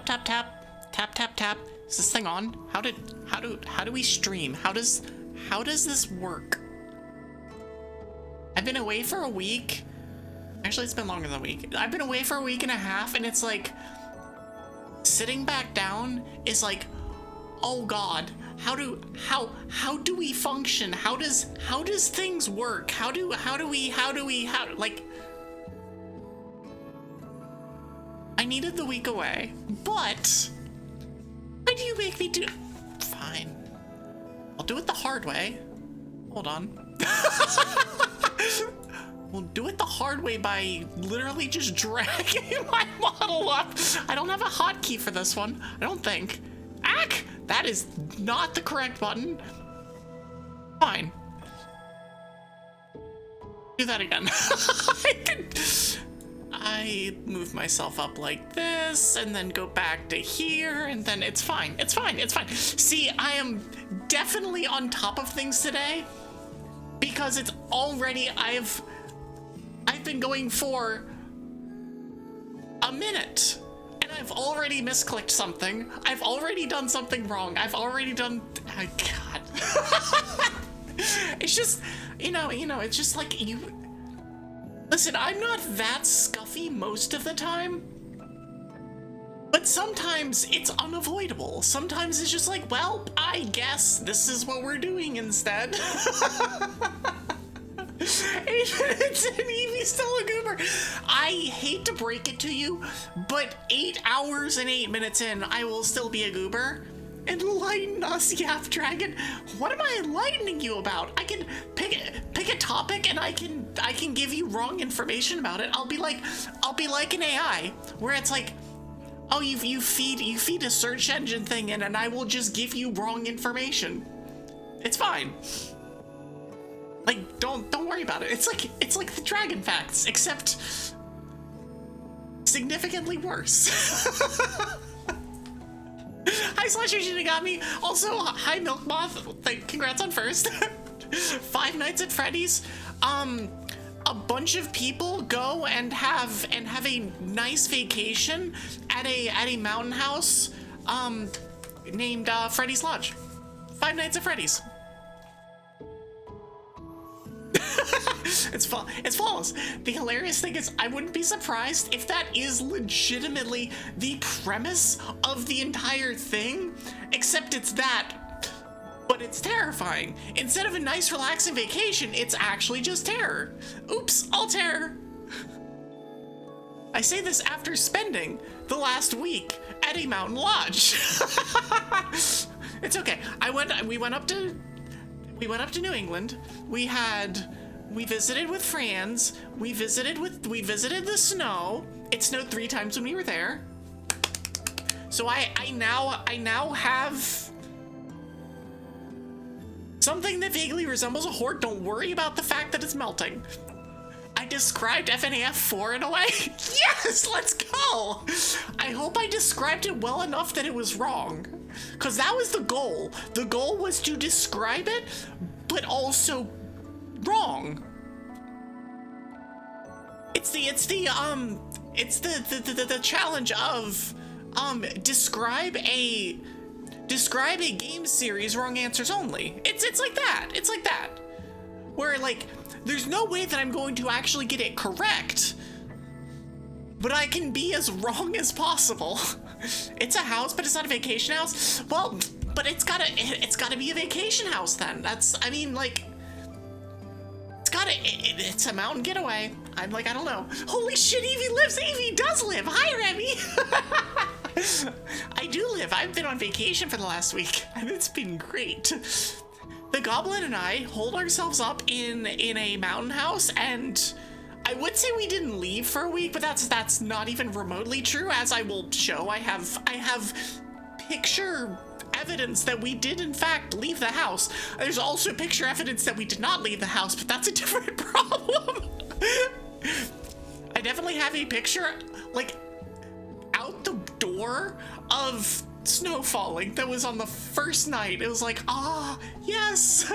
Tap, tap, tap. Tap, tap, tap. Is this thing on? How do we stream? How does this work? I've been away for a week. Actually, it's been longer than a week. I've been away for a week and a half, and it's like sitting back down is like, oh God, how do we function? How does things work? How do like, I needed the week away, but why do you make me do? Fine, I'll do it the hard way. Hold on. We'll do it the hard way by literally just dragging my model up. I don't have a hotkey for this one, I don't think. Ack! That is not the correct button. Fine. Do that again. I move myself up like this, and then go back to here, and then it's fine. It's fine. It's fine. See, I am definitely on top of things today, because it's already, I've been going for a minute, and I've already misclicked something. I've already done something wrong. I've already done, oh God. It's just, you know, it's just like, you, listen, I'm not that scuffy most of the time, but sometimes it's unavoidable. Sometimes it's just like, well, I guess this is what we're doing instead. And Evie's still a goober. I hate to break it to you, but 8 hours and 8 minutes in, I will still be a goober. Enlighten us, Yap Dragon. What am I enlightening you about? I can pick a topic, and I can give you wrong information about it. I'll be like an AI, where it's like, oh, you feed a search engine thing in, and I will just give you wrong information. It's fine. Like, don't worry about it. It's like the Dragon Facts, except significantly worse. Hi, Slasher Shinigami. Also, hi, Milk Moth. Congrats on first. Five Nights at Freddy's. A bunch of people go and have a nice vacation at a mountain house named Freddy's Lodge. Five Nights at Freddy's. It's flawless. The hilarious thing is, I wouldn't be surprised if that is legitimately the premise of the entire thing, except it's that, but it's terrifying. Instead of a nice relaxing vacation, it's actually just terror. Oops, all terror. I say this after spending the last week at a mountain lodge. It's okay. We went up to New England. We visited with friends. We visited the snow. It snowed 3 times when we were there. So I now have something that vaguely resembles a horde. Don't worry about the fact that it's melting. I described FNAF 4 in a way. Yes, let's go. I hope I described it well enough that it was wrong, because that was the goal. The goal was to describe it, but also wrong. It's the challenge of describe a game series wrong answers only. It's like that. It's like that. Where, like, there's no way that I'm going to actually get it correct, but I can be as wrong as possible. It's a house, but it's not a vacation house. Well, but it's gotta be a vacation house then. I mean, like, it's a mountain getaway. I'm like, I don't know. Holy shit, Evie lives! Evie does live! Hi, Remy! I do live. I've been on vacation for the last week, and it's been great. The Goblin and I hold ourselves up in a mountain house, and I would say we didn't leave for a week, but that's not even remotely true, as I will show. I have picture evidence that we did in fact leave the house. There's also picture evidence that we did not leave the house, but that's a different problem. I definitely have a picture, like, out the door of snow falling that was on the first night. It was like, ah, yes,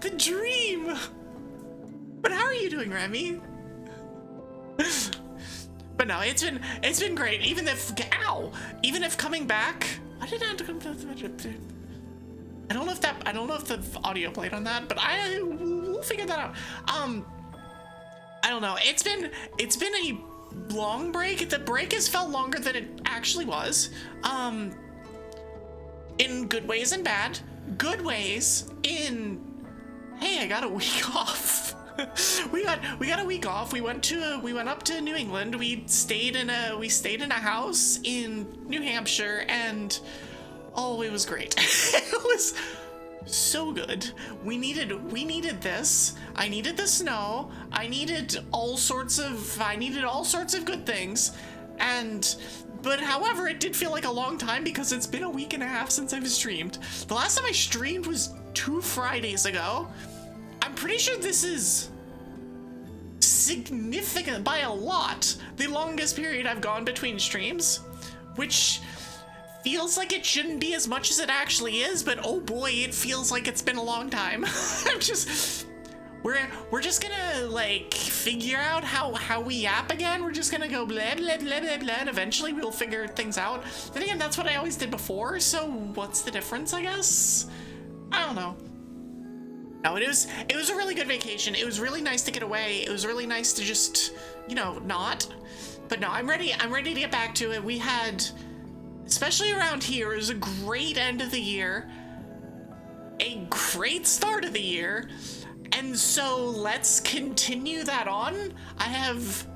the dream. But how are you doing, Remy? But But no, it's been great. Even if coming back, I did not come to. I don't know if the audio played on that, but we'll figure that out. I don't know. It's been a long break. The break has felt longer than it actually was. In good ways and bad. Good ways in, hey, I got a week off. we got a week off. We went up to New England. We stayed in a house in New Hampshire, and oh, it was great. It was so good. We needed this. I needed the snow. I needed all sorts of good things. But however, it did feel like a long time because it's been a week and a half since I've streamed. The last time I streamed was 2 Fridays ago. I'm pretty sure this is significant by a lot the longest period I've gone between streams, which feels like it shouldn't be as much as it actually is, but oh boy, it feels like it's been a long time. We're just gonna like figure out how we yap again. We're just gonna go blah blah blah blah blah, and eventually we'll figure things out. Then again, that's what I always did before, so what's the difference, I guess? I don't know. No, it was a really good vacation. It was really nice to get away. It was really nice to just, not. But no, I'm ready to get back to it. We had, especially around here, it was a great end of the year, a great start of the year, and so let's continue that on. I have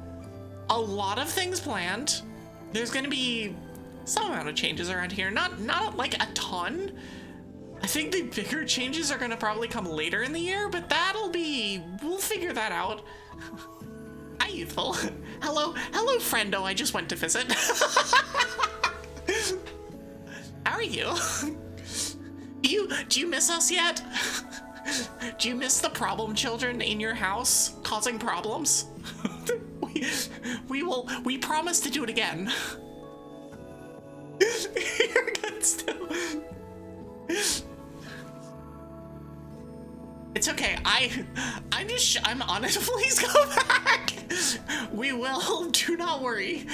a lot of things planned. There's gonna be some amount of changes around here, not like a ton. I think the bigger changes are gonna probably come later in the year, but we'll figure that out. Hi, Youthful. Hello, friendo, I just went to visit. How are you? Do you miss us yet? Do you miss the problem children in your house causing problems? We promise to do it again. You're good still. It's okay. I'm honest. Please go back. We will. Do not worry.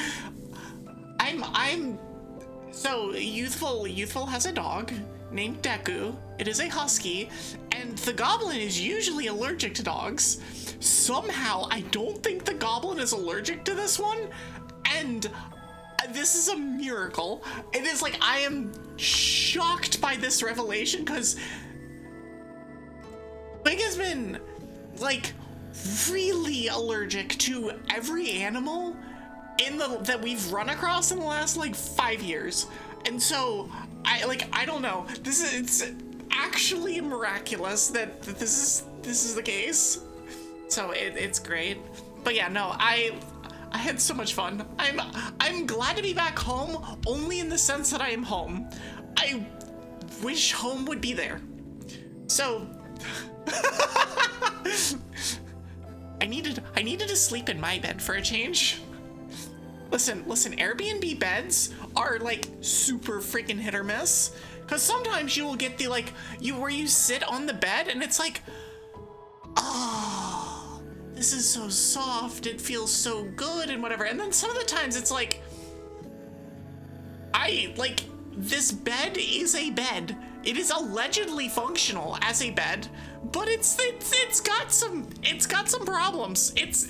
So Youthful has a dog named Deku. It is a husky, and the goblin is usually allergic to dogs. Somehow, I don't think the goblin is allergic to this one, and this is a miracle. It is like, I am shocked by this revelation, because Big has been, like, really allergic to every animal that we've run across in the last, like, 5 years. And so, I don't know. It's actually miraculous that this is the case. So it's great. But yeah, no, I had so much fun. I'm glad to be back home, only in the sense that I am home. I wish home would be there. So I needed to sleep in my bed for a change. Listen, Airbnb beds are like super freaking hit or miss. Cause sometimes you will get the where you sit on the bed and it's like, oh, this is so soft, it feels so good and whatever. And then some of the times it's like, this bed is a bed. It is allegedly functional as a bed, but it's got some problems. It's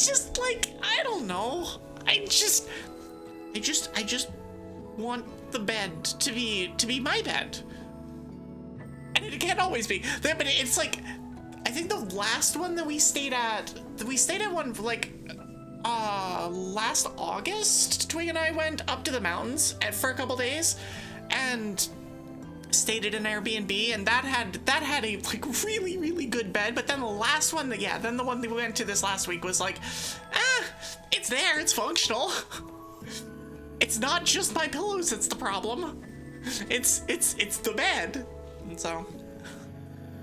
just like, I don't know. I just want the bed to be my bed. And it can't always be. But it's like, I think the last one that we stayed at one like last August. Twig and I went up to the mountains for a couple days and stayed at an Airbnb, and that had a like really, really good bed. But then the last one then the one that we went to this last week was like, it's there, it's functional. It's not just my pillows that's the problem. It's the bed. And so,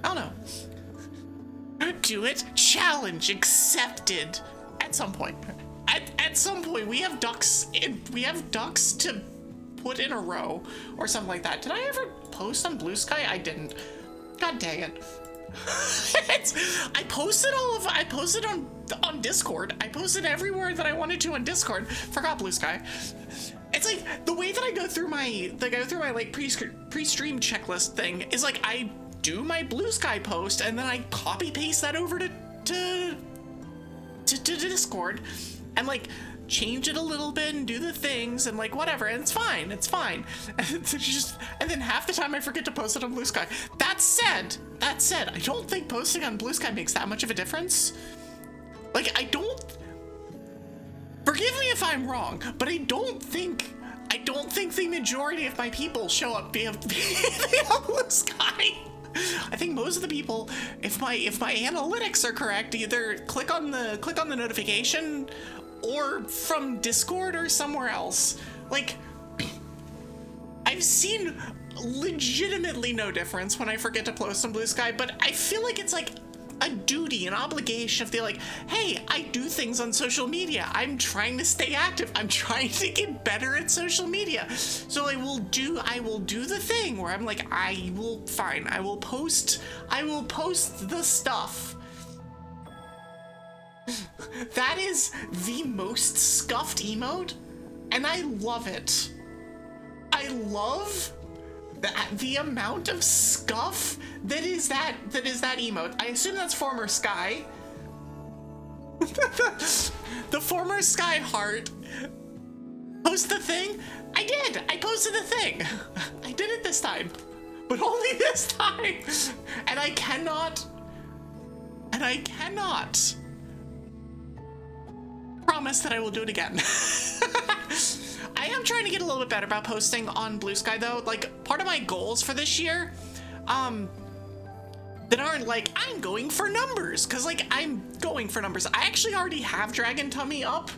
I don't know. Do it. Challenge accepted. At some point. At some point, we have ducks to put in a row or something like that. Did I ever post on Blue Sky? I didn't. God dang it. I posted on Discord. I posted everywhere that I wanted to on Discord. Forgot Blue Sky. It's like the way that I go through my like pre-stream checklist thing is like I do my Blue Sky post and then I copy paste that over to Discord and like change it a little bit and do the things and like whatever, and it's fine. And then half the time I forget to post it on Blue Sky. That said, I don't think posting on Blue Sky makes that much of a difference. Like forgive me if I'm wrong, but I don't think the majority of my people show up via Blue Sky. I think most of the people, if my analytics are correct, either click on the notification or from Discord or somewhere else. Like, I've seen legitimately no difference when I forget to post on Blue Sky, but I feel like it's like a duty, an obligation of the like, hey, I do things on social media. I'm trying to stay active. I'm trying to get better at social media. So I will do the thing where I'm like, I will post the stuff. That is the most scuffed emote, and I love it. I love the amount of scuff that is that emote. I assume that's former Sky. The former Sky heart. Post the thing? I did. I posted the thing. I did it this time, but only this time. And I cannot promise that I will do it again. I am trying to get a little bit better about posting on Blue Sky though. Like, part of my goals for this year, that aren't like, I'm going for numbers, because like, I'm going for numbers. I actually already have Dragon Tummy up,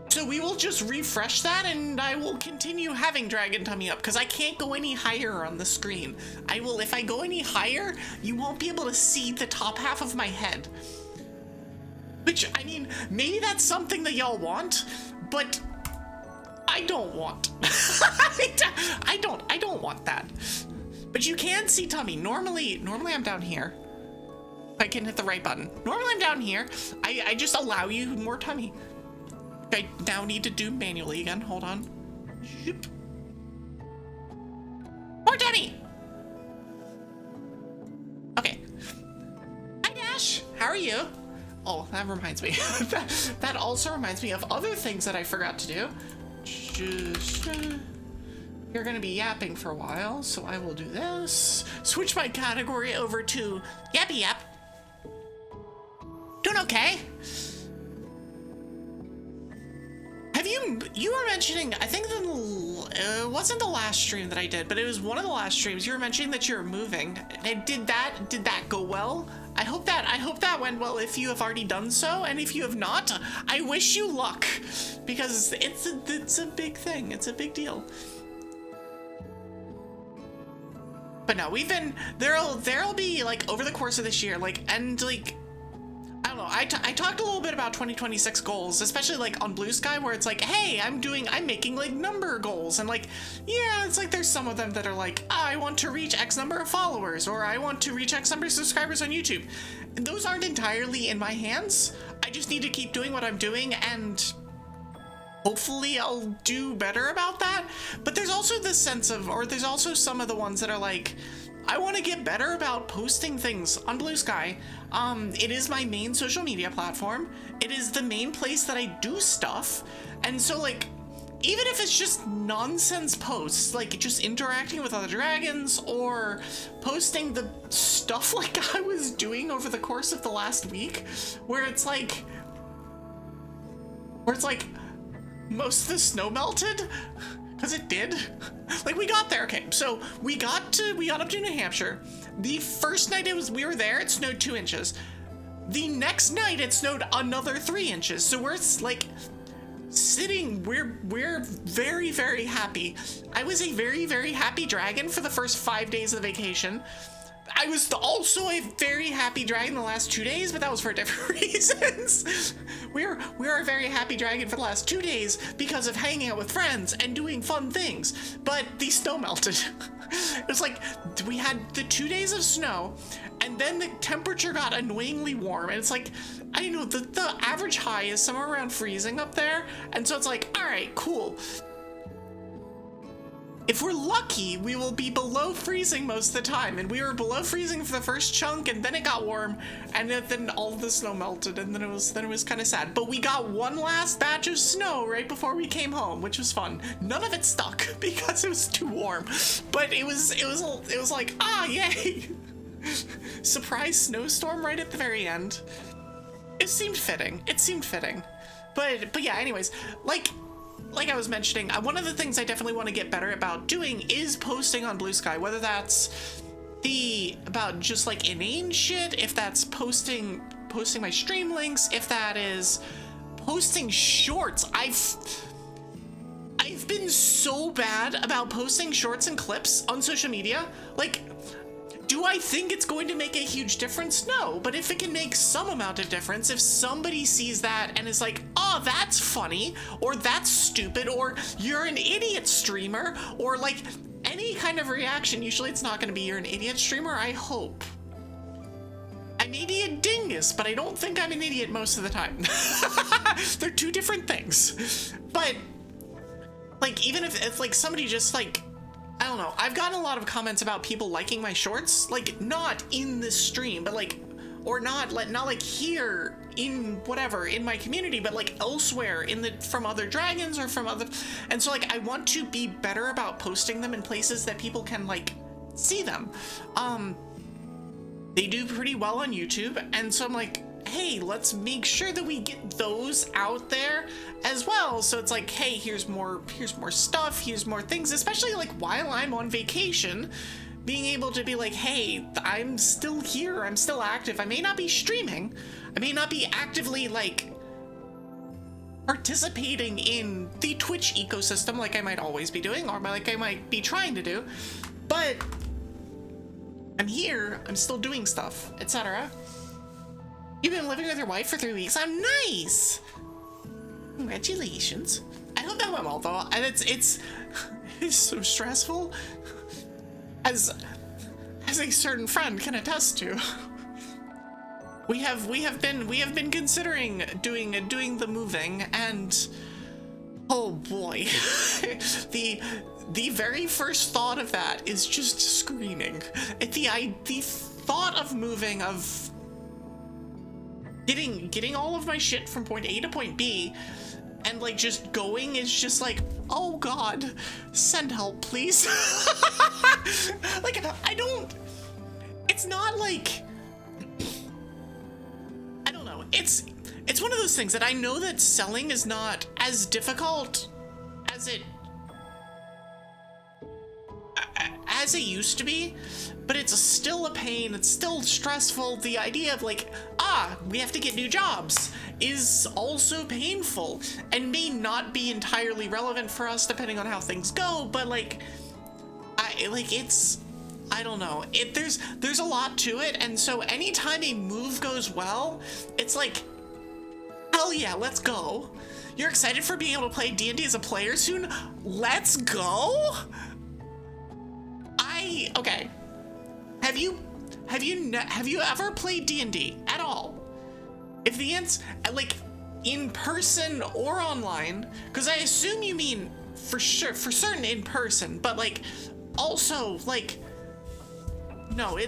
so we will just refresh that and I will continue having Dragon Tummy up, because I can't go any higher on the screen. If I go any higher, you won't be able to see the top half of my head. Which, I mean, maybe that's something that y'all want, but I don't want. I don't want that. But you can see tummy. Normally I'm down here. If I can hit the right button. Normally I'm down here. I just allow you more tummy. I now need to do manually again. Hold on. Shoop. More tummy. Okay. Hi Dash. How are you? Oh, that reminds me. that also reminds me of other things that I forgot to do. You're gonna be yapping for a while, so I will do this. Switch my category over to yappy yap. Doing okay. You were mentioning, I think it wasn't the last stream that I did, but it was one of the last streams. You were mentioning that you're moving. And did that go well? I hope that went well if you have already done so, and if you have not, I wish you luck, because it's a big thing. It's a big deal. But no, there'll be like over the course of this year, like, and like, I don't know, I talked a little bit about 2026 goals, especially like on Blue Sky, where it's like, hey, I'm making like number goals, and like, yeah, it's like there's some of them that are like, I want to reach X number of followers, or I want to reach X number of subscribers on YouTube. And those aren't entirely in my hands. I just need to keep doing what I'm doing, and hopefully I'll do better about that. But there's also this sense of, or there's also some of the ones that are like, I want to get better about posting things on Blue Sky. It is my main social media platform. It is the main place that I do stuff. And so like, even if it's just nonsense posts, like just interacting with other dragons or posting the stuff like I was doing over the course of the last week, where it's like most of the snow melted. Because it did. Like, we got there. Okay, so we got up to New Hampshire. The first night we were there, it snowed 2 inches. The next night, it snowed another 3 inches. So we're like sitting, we're very, very happy. I was a very, very happy dragon for the first 5 days of the vacation. I was also a very happy dragon the last 2 days, but that was for different reasons. We're a very happy dragon for the last 2 days because of hanging out with friends and doing fun things, but the snow melted. It was like, we had the 2 days of snow, and then the temperature got annoyingly warm, and it's like, I don't know, the average high is somewhere around freezing up there, and so it's like, all right, cool. If we're lucky, we will be below freezing most of the time, and we were below freezing for the first chunk, and then it got warm, and then all of the snow melted, and then it was kind of sad. But we got one last batch of snow right before we came home, which was fun. None of it stuck because it was too warm, but it was like, ah, yay! Surprise snowstorm right at the very end. It seemed fitting. But yeah, anyways, like I was mentioning, one of the things I definitely want to get better about doing is posting on Blue Sky, whether that's about just like inane shit, if that's posting my stream links, if that is posting shorts. I've been so bad about posting shorts and clips on social media. Like, do I think it's going to make a huge difference? No, but if it can make some amount of difference, if somebody sees that and is like, oh, that's funny, or that's stupid, or you're an idiot streamer, or like any kind of reaction, usually it's not going to be you're an idiot streamer, I hope. I may be a dingus, but I don't think I'm an idiot most of the time. They're two different things. But like, even if like somebody just like, I don't know, I've gotten a lot of comments about people liking my shorts, like not in this stream, but like, or not like here in whatever, in my community, but like elsewhere from other dragons or from other, and so like I want to be better about posting them in places that people can like see them. They do pretty well on YouTube, and so I'm like, hey, let's make sure that we get those out there as well. So it's like, hey, here's more stuff, here's more things, especially like while I'm on vacation, being able to be like, hey, I'm still here, I'm still active. I may not be streaming, I may not be actively like participating in the Twitch ecosystem like I might always be doing, or like I might be trying to do, but I'm here, I'm still doing stuff, etc. You've been living with your wife for 3 weeks. I'm nice. Congratulations. I hope that went well though. And it's so stressful, as a certain friend can attest to. We have been considering doing the moving, and oh boy, the very first thought of that is just screaming. The thought of moving, of getting all of my shit from point A to point B, and like just going is just like, oh god, send help please. Like it's not like, I don't know, it's one of those things that I know that selling is not as difficult as it used to be, but it's still a pain, it's still stressful. The idea of like, we have to get new jobs is also painful and may not be entirely relevant for us depending on how things go, but like, I don't know, there's a lot to it, and so anytime a move goes well, it's like, hell yeah, let's go. You're excited for being able to play D&D as a player soon? Let's go? Okay. Have you ever played D&D at all? If the answer, like, in person or online, because I assume you mean for certain in person, but like, also like, no, I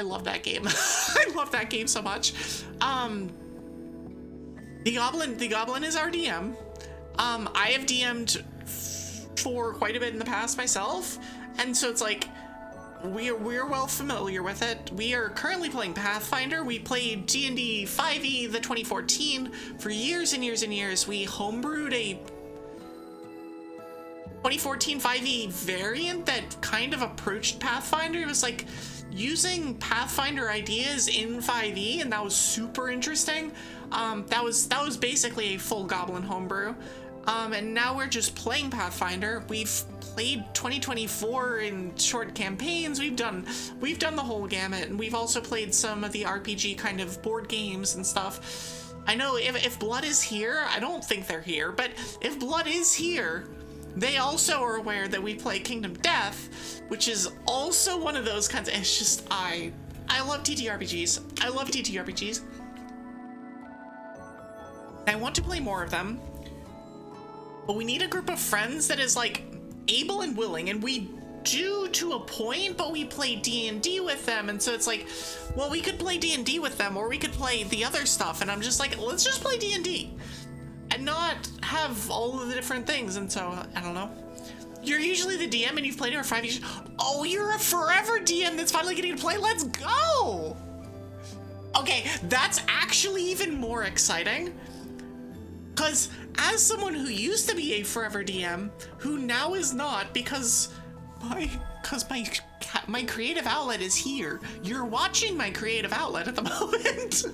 love that game. I love that game so much. The Goblin is our DM. I have DM'd for quite a bit in the past myself, and so it's like we're well familiar with it. We are currently playing Pathfinder. We played D&D 5e, the 2014, for years and years and years. We homebrewed a 2014 5e variant that kind of approached Pathfinder. It was like using Pathfinder ideas in 5e, and that was super interesting. That was basically a full Goblin homebrew. And now we're just playing Pathfinder. We've played 2024 in short campaigns. We've done the whole gamut, and we've also played some of the RPG kind of board games and stuff. I know if Blood is here, I don't think they're here, but if Blood is here, they also are aware that we play Kingdom Death, which is also one of those kinds of, it's just, I love TTRPGs. I love TTRPGs. I want to play more of them, but we need a group of friends that is like able and willing, and we do to a point, but we play D&D with them, and so it's like, well, we could play D&D with them, or we could play the other stuff, and I'm just like, let's just play D&D and not have all of the different things. And so I don't know, you're usually the DM and you've played it for 5 years. Oh, you're a forever DM that's finally getting to play. Let's go. Okay, that's actually even more exciting, because as someone who used to be a forever DM who now is not, because my creative outlet is here. You're watching my creative outlet at the moment.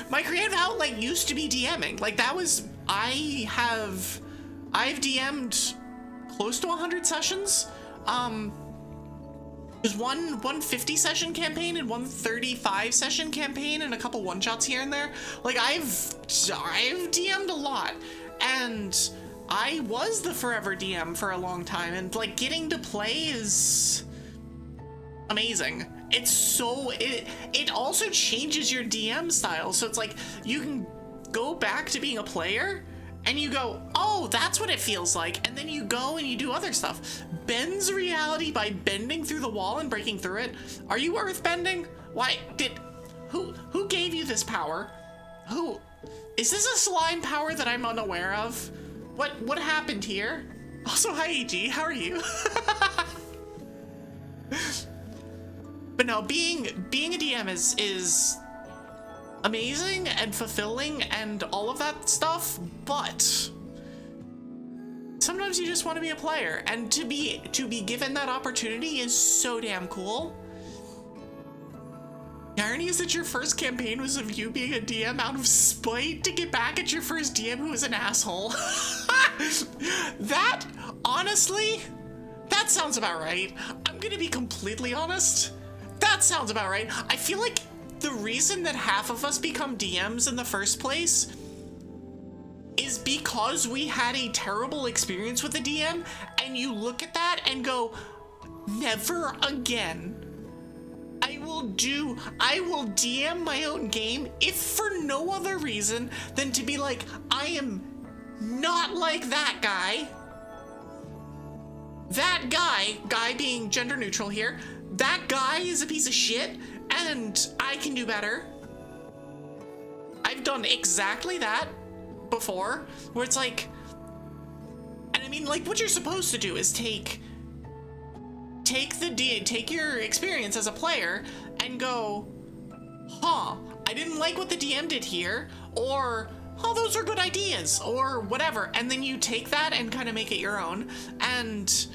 My creative outlet used to be DMing. Like, that was, I've DM'd close to 100 sessions. There's one 150 session campaign and one 35 session campaign and a couple one-shots here and there. Like, I've DM'd a lot, and I was the forever DM for a long time, and like getting to play is amazing. It's so, it also changes your DM style. So it's like you can go back to being a player and you go, oh, that's what it feels like. And then you go and you do other stuff. Bends reality by bending through the wall and breaking through it. Are you earth bending? Why who gave you this power? Who, is this a slime power that I'm unaware of? What happened here? Also, hi AG, how are you? But no, being a DM is amazing and fulfilling and all of that stuff, but sometimes you just want to be a player, and to be given that opportunity is so damn cool. The irony is that your first campaign was of you being a DM out of spite to get back at your first DM who was an asshole. That, honestly, that sounds about right. I'm gonna be completely honest. That sounds about right. I feel like the reason that half of us become DMs in the first place is because we had a terrible experience with a DM, and you look at that and go, never again. I will DM my own game, if for no other reason than to be like, I am not like that guy. That guy being gender neutral here, that guy is a piece of shit, and I can do better. I've done exactly that before, where it's like, and I mean, like, what you're supposed to do is take your experience as a player and go, huh, I didn't like what the DM did here, or, oh, those are good ideas, or whatever, and then you take that and kind of make it your own. And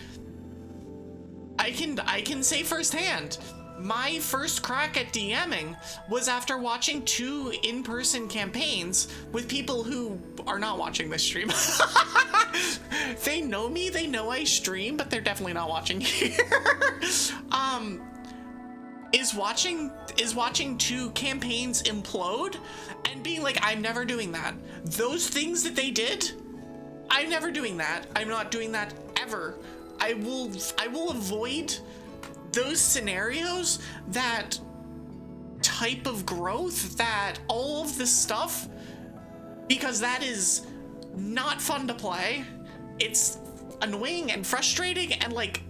I can say firsthand, my first crack at DMing was after watching 2 in-person campaigns with people who are not watching this stream. They know me, they know I stream, but they're definitely not watching here. Is watching 2 campaigns implode and being like, I'm never doing that. Those things that they did, I'm never doing that. I'm not doing that ever. I will avoid those scenarios, that type of growth, that all of this stuff, because that is not fun to play. It's annoying and frustrating, and like,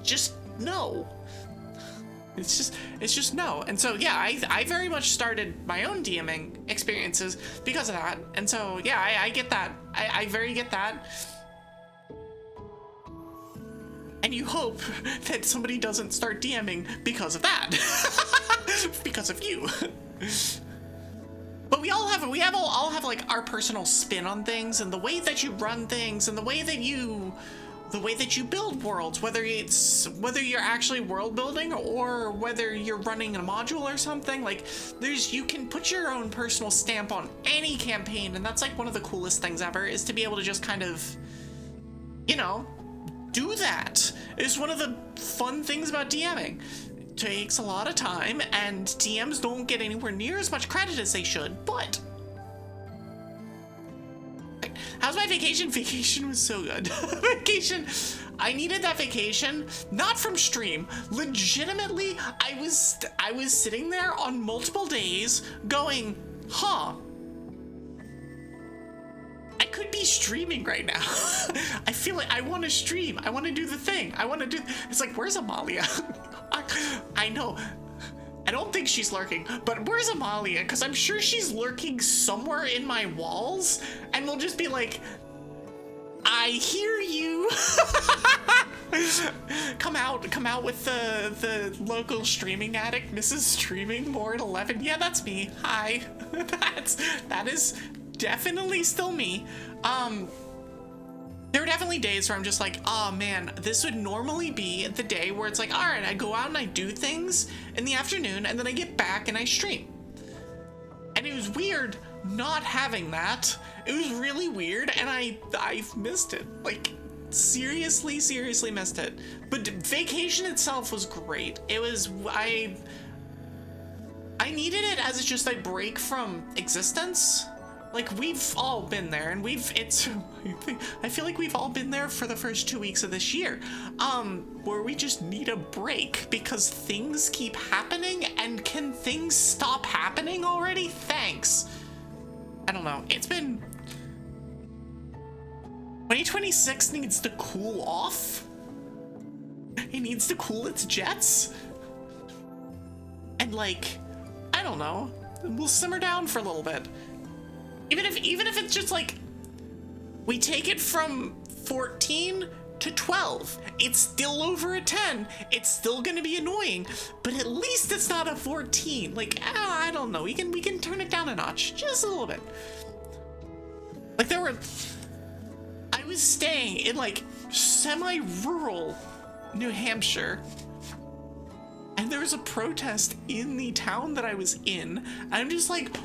just no. It's just no. And so yeah, I very much started my own DMing experiences because of that. And so yeah, I get that. I very get that. And you hope that somebody doesn't start DMing because of that. Because of you. But we all have like our personal spin on things, and the way that you run things, and the way that you build worlds, whether you're actually world building or whether you're running a module or something. Like, you can put your own personal stamp on any campaign, and that's like one of the coolest things ever, is to be able to just kind of, you know, do that. It's one of the fun things about DMing. It takes a lot of time, and DMs don't get anywhere near as much credit as they should, but How's my vacation? Vacation was so good. Vacation, I needed that vacation, not from stream. Legitimately, I was sitting there on multiple days going, huh, I could be streaming right now. I feel like I want to stream. I want to do the thing. I want to do, it's like, where's Amalia? I know. I don't think she's lurking, but where's Amalia? Because I'm sure she's lurking somewhere in my walls, and we'll just be like, I hear you. Come out with the local streaming addict, Mrs. Streaming More at 11. Yeah, that's me. Hi. that is definitely still me. There are definitely days where I'm just like, oh man, this would normally be the day where it's like, all right, I go out and I do things in the afternoon and then I get back and I stream. And it was weird not having that. It was really weird, and I've missed it. Like, seriously missed it. But vacation itself was great. It was, I needed it as just a break from existence. Like, we've all been there, and I feel like we've all been there for the first 2 weeks of this year, where we just need a break because things keep happening, and can things stop happening already? Thanks. I don't know. It's been... 2026 needs to cool off. It needs to cool its jets. And like, I don't know, we'll simmer down for a little bit. Even if it's just like, we take it from 14 to 12, it's still over a 10. It's still gonna be annoying, but at least it's not a 14. Like, I don't know, we can turn it down a notch, just a little bit. Like, I was staying in like semi-rural New Hampshire, and there was a protest in the town that I was in, and I'm just like,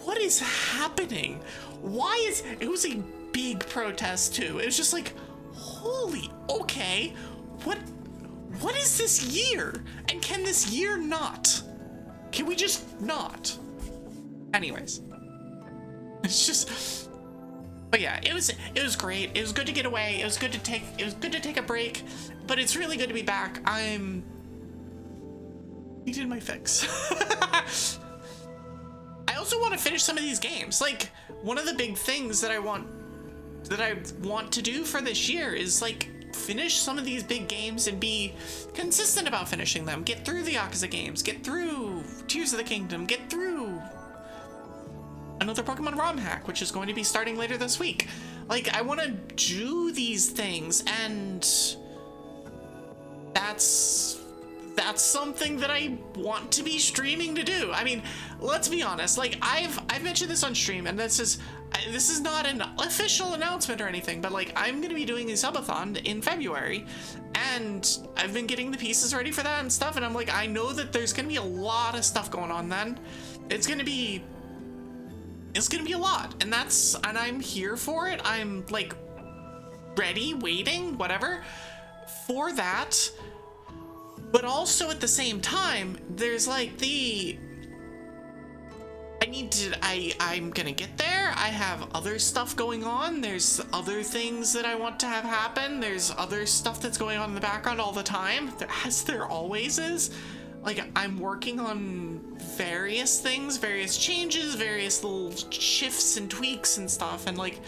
what is happening? It was a big protest too. It was just like, holy, okay, what is this year? And can this year not? Can we just not? Anyways, it's just, but yeah, it was great. It was good to get away. It was good to take a break, but it's really good to be back. I did my fix. I also want to finish some of these games. Like, one of the big things that I want to do for this year is like finish some of these big games and be consistent about finishing them. Get through the Yakuza games, get through Tears of the Kingdom, get through another Pokemon ROM hack, which is going to be starting later this week. Like, I want to do these things, and that's something that I want to be streaming to do. I mean, let's be honest, like, I've mentioned this on stream, and this is not an official announcement or anything, but like, I'm gonna be doing a subathon in February, and I've been getting the pieces ready for that and stuff, and I'm like, I know that there's gonna be a lot of stuff going on then. It's gonna be a lot, and I'm here for it. I'm like ready, waiting, whatever for that. But also at the same time, there's like I'm gonna get there. I have other stuff going on. There's other things that I want to have happen. There's other stuff that's going on in the background all the time, as there always is. Like, I'm working on various things, various changes, various little shifts and tweaks and stuff, and like,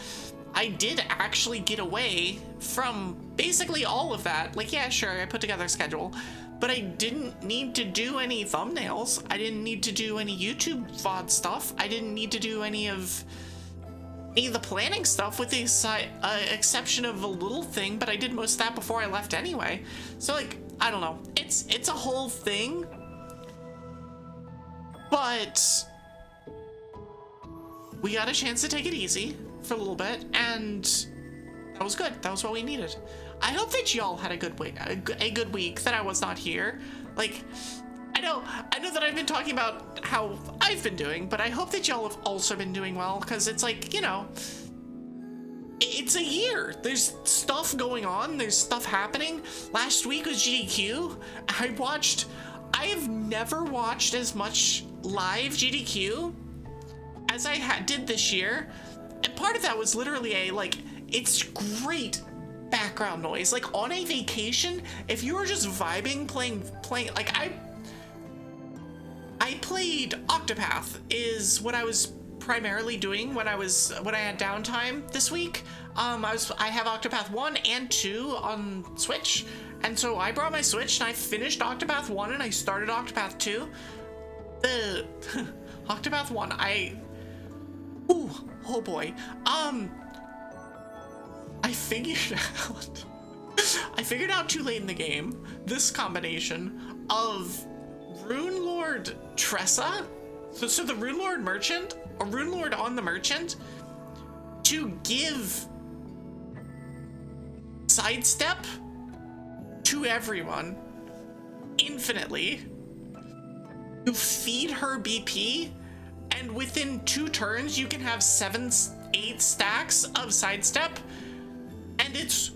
I did actually get away from basically all of that. Like, yeah, sure, I put together a schedule, but I didn't need to do any thumbnails. I didn't need to do any YouTube VOD stuff. I didn't need to do any of the planning stuff, with the exception of a little thing, but I did most of that before I left anyway. So like, I don't know. It's a whole thing, but we got a chance to take it easy for a little bit, and that was good. That was what we needed. I hope that y'all had a good week, that I was not here. Like, I know that I've been talking about how I've been doing, but I hope that y'all have also been doing well, because it's like, you know, it's a year. There's stuff going on. There's stuff happening. Last week was GDQ. I have never watched as much live GDQ as I did this year. And part of that was literally it's great background noise. Like on a vacation, if you were just vibing, playing, like I played Octopath is what I was primarily doing when I had downtime this week. I have Octopath 1 and 2 on Switch, and so I brought my Switch and I finished Octopath 1 and I started Octopath 2. The Octopath 1, oh boy. I figured out too late in the game this combination of Rune Lord Tressa, so the Rune Lord Merchant, or Rune Lord on the Merchant, to give sidestep to everyone infinitely, to feed her BP, and within 2 turns you can have 7-8 stacks of sidestep, and it's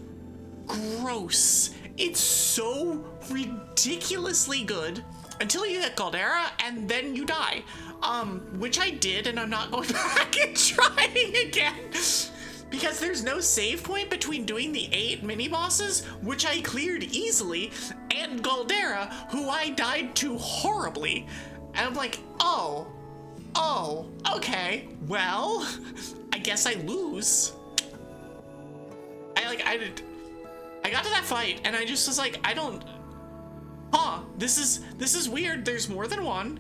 gross. It's so ridiculously good until you hit Caldera and then you die, which I did, and I'm not going back and trying again because there's no save point between doing the 8 mini bosses, which I cleared easily, and Caldera, who I died to horribly. And I'm like, oh, okay, well, I guess I lose. I got to that fight and I just was like, this is weird. There's more than one.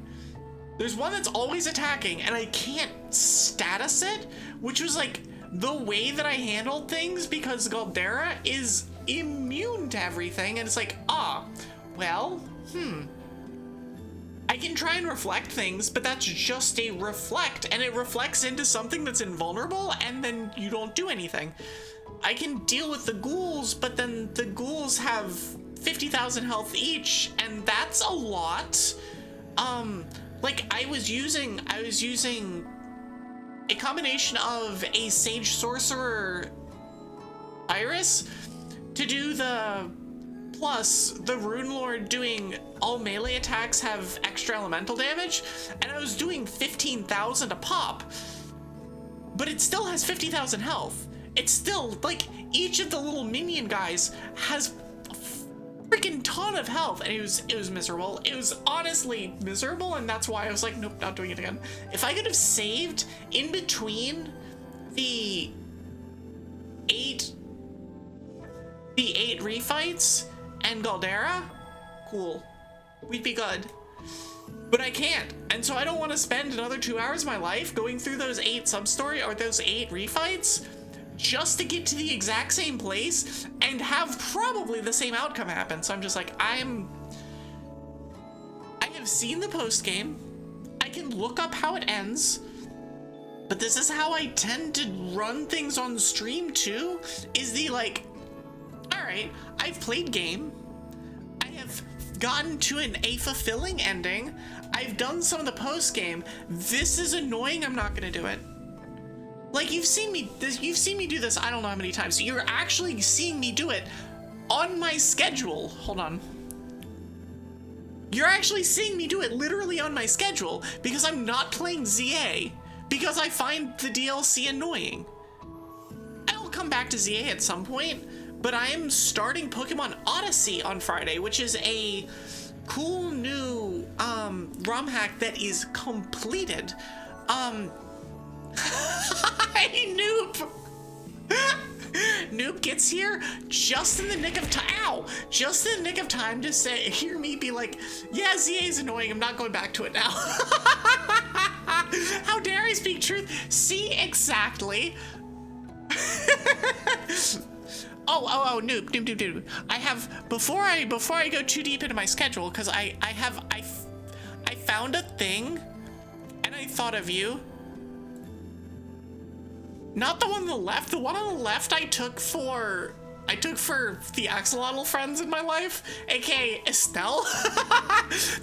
There's one that's always attacking and I can't status it, which was like the way that I handled things because Caldera is immune to everything, and it's like, well, I can try and reflect things, but that's just a reflect, and it reflects into something that's invulnerable, and then you don't do anything. I can deal with the ghouls, but then the ghouls have 50,000 health each, and that's a lot. Like I was using a combination of a Sage Sorcerer Iris to do the plus the Rune Lord doing all melee attacks have extra elemental damage, and I was doing 15,000 a pop, but it still has 50,000 health. It's still like each of the little minion guys has a freaking ton of health, and it was miserable. It was honestly miserable, and that's why I was like, nope, not doing it again. If I could have saved in between the eight refights and Caldera, cool, we'd be good. But I can't, and so I don't want to spend another 2 hours of my life going through those 8 sub-story or those 8 refights just to get to the exact same place and have probably the same outcome happen. So I'm just like, I have seen the post game. I can look up how it ends, but this is how I tend to run things on stream too, is the like, all right, I've played game. I have gotten to a fulfilling ending. I've done some of the post game. This is annoying. I'm not gonna do it. Like you've seen me do this. I don't know how many times. You're actually seeing me do it on my schedule. Hold on. You're actually seeing me do it literally on my schedule because I'm not playing ZA because I find the DLC annoying. I'll come back to ZA at some point, but I am starting Pokemon Odyssey on Friday, which is a cool new ROM hack that is completed. Noob! Noob gets here just in the nick of time. Just in the nick of time to hear me be like, yeah, ZA is annoying. I'm not going back to it now. How dare I speak truth? See, exactly. Oh, noob. I have, before I go too deep into my schedule, because I found a thing and I thought of you. Not the one on the left. The one on the left I took for the axolotl friends in my life, aka Estelle.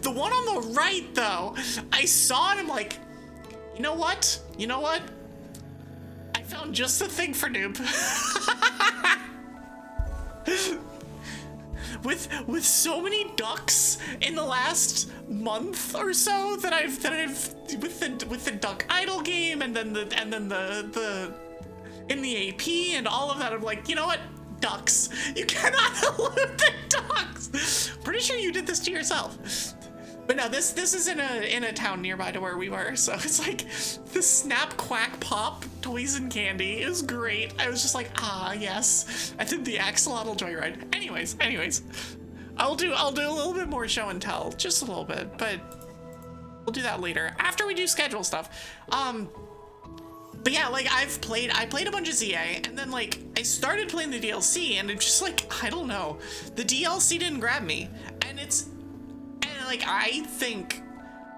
The one on the right, though, I saw it. I'm like, you know what? I found just the thing for Noob. With so many ducks in the last month or so that I've with the duck idol game, and then the in the AP and all of that. I'm like, you know what? Ducks. You cannot loot the ducks. Pretty sure you did this to yourself. But no, this is in a town nearby to where we were, so it's like the Snap Quack Pop toys and candy is great. I was just like, ah, yes. I did the axolotl joyride. Anyways, I'll do a little bit more show and tell, just a little bit, but we'll do that later after we do schedule stuff. But yeah, like I played a bunch of ZA, and then like I started playing the DLC, and it's just like, I don't know, the DLC didn't grab me, and like I think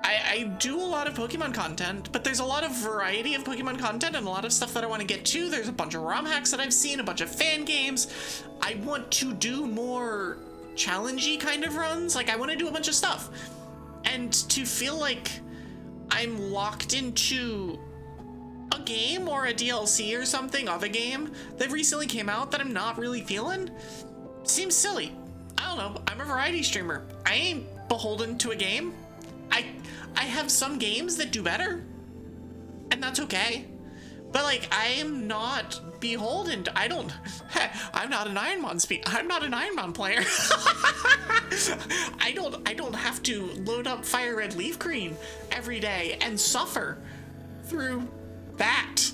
I do a lot of Pokemon content, but there's a lot of variety of Pokemon content and a lot of stuff that I want to get to. There's a bunch of ROM hacks that I've seen, a bunch of fan games. I want to do more challengey kind of runs. Like I want to do a bunch of stuff, and to feel like I'm locked into a game or a DLC or something of a game that recently came out that I'm not really feeling seems silly. I don't know. I'm a variety streamer. I ain't beholden to a game. I have some games that do better, and that's okay. But like I am not beholden to, I'm not an Iron Man player. I don't have to load up Fire Red Leaf Green every day and suffer through that.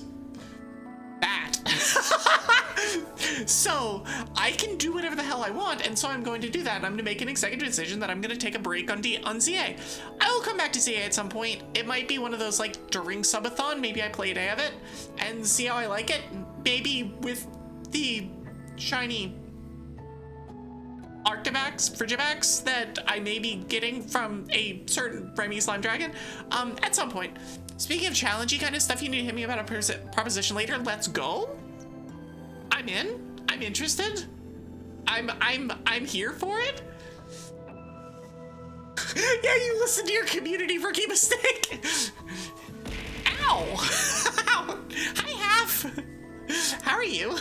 So I can do whatever the hell I want, and so I'm going to do that, and I'm going to make an executive decision that I'm going to take a break on ZA. I will come back to ZA at some point. It might be one of those like during subathon, maybe I play a day of it and see how I like it, maybe with the shiny Frigivax that I may be getting from a certain Remy Slime Dragon at some point. Speaking of challengey kind of stuff, you need to hit me about a proposition later. Let's go. I'm in. I'm interested. I'm here for it. Yeah, you listen to your community rookie mistake. Ow. Ow. Hi, Half. How are you?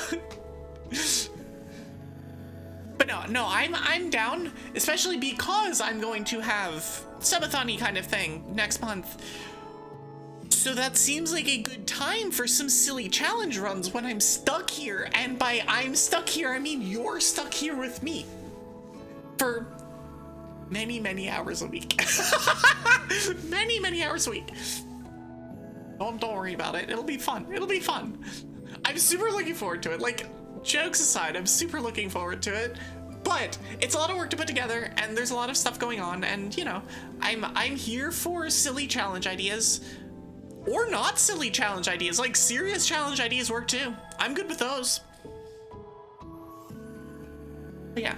But no, I'm down, especially because I'm going to have subathon-y kind of thing next month. So that seems like a good time for some silly challenge runs when I'm stuck here. And by I'm stuck here, I mean you're stuck here with me for many, many hours a week. many, many hours a week. Don't worry about it. It'll be fun. It'll be fun. I'm super looking forward to it. Like, jokes aside, I'm super looking forward to it. But it's a lot of work to put together, and there's a lot of stuff going on, and you know, I'm here for silly challenge ideas. Or not silly challenge ideas, like serious challenge ideas work too. I'm good with those. But yeah.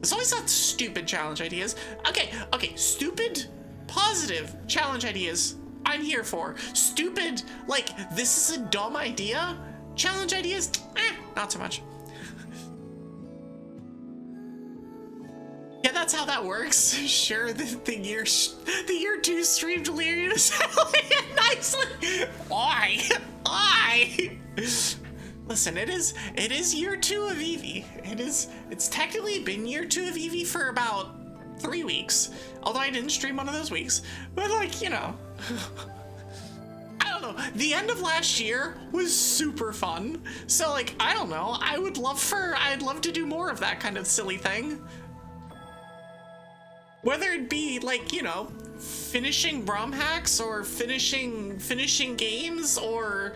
It's always not stupid challenge ideas. Okay, stupid, positive challenge ideas I'm here for. Stupid, like, this is a dumb idea, challenge ideas, not so much. Yeah, that's how that works. Sure, the year 2 stream delirious nicely. Why? Listen, it is year 2 of Evie. It's technically been year 2 of Evie for about 3 weeks. Although I didn't stream one of those weeks. But like, you know. I don't know. The end of last year was super fun. So like, I don't know. I'd love to do more of that kind of silly thing. Whether it be like, you know, finishing ROM hacks or finishing games or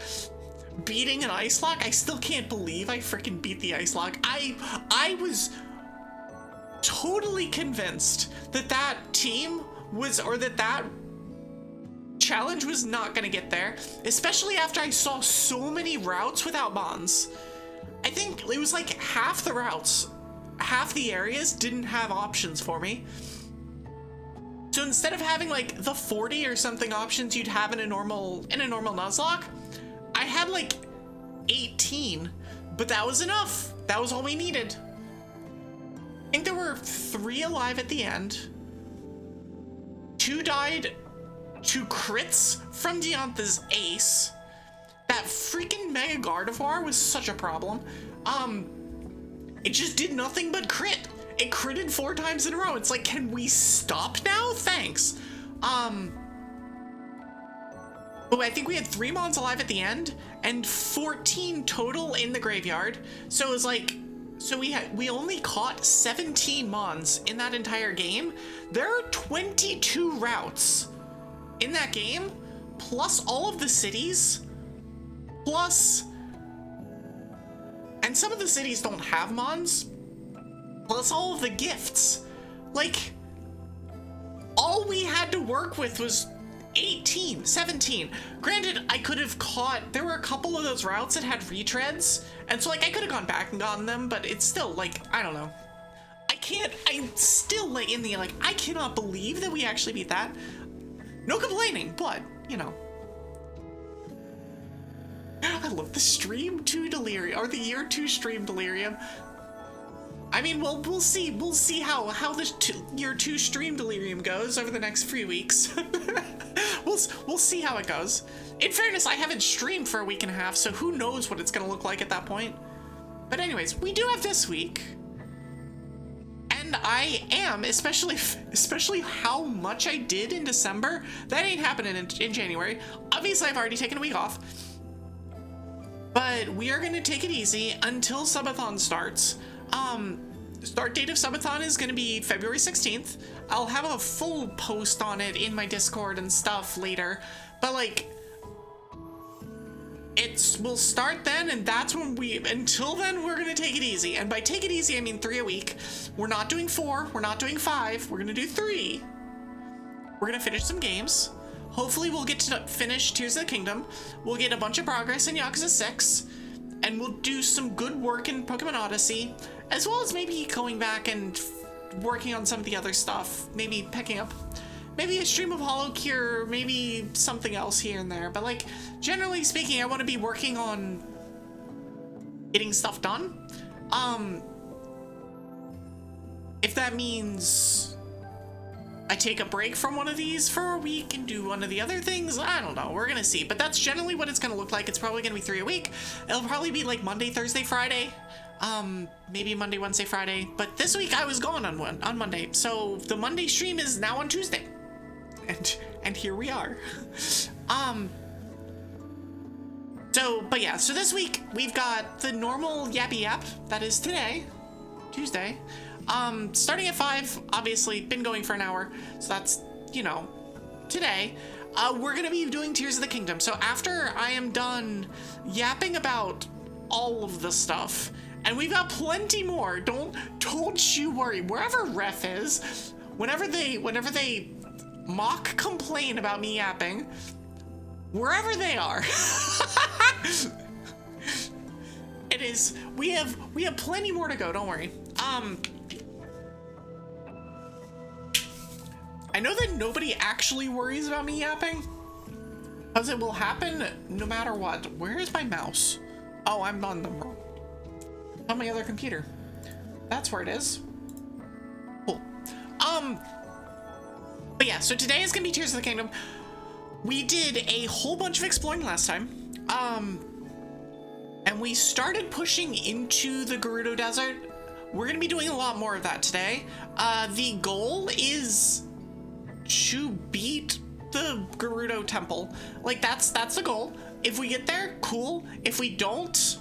beating an ice lock. I still can't believe I freaking beat the ice lock. I was totally convinced that team was, or that challenge was not gonna get there, especially after I saw so many routes without bonds. I think it was like half the routes, half the areas didn't have options for me. So instead of having like the 40 or something options you'd have in a normal Nuzlocke, I had like 18, but that was enough. That was all we needed. I think there were 3 alive at the end. 2 died to crits from Diantha's ace. That freaking Mega Gardevoir was such a problem. It just did nothing but crit. It critted 4 times in a row. It's like, can we stop now? Thanks. But Oh, I think we had 3 mons alive at the end and 14 total in the graveyard. So it was like, so we only caught 17 mons in that entire game. There are 22 routes in that game, plus all of the cities, plus, and some of the cities don't have mons, plus all of the gifts. Like, all we had to work with was 18, 17. Granted, I could have caught, there were a couple of those routes that had retreads, and so like I could have gone back and gotten them, but it's still like, I don't know. I'm still like in the, like, I cannot believe that we actually beat that. No complaining, but, you know. I love the stream 2 delirium, or the year 2 stream delirium. I mean, well, we'll see how the year 2 stream delirium goes over the next few weeks. We'll see how it goes. In fairness, I haven't streamed for a week and a half, so who knows what it's gonna look like at that point. But anyways, we do have this week. And I am, especially how much I did in December, that ain't happening in January. Obviously, I've already taken a week off. But we are gonna take it easy until Subathon starts. Start date of Subathon is going to be February 16th. I'll have a full post on it in my Discord and stuff later, but like, we'll start then, and that's when until then, we're going to take it easy. And by take it easy, I mean 3 a week. We're not doing 4, we're not doing 5, we're going to do 3. We're going to finish some games. Hopefully we'll get to finish Tears of the Kingdom. We'll get a bunch of progress in Yakuza 6, and we'll do some good work in Pokemon Odyssey, as well as maybe going back and working on some of the other stuff, maybe picking up maybe a stream of Hollow Cure, maybe something else here and there. But like, generally speaking, I want to be working on getting stuff done. If that means I take a break from one of these for a week and do one of the other things, I don't know, we're gonna see. But that's generally what it's gonna look like. It's probably gonna be 3 a week. It'll probably be like Monday, Thursday, Friday. Maybe Monday, Wednesday, Friday. But this week I was gone on Monday, so the Monday stream is now on Tuesday. And here we are. But yeah, so this week we've got the normal Yappy Yap, that is today, Tuesday. Starting at 5, obviously, been going for an hour, so that's, you know, today. We're gonna be doing Tears of the Kingdom, so after I am done yapping about all of the stuff, and we've got plenty more, don't you worry, wherever Ref is, whenever they mock complain about me yapping, wherever they are, it is, we have plenty more to go, don't worry. I know that nobody actually worries about me yapping, because it will happen no matter what. Where is my mouse? Oh, I'm on my other computer. That's where it is. Cool. But yeah, so today is gonna be Tears of the Kingdom. We did a whole bunch of exploring last time. And we started pushing into the Gerudo Desert. We're gonna be doing a lot more of that today. The goal is to beat the Gerudo Temple. Like, that's the goal. If we get there, cool. If we don't,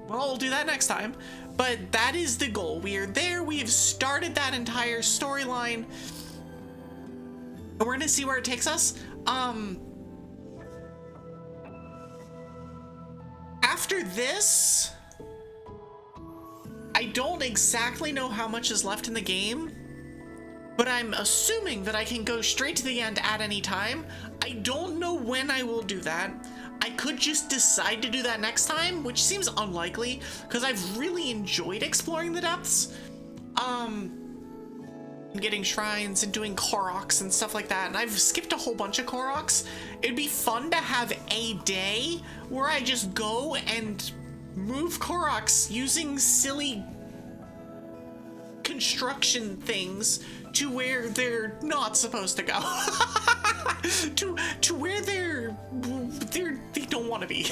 well, we'll do that next time. But that is the goal. We are there. We have started that entire storyline. And we're gonna see where it takes us. After this, I don't exactly know how much is left in the game, but I'm assuming that I can go straight to the end at any time. I don't know when I will do that. I could just decide to do that next time, which seems unlikely, because I've really enjoyed exploring the depths. Getting shrines and doing Koroks and stuff like that, and I've skipped a whole bunch of Koroks. It'd be fun to have a day where I just go and move Koroks using silly construction things to where they're not supposed to go. to where they don't want to be.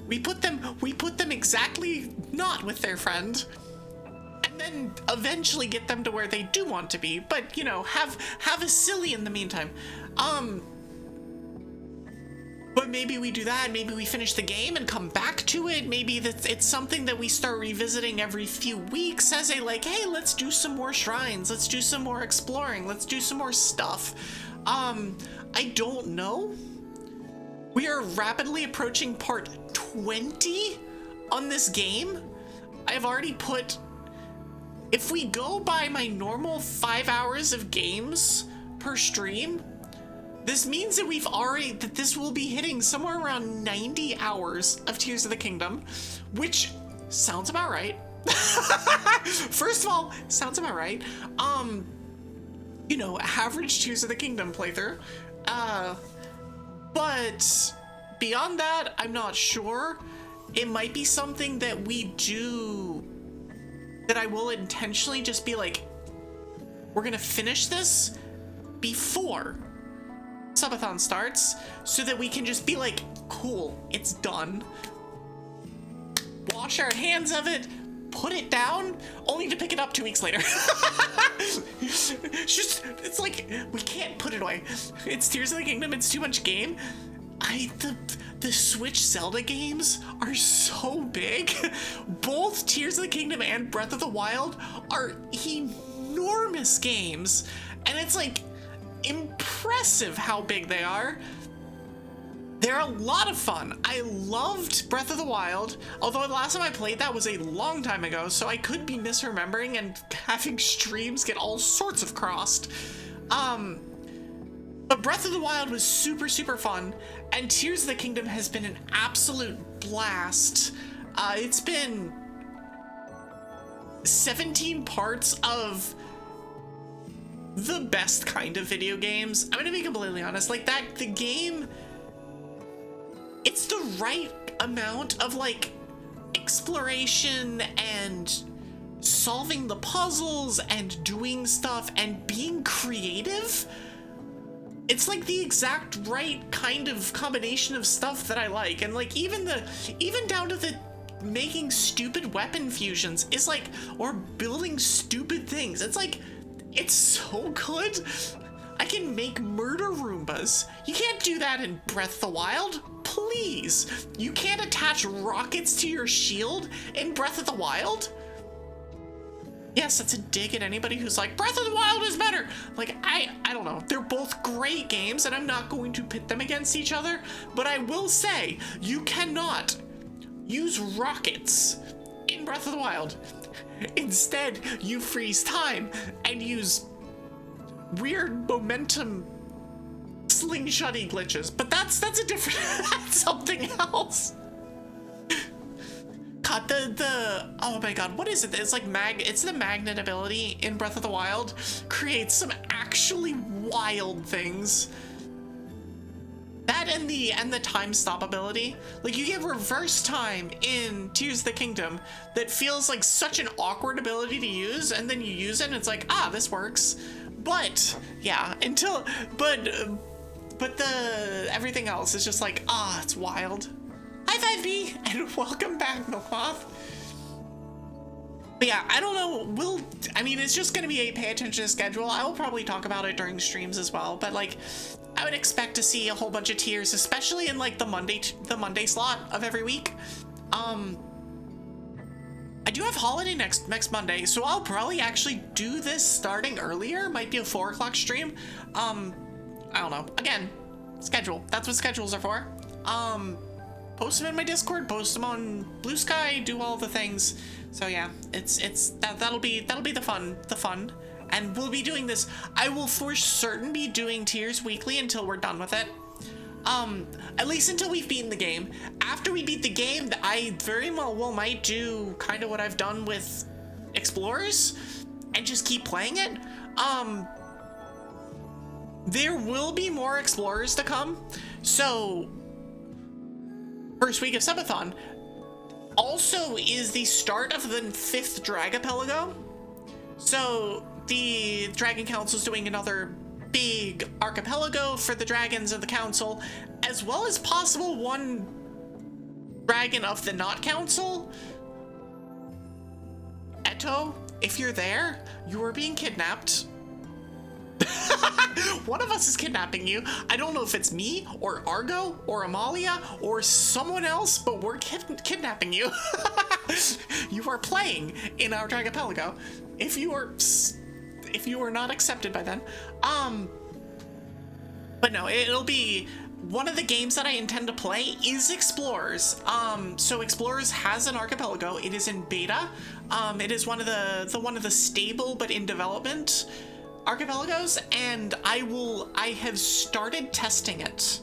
we put them exactly not with their friend, and then eventually get them to where they do want to be, but you know, have a silly in the meantime. But maybe we do that, maybe we finish the game and come back to it. Maybe it's something that we start revisiting every few weeks as a like, hey, let's do some more shrines, let's do some more exploring, let's do some more stuff. I don't know. We are rapidly approaching part 20 on this game. I've already put, if we go by my normal 5 hours of games per stream, this means that this will be hitting somewhere around 90 hours of Tears of the Kingdom, which sounds about right. First of all, sounds about right. You know, average Tears of the Kingdom playthrough. But beyond that, I'm not sure. It might be something that we do that I will intentionally just be like, we're gonna finish this before subathon starts so that we can just be like, cool, it's done. Wash our hands of it, put it down, only to pick it up 2 weeks later. It's like, we can't put it away. It's Tears of the Kingdom, it's too much game. The Switch Zelda games are so big. Both Tears of the Kingdom and Breath of the Wild are enormous games. And it's like impressive how big they are. They're a lot of fun. I loved Breath of the Wild, although the last time I played that was a long time ago, so I could be misremembering and having streams get all sorts of crossed. But Breath of the Wild was super, super fun, and Tears of the Kingdom has been an absolute blast. It's been 17 parts of the best kind of video games. I'm gonna be completely honest, like the game, it's the right amount of like exploration and solving the puzzles and doing stuff and being creative. It's like the exact right kind of combination of stuff that I like. And like even down to the making stupid weapon fusions is like, or building stupid things. It's like, it's so good. I can make murder Roombas. You can't do that in Breath of the Wild. Please. You can't attach rockets to your shield in Breath of the Wild. Yes, that's a dig at anybody who's like, Breath of the Wild is better. Like, I don't know. They're both great games, and I'm not going to pit them against each other, but I will say, you cannot use rockets in Breath of the Wild. Instead, you freeze time and use weird momentum slingshotty glitches, but that's a different, that's something else. God, oh my god, what is it? It's like it's the magnet ability in Breath of the Wild creates some actually wild things. That and the time stop ability. Like, you get reverse time in Tears of the Kingdom that feels like such an awkward ability to use, and then you use it and it's like, ah, this works. But yeah, but the everything else is just like, ah, it's wild. Hi 5B, and welcome back, Milkmoth. But yeah, I don't know, I mean, it's just gonna be a pay attention to schedule. I will probably talk about it during streams as well, but like, I would expect to see a whole bunch of tiers, especially in like the Monday slot of every week. I do have holiday next Monday, so I'll probably actually do this starting earlier. Might be a 4 o'clock stream. I don't know. Again, schedule. That's what schedules are for. Post them in my Discord, post them on Blue Sky, do all the things. So yeah, that'll be the fun. And we'll be doing this. I will for certain be doing tiers weekly until we're done with it. At least until we've beaten the game. After we beat the game, I very well might do kind of what I've done with Explorers and just keep playing it. There will be more Explorers to come. So first week of Subathon also is the start of the 5th Dragapelago. So the Dragon Council is doing another big archipelago for the dragons of the council, as well as possible one dragon of the not council. Eto, if you're there, you are being kidnapped. One of us is kidnapping you. I don't know if it's me or Argo or Amalia or someone else, but we're kidnapping you. You are playing in our Dragapelago. If you are not accepted by then. But no, it'll be one of the games that I intend to play is Explorers. So Explorers has an archipelago. It is in beta. It is one of the stable but in development archipelagos, and I have started testing it.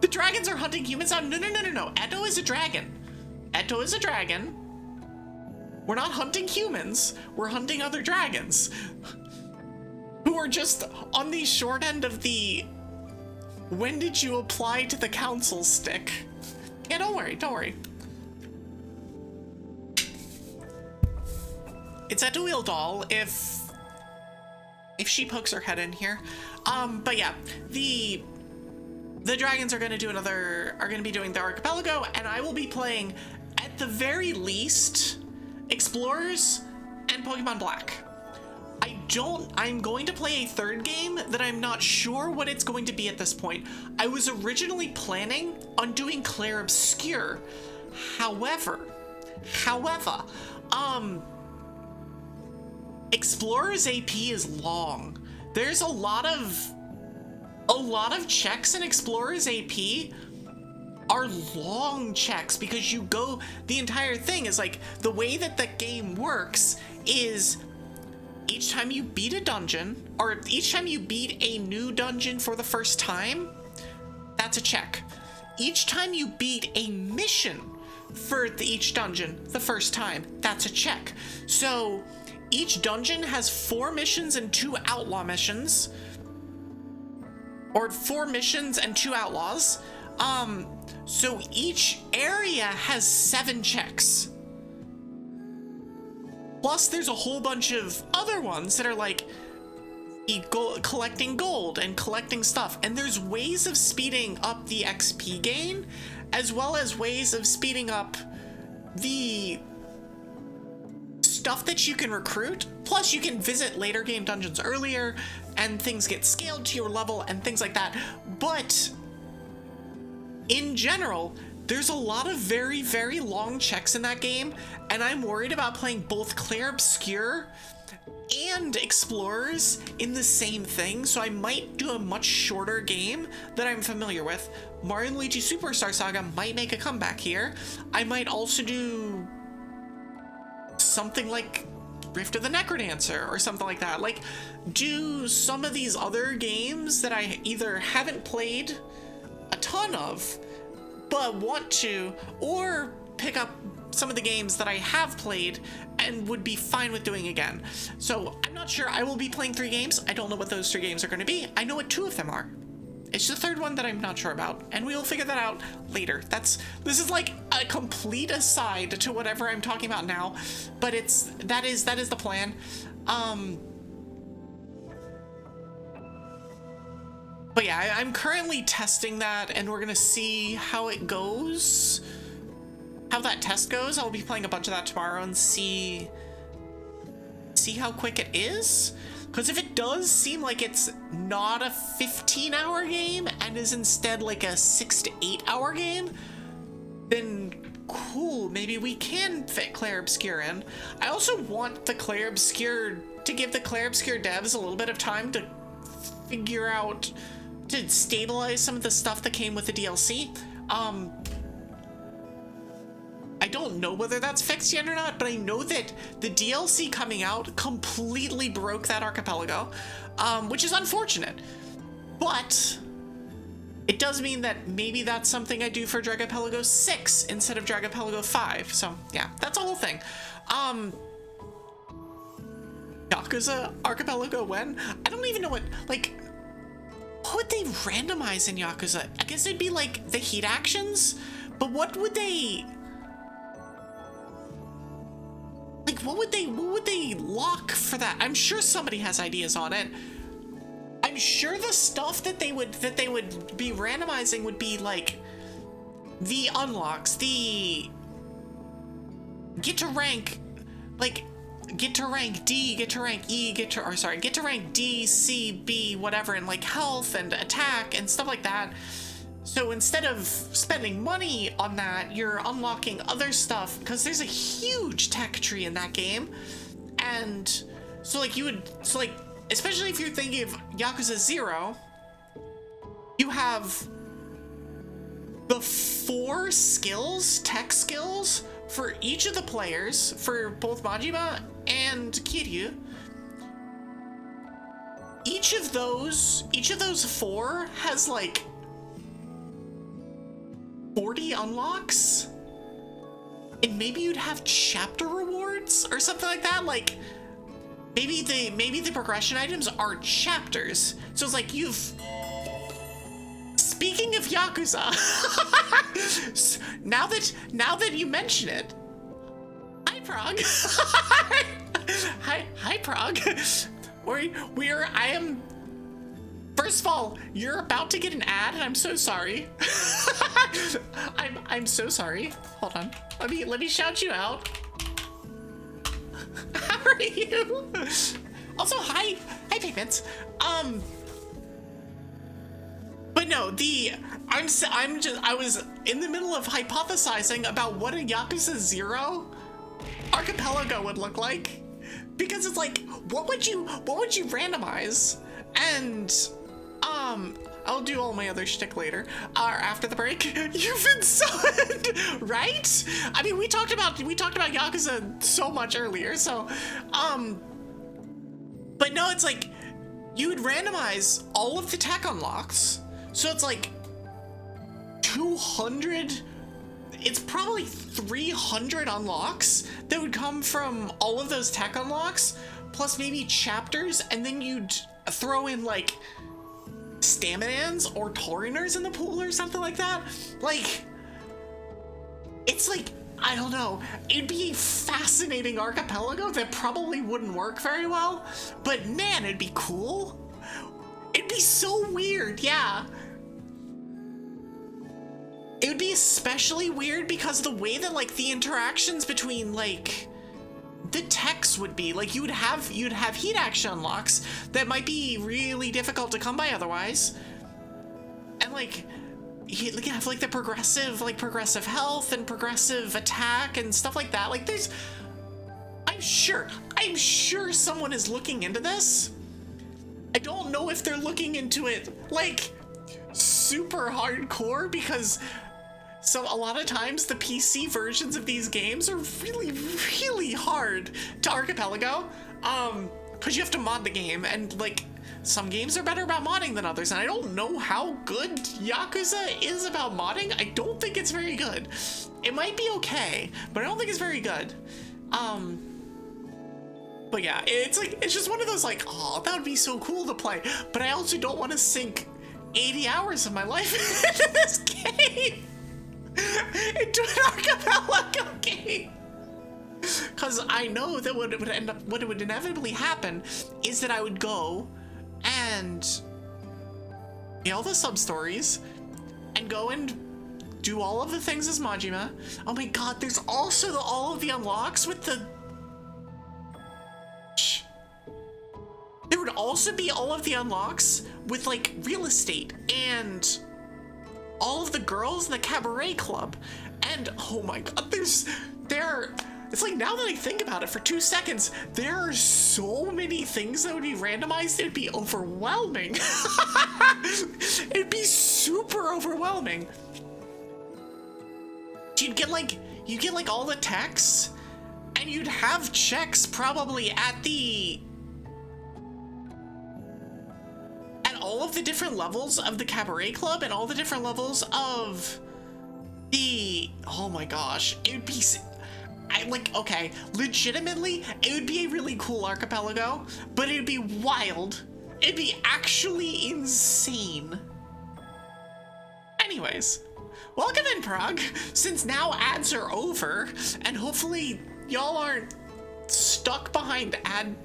The dragons are hunting humans out. No. Eto is a dragon. Eto is a dragon. We're not hunting humans. We're hunting other dragons who are just on the short end of the when did you apply to the council stick. Yeah, don't worry. It's Eto Ildal if she pokes her head in here. But yeah, the dragons are gonna be doing the archipelago, and I will be playing at the very least Explorers and Pokemon Black. I'm going to play a third game that I'm not sure what it's going to be at this point. I was originally planning on doing Clair Obscure. However, Explorer's AP is long. There's a lot of checks in Explorer's AP are long checks because the entire thing is like, the way that the game works is each time you beat a dungeon, or each time you beat a new dungeon for the first time, that's a check. Each time you beat a mission for each dungeon the first time, that's a check. So each dungeon has 4 missions and 2 outlaw missions, or 4 missions and 2 outlaws. So each area has 7 checks. Plus, there's a whole bunch of other ones that are like collecting gold and collecting stuff. And there's ways of speeding up the XP gain, as well as ways of speeding up the stuff that you can recruit. Plus, you can visit later game dungeons earlier, and things get scaled to your level and things like that. But in general, there's a lot of very, very long checks in that game, and I'm worried about playing both Clair Obscure and Explorers in the same thing, so I might do a much shorter game that I'm familiar with. Mario & Luigi Superstar Saga might make a comeback here. I might also do something like Rift of the Necrodancer or something like that. Like, do some of these other games that I either haven't played a ton of but want to, or pick up some of the games that I have played and would be fine with doing again. So I'm not sure. I will be playing 3 games. I don't know what those 3 games are going to be. I know what 2 of them are. It's the third one that I'm not sure about, and we will figure that out later. This is like a complete aside to whatever I'm talking about now, but that is the plan. But yeah, I'm currently testing that, and we're gonna see how it goes, how that test goes. I'll be playing a bunch of that tomorrow and see how quick it is. Because if it does seem like it's not a 15-hour game and is instead like a 6 to 8 hour game, then cool, maybe we can fit Clair Obscure in. I also want the Clair Obscure to give the Clair Obscure devs a little bit of time to figure out, to stabilize some of the stuff that came with the DLC. I don't know whether that's fixed yet or not, but I know that the DLC coming out completely broke that archipelago, which is unfortunate. But it does mean that maybe that's something I do for Dragapelago 6 instead of Dragapelago 5. So yeah, that's a whole thing. Yakuza Archipelago when? I don't even know what would they randomize in Yakuza? I guess it'd be like the heat actions, but what would they lock for that? I'm sure somebody has ideas on it. I'm sure the stuff that they would be randomizing would be like the unlocks, the get to rank, like get to rank D, get to rank E, get to rank D, C, B, whatever, in like health and attack and stuff like that. So instead of spending money on that, you're unlocking other stuff because there's a huge tech tree in that game. And so like especially if you're thinking of Yakuza 0, you have the 4 skills, tech skills, for each of the players, for both Majima and Kiryu. Each of those 4 has like 40 unlocks, and maybe you'd have chapter rewards or something like that. Like maybe the progression items are chapters. So it's like Speaking of Yakuza, now that you mention it, hi Prague. hi Prague. First of all, you're about to get an ad, and I'm so sorry. I'm so sorry. Hold on. Let me shout you out. How are you? Also, hi Pigments. But no, I was in the middle of hypothesizing about what a Yakuza 0 archipelago would look like, because it's like, what would you randomize? And I'll do all my other shtick later, after the break. You've been subbed, right? I mean, we talked about Yakuza so much earlier, so but no, it's like you would randomize all of the tech unlocks. So it's like 200, it's probably 300 unlocks that would come from all of those tech unlocks, plus maybe chapters, and then you'd throw in like staminans or tauriners in the pool or something like that. Like, it's like, I don't know, it'd be a fascinating archipelago that probably wouldn't work very well, but man, it'd be cool. It'd be so weird, yeah. It would be especially weird because the way that like the interactions between like the techs would be, like you'd have heat action unlocks that might be really difficult to come by otherwise, and like you have like the progressive health and progressive attack and stuff like that. Like I'm sure someone is looking into this. I don't know if they're looking into it like super hardcore, because a lot of times the PC versions of these games are really, really hard to archipelago, because you have to mod the game, and like some games are better about modding than others, and I don't know how good Yakuza is about modding. I don't think it's very good. It might be okay, but I don't think it's very good. But yeah, it's just one of those like, oh, that would be so cool to play, but I also don't want to sink 80 hours of my life into this game, into an archipelago game, because I know that what would inevitably happen is that I would go and get all the sub-stories and go and do all of the things as Majima. Oh my god, there's also all of the unlocks with the... There would also be all of the unlocks with like real estate and all of the girls in the cabaret club. And oh my god, it's like, now that I think about it for 2 seconds, there are so many things that would be randomized, it'd be overwhelming. It'd be super overwhelming. You'd get like all the techs, and you'd have checks probably at all of the different levels of the cabaret club and all the different levels of the... Oh my gosh, it would be... okay, legitimately, it would be a really cool archipelago, but it'd be wild. It'd be actually insane. Anyways, welcome in, Prague. Since now ads are over, and hopefully y'all aren't stuck behind ad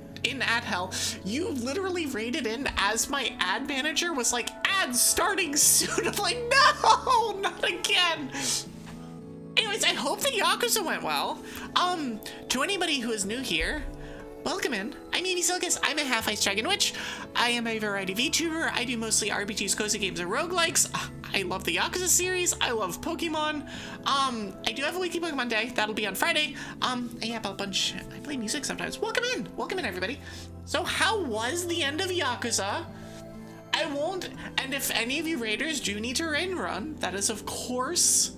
hell, you literally rated in as my ad manager was like, ads starting soon. I'm like, no, not again. Anyways, I hope that Yakuza went well. To anybody who is new here, Welcome in. I'm Evie Sylkas. I'm a half-ice dragon witch. I am a variety VTuber. I do mostly RPGs, cozy games, and roguelikes. I love the Yakuza series. I love Pokemon. I do have a weekly Pokemon day. That'll be on Friday. I have a bunch. I play music sometimes. Welcome in. Welcome in, everybody. So how was the end of Yakuza? I won't, and if any of you raiders do need to raid and run, that is of course,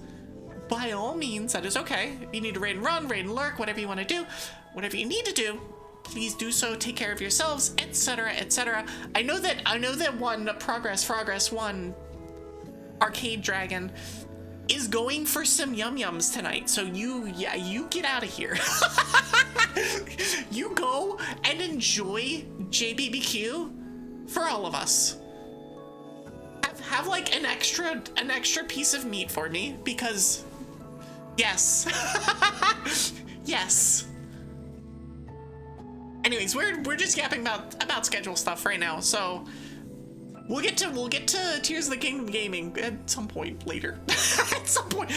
by all means, that is okay. If you need to raid and run, raid and lurk, whatever you want to do, whatever you need to do, please do so. Take care of yourselves, etc., etc. I know that one Progress one arcade dragon is going for some yum yums tonight. So you get out of here. You go and enjoy JBBQ for all of us. Have like an extra piece of meat for me, because yes. Yes. Anyways, we're just yapping about schedule stuff right now, so we'll get to Tears of the Kingdom gaming at some point later. At some point.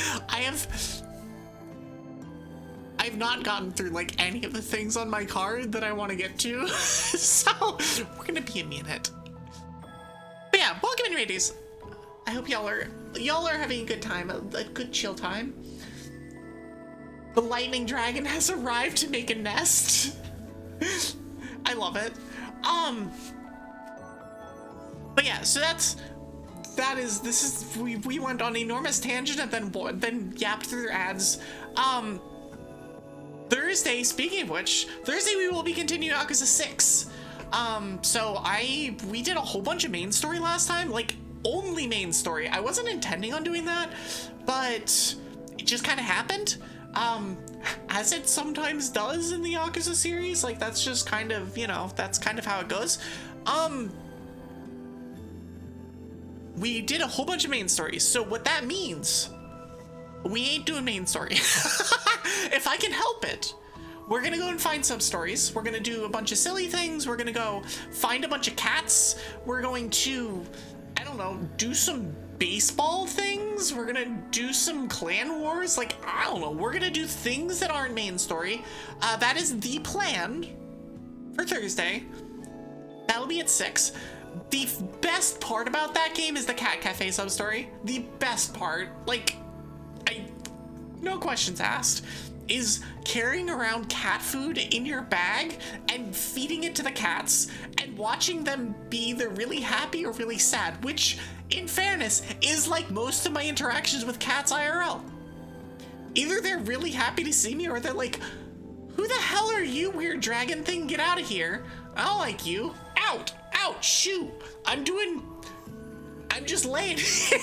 I've not gotten through like any of the things on my card that I want to get to. So we're gonna be a minute. But yeah, welcome in, ladies. I hope y'all are having a good time, a good chill time. The lightning dragon has arrived to make a nest. I love it. But yeah, so we went on an enormous tangent and then yapped through ads. Thursday, speaking of which, Thursday we will be continuing Yakuza 6. So we did a whole bunch of main story last time, like only main story. I wasn't intending on doing that, but it just kind of happened. As it sometimes does in the Yakuza series, like that's just kind of, that's kind of how it goes. We did a whole bunch of main stories, so what that means, we ain't doing main story. If I can help it. We're gonna go and find sub stories. We're gonna do a bunch of silly things. We're gonna go find a bunch of cats. We're going to, I don't know, do some baseball things. We're gonna do some clan wars. Like, I don't know. We're gonna do things that aren't main story. That is the plan for Thursday. That'll be at 6. The best part about that game is the Cat Cafe sub story. The best part, like, no questions asked, is carrying around cat food in your bag and feeding it to the cats and watching them be either really happy or really sad, which, in fairness, is like most of my interactions with cats IRL. Either they're really happy to see me or they're like, who the hell are you, weird dragon thing? Get out of here. I don't like you. Out, shoot. I'm just laying here.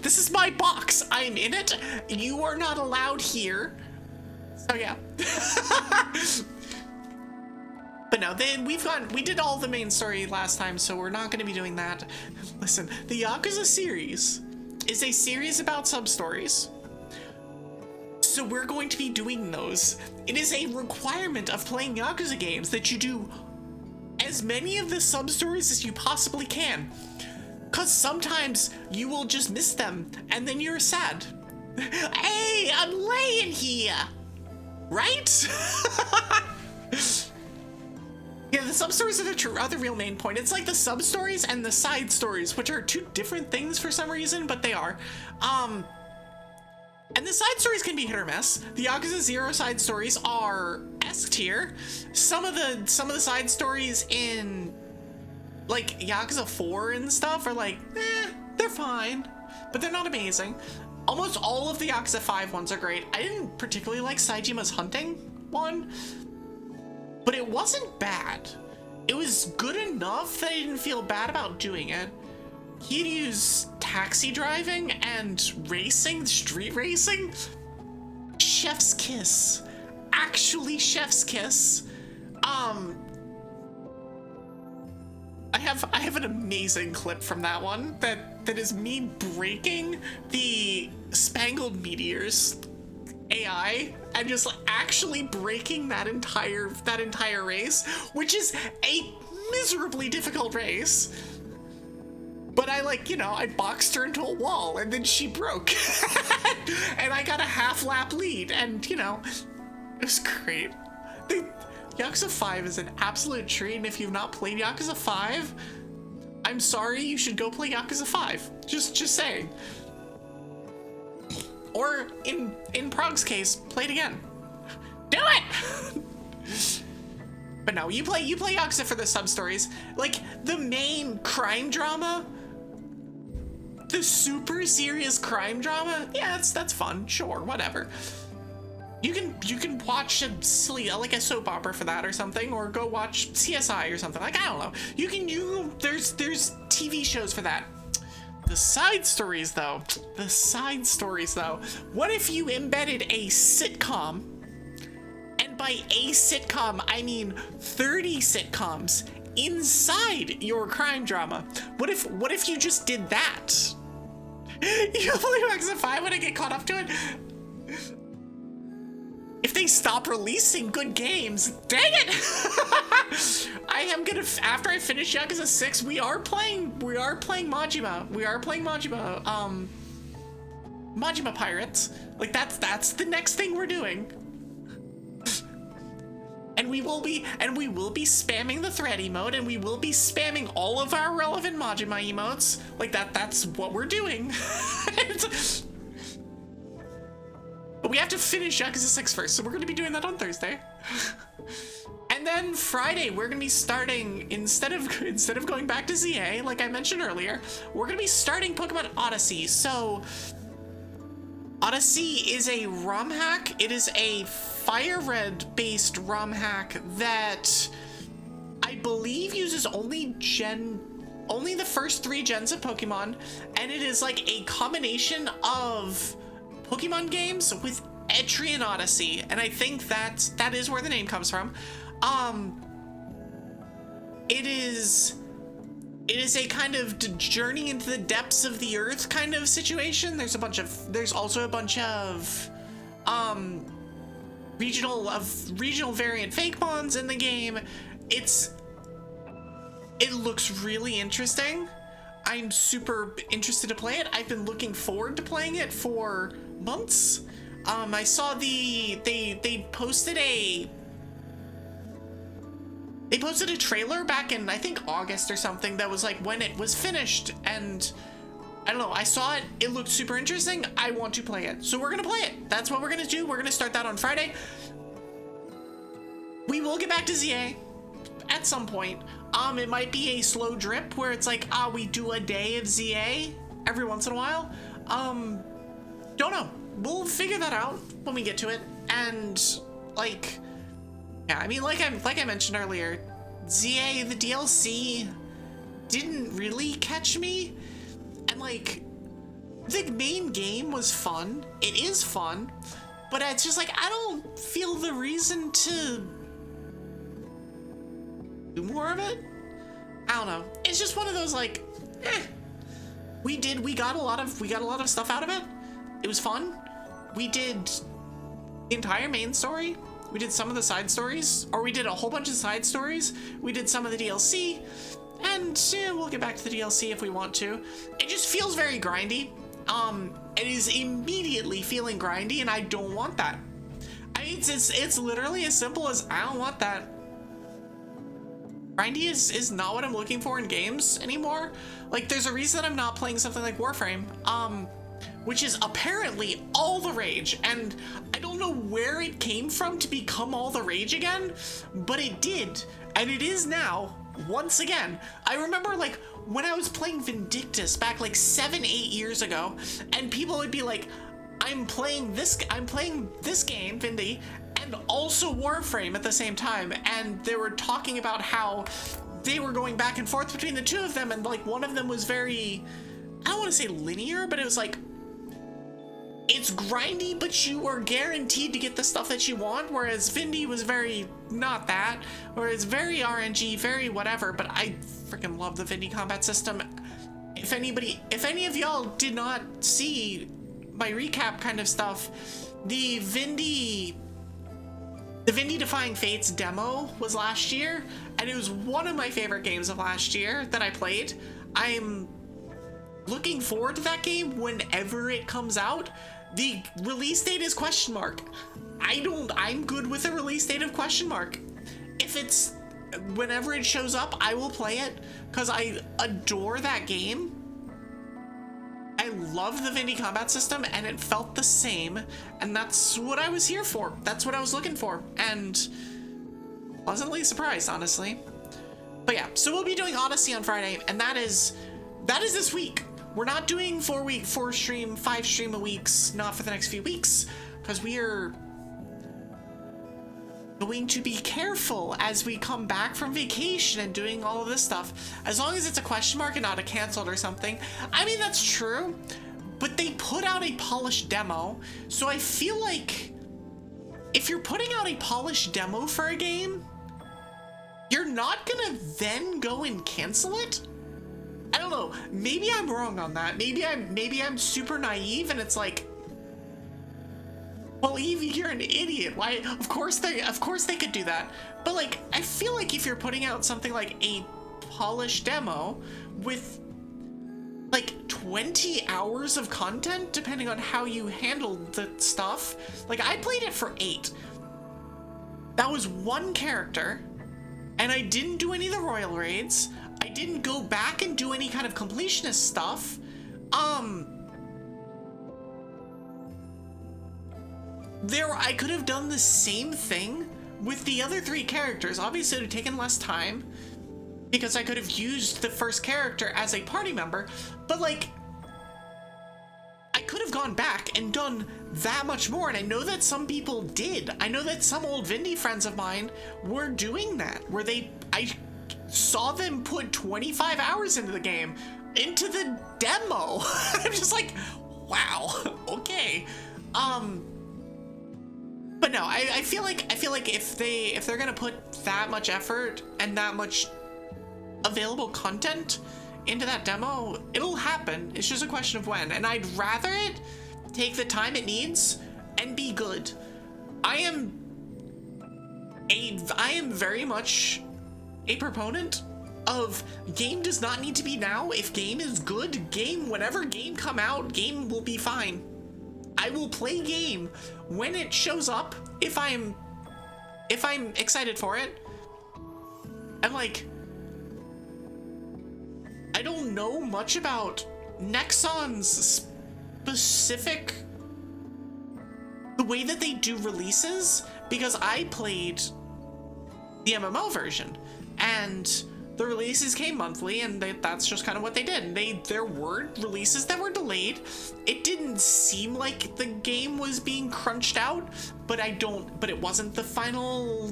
This is my box. I'm in it. You are not allowed here. So yeah. But no, we did all the main story last time, so we're not going to be doing that. Listen, the Yakuza series is a series about sub-stories. So we're going to be doing those. It is a requirement of playing Yakuza games that you do as many of the sub-stories as you possibly can. Because sometimes you will just miss them, and then you're sad. Hey, I'm laying here! Right? Yeah, the sub-stories are the real main point. It's like the sub-stories and the side stories, which are two different things for some reason, but they are. And the side stories can be hit or miss. The Yakuza 0 side stories are S tier. Some of the side stories in like Yakuza 4 and stuff are like, they're fine, but they're not amazing. Almost all of the Yakuza 5 ones are great. I didn't particularly like Saijima's hunting one, but it wasn't bad. It was good enough that I didn't feel bad about doing it. He'd use taxi driving and racing, street racing. Chef's kiss. Actually, chef's kiss. I have an amazing clip from that one that is me breaking the Spangled Meteors AI and just like actually breaking that entire race, which is a miserably difficult race. But I boxed her into a wall and then she broke. And I got a half lap lead and, it was great. Yakuza 5 is an absolute treat, and if you've not played Yakuza 5, I'm sorry, you should go play Yakuza 5. Just saying. Or in Prog's case, play it again. Do it! But no, you play Yakuza for the sub-stories. Like, the main crime drama, the super serious crime drama, yeah, that's fun, sure, whatever. You can watch a silly, like a soap opera for that or something, or go watch CSI or something. Like, I don't know. There's TV shows for that. The side stories though. What if you embedded a sitcom, and by a sitcom I mean 30 sitcoms inside your crime drama? What if you just did that? You believe Yakuza 5 when I get caught up to it? If they stop releasing good games, dang it! I am gonna, after I finish Yakuza 6, we are playing Majima. Majima Pirates. Like, that's the next thing we're doing. And we will be spamming the thread emote, and we will be spamming all of our relevant Majima emotes. Like, that's what we're doing. But we have to finish Yakuza 6 first, so we're gonna be doing that on Thursday. And then Friday, we're gonna be starting, instead of going back to ZA, like I mentioned earlier, we're gonna be starting Pokemon Odyssey. So, Odyssey is a ROM hack. It is a Fire Red based ROM hack that I believe uses only the first 3 gens of Pokemon, and it is like a combination of Pokemon games with Etrian Odyssey, and I think that is where the name comes from. It is a kind of journey into the depths of the earth kind of situation. There's also a bunch of regional variant fake mons in the game. It looks really interesting. I'm super interested to play it. I've been looking forward to playing it for months. I saw they posted a trailer back in, I think, August or something, that was like when it was finished, and I don't know, I saw it, it looked super interesting. I want to play it, so we're gonna play it. That's what we're gonna do. We're gonna start that on Friday. We will get back to ZA at some point. It might be a slow drip where it's like, we do a day of ZA every once in a while. Don't know. We'll figure that out when we get to it. And like, yeah, I mean, like I mentioned earlier, ZA, the DLC didn't really catch me. And like, the main game was fun. It is fun, but it's just like, I don't feel the reason to do more of it. I don't know. It's just one of those like, we got a lot of stuff out of it. It was fun. We did the entire main story. We did some of the side stories, or we did a whole bunch of side stories. We did some of the DLC, and we'll get back to the DLC if we want to. It just feels very grindy. It is immediately feeling grindy, and I don't want that. It's literally as simple as, I don't want that. Grindy is not what I'm looking for in games anymore. Like, there's a reason I'm not playing something like Warframe, which is apparently all the rage, and I don't know where it came from to become all the rage again, but it did, and it is now, once again. I remember, like, when I was playing Vindictus back like 7-8 years ago, and people would be like, I'm playing this game, Vindy, and also Warframe at the same time, and they were talking about how they were going back and forth between the two of them, and like one of them was very, I don't want to say linear, but it was like, it's grindy, but you are guaranteed to get the stuff that you want, whereas Vindy was very not that, or it's very RNG, very whatever. But I freaking love the Vindy combat system. If any of y'all did not see my recap kind of stuff, the Vindy Defying Fates demo was last year, and it was one of my favorite games of last year that I played. I'm looking forward to that game whenever it comes out. The release date is question mark. I'm good with a release date of question mark. whenever it shows up, I will play it because I adore that game. I love the Vindy combat system, and it felt the same, and that's what I was here for. That's what I was looking for, and pleasantly surprised, honestly. But yeah, so we'll be doing Odyssey on Friday, and that is this week. We're not doing 5 stream a weeks, not for the next few weeks, because we are going to be careful as we come back from vacation and doing all of this stuff. As long as it's a question mark and not a canceled or something. I mean, that's true, but they put out a polished demo, so I feel like if you're putting out a polished demo for a game, you're not gonna then go and cancel it? I don't know, maybe I'm wrong on that. Maybe I'm super naive and it's like, well, Evie, you're an idiot. Why? Of course they could do that. But like, I feel like if you're putting out something like a polished demo with like 20 hours of content, depending on how you handled the stuff. Like, I played it for 8. That was 1 character, and I didn't do any of the royal raids. I didn't go back and do any kind of completionist stuff. I could have done the same thing with the other 3 characters. Obviously, it would have taken less time because I could have used the first character as a party member, but like, I could have gone back and done that much more, and I know that some people did. I know that some old Vindy friends of mine were doing that, where I saw them put 25 hours into the game, into the demo. I'm just like, wow, okay. But no, I feel like if they're gonna put that much effort and that much available content into that demo, it'll happen. It's just a question of when, and I'd rather it take the time it needs and be good. I am very much a proponent of game does not need to be now. If game is good, whenever game come out, game will be fine. I will play game when it shows up if I'm excited for it. I'm like, I don't know much about Nexon's specific, the way that they do releases, because I played the MMO version, and the releases came monthly, and that's just kind of what they did. There were releases that were delayed. It didn't seem like the game was being crunched out, but it wasn't the final.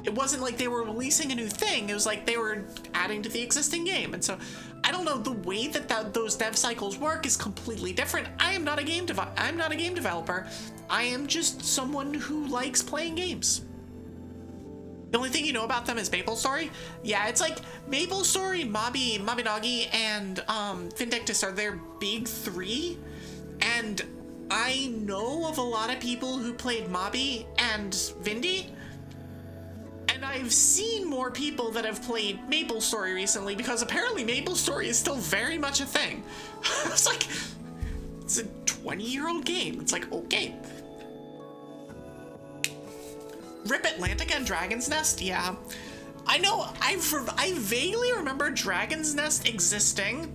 It wasn't like they were releasing a new thing. It was like they were adding to the existing game. And so I don't know, the way that those dev cycles work is completely different. I'm not a game developer. I am just someone who likes playing games. The only thing you know about them is MapleStory. Yeah, it's like MapleStory, Mabinogi, and Vindictus are their big 3. And I know of a lot of people who played Mabi and Vindy. And I've seen more people that have played MapleStory recently, because apparently MapleStory is still very much a thing. It's like, it's a 20-year-old game. It's like, okay. Rip Atlantica and Dragon's Nest? Yeah. I know, I vaguely remember Dragon's Nest existing.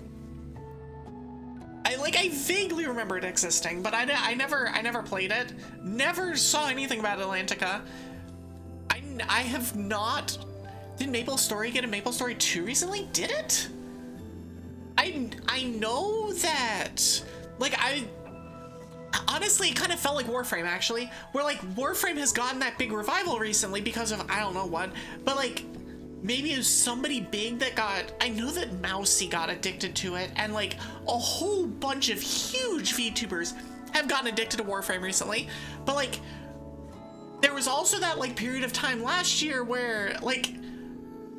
I vaguely remember it existing, but I never played it. Never saw anything about Atlantica. I have not... Did MapleStory get a MapleStory 2 recently? Did it? I know that... Honestly, it kind of felt like Warframe, actually, where like Warframe has gotten that big revival recently because of I don't know what, but like maybe it was somebody big that got, I know that Mousy got addicted to it, and like a whole bunch of huge VTubers have gotten addicted to Warframe recently. But like there was also that like period of time last year where like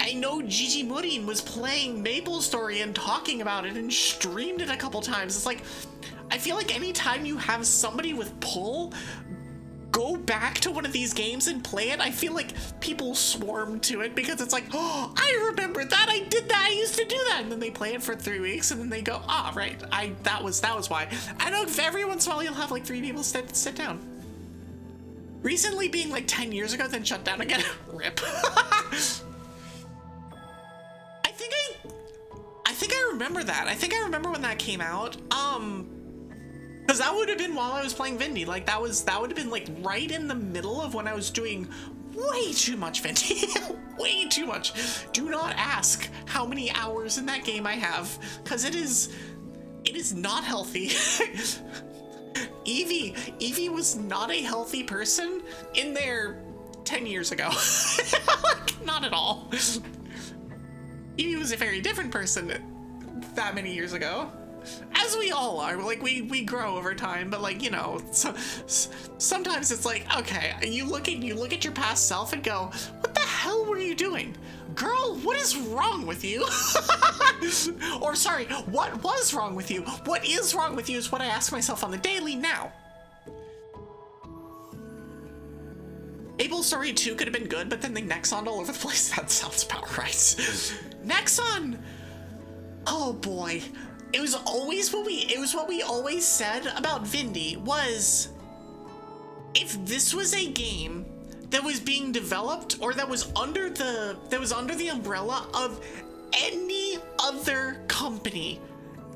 I know Gigi Murin was playing MapleStory and talking about it and streamed it a couple times. It's like, I feel like anytime you have somebody with pull go back to one of these games and play it, I feel like people swarm to it because it's like, oh, I remember that, I did that, I used to do that, and then they play it for 3 weeks and then they go, ah, right, that was why. I know every once in a while you'll have like 3 people sit down. Recently being like 10 years ago, then shut down again. Rip. I think I remember that. I think I remember when that came out. Because that would have been while I was playing Vindy. Like that would have been like right in the middle of when I was doing way too much Vindy. Way too much. Do not ask how many hours in that game I have, because it is not healthy. Evie was not a healthy person in there 10 years ago. Like, not at all. Evie was a very different person that many years ago. As we all are. Like, we grow over time, but like, you know, sometimes it's like, okay, you look at your past self and go, what the hell were you doing? Girl, what is wrong with you? Or sorry, what was wrong with you? What is wrong with you is what I ask myself on the daily now. Able Story 2 could have been good, but then they Nexoned all over the place. That sounds about right. Nexon! Oh boy. It was what we always said about Vindy was, if this was a game that was being developed or that was under the umbrella of any other company,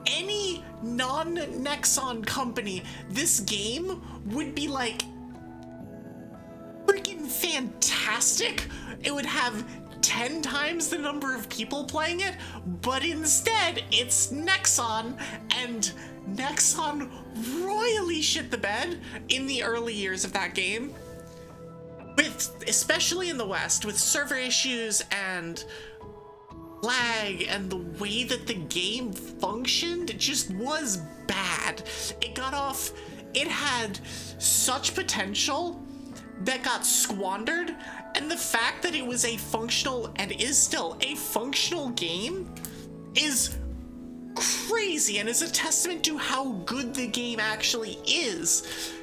any non-Nexon company, this game would be like freaking fantastic. It would have 10 times the number of people playing it, but instead it's Nexon, and Nexon royally shit the bed in the early years of that game, especially in the West, with server issues and lag, and the way that the game functioned, it just was bad. It had such potential that got squandered, and the fact that it was a functional, and is still a functional game, is crazy and is a testament to how good the game actually is.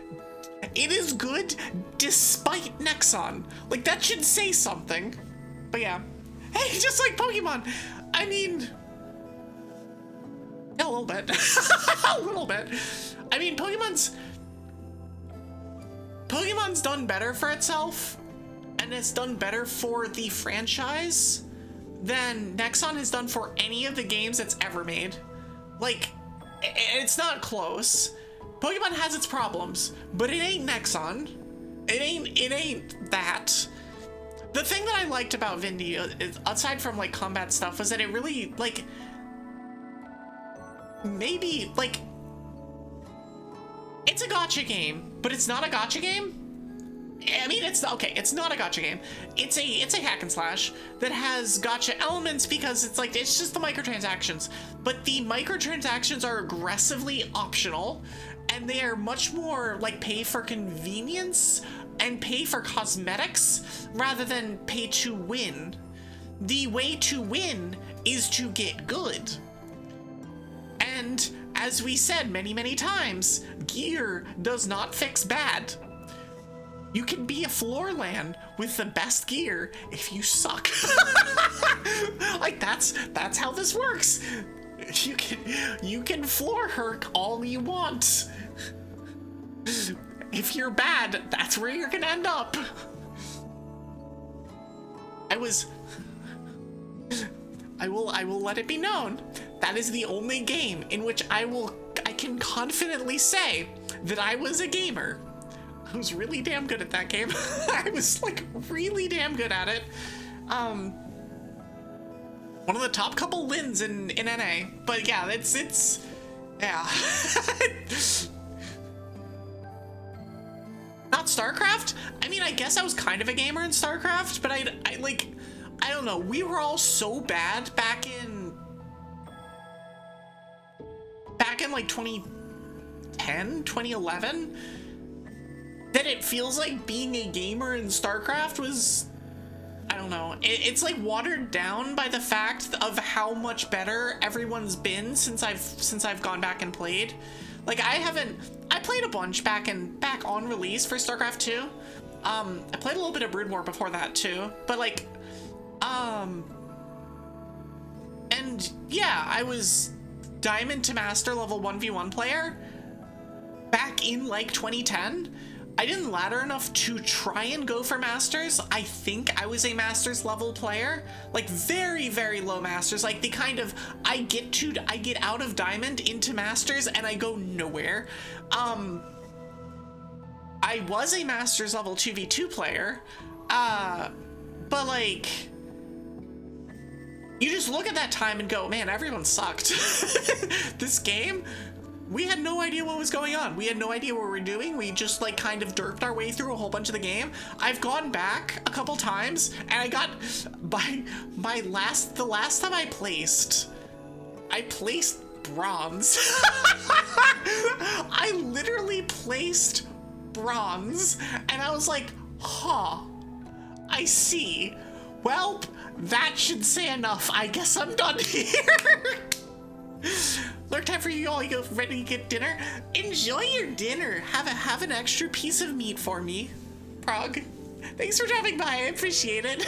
It is good despite Nexon. Like, that should say something. But yeah. Hey, just like Pokemon. I mean, a little bit. A little bit. I mean, Pokemon's done better for itself, and it's done better for the franchise than Nexon has done for any of the games it's ever made. Like, it's not close. Pokemon has its problems, but it ain't Nexon. It ain't that. The thing that I liked about Vindy, aside from like combat stuff, was that it really, like, maybe, like, it's a gacha game, but it's not a gacha game. I mean, it's not a gacha game. It's a hack and slash that has gacha elements because it's just the microtransactions. But the microtransactions are aggressively optional, and they are much more like pay for convenience and pay for cosmetics rather than pay to win. The way to win is to get good. And as we said many, many times, gear does not fix bad. You can be a Floorland with the best gear if you suck. Like, that's how this works. You can floor herc all you want. If you're bad, that's where you're gonna end up. I will let it be known that is the only game in which I can confidently say that I was a gamer. I was really damn good at that game. I was like really damn good at it. One of the top couple wins in NA. But yeah, it's yeah. Not StarCraft? I mean, I guess I was kind of a gamer in StarCraft, but I don't know. We were all so bad back in like 2010, 2011, that it feels like being a gamer in StarCraft was, I don't know. It's like watered down by the fact of how much better everyone's been since I've gone back and played. Like, I played a bunch back on release for StarCraft 2. I played a little bit of Brood War before that too, but like, and yeah, I was Diamond to Master level 1v1 player back in like 2010. I didn't ladder enough to try and go for Masters. I think I was a Masters level player, like very, very low Masters, like the kind of, I get out of Diamond into Masters and I go nowhere. I was a Masters level 2v2 player, but like, you just look at that time and go, man, everyone sucked. This game, we had no idea what was going on. We had no idea what we were doing. We just like kind of derped our way through a whole bunch of the game. I've gone back a couple times and I got the last time I placed bronze. I literally placed bronze and I was like, huh, I see. Well, that should say enough. I guess I'm done here. Lurk time for you all. You go ready to get dinner. Enjoy your dinner. Have an extra piece of meat for me, Prog. Thanks for dropping by. I appreciate it.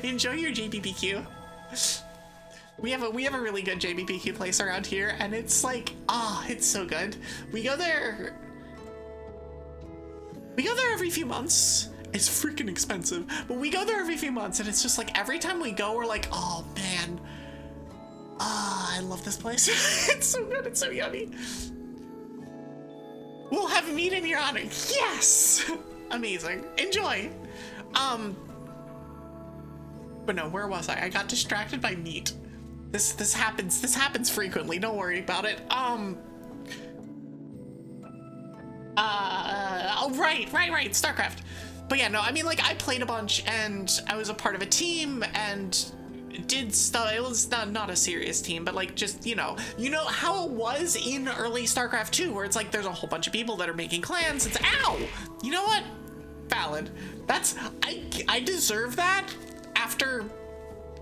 Enjoy your JBBQ. We have a really good JBBQ place around here, and it's like, it's so good. We go there every few months. It's freaking expensive, but we go there every few months, and it's just like every time we go, we're like, oh man, I love this place. It's so good. It's so yummy. We'll have meat in your honor. Yes. Amazing. Enjoy. But no, where was I? I got distracted by meat. This happens frequently. Don't worry about it. Oh, right. StarCraft. But yeah, no, I mean, like, I played a bunch, and I was a part of a team, and did stuff. It was not a serious team, but like, just, you know how it was in early StarCraft 2, where it's like, there's a whole bunch of people that are making clans. It's, ow! You know what? Valid. I deserve that after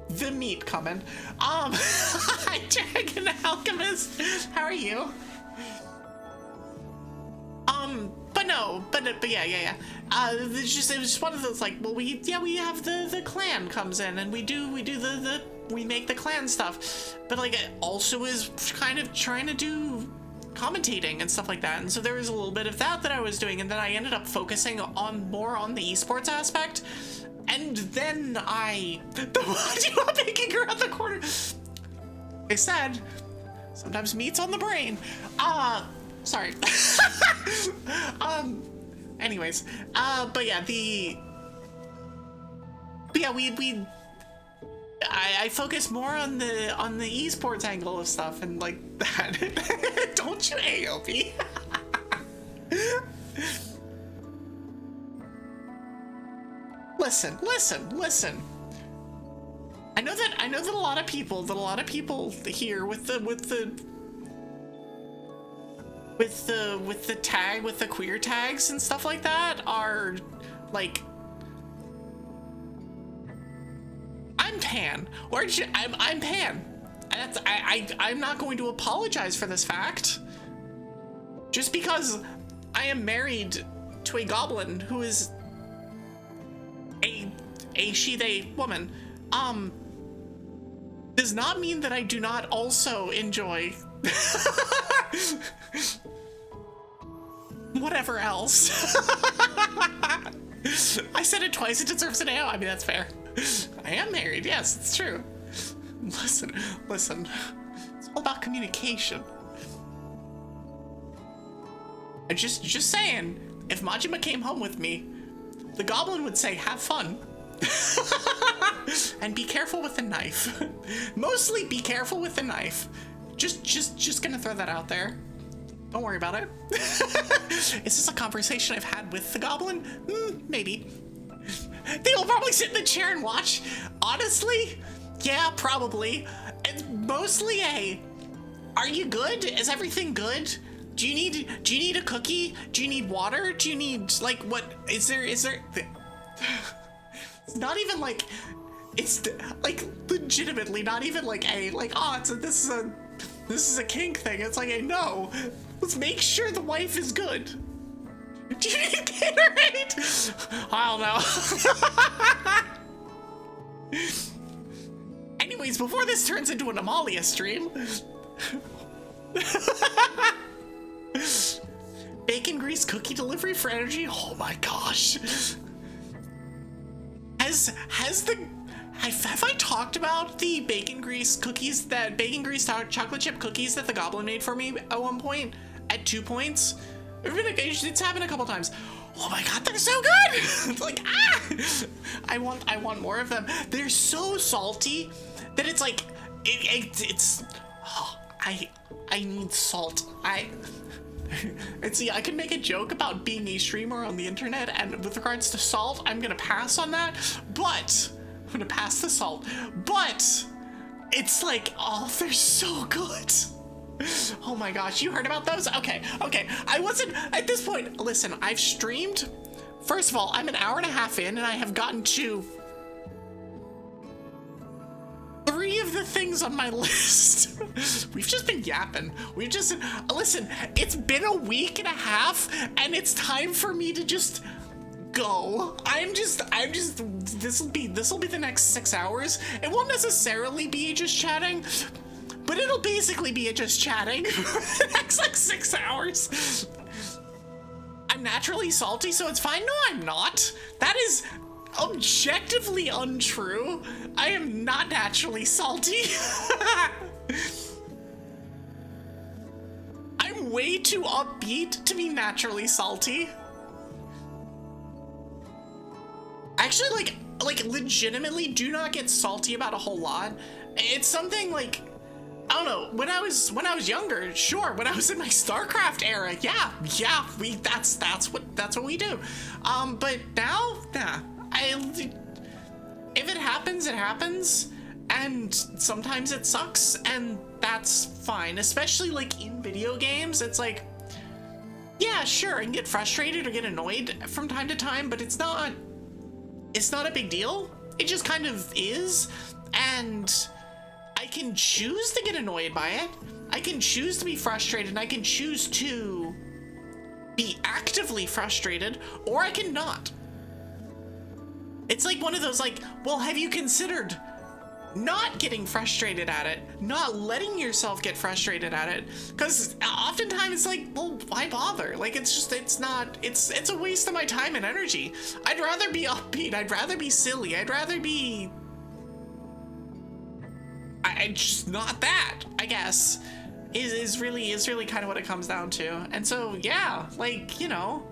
the meat coming. Hi, Dragon Alchemist. How are you? But yeah. It was just one of those, like, well, we have the clan comes in, and we make the clan stuff, but like, it also is kind of trying to do commentating and stuff like that, and so there was a little bit of that I was doing, and then I ended up focusing more on the esports aspect, and then you are making around the corner. I said, sometimes meat's on the brain. Sorry. Anyways, but yeah, I focus more on the esports angle of stuff and like that. Don't you, AOP? Listen. I know that a lot of people here with the queer tags and stuff like that are like, I'm pan, or I'm pan. And I'm not going to apologize for this fact. Just because I am married to a goblin who is a she/they woman, does not mean that I do not also enjoy whatever else. I said it twice, it deserves an AO. I mean, that's fair. I am married, yes, it's true. Listen. It's all about communication. I'm just saying, if Majima came home with me, the goblin would say, have fun. And be careful with the knife. Mostly be careful with the knife. Just gonna throw that out there. Don't worry about it. Is this a conversation I've had with the goblin? Maybe. They will probably sit in the chair and watch. Honestly, yeah, probably. It's mostly are you good? Is everything good? Do you need a cookie? Do you need water? Do you need, like, what is there it's not even like, it's like legitimately not even like this is a kink thing. It's like, no, let's make sure the wife is good. Do you need Gatorade? I don't know. Anyways, before this turns into an Amalia stream, Bacon grease cookie delivery for energy? Oh my gosh. Have I talked about the bacon grease cookies, that bacon grease chocolate chip cookies that the goblin made for me at one point? At 2 points? It's happened a couple times. Oh my god, they're so good! It's like, ah! I want more of them. They're so salty that it's like, it's, oh, I need salt. And see, I could make a joke about being a streamer on the internet, and with regards to salt, I'm gonna pass on that, but, I'm gonna pass the salt, but, it's like, oh, they're so good. Oh my gosh, you heard about those? Okay, I wasn't, at this point, listen, I've streamed, first of all, I'm an hour and a half in, and I have gotten to 3 of the things on my list. We've just been yapping. Listen, it's been a week and a half, and it's time for me to just go. This will be the next 6 hours. It won't necessarily be just chatting, but it'll basically be just chatting for the next like 6 hours. I'm naturally salty, so it's fine. No, I'm not. That is objectively untrue. I am not naturally salty. I'm way too upbeat to be naturally salty. Actually, like legitimately do not get salty about a whole lot. It's something like, I don't know, when I was younger, sure, when I was in my StarCraft era, yeah, that's what we do. But now, nah. If it happens, it happens, and sometimes it sucks, and that's fine. Especially like in video games, it's like, yeah, sure, I can get frustrated or get annoyed from time to time, but it's not a big deal. It just kind of is, and I can choose to get annoyed by it. I can choose to be frustrated, and I can choose to be actively frustrated, or I can not. It's like one of those like, well, have you considered not getting frustrated at it, not letting yourself get frustrated at it? Because oftentimes it's like, well, why bother? Like, it's a waste of my time and energy. I'd rather be upbeat. I'd rather be silly. I'd rather be, I just not that, I guess, is really kind of what it comes down to. And so, yeah, like, you know,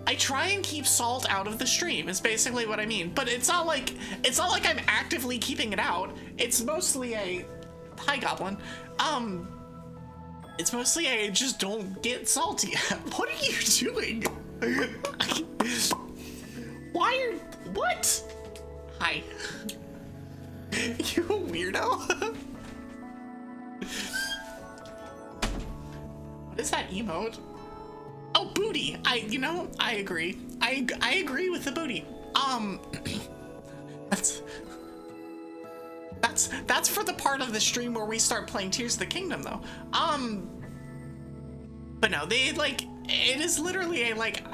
I try and keep salt out of the stream is basically what I mean, but it's not like I'm actively keeping it out. It's mostly a, hi Goblin, it's mostly a just don't get salty. What are you doing? What? Hi. You a weirdo? What is that emote? Oh, booty. I agree. I agree with the booty. That's for the part of the stream where we start playing Tears of the Kingdom, though. But no, it is literally a, like,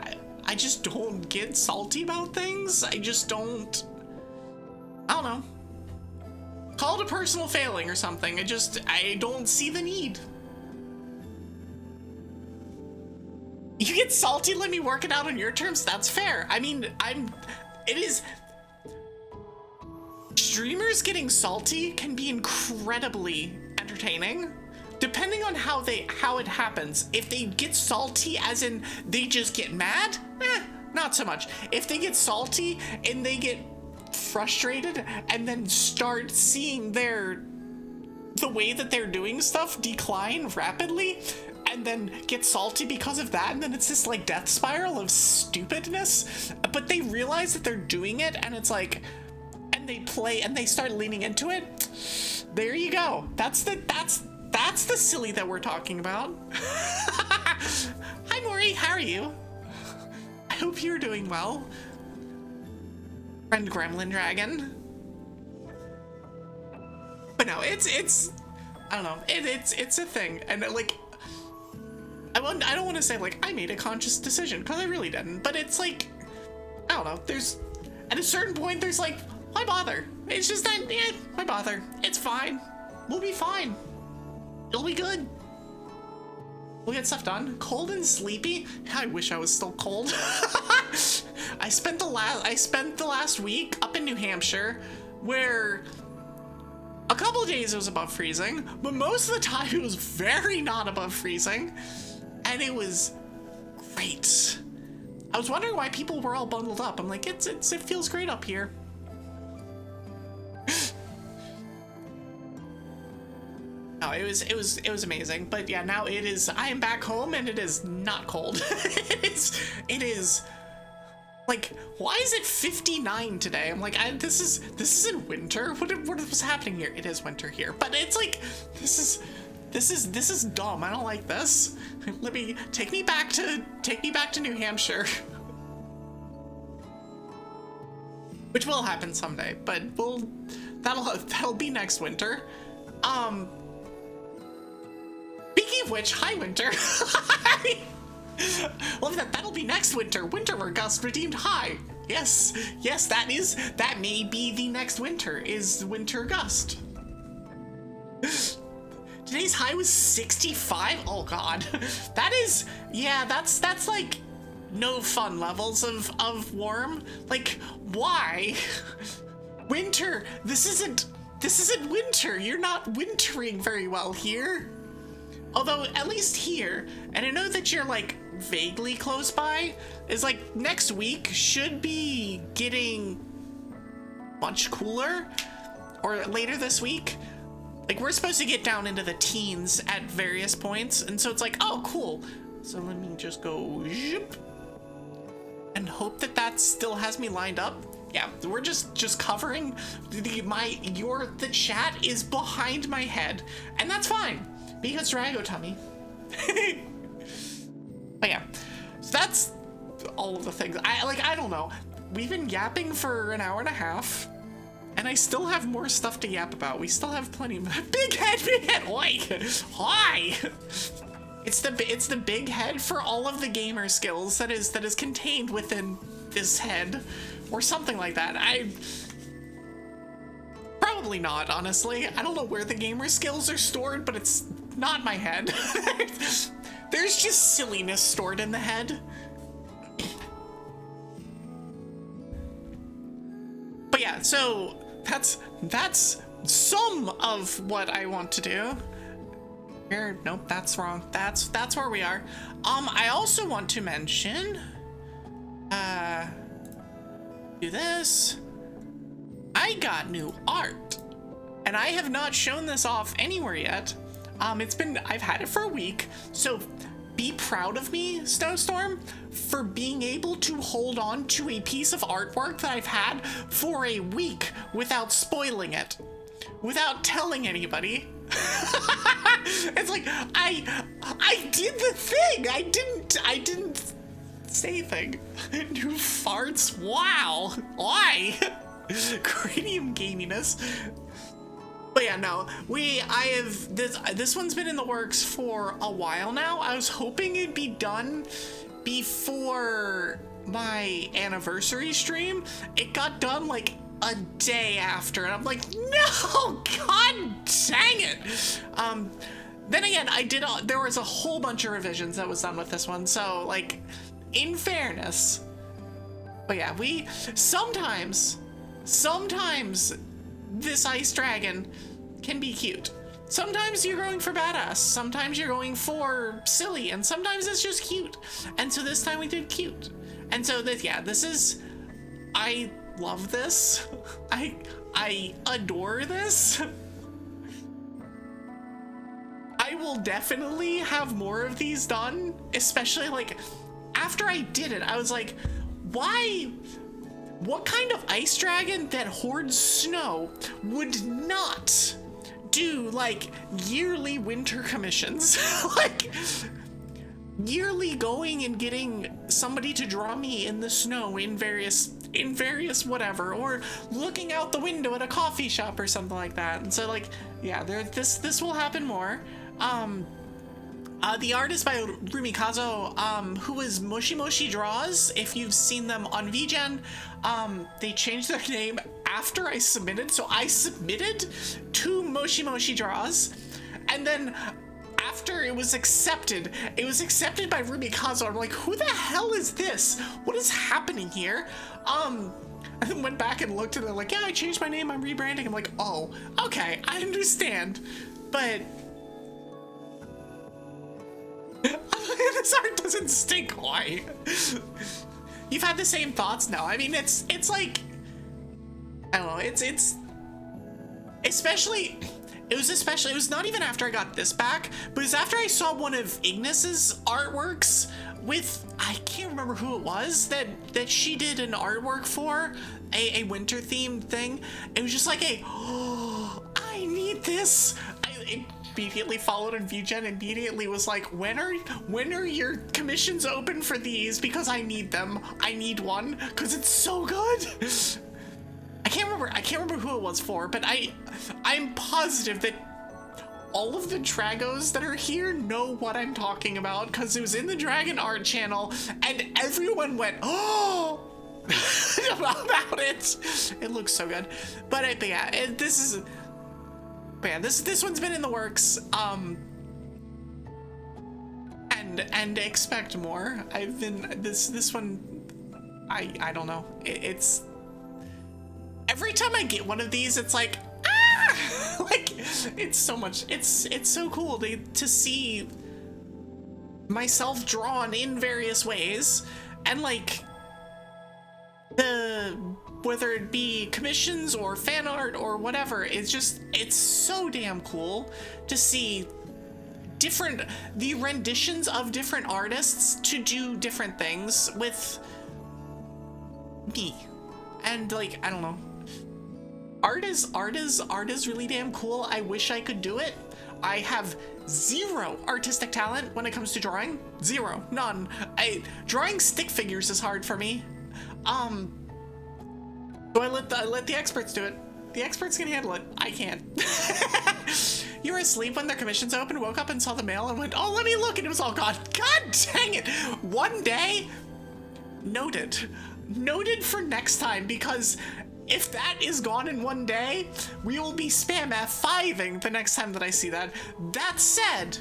I just don't get salty about things. I just don't, I don't know. Call it a personal failing or something. I don't see the need. You get salty, let me work it out on your terms, that's fair. I mean, streamers getting salty can be incredibly entertaining, depending on how it happens. If they get salty as in they just get mad, not so much. If they get salty and they get frustrated and then start seeing the way that they're doing stuff decline rapidly, and then get salty because of that, and then it's this like death spiral of stupidness, but they realize that they're doing it, and it's like, and they play and they start leaning into it. There you go. That's the silly that we're talking about. Hi Maury, how are you? I hope you're doing well, friend Gremlin Dragon. But no, it's I don't know, it's a thing, and like, I don't want to say like I made a conscious decision, because I really didn't, but it's like, I don't know, there's, at a certain point there's like, why bother? It's just that, why bother? It's fine. We'll be fine. It'll be good. we'll get stuff done. Cold and sleepy. I wish I was still cold. I spent the last week up in New Hampshire, where a couple of days it was above freezing, but most of the time it was very not above freezing, and it was great. I was wondering why people were all bundled up. I'm like, it feels great up here. No, it was amazing. But yeah, now I am back home and it is not cold. it is like, why is it 59 today? I'm like, this isn't winter. What was happening here? It is winter here, but it's like, this is dumb. I don't like this. Take me back to New Hampshire. Which will happen someday, but that'll be next winter. Speaking of which, hi winter. Well, that'll be next winter. Winter where Gust redeemed high. Yes, that may be the next winter, is Winter Gust. Today's high was 65. Oh god. That's like no fun levels of warm. Like, why? Winter, this isn't winter. You're not wintering very well here. Although, at least here, and I know that you're like vaguely close by, is like next week should be getting much cooler, or later this week. Like, we're supposed to get down into the teens at various points, and so it's like, oh, cool. So let me just go zip, and hope that still has me lined up. Yeah, we're just covering the chat is behind my head, and that's fine because Drago tummy. But yeah, so that's all of the things. I don't know. We've been yapping for an hour and a half, and I still have more stuff to yap about. We still have plenty of big head. Oi, hi. It's the big head for all of the gamer skills that is contained within this head, or something like that. Probably not, honestly. I don't know where the gamer skills are stored, but it's not my head. There's just silliness stored in the head. But yeah, so that's some of what I want to do. Here, nope, that's wrong. That's where we are. I also want to mention, do this. I got new art, and I have not shown this off anywhere yet. I've had it for a week, so be proud of me, Snowstorm, for being able to hold on to a piece of artwork that I've had for a week without spoiling it, without telling anybody. It's like, I did the thing. I didn't say anything. New farts. Wow. Why? Cranium gaminess. But yeah, no, this one's been in the works for a while now. I was hoping it'd be done before my anniversary stream. It got done like a day after, and I'm like, no, god dang it. Then again, there was a whole bunch of revisions that was done with this one, so like, in fairness. But yeah, sometimes this ice dragon can be cute. Sometimes you're going for badass, sometimes you're going for silly, and sometimes it's just cute. And so this time we did cute. And so I love this. I adore this. I will definitely have more of these done, especially like after I did it, I was like, why? What kind of ice dragon that hoards snow would not do like yearly winter commissions? Like yearly going and getting somebody to draw me in the snow in various whatever, or looking out the window at a coffee shop or something like that. And so like, yeah, this will happen more. The art is by Rumikazo, who is Moshi Moshi Draws. If you've seen them on VGen, they changed their name after I submitted. So I submitted to Moshi Moshi Draws, and then after it was accepted. It was accepted by Ruby Kazo. I'm like, who the hell is this? What is happening here? I then went back and looked and they're like, yeah, I changed my name, I'm rebranding. I'm like, oh, okay, I understand. But this art doesn't stink. Why? You've had the same thoughts? No, I mean, it's like, I don't know, it was not even after I got this back, but it was after I saw one of Ignis's artworks with, I can't remember who it was, that she did an artwork for, a winter themed thing. It was just like oh, I need this. I immediately followed in VGen, immediately was like, when are your commissions open for these? Because I need them. I need one, because it's so good. I can't remember who it was for, but I'm positive that all of the Dragos that are here know what I'm talking about, because it was in the Dragon Art channel, and everyone went, oh, about it. It looks so good. But yeah, this one's been in the works, and expect more. I've been, this one, I don't know. It's, every time I get one of these, it's like, ah! Like, it's so much, it's so cool to see myself drawn in various ways, and like, whether it be commissions or fan art or whatever, it's so damn cool to see the renditions of different artists to do different things with me. And like, I don't know, art is really damn cool. I wish I could do it. I have zero artistic talent when it comes to drawing. Zero, none. Drawing stick figures is hard for me. So I let the experts do it. The experts can handle it. I can't. You were asleep when their commissions opened, woke up and saw the mail and went, oh, let me look, and it was all gone. God dang it. One day, noted for next time, because if that is gone in one day, we will be spam F5ing the next time that I see that. That said,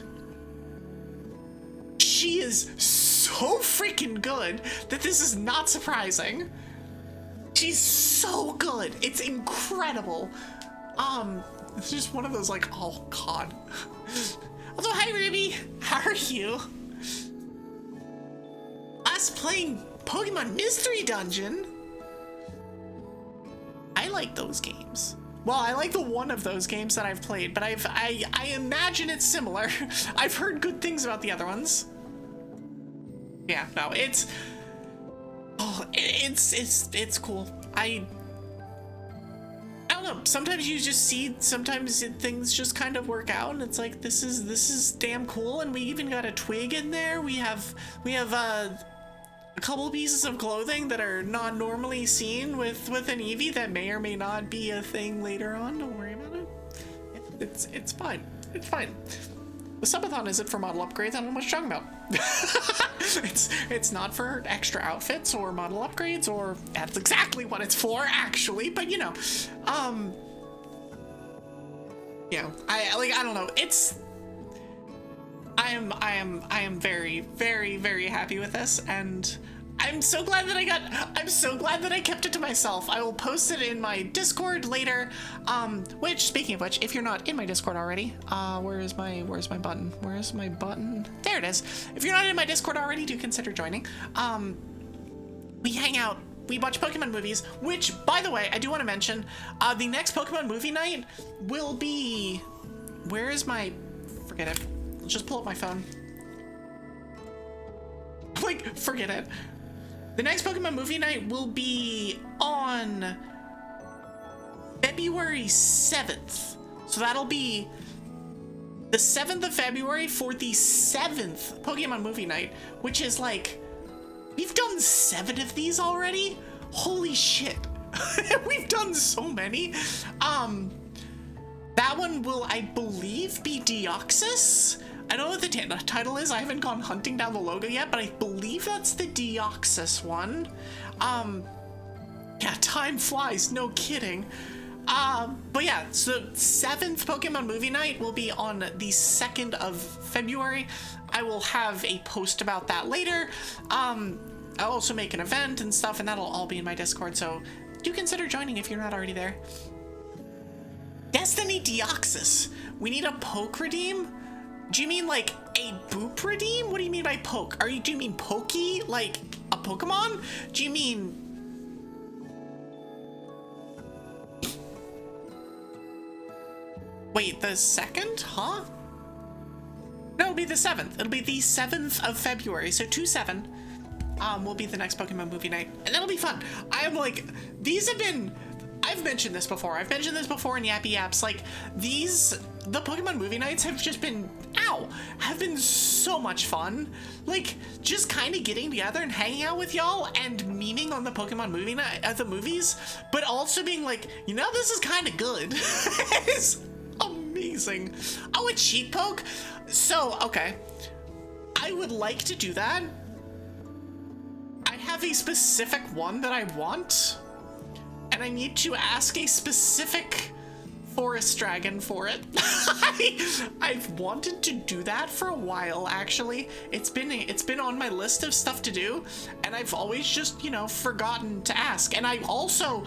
she is so freaking good that this is not surprising. She's so good. It's incredible. It's just one of those like, oh God. Also, hi Ruby, how are you? Us playing Pokemon Mystery Dungeon. I like those games. Well, I like the one of those games that I've played, but I imagine it's similar. I've heard good things about the other ones. Yeah, no, it's cool. I don't know. Sometimes you just see, sometimes things just kind of work out, and it's like, this is damn cool. And we even got a twig in there. We have a couple pieces of clothing that are not normally seen with an Evie that may or may not be a thing later on. Don't worry about it. It's fine. It's fine. The subathon isn't for model upgrades. I don't know what you're talking about. It's not for extra outfits or model upgrades, or that's exactly what it's for, actually. But you know, yeah. I don't know. I am very, very, very happy with this, and I'm so glad that I kept it to myself. I will post it in my Discord later. Which, speaking of which, if you're not in my Discord already, where's my button? Where's my button? There it is. If you're not in my Discord already, do consider joining. We hang out, we watch Pokemon movies, which, by the way, I do want to mention, the next Pokemon movie night will be, forget it. Just pull up my phone. Like, forget it. The next Pokemon movie night will be on February 7th. So that'll be the 7th of February for the 7th Pokemon movie night, which is like, we've done 7 of these already? Holy shit. We've done so many. That one will, I believe, be Deoxys. I don't know what the title is. I haven't gone hunting down the logo yet, but I believe that's the Deoxys one. Yeah, time flies, no kidding. But yeah, so 7th Pokemon Movie Night will be on the 2nd of February. I will have a post about that later. I'll also make an event and stuff, and that'll all be in my Discord, so do consider joining if you're not already there. Destiny Deoxys. We need a poke redeem? Do you mean like a boop redeem? What do you mean by poke? Do you mean pokey? Like a Pokemon? Do you mean... Wait, the 2nd? Huh? No, it'll be the 7th. It'll be the 7th of February. So 2/7 will be the next Pokemon Movie Night. And that'll be fun. I'm like, these have been... I've mentioned this before. I've mentioned this before in Yappy Yaps. Like, the Pokemon Movie Nights have just been, have been so much fun. Like, just kind of getting together and hanging out with y'all and memeing on the Pokemon Movie Night, the movies, but also being like, this is kind of good. It's amazing. Oh, a cheat poke? So, okay. I would like to do that. I have a specific one that I want. And I need to ask a specific forest dragon for it. I've wanted to do that for a while, actually. It's been on my list of stuff to do, and I've always just, forgotten to ask. And I also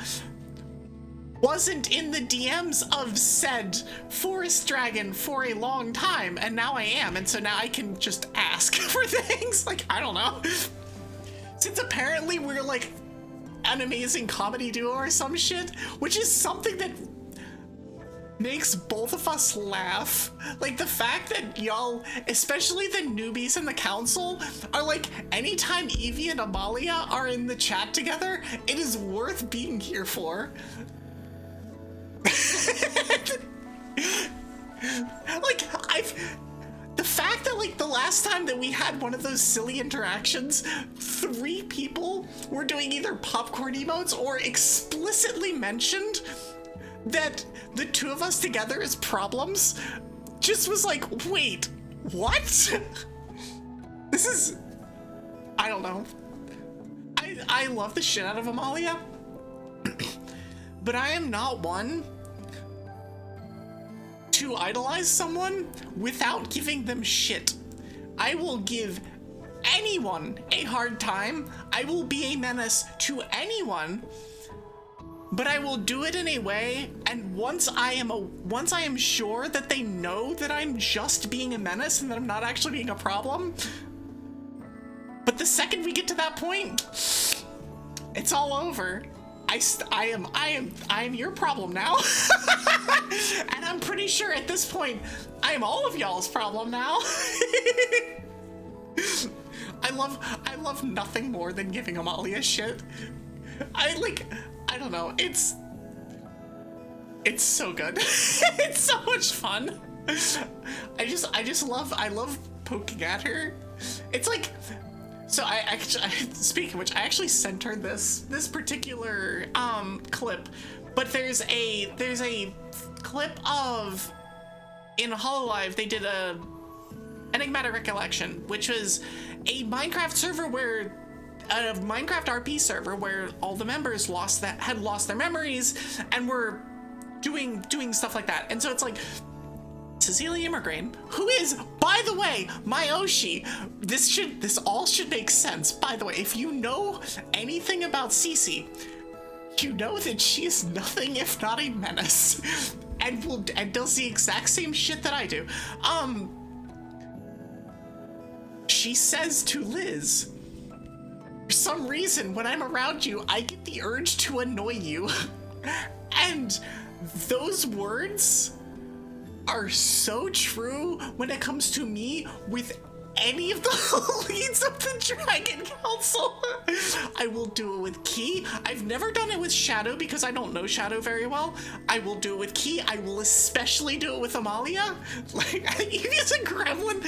wasn't in the DMs of said forest dragon for a long time, and now I am, and so now I can just ask for things. Like, I don't know. Since apparently we're like an amazing comedy duo or some shit, which is something that makes both of us laugh. Like, the fact that y'all, especially the newbies in the council, are like, anytime Evie and Amalia are in the chat together, it is worth being here for. Like, the fact that, like, the last time that we had one of those silly interactions, 3 people were doing either popcorn emotes or explicitly mentioned that the 2 of us together is problems, just was like, wait, what? This is... I don't know. I love the shit out of Amalia, but I am not one to idolize someone without giving them shit. I will give anyone a hard time. I will be a menace to anyone, but I will do it in a way, and once I am sure that they know that I'm just being a menace and that I'm not actually being a problem. But the second we get to that point, it's all over. I am your problem now. And I'm pretty sure at this point, I am all of y'all's problem now. I love nothing more than giving Amalia shit. I don't know, it's so good. It's so much fun. I love poking at her. It's like, so I actually, speaking of which, I actually sent her this particular clip, but there's a clip of, in Hololive, they did a Enigmatic Recollection, which was a Minecraft server where, a Minecraft RP server where all the members had lost their memories and were doing stuff like that. And so it's like, Cecilia Immergrain, who is, by the way, my Oshi. This all should make sense. By the way, if you know anything about Cece, you know that she is nothing if not a menace, and does the exact same shit that I do. She says to Liz, for some reason, when I'm around you, I get the urge to annoy you. And those words are so true when it comes to me with any of the leads of the Dragon Council. I will do it with Key. I've never done it with Shadow because I don't know Shadow very well. I will do it with Key. I will especially do it with Amalia. Like, Evie's a gremlin.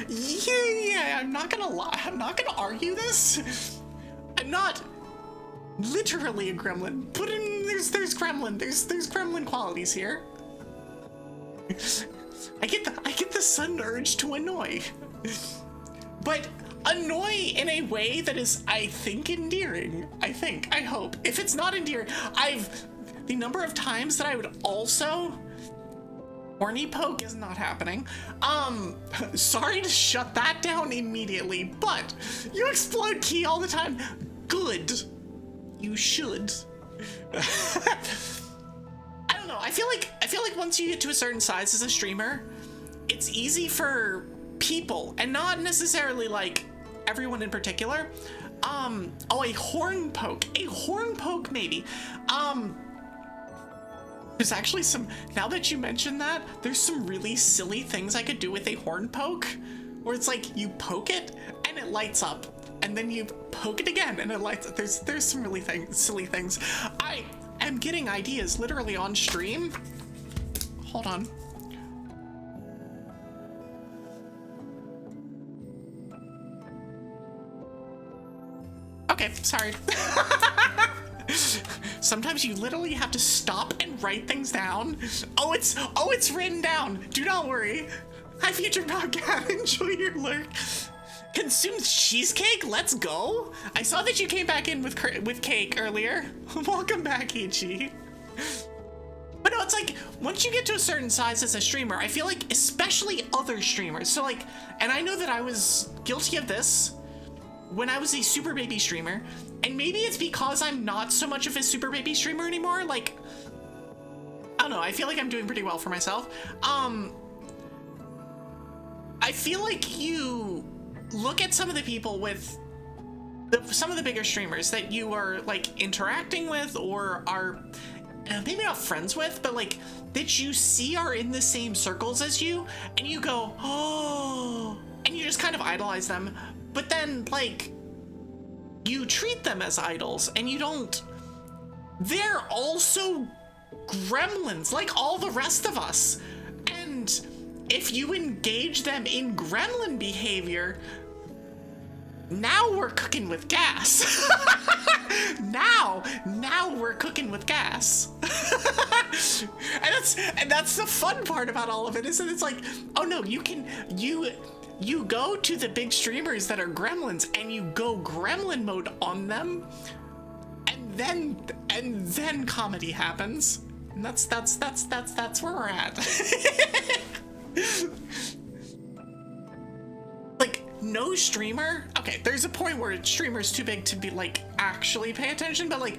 Yeah, I'm not gonna lie. I'm not gonna argue this. I'm not literally a gremlin, but there's gremlin. There's gremlin qualities here. I get the sudden urge to annoy, but annoy in a way that is, I think, endearing. I hope. If it's not endearing, the number of times that I would also horny poke is not happening. Sorry to shut that down immediately, but you explode key all the time. Good. You should. I don't know. I feel like once you get to a certain size as a streamer, it's easy for people, and not necessarily like everyone in particular. Oh, a horn poke maybe. There's actually some, now that you mention that, there's some really silly things I could do with a horn poke, where it's like you poke it and it lights up, and then you poke it again and it lights up. There's some really silly things. I am getting ideas literally on stream. Hold on. Okay, sorry. Sometimes you literally have to stop and write things down. Oh, it's written down. Do not worry. Hi, future podcast. Enjoy your lurk. Consume cheesecake? Let's go. I saw that you came back in with cake earlier. Welcome back, Ichi. But no, it's like, once you get to a certain size as a streamer, I feel like, especially other streamers, so like, and I know that I was guilty of this when I was a super baby streamer, and maybe it's because I'm not so much of a super baby streamer anymore. Like, I don't know, I feel like I'm doing pretty well for myself. I feel like you look at some of the people with some of the bigger streamers that you are like interacting with, or are maybe not friends with, but like that you see are in the same circles as you, and you go, oh, and you just kind of idolize them. But then, like, you treat them as idols, and you don't. They're also gremlins, like all the rest of us. And if you engage them in gremlin behavior, now we're cooking with gas. now we're cooking with gas. and that's the fun part about all of it, is that it's like, oh no, you go to the big streamers that are gremlins and you go gremlin mode on them, and then comedy happens. And that's where we're at. Like, no streamer, okay, there's a point where a streamer's too big to be like actually pay attention, but like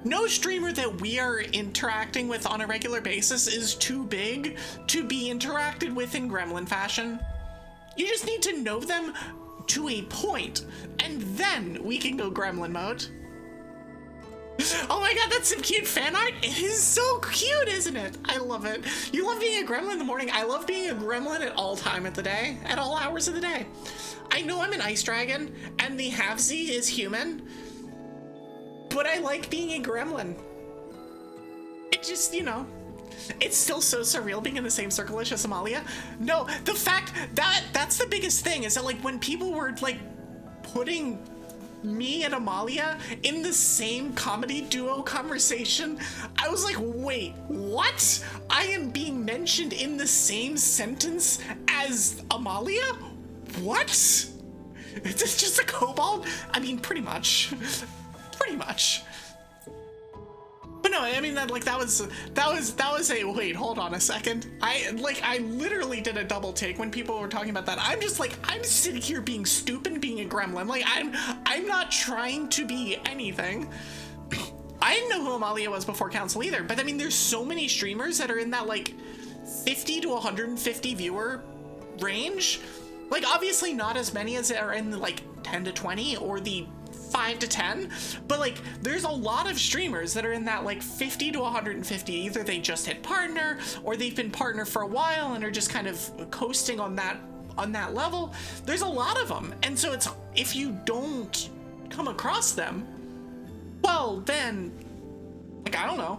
no streamer that we are interacting with on a regular basis is too big to be interacted with in gremlin fashion. You just need to know them to a point, and then we can go gremlin mode. Oh my god, that's some cute fan art. It is so cute, isn't it? I love it. You love being a gremlin in the morning. I love being a gremlin at all time of the day, at all hours of the day. I know I'm an ice dragon, and the halfsy is human, but I like being a gremlin. It just, you know, it's still so surreal being in the same circle as Amalia. No, the fact that's the biggest thing, is that like when people were like putting me and Amalia in the same comedy duo conversation, I was like, wait, what? I am being mentioned in the same sentence as Amalia? What? Is this just a kobold? I mean, pretty much. Pretty much. But no, I mean, that was a, wait, hold on a second. I literally did a double take when people were talking about that. I'm just like, I'm sitting here being stupid, being a gremlin. Like, I'm not trying to be anything. I didn't know who Amalia was before Council either, but I mean, there's so many streamers that are in that like 50 to 150 viewer range. Like, obviously not as many as are in the like 10 to 20 or the 5 to 10, but like there's a lot of streamers that are in that like 50 to 150. Either they just hit partner, or they've been partner for a while and are just kind of coasting on that level. There's a lot of them, and so it's, if you don't come across them, well then, like, I don't know.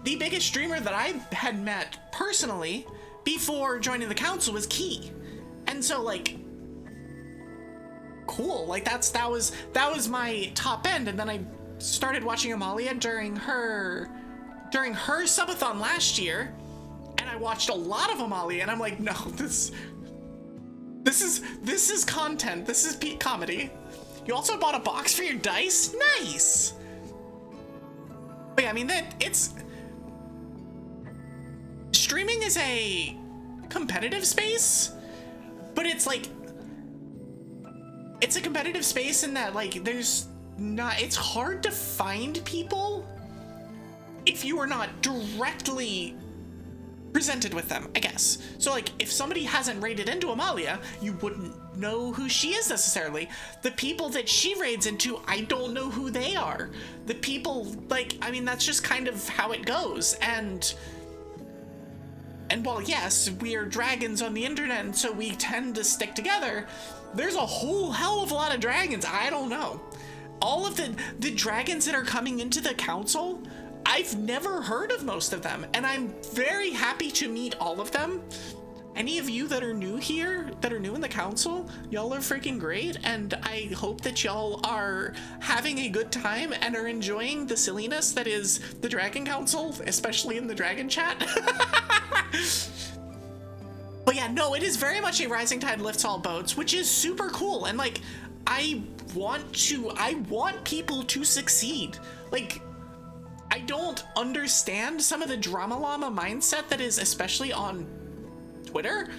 The biggest streamer that I had met personally before joining the council was Key, and so like, cool, like that was my top end. And then I started watching Amalia during her subathon last year, and I watched a lot of Amalia, and I'm like, no, this is content, this is peak comedy. You also bought a box for your dice? Nice. But yeah, I mean, streaming is a competitive space, but it's like, it's a competitive space in that, like, it's hard to find people if you are not directly presented with them, I guess. So like, if somebody hasn't raided into Amalia, you wouldn't know who she is necessarily. The people that she raids into, I don't know who they are. The people, like, I mean, that's just kind of how it goes. And while yes, we are dragons on the internet, and so we tend to stick together, there's a whole hell of a lot of dragons I don't know. All of the dragons that are coming into the council, I've never heard of most of them, and I'm very happy to meet all of them. Any of you that are new here, that are new in the council, y'all are freaking great, and I hope that y'all are having a good time and are enjoying the silliness that is the Dragon Council, especially in the Dragon chat. But yeah, no, it is very much a rising tide lifts all boats, which is super cool, and like, I want people to succeed. Like, I don't understand some of the drama llama mindset that is especially on Twitter.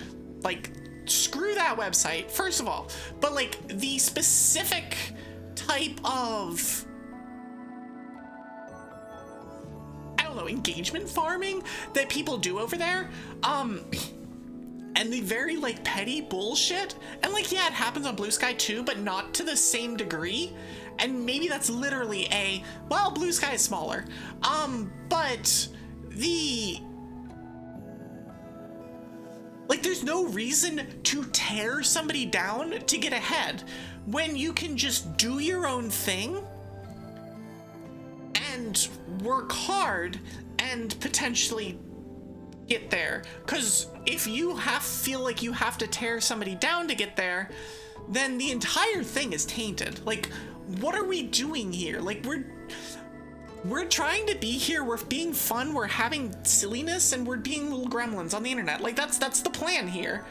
Like, screw that website, first of all. But like, the specific type of, I don't know, engagement farming that people do over there, and the very like petty bullshit, and like, yeah, it happens on Blue Sky too, but not to the same degree. And maybe that's literally well, Blue Sky is smaller. But like, there's no reason to tear somebody down to get ahead when you can just do your own thing and work hard and potentially get there. Because if you feel like you have to tear somebody down to get there, then the entire thing is tainted. Like, what are we doing here? Like, we're trying to be here, we're being fun, we're having silliness, and we're being little gremlins on the internet. Like, that's the plan here.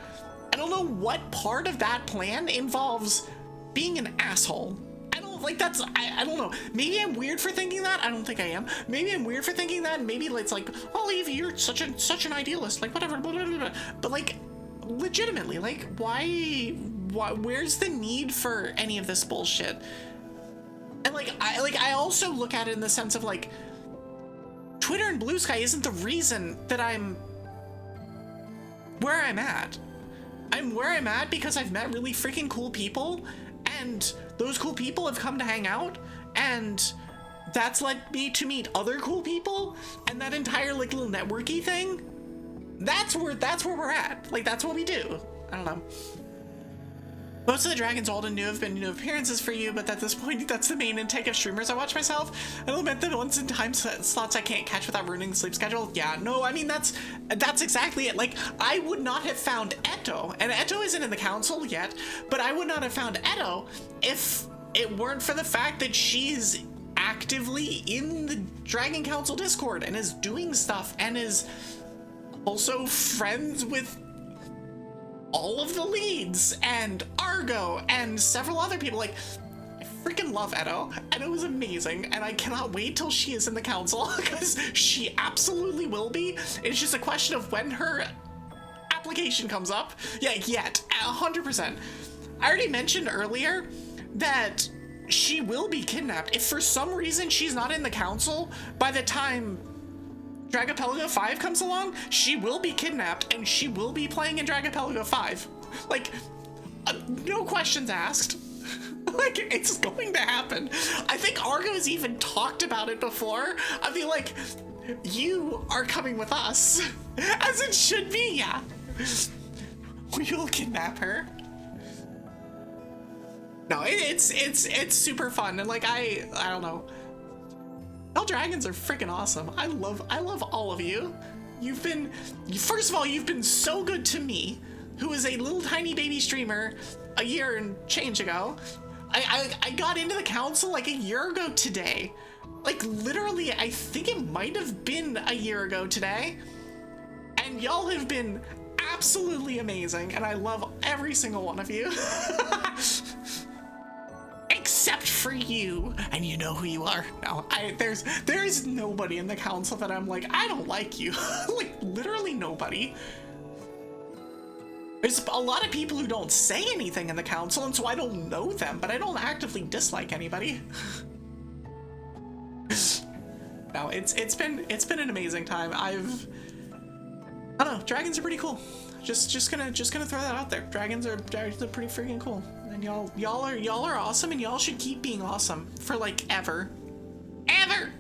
I don't know what part of that plan involves being an asshole. I don't know. Maybe I'm weird for thinking that. I don't think I am. Maybe I'm weird for thinking that. Maybe it's like, oh, Evie, you're such an idealist. Like, whatever. Blah, blah, blah, blah. But like, legitimately, like, why? Where's the need for any of this bullshit? And like, I also look at it in the sense of like, Twitter and Blue Sky isn't the reason that I'm where I'm at. I'm where I'm at because I've met really freaking cool people, and those cool people have come to hang out, and that's led me to meet other cool people, and that entire like little networky thing, that's where we're at. Like, that's what we do. I don't know. Most of the dragons old and new have been new appearances for you, but at this point, that's the main intake of streamers I watch myself. I'll admit the once in time slots I can't catch without ruining the sleep schedule. Yeah, no, I mean, that's exactly it. Like, I would not have found Eto, and Eto isn't in the council yet, but I would not have found Eto if it weren't for the fact that she's actively in the Dragon Council Discord and is doing stuff and is also friends with all of the leads and Argo and several other people. Like, I freaking love Edo. Edo is amazing, and I cannot wait till she is in the council, because she absolutely will be. It's just a question of when her application comes up. Yeah, yet 100%. I already mentioned earlier that she will be kidnapped. If for some reason she's not in the council by the time Dragapelago 5 comes along, she will be kidnapped, and she will be playing in Dragapelago 5. Like, no questions asked. Like, it's going to happen. I think Argo has even talked about it before. I'd be like, you are coming with us. As it should be, yeah. We'll kidnap her. No, it's super fun, and like, I don't know. Y'all dragons are freaking awesome. I love all of you. First of all, you've been so good to me, who is a little tiny baby streamer a year and change ago. I got into the council like a year ago today. Like, literally, I think it might have been a year ago today. And y'all have been absolutely amazing, and I love every single one of you. except for you, and you know who you are. No, there is nobody in the council that I'm like, I don't like you. Like, literally nobody. There's a lot of people who don't say anything in the council, and so I don't know them, but I don't actively dislike anybody. No, it's been an amazing time. I don't know, dragons are pretty cool. Just gonna throw that out there. Dragons are pretty freaking cool. And y'all are awesome, and y'all should keep being awesome for like ever. Ever!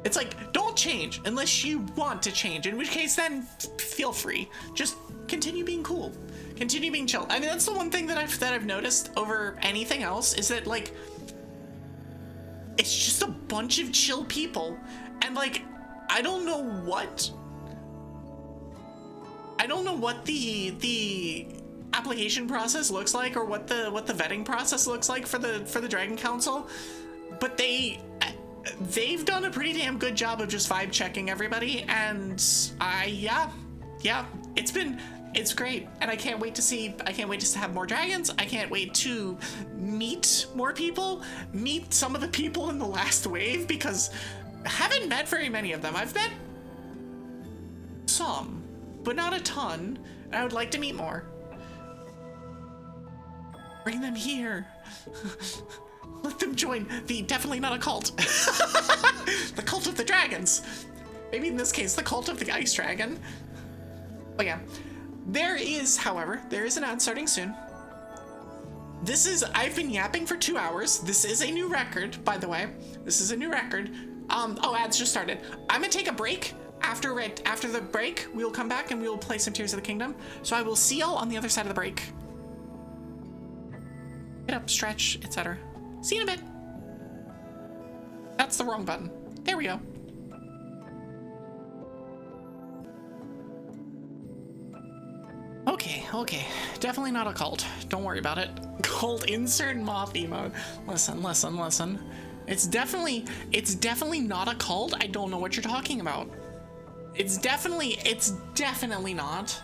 It's like, don't change unless you want to change, in which case then feel free. Just continue being cool. Continue being chill. I mean, that's the one thing that I've noticed over anything else, is that like it's just a bunch of chill people, and like I don't know what the application process looks like, or what the vetting process looks like for the Dragon Council, but they've done a pretty damn good job of just vibe checking everybody, and yeah, it's great, and I can't wait to have more dragons. I can't wait to meet more people, meet some of the people in the last wave, because I haven't met very many of them. I've met some, but not a ton, and I would like to meet more. Bring them here. Let them join the definitely not a cult. The cult of the dragons. Maybe in this case, the cult of the ice dragon. But yeah. However, there is an ad starting soon. I've been yapping for 2 hours. This is a new record, by the way. This is a new record. Ads just started. I'm gonna take a break. After the break, we will come back and we will play some Tears of the Kingdom. So I will see y'all on the other side of the break. Get up, stretch, etc. See you in a bit. That's the wrong button. There we go. Okay. Definitely not a cult. Don't worry about it. Cult insert moth emote. Listen. It's definitely not a cult. I don't know what you're talking about. It's definitely not.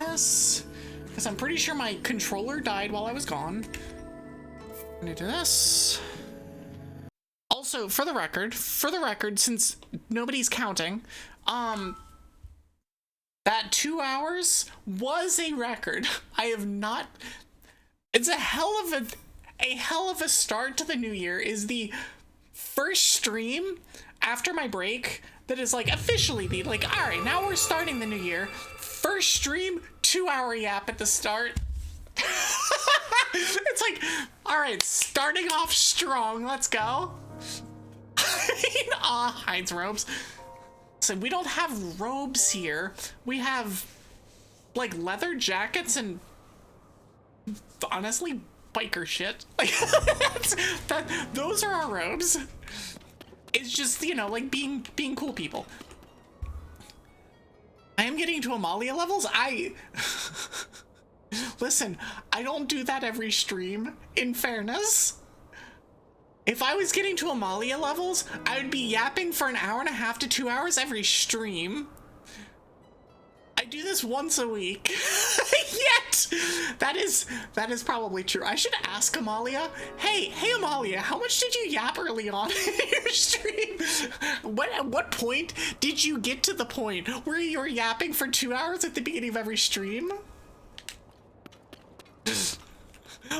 Yes. Because I'm pretty sure my controller died while I was gone. I'm gonna do this. Also, for the record, since nobody's counting, that 2 hours was a record. I have not. It's a hell of a start to the new year. Is the first stream after my break that is like officially the like, all right, now we're starting the new year. First stream, 2 hour yap at the start. It's like, all right, starting off strong. Let's go. Hides robes. So we don't have robes here. We have like leather jackets and honestly biker shit. Like those are our robes. It's just, like being cool people. I am getting to Amalia levels. Listen, I don't do that every stream, in fairness. If I was getting to Amalia levels, I would be yapping for an hour and a half to 2 hours every stream. I do this once a week. Yet that is probably true. I should ask Amalia. Hey Amalia, how much did you yap early on in your stream? At what point did you get to the point where you're yapping for 2 hours at the beginning of every stream?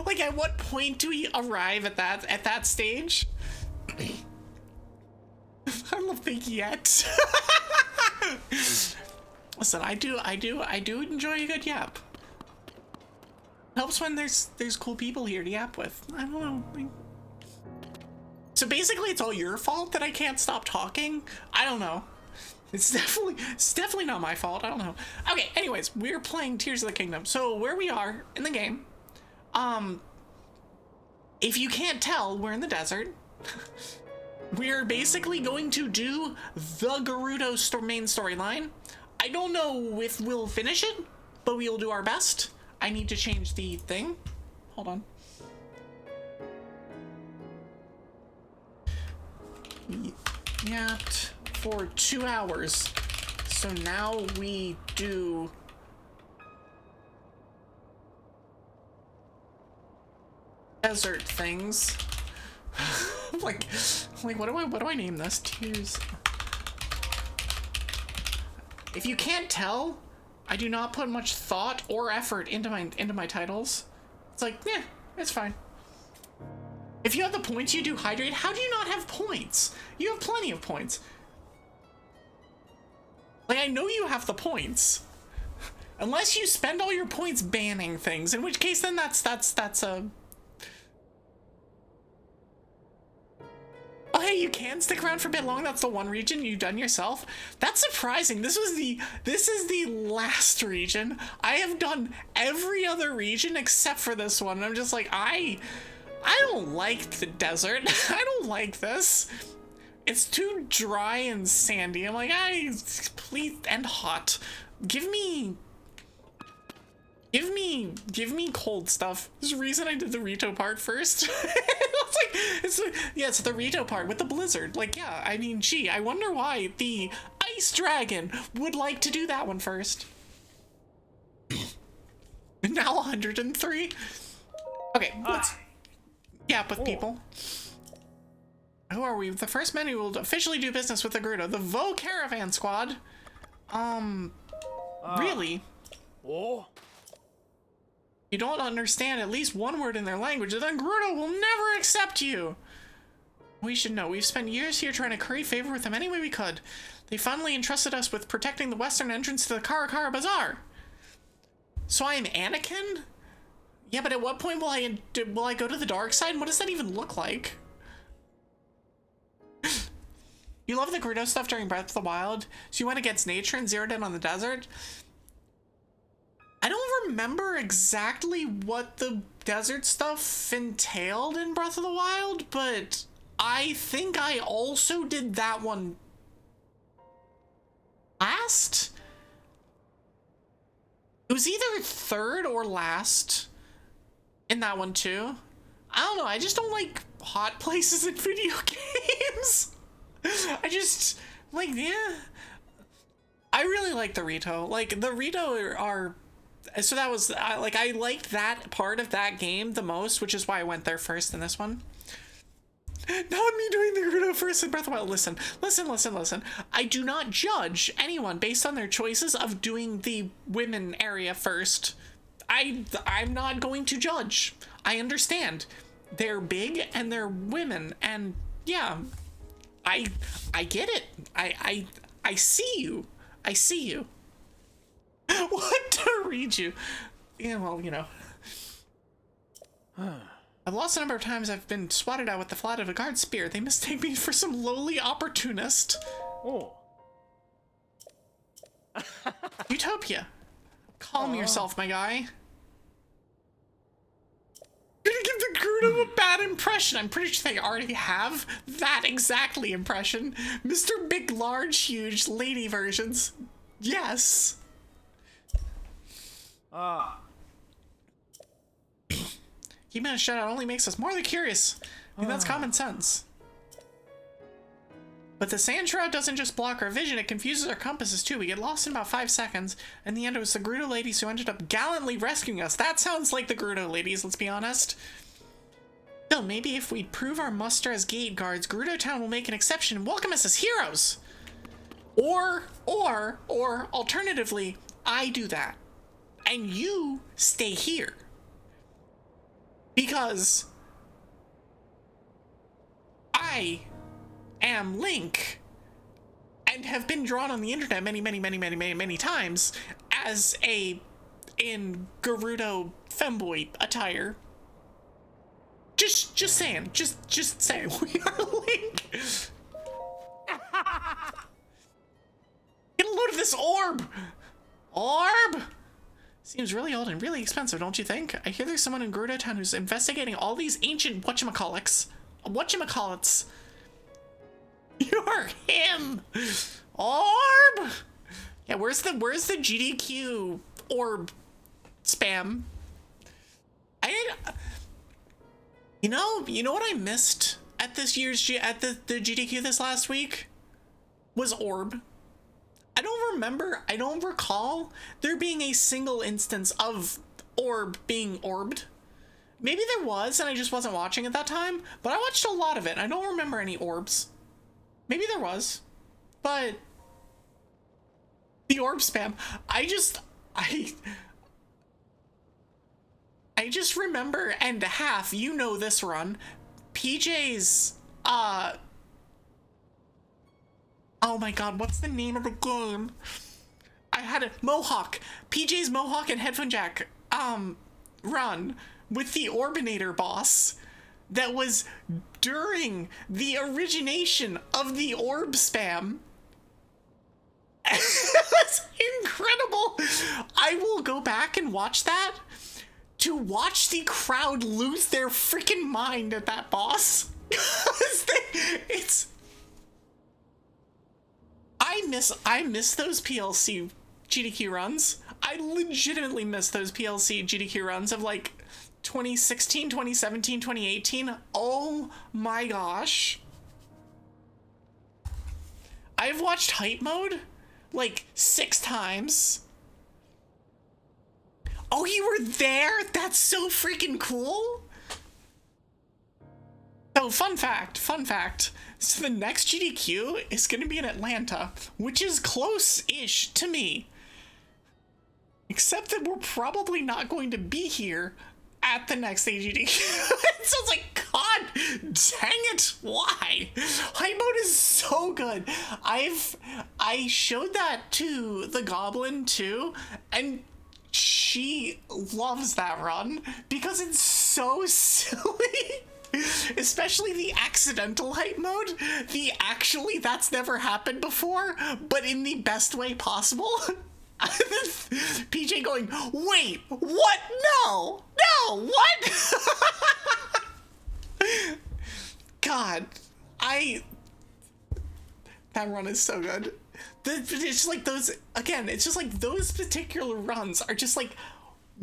Like, at what point do we arrive at that stage? I love the yet. Listen, I do enjoy a good yap. Helps when there's cool people here to yap with. I don't know. So basically, it's all your fault that I can't stop talking. I don't know. It's definitely not my fault. I don't know. Okay. Anyways, we're playing Tears of the Kingdom. So where we are in the game. If you can't tell, we're in the desert. We're basically going to do the Gerudo main storyline. I don't know if we'll finish it, but we'll do our best. I need to change the thing. Hold on. We yapped for 2 hours. So now we do desert things. like what do I name this? Tears. If you can't tell, I do not put much thought or effort into my titles. It's like, yeah, it's fine. If you have the points, you do hydrate. How do you not have points? You have plenty of points. Like, I know you have the points. Unless you spend all your points banning things, in which case then that's a... Oh, hey, you can stick around for a bit long. That's the one region you've done yourself. That's surprising. This is the last region. I have done every other region except for this one. I'm just like, I don't like the desert. I don't like this. It's too dry and sandy. I'm like, please, and hot. Give me cold stuff. There's a reason I did the Rito part first. it's the Rito part with the blizzard. Like, yeah, I mean, gee, I wonder why the ice dragon would like to do that one first. Now 103. Okay, let's yap with people. Who are we? The first men who will officially do business with the Gerudo. The Vo Caravan Squad. Really? Oh. You don't understand at least one word in their language, then Gerudo will never accept you. We should know. We've spent years here trying to curry favor with them any way we could. They finally entrusted us with protecting the western entrance to the Karakara Bazaar. So I am Anakin? Yeah, but at what point will I go to the dark side? What does that even look like? You love the Gerudo stuff during Breath of the Wild, so you went against nature and zeroed in on the desert? I don't remember exactly what the desert stuff entailed in Breath of the Wild, but I think I also did that one last? It was either third or last in that one too. I don't know, I just don't like hot places in video games. I just, like, yeah. I really like the Rito. Like, the Rito are... So that was, I liked that part of that game the most, which is why I went there first in this one. Not me doing the Gerudo first in Breath of the Wild. Listen. I do not judge anyone based on their choices of doing the women area first. I'm not going to judge. I understand. They're big and they're women, and yeah, I get it. I see you. I see you. What to read you? Yeah, well, you know. I've lost a number of times. I've been swatted out with the flat of a guard spear. They mistake me for some lowly opportunist. Oh. Utopia. Calm yourself, my guy. You're gonna give the Gerudo a bad impression. I'm pretty sure they already have that exactly impression. Mr. Big, Large, Huge, Lady versions. Yes. Keeping a shutout only makes us morally curious. I mean, that's common sense. But the sand shroud doesn't just block our vision, it confuses our compasses too. We get lost in about 5 seconds. In the end, it was the Gerudo ladies who ended up gallantly rescuing us. That sounds like the Gerudo ladies, let's be honest. Still, maybe if we prove our muster as gate guards, Gerudo Town will make an exception and welcome us as heroes. Or alternatively, I do that. And you stay here. Because I am Link and have been drawn on the internet many times as in Gerudo femboy attire. Just saying. Just saying. We are Link. Get a load of this orb. Orb. Seems really old and really expensive, don't you think? I hear there's someone in Gerudo Town who's investigating all these ancient whatchamacallits. You're him! Orb! Yeah, where's the GDQ orb spam? You know what I missed at this year's the GDQ this last week? Was orb. I don't recall there being a single instance of orb being orbed. Maybe there was, and I just wasn't watching at that time, but I watched a lot of it. I don't remember any orbs. Maybe there was, but the orb spam, I just remember, and half, you know this run, PJ's, oh my god, what's the name of the game? I had a Mohawk, PJ's Mohawk and Headphone Jack, run with the Orbinator boss that was during the origination of the orb spam. That's incredible. I will go back and watch that to watch the crowd lose their freaking mind at that boss. I miss those PLC GDQ runs. I legitimately miss those PLC GDQ runs of like 2016, 2017, 2018. Oh my gosh. I've watched Hype Mode like 6 times. Oh, you were there? That's so freaking cool. Oh, fun fact. So the next GDQ is going to be in Atlanta, which is close-ish to me. Except that we're probably not going to be here at the next AGDQ. So it's like, god dang it, why? Hype Mode is so good. I showed that to the Goblin too, and she loves that run because it's so silly. Especially the accidental Hype Mode. The actually that's never happened before, but in the best way possible. PJ going, wait, what? No, what? God, that run is so good. It's just like those, again, it's just like those particular runs are just like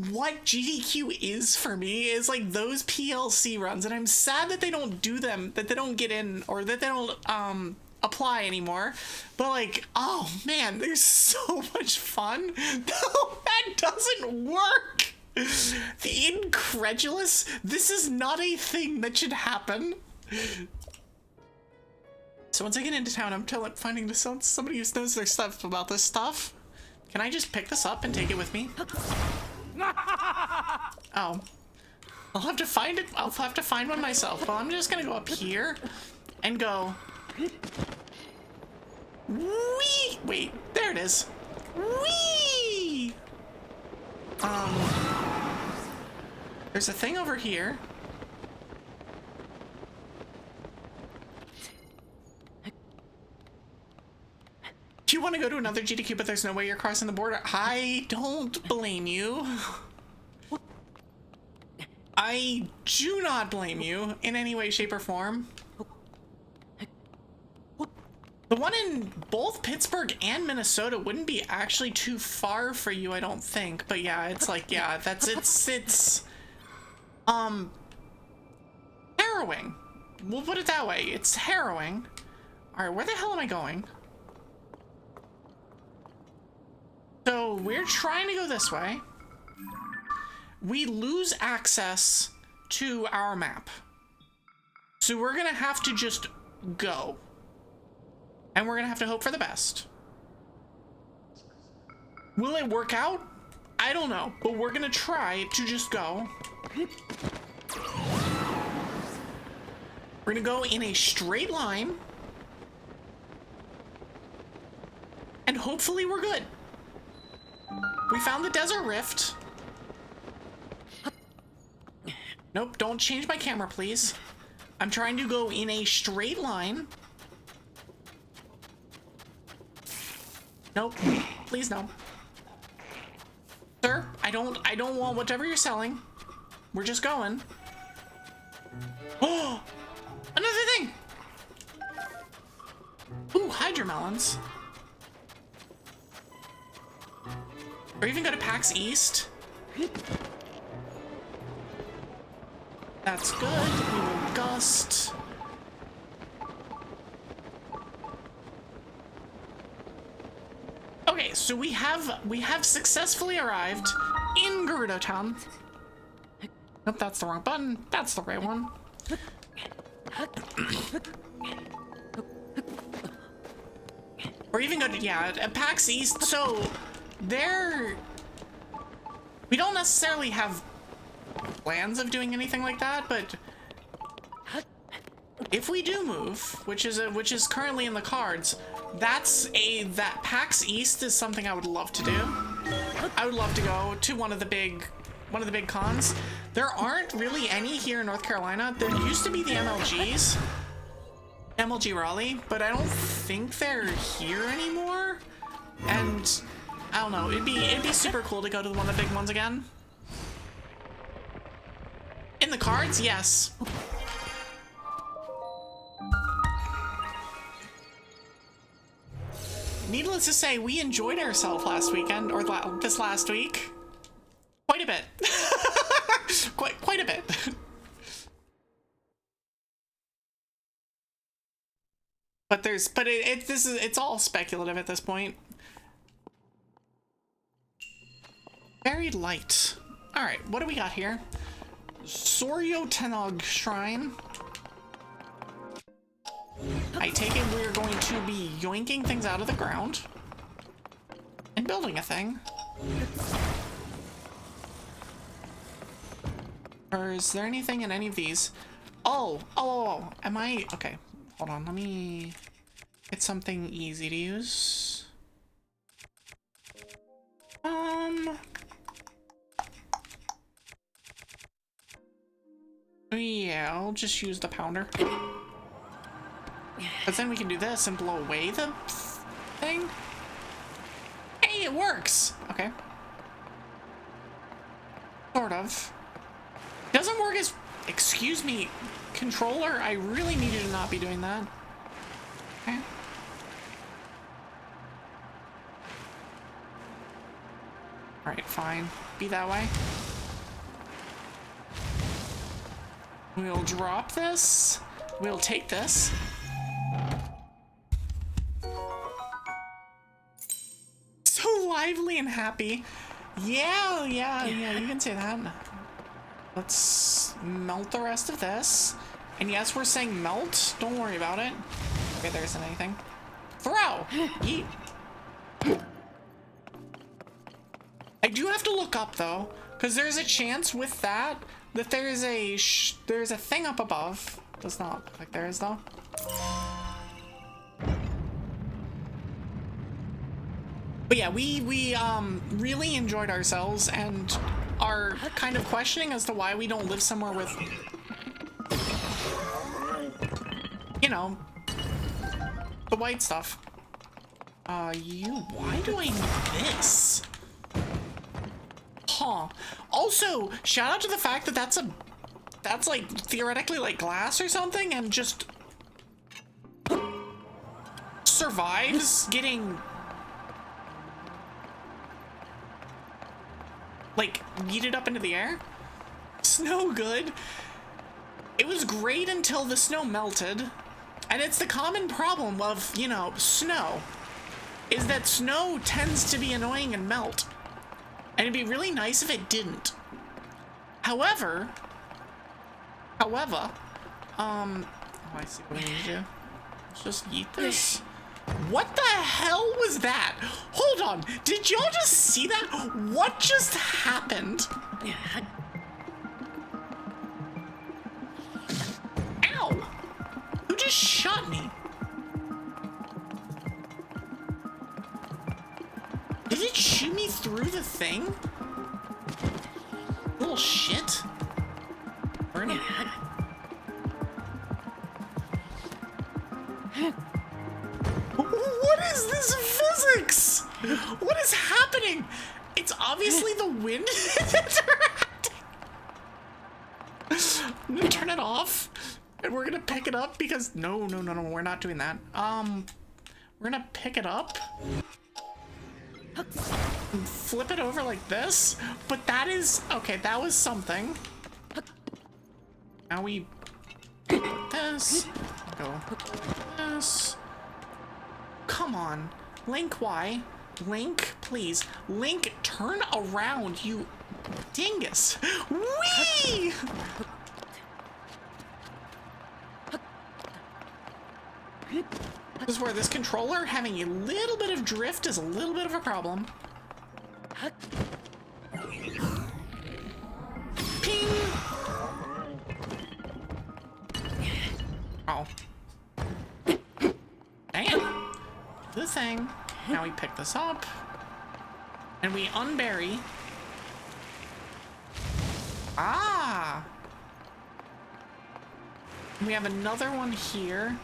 what GDQ is for me, is like those PLC runs, and I'm sad that they don't do them, that they don't get in, or that they don't apply anymore. But like, oh man, they're so much fun. No, that doesn't work. The incredulous, this is not a thing that should happen. So once I get into town, I'm finding somebody who knows their stuff about this stuff. Can I just pick this up and take it with me? Oh, I'll have to find it. I'll have to find one myself. Well, I'm just gonna go up here and go. Wee! Wait, there it is. Wee! There's a thing over here. Do you want to go to another GDQ, but there's no way you're crossing the border? I don't blame you. I do not blame you in any way, shape, or form. The one in both Pittsburgh and Minnesota wouldn't be actually too far for you, I don't think. But yeah, it's like, yeah, it's harrowing. We'll put it that way. It's harrowing. All right, where the hell am I going? So we're trying to go this way. We lose access to our map. So we're gonna have to just go. And we're gonna have to hope for the best. Will it work out? I don't know, but we're gonna try to just go. We're gonna go in a straight line. And hopefully we're good. We found the desert rift. Nope, don't change my camera, please. I'm trying to go in a straight line. Nope, please no. Sir, I don't want whatever you're selling. We're just going. Oh, another thing. Ooh, hydromelons. Or even go to PAX East. That's good. We will gust. Okay, so we have successfully arrived in Gerudo Town. Nope, that's the wrong button. That's the right one. Or even go to, yeah, at PAX East. So we don't necessarily have plans of doing anything like that, but if we do move, which is currently in the cards, that PAX East is something I would love to do. I would love to go to one of the big cons. There aren't really any here in North Carolina. There used to be the MLG Raleigh, but I don't think they're here anymore. And I don't know, it'd be super cool to go to one of the big ones again. In the cards, yes. Needless to say, we enjoyed ourselves last weekend, or this last week. Quite a bit. quite a bit. But it's all speculative at this point. Very light. All right, what do we got here? Soryotanog Shrine. I take it we're going to be yoinking things out of the ground and building a thing. Or is there anything in any of these? Oh, am I? Okay, hold on, let me get something easy to use. Yeah, I'll just use the pounder. But then we can do this and blow away the thing. Hey, it works! Okay. Sort of. Doesn't work as... Excuse me, controller? I really need you to not be doing that. Okay. Alright, fine. Be that way. We'll drop this. We'll take this. So lively and happy. Yeah, you can say that. Let's melt the rest of this. And yes, we're saying melt. Don't worry about it. Okay, there isn't anything. Throw! Yeet. I do have to look up, though, because there's a chance with that there's a thing up above. Does not look like there is, though. But yeah, we really enjoyed ourselves and are kind of questioning as to why we don't live somewhere with, you know, the white stuff. Why do I need this? Huh. Also, shout out to the fact that that's like theoretically like glass or something and just survives getting like yeeted up into the air. Snow good. It was great until the snow melted. And it's the common problem of, you know, snow, is that snow tends to be annoying and melt. And it'd be really nice if it didn't. However, I see what I need to do. Let's just eat this. What the hell was that? Hold on, did y'all just see that? What just happened? Ow! Who just shot me? Did it shoot me through the thing? Little shit. Burn it. What is this physics? What is happening? It's obviously the wind interacting. I'm gonna turn it off and we're gonna pick it up because no, we're not doing that. We're gonna pick it up. Flip it over like this, but that is okay. That was something. Now we put this. Go put this. Come on, Link. Why? Link, please. Link, turn around, you dingus. Whee! This is where this controller having a little bit of drift is a little bit of a problem. Ping! Oh. Dang it. The thing. Now we pick this up. And we unbury. Ah! We have another one here.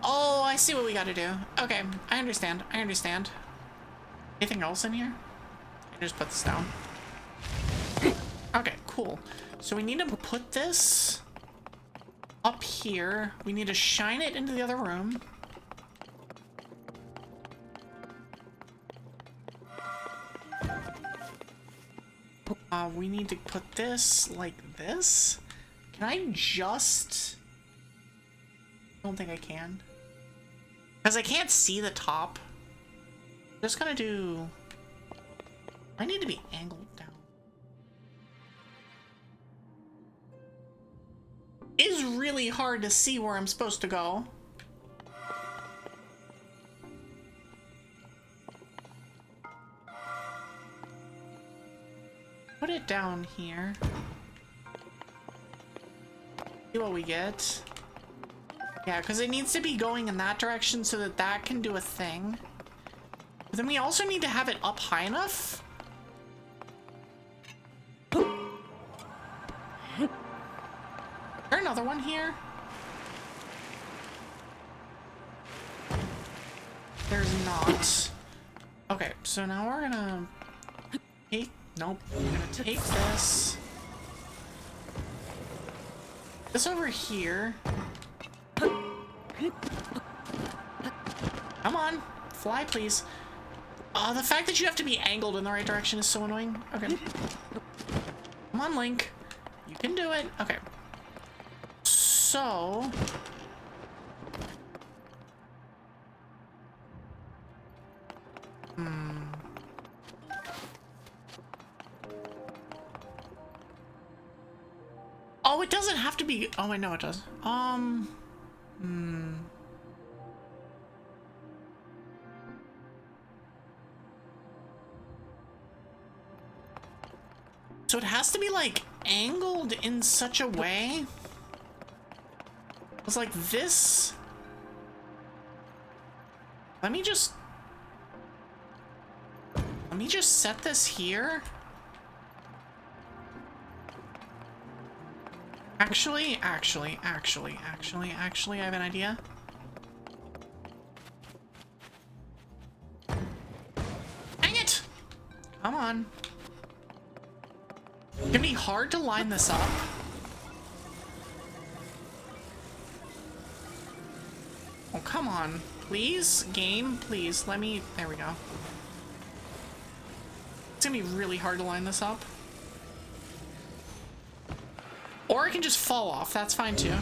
Oh, I see what we gotta do. Okay, I understand. I understand. Anything else in here? I just put this down. Okay, cool. So we need to put this up here. We need to shine it into the other room. We need to put this like this. Can I just... I don't think I can. Because I can't see the top. Just gonna do... I need to be angled down. It's really hard to see where I'm supposed to go. Put it down here. See what we get. Yeah, because it needs to be going in that direction so that that can do a thing. But then we also need to have it up high enough. Is there another one here? There's not. Okay, so now we're gonna take... Nope. We're gonna take this. This over here. Come on. Fly, please. The fact that you have to be angled in the right direction is so annoying. Okay. Come on, Link. You can do it. Okay. So... Oh, it doesn't have to be... Oh, I know it does. So it has to be, like, angled in such a way... It's like this... Let me just set this here. Actually, I have an idea. Dang it! Come on. It's gonna be hard to line this up. Oh, come on. Please, game, please, let me... There we go. It's gonna be really hard to line this up. Or it can just fall off. That's fine too.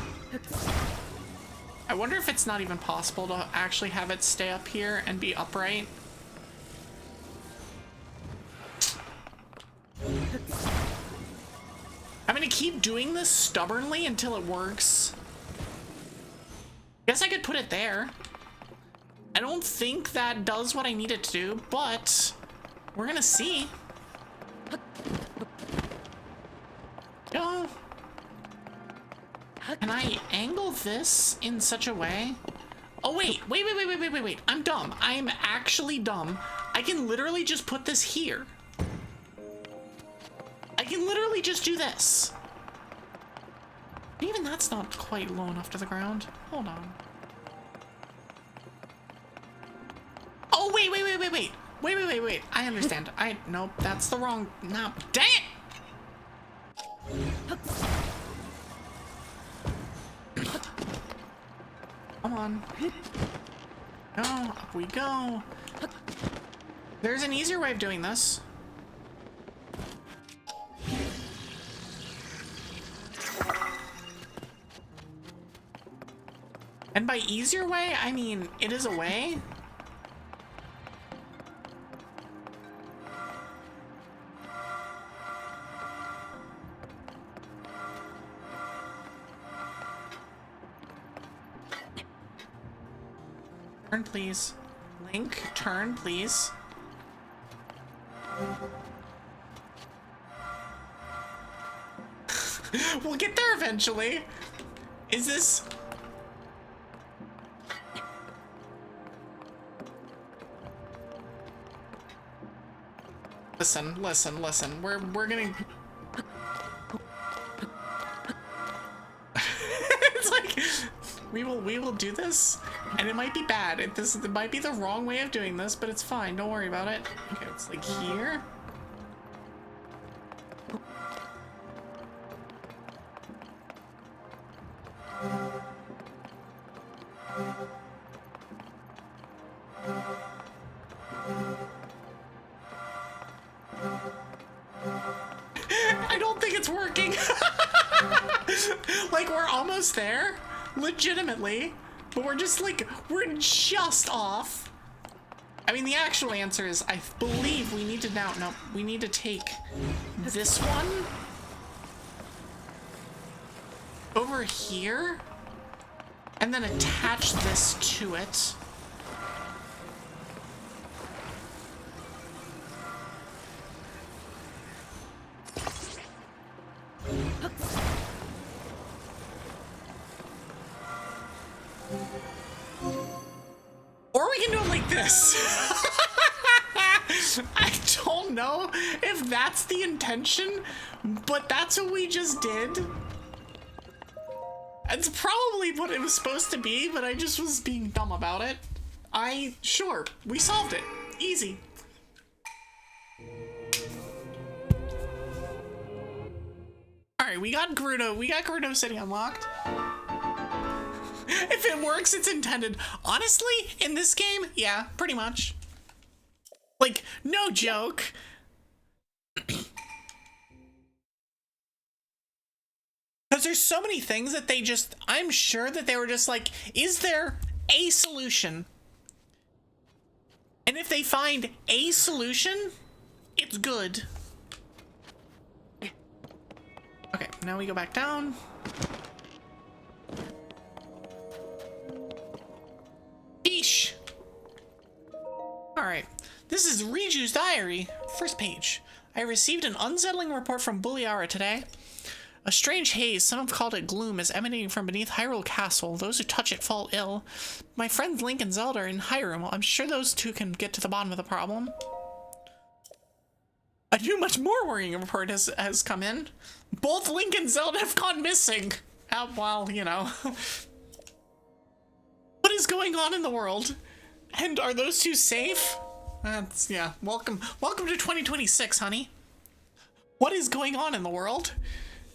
I wonder if it's not even possible to actually have it stay up here and be upright. I'm gonna keep doing this stubbornly until it works. Guess I could put it there. I don't think that does what I need it to do, but we're gonna see. Go. Can I angle this in such a way? Oh, wait. I'm dumb. I'm actually dumb. I can literally just put this here. I can literally just do this. Even that's not quite low enough to the ground. Hold on. Oh, wait. Wait. I understand. Nope, that's the wrong... No, dang it! Come on. No, up we go. There's an easier way of doing this. And by easier way, I mean, it is a way. Turn, please. Link, turn, please. We'll get there eventually. Is this... Listen, listen, listen. We're gonna... It's like we will do this, and it might be bad. It might be the wrong way of doing this, but it's fine. Don't worry about it. Okay, it's like here. I don't think it's working. Like, we're almost there, legitimately, but we're just off. I mean, the actual answer is, I believe we need to we need to take this one over here and then attach this to it. Or we can do it like this. I don't know if that's the intention, but that's what we just did. It's probably what it was supposed to be, but I just was being dumb about it. Sure, we solved it. Easy. Alright, we got Gerudo City unlocked. If it works, it's intended. Honestly, in this game, yeah, pretty much. Like, no joke. Because there's so many things that I'm sure that they were just like, is there a solution? And if they find a solution, it's good. Okay, now we go back down. Eesh. Alright, this is Riju's diary. First page. I received an unsettling report from Buliara today. A strange haze, some have called it gloom, is emanating from beneath Hyrule Castle. Those who touch it fall ill. My friends Link and Zelda are in Hyrule. I'm sure those two can get to the bottom of the problem. A new, much more worrying report has come in. Both Link and Zelda have gone missing. Well, you know. What is going on in the world? And are those two safe? Yeah, welcome to 2026, honey. What is going on in the world?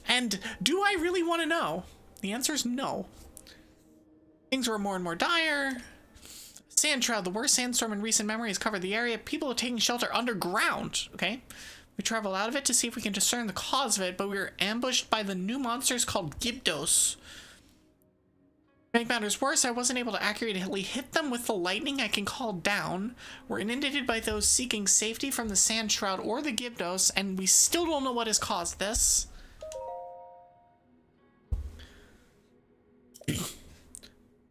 And do I really want to know? The answer is no. Things were more and more dire. Sand shroud, the worst sandstorm in recent memory, has covered the area. People are taking shelter underground, okay? We travel out of it to see if we can discern the cause of it, but we were ambushed by the new monsters called Gibdos. To make matters worse, I wasn't able to accurately hit them with the lightning I can call down. We're inundated by those seeking safety from the sand shroud or the Gibdos, and we still don't know what has caused this.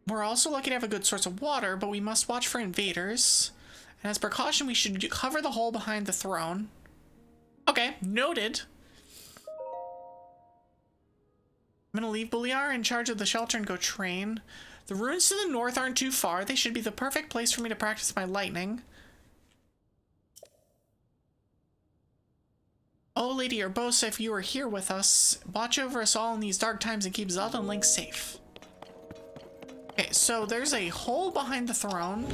We're also lucky to have a good source of water, but we must watch for invaders. And as precaution, we should cover the hole behind the throne. Okay, noted. I'm gonna leave Buliara in charge of the shelter and go train. The ruins to the north aren't too far. They should be the perfect place for me to practice my lightning. Oh, Lady Urbosa, if you are here with us, watch over us all in these dark times and keep Zelda and Link safe. Okay, so there's a hole behind the throne.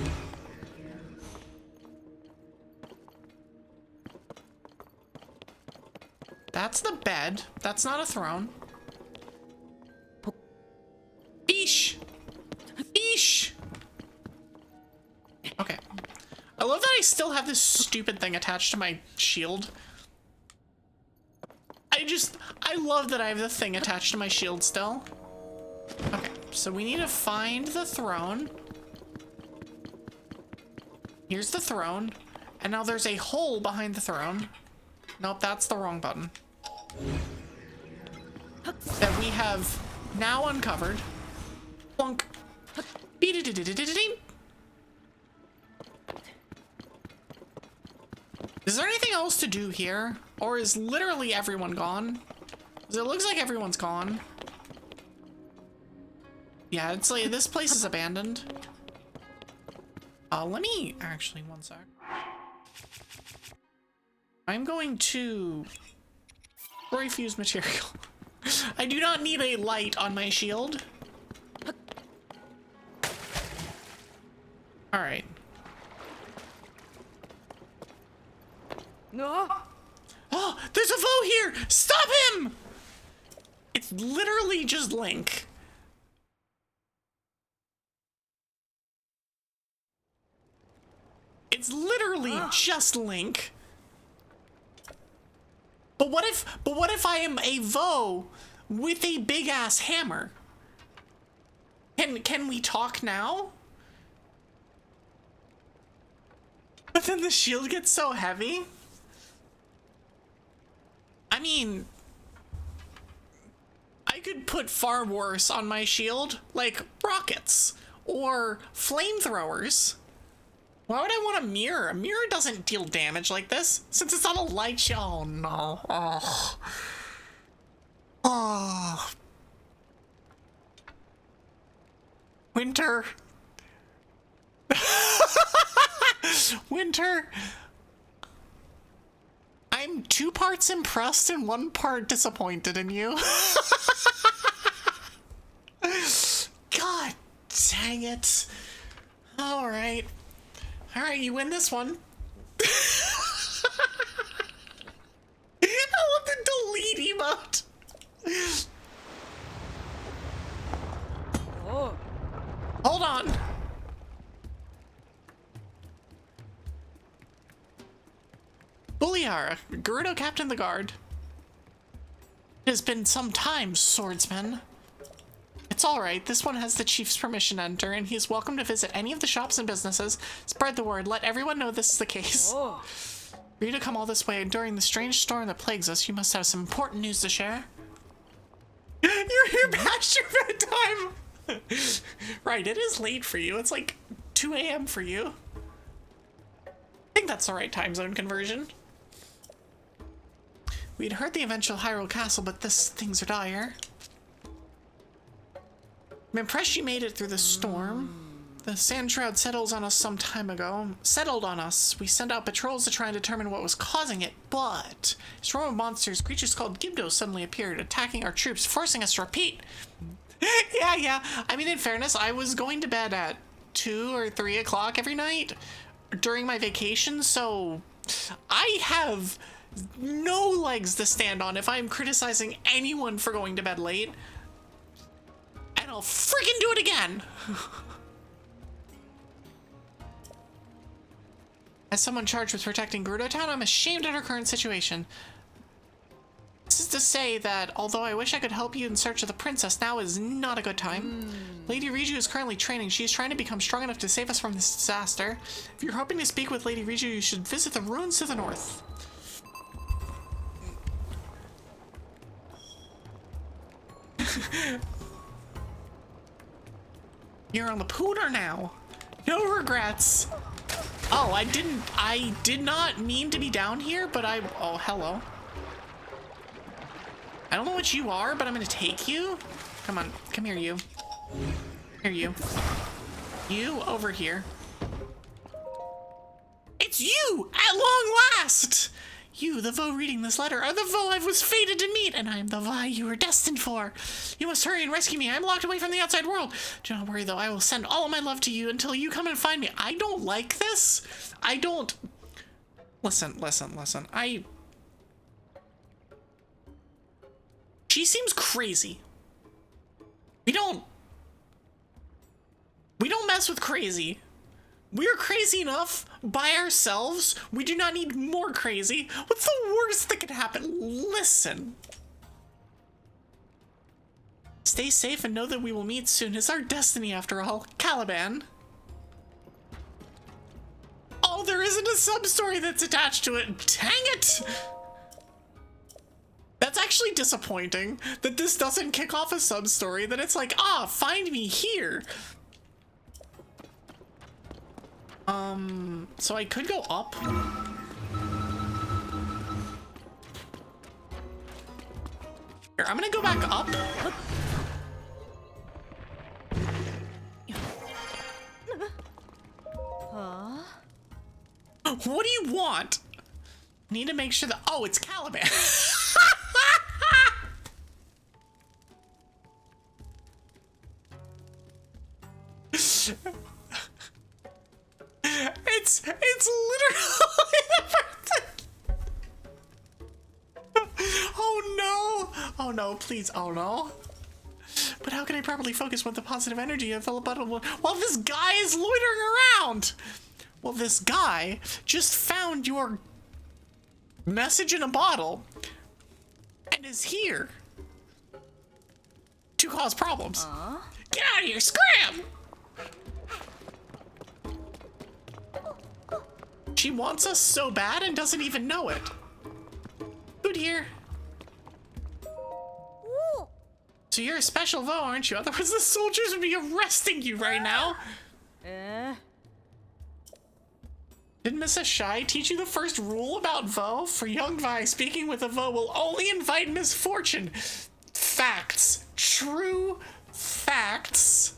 That's the bed. That's not a throne. Eesh! Eesh! Okay. I love that I still have this stupid thing attached to my shield. I love that I have the thing attached to my shield still. Okay, so we need to find the throne. Here's the throne. And now there's a hole behind the throne. Nope, that's the wrong button. That we have now uncovered. Plunk. Is there anything else to do here? Or is literally everyone gone? 'Cause it looks like everyone's gone. Yeah, it's like this place is abandoned. Let me actually, one sec. I'm going to refuse material. I do not need a light on my shield. All right. No. Oh, there's a foe here! Stop him! It's literally just Link. It's literally just Link. But what if I am a Vo with a big ass hammer? Can we talk now? But then the shield gets so heavy. I mean, I could put far worse on my shield, like rockets or flamethrowers. Why would I want a mirror? A mirror doesn't deal damage like this, since it's on a light shield. Oh no. Oh. Oh. Winter. Winter. I'm 2 parts impressed and 1 part disappointed in you. God dang it. All right. All right, you win this one. I love the delete emote. Oh. Hold on. Buliara, Gerudo Captain the Guard. It has been some time, swordsman. It's alright, this one has the chief's permission to enter, and he is welcome to visit any of the shops and businesses. Spread the word, let everyone know this is the case. Oh. For you to come all this way during the strange storm that plagues us, you must have some important news to share. You're here past your bedtime! Right, it is late for you. It's like 2 a.m. for you. I think that's the right time zone conversion. We'd heard the eventual Hyrule Castle, but things are dire. I'm impressed you made it through the storm. The sand shroud settled on us some time ago. We sent out patrols to try and determine what was causing it, but a swarm of monsters, creatures called Gibdo, suddenly appeared, attacking our troops, forcing us to repeat. Yeah. I mean, in fairness, I was going to bed at 2 or 3 o'clock every night during my vacation, so I have no legs to stand on if I'm criticizing anyone for going to bed late. And I'll freaking do it again! As someone charged with protecting Gerudo Town, I'm ashamed at our current situation. This is to say that, although I wish I could help you in search of the princess, now is not a good time. Lady Riju is currently training. She is trying to become strong enough to save us from this disaster. If you're hoping to speak with Lady Riju, you should visit the ruins to the north. You're on the pooter now. No regrets. Oh, I did not mean to be down here, but oh, hello. I don't know what you are, but I'm gonna take you. Come on, come here, you. Here, you. You, over here. It's you, at long last! You, the Vo reading this letter, are the Vo I was fated to meet, and I am the Vi you were destined for. You must hurry and rescue me. I'm locked away from the outside world. Do not worry, though. I will send all of my love to you until you come and find me. I don't like this. I don't... Listen. She seems crazy. We don't mess with crazy. We're crazy enough by ourselves. We do not need more crazy. What's the worst that could happen? Listen. Stay safe and know that we will meet soon. It's our destiny after all. Caliban. Oh, there isn't a sub-story that's attached to it. Dang it! That's actually disappointing that this doesn't kick off a sub-story, that it's like, find me here. So I could go up. Here, I'm gonna go back up. What do you want? Need to make sure that. Oh, it's Caliban. It's literally the person. Oh no! Oh no! Please! Oh no! But how can I properly focus with the positive energy of the bottle while this guy is loitering around? Well, this guy just found your message in a bottle and is here to cause problems. Get out of here, scram! She wants us so bad and doesn't even know it. Food here. So you're a special Vo, aren't you? Otherwise the soldiers would be arresting you right now. Didn't Mrs. Shy teach you the first rule about Vo? For young Vi, speaking with a Vo will only invite misfortune. Facts. True facts.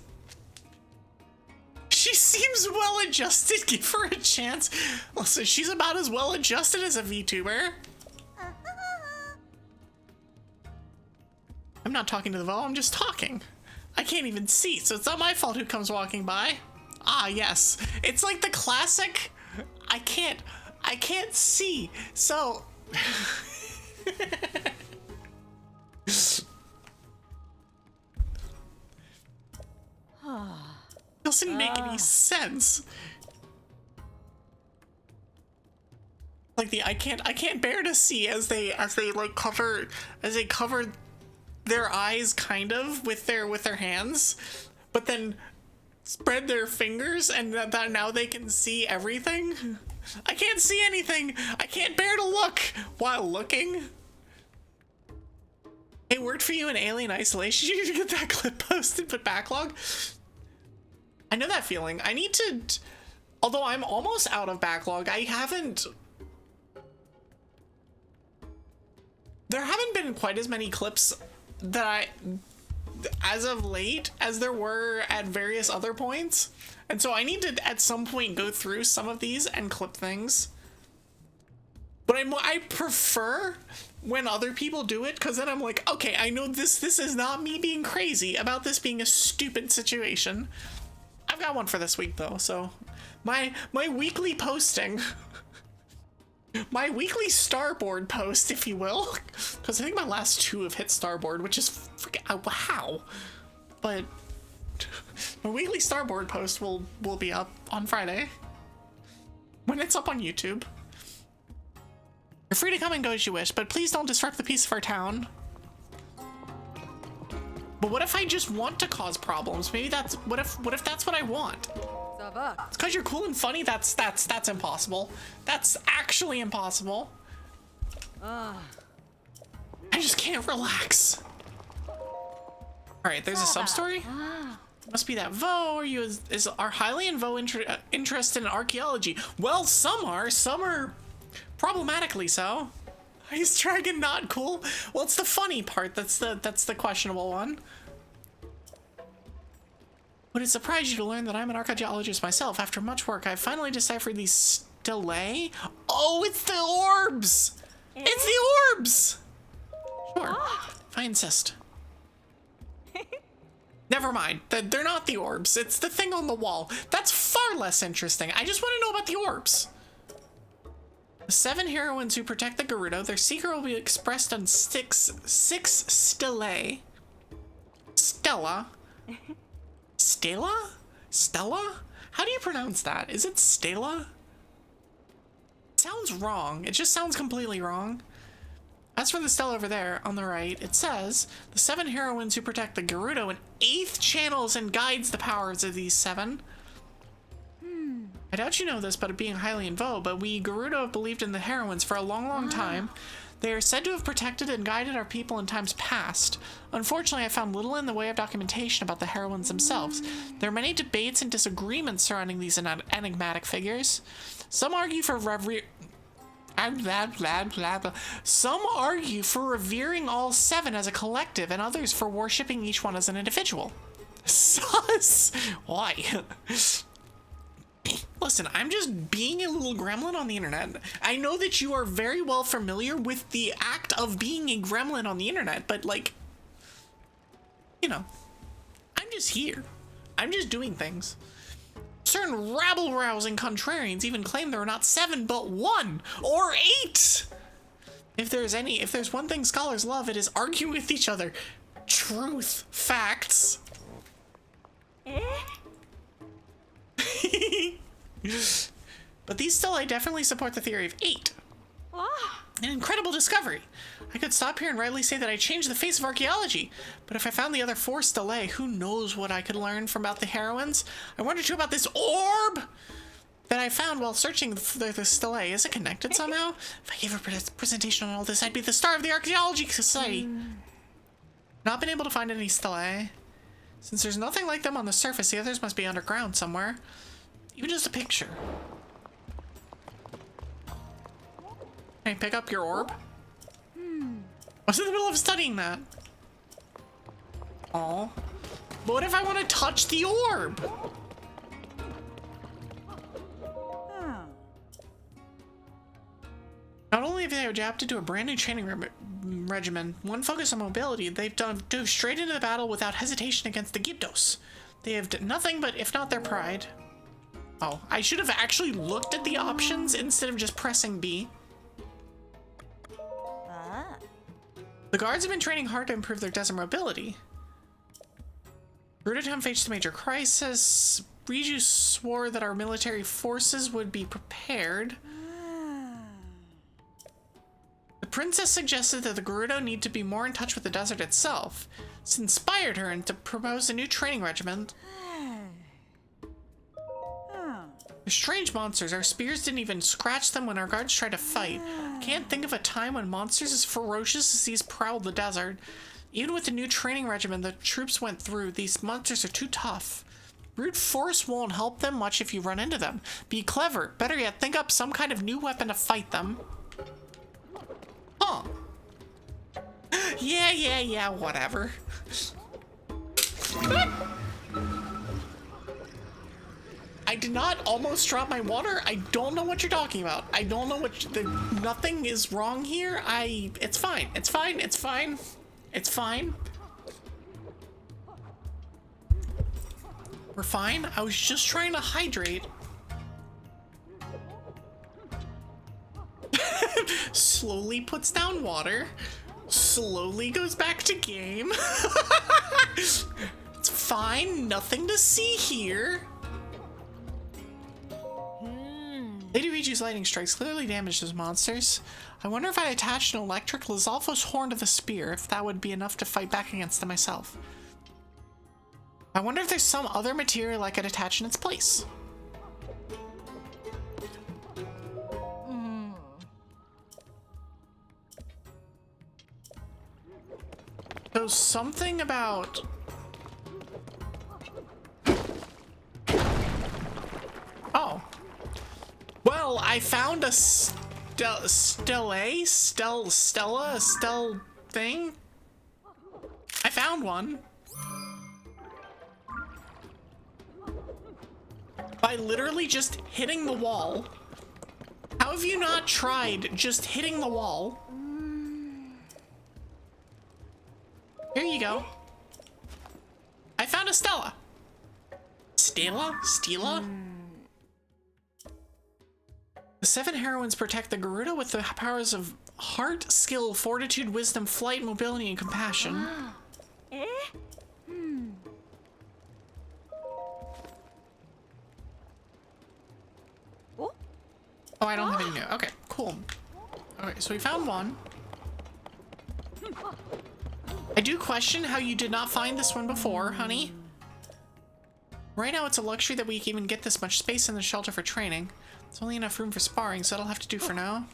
She seems well adjusted. Give her a chance. Listen, she's about as well adjusted as a VTuber. I'm not talking to the Vo, I'm just talking. I can't even see, so it's not my fault who comes walking by. Ah, yes. It's like the classic, I can't see, so. Doesn't make any sense. Like the I can't bear to see as they like cover their eyes kind of with their hands, but then spread their fingers and that now they can see everything. I can't see anything. I can't bear to look while looking. It worked for you in Alien Isolation. You need to get that clip posted, but backlog. I know that feeling. I need to, although I'm almost out of backlog, there haven't been quite as many clips that as of late, as there were at various other points. And so I need to, at some point, go through some of these and clip things. But I prefer when other people do it, because then I'm like, okay, I know this is not me being crazy about this being a stupid situation. I've got one for this week, though, so my weekly posting, my weekly starboard post, if you will, because I think my last two have hit starboard, which is freaking wow. But my weekly starboard post will be up on Friday when it's up on YouTube. You're free to come and go as you wish, but please don't disrupt the peace of our town. But what if I just want to cause problems? Maybe that's what if that's what I want? It's because you're cool and funny. That's impossible. That's actually impossible. I just can't relax. All right, there's a sub story. Must be that Vo. Are you are Hylian Vo interested in archaeology? Well, some are problematically so. Is dragon not cool? Well, it's the funny part that's the questionable one. Would it surprise you to learn that I'm an archaeologist myself? After much work, I finally deciphered these stelae. Oh, it's the orbs! It's the orbs! Sure, if I insist. Never mind, they're not the orbs. It's the thing on the wall. That's far less interesting. I just want to know about the orbs. The 7 heroines who protect the Gerudo, their secret will be expressed on six stelae. Stella? Stella? Stella? How do you pronounce that? Is it Stella? It sounds wrong. It just sounds completely wrong. As for the stela over there on the right, it says, the 7 heroines who protect the Gerudo and 8th channels and guides the powers of these 7. I doubt you know this, but being highly in vogue, but we Gerudo have believed in the heroines for a long time. They are said to have protected and guided our people in times past. Unfortunately, I found little in the way of documentation about the heroines themselves. There are many debates and disagreements surrounding these enigmatic figures. Some argue for Blah, blah, blah, blah. Some argue for revering all 7 as a collective, and others for worshipping each one as an individual. Sus! Why? Listen, I'm just being a little gremlin on the internet. I know that you are very well familiar with the act of being a gremlin on the internet, but like, you know, I'm just here. I'm just doing things. Certain rabble-rousing contrarians even claim there are not 7, but 1 or 8. If there's one thing scholars love, it is arguing with each other. Truth. Facts. But these still, I definitely support the theory of 8. An incredible discovery. I could stop here and rightly say that I changed the face of archaeology, but if I found the other 4 stelae, who knows what I could learn from about the heroines? I wonder too about this orb that I found while searching for the stelae. Is it connected somehow? If I gave a presentation on all this, I'd be the star of the Archaeology Society. Not been able to find any stelae. Since there's nothing like them on the surface, the others must be underground somewhere. Even just a picture. Can I pick up your orb? I was in the middle of studying that. Oh. But what if I want to touch the orb? Not only have they adapted to a brand new training regimen, one focus on mobility, they've dove straight into the battle without hesitation against the Gibdos. They have done nothing but, if not their pride. Oh, I should have actually looked at the options instead of just pressing B. The guards have been training hard to improve their desert mobility. Gerudo Town faced a major crisis. Riju swore that our military forces would be prepared. The princess suggested that the Gerudo need to be more in touch with the desert itself. This inspired her to propose a new training regimen. They're strange monsters. Our spears didn't even scratch them when our guards tried to fight. I can't think of a time when monsters as ferocious as these prowled the desert. Even with the new training regimen the troops went through, these monsters are too tough. Brute force won't help them much if you run into them. Be clever. Better yet, think up some kind of new weapon to fight them. Huh. Yeah, whatever. I did not almost drop my water. I don't know what you're talking about. I don't know what nothing is wrong here. It's fine. It's fine. It's fine. It's fine. We're fine. I was just trying to hydrate. Slowly puts down water. Slowly goes back to game. It's fine. Nothing to see here. Lady Riju's lightning strikes clearly damaged those monsters. I wonder if I attached an electric Lizalfo's horn to the spear, if that would be enough to fight back against them myself. I wonder if there's some other material I could attach in its place. So something about... Oh. Well, I found a Stella thing. I found one. By literally just hitting the wall. How have you not tried just hitting the wall? Here you go. I found a Stella. Stella? The 7 heroines protect the Gerudo with the powers of heart, skill, fortitude, wisdom, flight, mobility, and compassion. Oh, I don't have any new. Okay, cool. Okay, so we found one. I do question how you did not find this one before, honey. Right now it's a luxury that we even get this much space in the shelter for training. It's only enough room for sparring, so that'll have to do for now.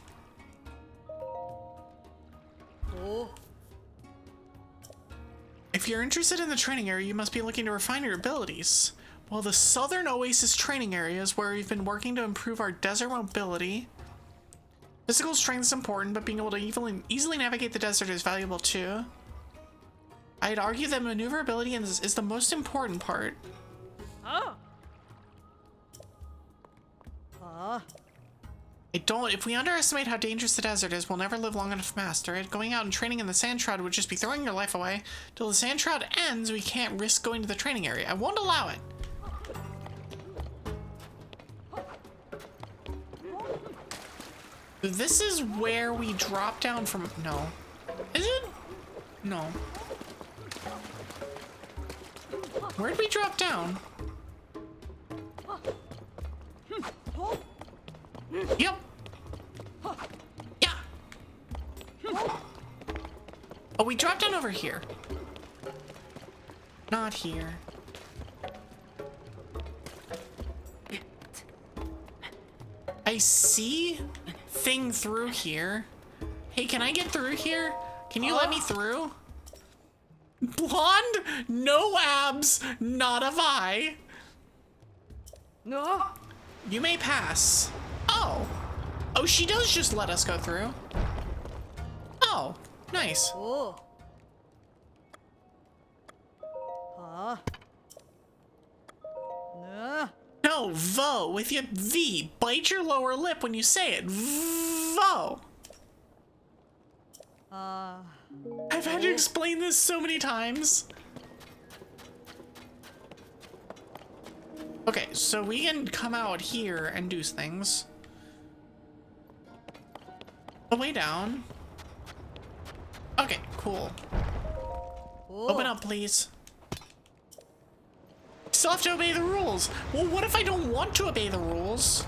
If you're interested in the training area, you must be looking to refine your abilities. Well, the Southern Oasis training area is where we've been working to improve our desert mobility. Physical strength is important, but being able to easily navigate the desert is valuable too. I'd argue that maneuverability is the most important part. Oh. If we underestimate how dangerous the desert is, we'll never live long enough to master it. Going out and training in the sand shroud would just be throwing your life away. Till the sand shroud ends, we can't risk going to the training area. I won't allow it. This is where we drop down from. No. Is it? No. Where'd we drop down? Yep. Yeah. Oh, we dropped down over here. Not here. I see thing through here. Hey, can I get through here? Can you let me through? Blonde, no abs, not a vi. No. You may pass. Oh. Oh, she does just let us go through. Oh, nice. Oh. No. No, vo, with your V. Bite your lower lip when you say it. Vo. I've had to explain this so many times. Okay, so we can come out here and do things. The way down. Okay, cool. Open up, please. Still have to obey the rules. Well, what if I don't want to obey the rules?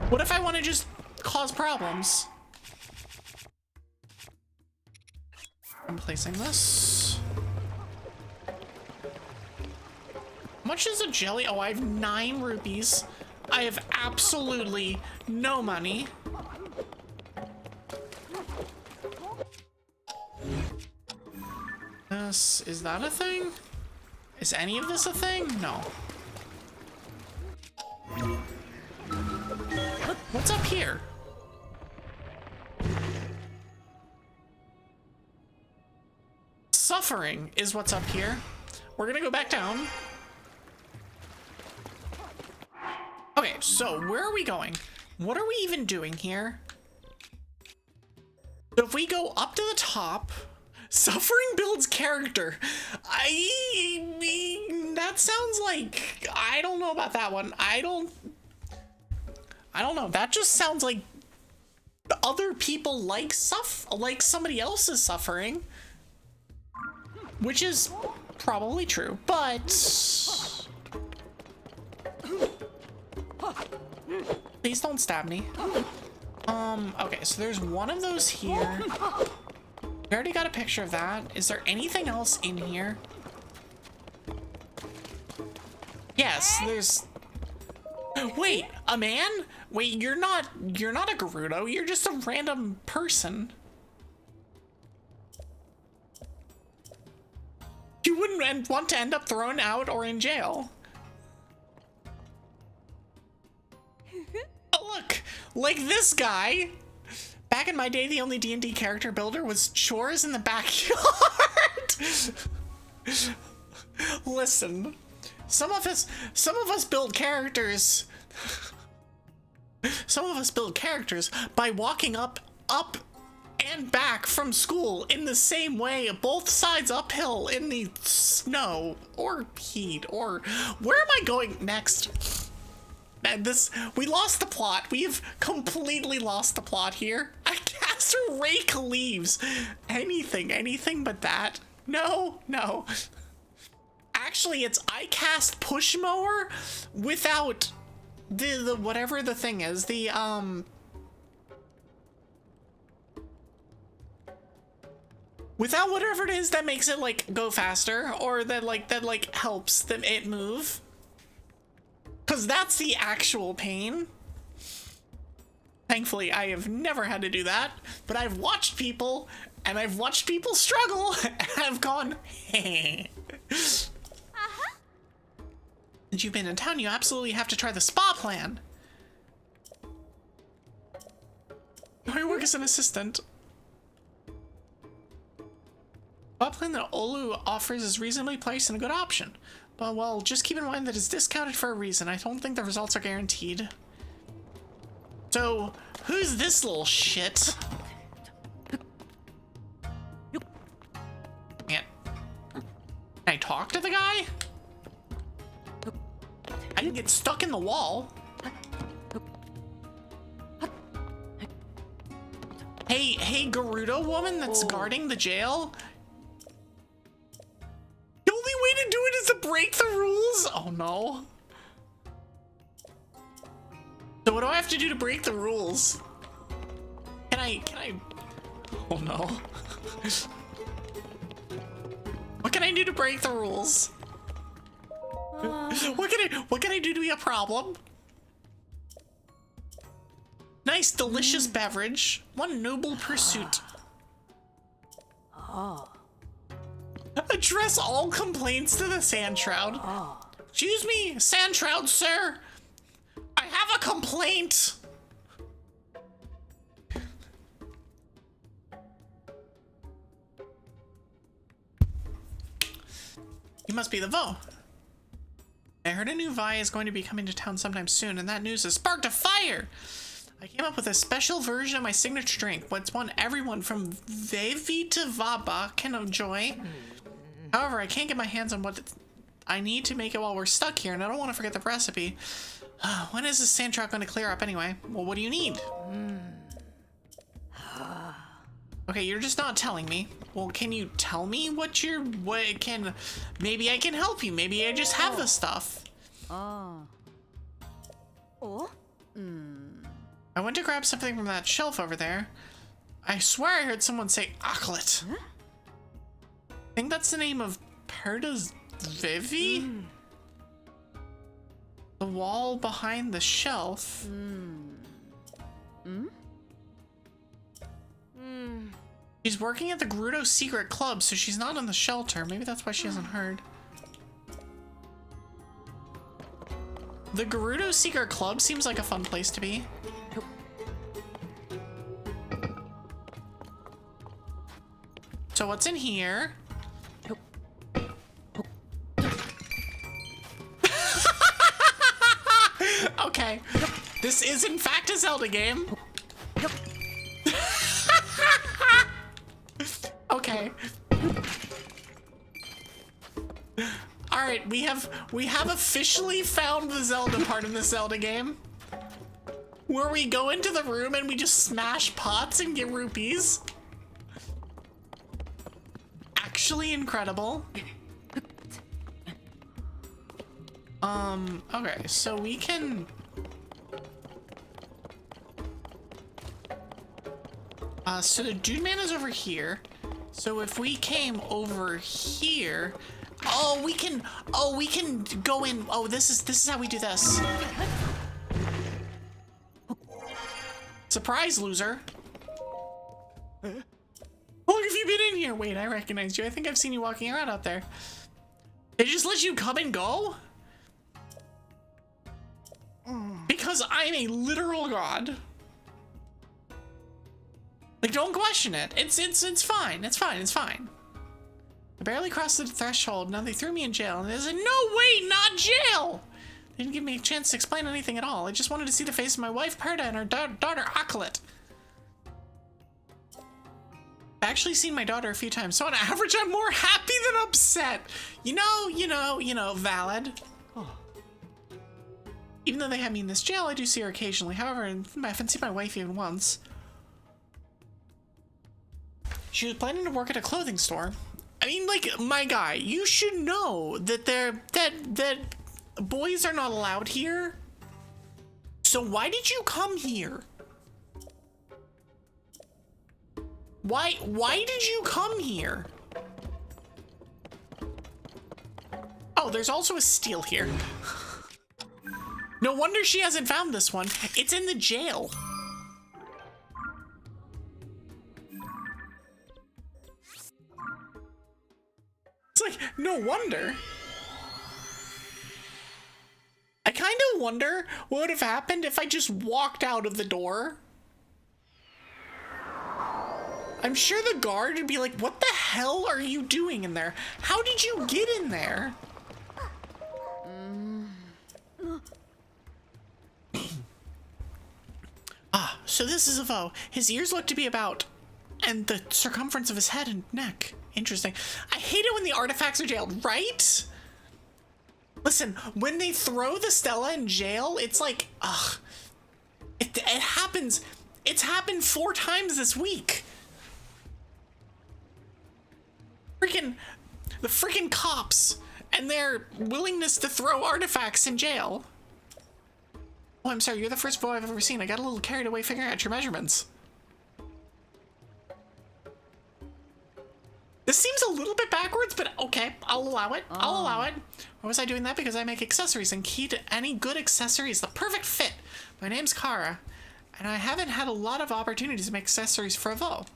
What if I want to just cause problems? I'm placing this. How much is a jelly? Oh, I have 9 rupees. I have absolutely no money. Is that a thing? Is any of this a thing? No. What's up here? Suffering is what's up here. We're gonna go back down. Okay, so where are we going? What are we even doing here? So if we go up to the top, suffering builds character. I mean, that sounds like, I don't know about that one. I don't know. That just sounds like other people like somebody else's suffering, which is probably true, but please don't stab me. Okay, so there's one of those here. We already got a picture of that. Is there anything else in here? Yes, there's... Wait, a man? Wait, you're not a Gerudo, you're just a random person. You wouldn't want to end up thrown out or in jail. Oh, look, like this guy. Back in my day, the only D&D character builder was chores in the backyard. Listen, some of us build characters. Some of us build characters by walking up and back from school in the same way, both sides uphill in the snow or heat or where am I going next? And we lost the plot. We've completely lost the plot here. I cast a rake leaves. Anything but that. No. Actually, it's I cast push mower without the whatever the thing is. The without whatever it is that makes it like go faster or that helps them it move. Because that's the actual pain. Thankfully, I have never had to do that, but I've watched people, and I've watched people struggle, and I've gone, hey. Since you've been in town, you absolutely have to try the spa plan. I work as an assistant. A plan that Olu offers is reasonably priced and a good option. But, well, just keep in mind that it's discounted for a reason. I don't think the results are guaranteed. So, who's this little shit? Man. Can I talk to the guy? I can get stuck in the wall. Hey, Gerudo woman that's guarding the jail? The only way to do it is to break the rules? Oh no. So what do I have to do to break the rules? Can I? Oh no. What can I do to break the rules? What can I do to be a problem? Nice, delicious beverage. One noble pursuit. Address all complaints to the Sand Shroud. Excuse me, Sand Shroud, sir. I have a complaint. You must be the Vo. I heard a new Vi is going to be coming to town sometime soon, and that news has sparked a fire. I came up with a special version of my signature drink, what's one everyone from Evie to Vaba can enjoy. However, I can't get my hands on what I need to make it while we're stuck here, and I don't want to forget the recipe. When is this sand truck going to clear up anyway? Well, what do you need? Okay, you're just not telling me. Well, can you tell me maybe I can help you. Maybe I just have the stuff. I went to grab something from that shelf over there. I swear I heard someone say Aklet. I think that's the name of Perda's Vivi? The wall behind the shelf. She's working at the Gerudo Secret Club, so she's not in the shelter. Maybe that's why she hasn't heard. The Gerudo Secret Club seems like a fun place to be. So what's in here? Okay. This is in fact a Zelda game. Okay. Alright, we have officially found the Zelda part of the Zelda game. Where we go into the room and we just smash pots and get rupees. Actually incredible. Okay, so we can... so the dude man is over here. So if we came over here... we can go in. Oh, this is how we do this. Surprise, loser. How long have you been in here? Wait, I recognize you. I think I've seen you walking around out there. They just let you come and go? Because I'm a literal god. Like, don't question it. It's fine. It's fine. I barely crossed the threshold. Now they threw me in jail. And they said, no, wait, not jail. They didn't give me a chance to explain anything at all. I just wanted to see the face of my wife, Perda, and her daughter, Aklet. I've actually seen my daughter a few times, so on average, I'm more happy than upset. You know, valid. Even though they have me in this jail, I do see her occasionally. However, I haven't seen my wife even once. She was planning to work at a clothing store. I mean, like, my guy, you should know that that boys are not allowed here. So why did you come here? Why did you come here? Oh, there's also a steel here. No wonder she hasn't found this one. It's in the jail. It's like, no wonder. I kind of wonder what would have happened if I just walked out of the door. I'm sure the guard would be like, what the hell are you doing in there? How did you get in there? Ah, so this is Avo. His ears look to be about, and the circumference of his head and neck. Interesting. I hate it when the artifacts are jailed, right? Listen, when they throw the Stella in jail, it's like, ugh. It happens. It's happened 4 times this week. The freaking cops and their willingness to throw artifacts in jail. Oh, I'm sorry, you're the first boy I've ever seen. I got a little carried away figuring out your measurements. This seems a little bit backwards, but okay, I'll allow it. I'll allow it. Why was I doing that? Because I make accessories, and key to any good accessory is the perfect fit. My name's Kara, and I haven't had a lot of opportunities to make accessories for Avo.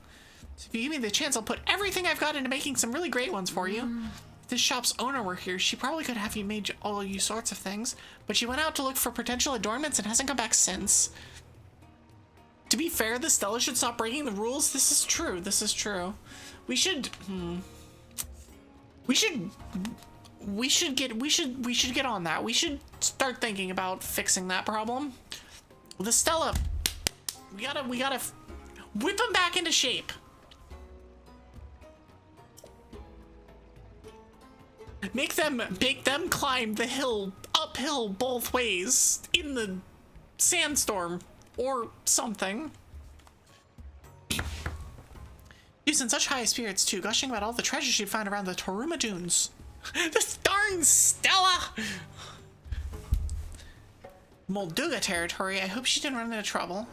So if you give me the chance, I'll put everything I've got into making some really great ones for you. If this shop's owner were here, she probably could have you made all you sorts of things, but she went out to look for potential adornments and hasn't come back since. To be fair, the Stella should stop breaking the rules. This is true. This is true. We should get on that. We should start thinking about fixing that problem. The Stella, we gotta whip them back into shape. Make them climb the hill uphill both ways in the sandstorm or something. She's in such high spirits too, gushing about all the treasure she found around the Toruma Dunes. This darn Stella! Molduga territory. I hope she didn't run into trouble.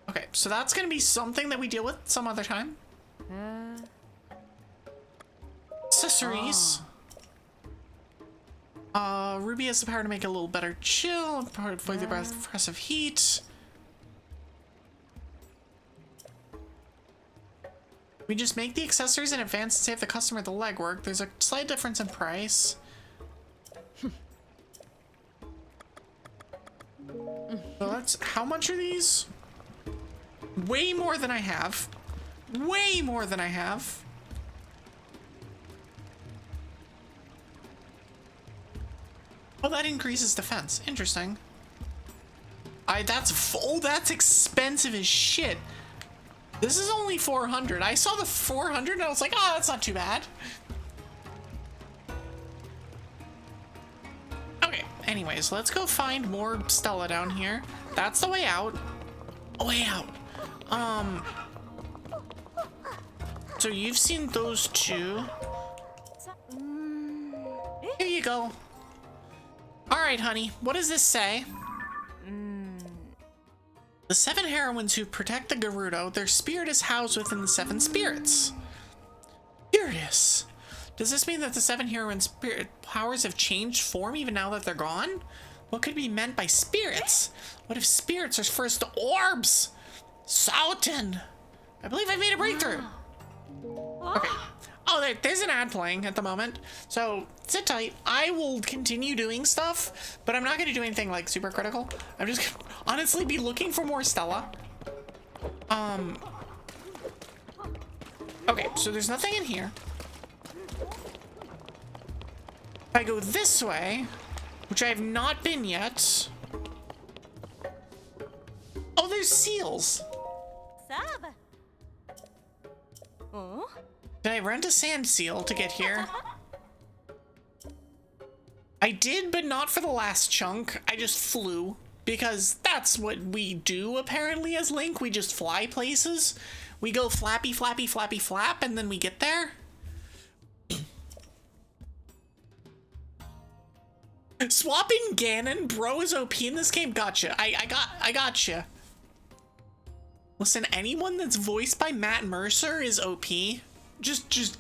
Okay, so that's gonna be something that we deal with some other time. Accessories. Ruby has the power to make it a little better chill, power to avoid the oppressive heat. We just make the accessories in advance to save the customer the legwork. There's a slight difference in price. So how much are these? Way more than I have. Way more than I have. Oh, that increases defense. Interesting. That's expensive as shit. This is only 400. I saw the 400 and I was like, oh, that's not too bad. Okay, anyways, let's go find more Stella down here. That's the way out. A way out. So you've seen those two. Here you go. All right, honey, what does this say? The 7 heroines who protect the Gerudo, their spirit is housed within the 7 spirits. Curious. Does this mean that the 7 heroines' spirit powers have changed form even now that they're gone? What could be meant by spirits? What if spirits are first orbs? Sultan! I believe I made a breakthrough. Okay. Oh, there's an ad playing at the moment. So sit tight. I will continue doing stuff, but I'm not going to do anything like super critical. I'm just gonna honestly be looking for more Stella. Okay, so there's nothing in here. If I go this way, which I have not been yet. Oh, there's seals. Did I rent a sand seal to get here? I did, but not for the last chunk. I just flew, because that's what we do apparently as Link. We just fly places. We go flappy, flappy, flappy, flap, and then we get there. Swapping Ganon, bro, is OP in this game. Gotcha. I gotcha. Listen, anyone that's voiced by Matt Mercer is OP. Just,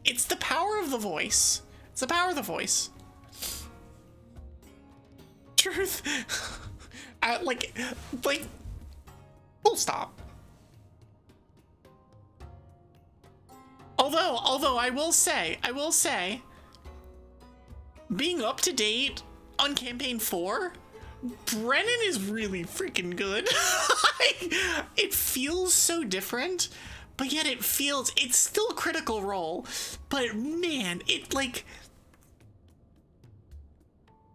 it's the power of the voice. It's the power of the voice. Truth. Like, full stop. Although I will say, being up to date on campaign 4 Brennan is really freaking good. It feels so different, but yet it's still Critical Role, but man,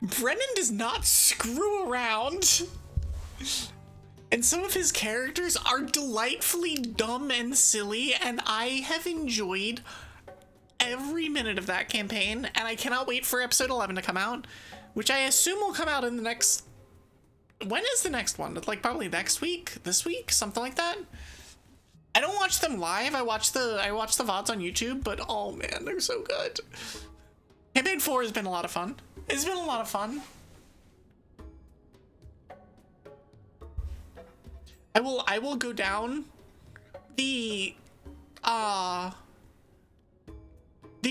Brennan does not screw around. And some of his characters are delightfully dumb and silly, and I have enjoyed every minute of that campaign, and I cannot wait for episode 11 to come out, which I assume will come out in the next... When is the next one? Like, probably next week? This week? Something like that? I don't watch them live. I watch the VODs on YouTube, but oh man, they're so good. Campaign 4 has been a lot of fun. It's been a lot of fun. I will go down the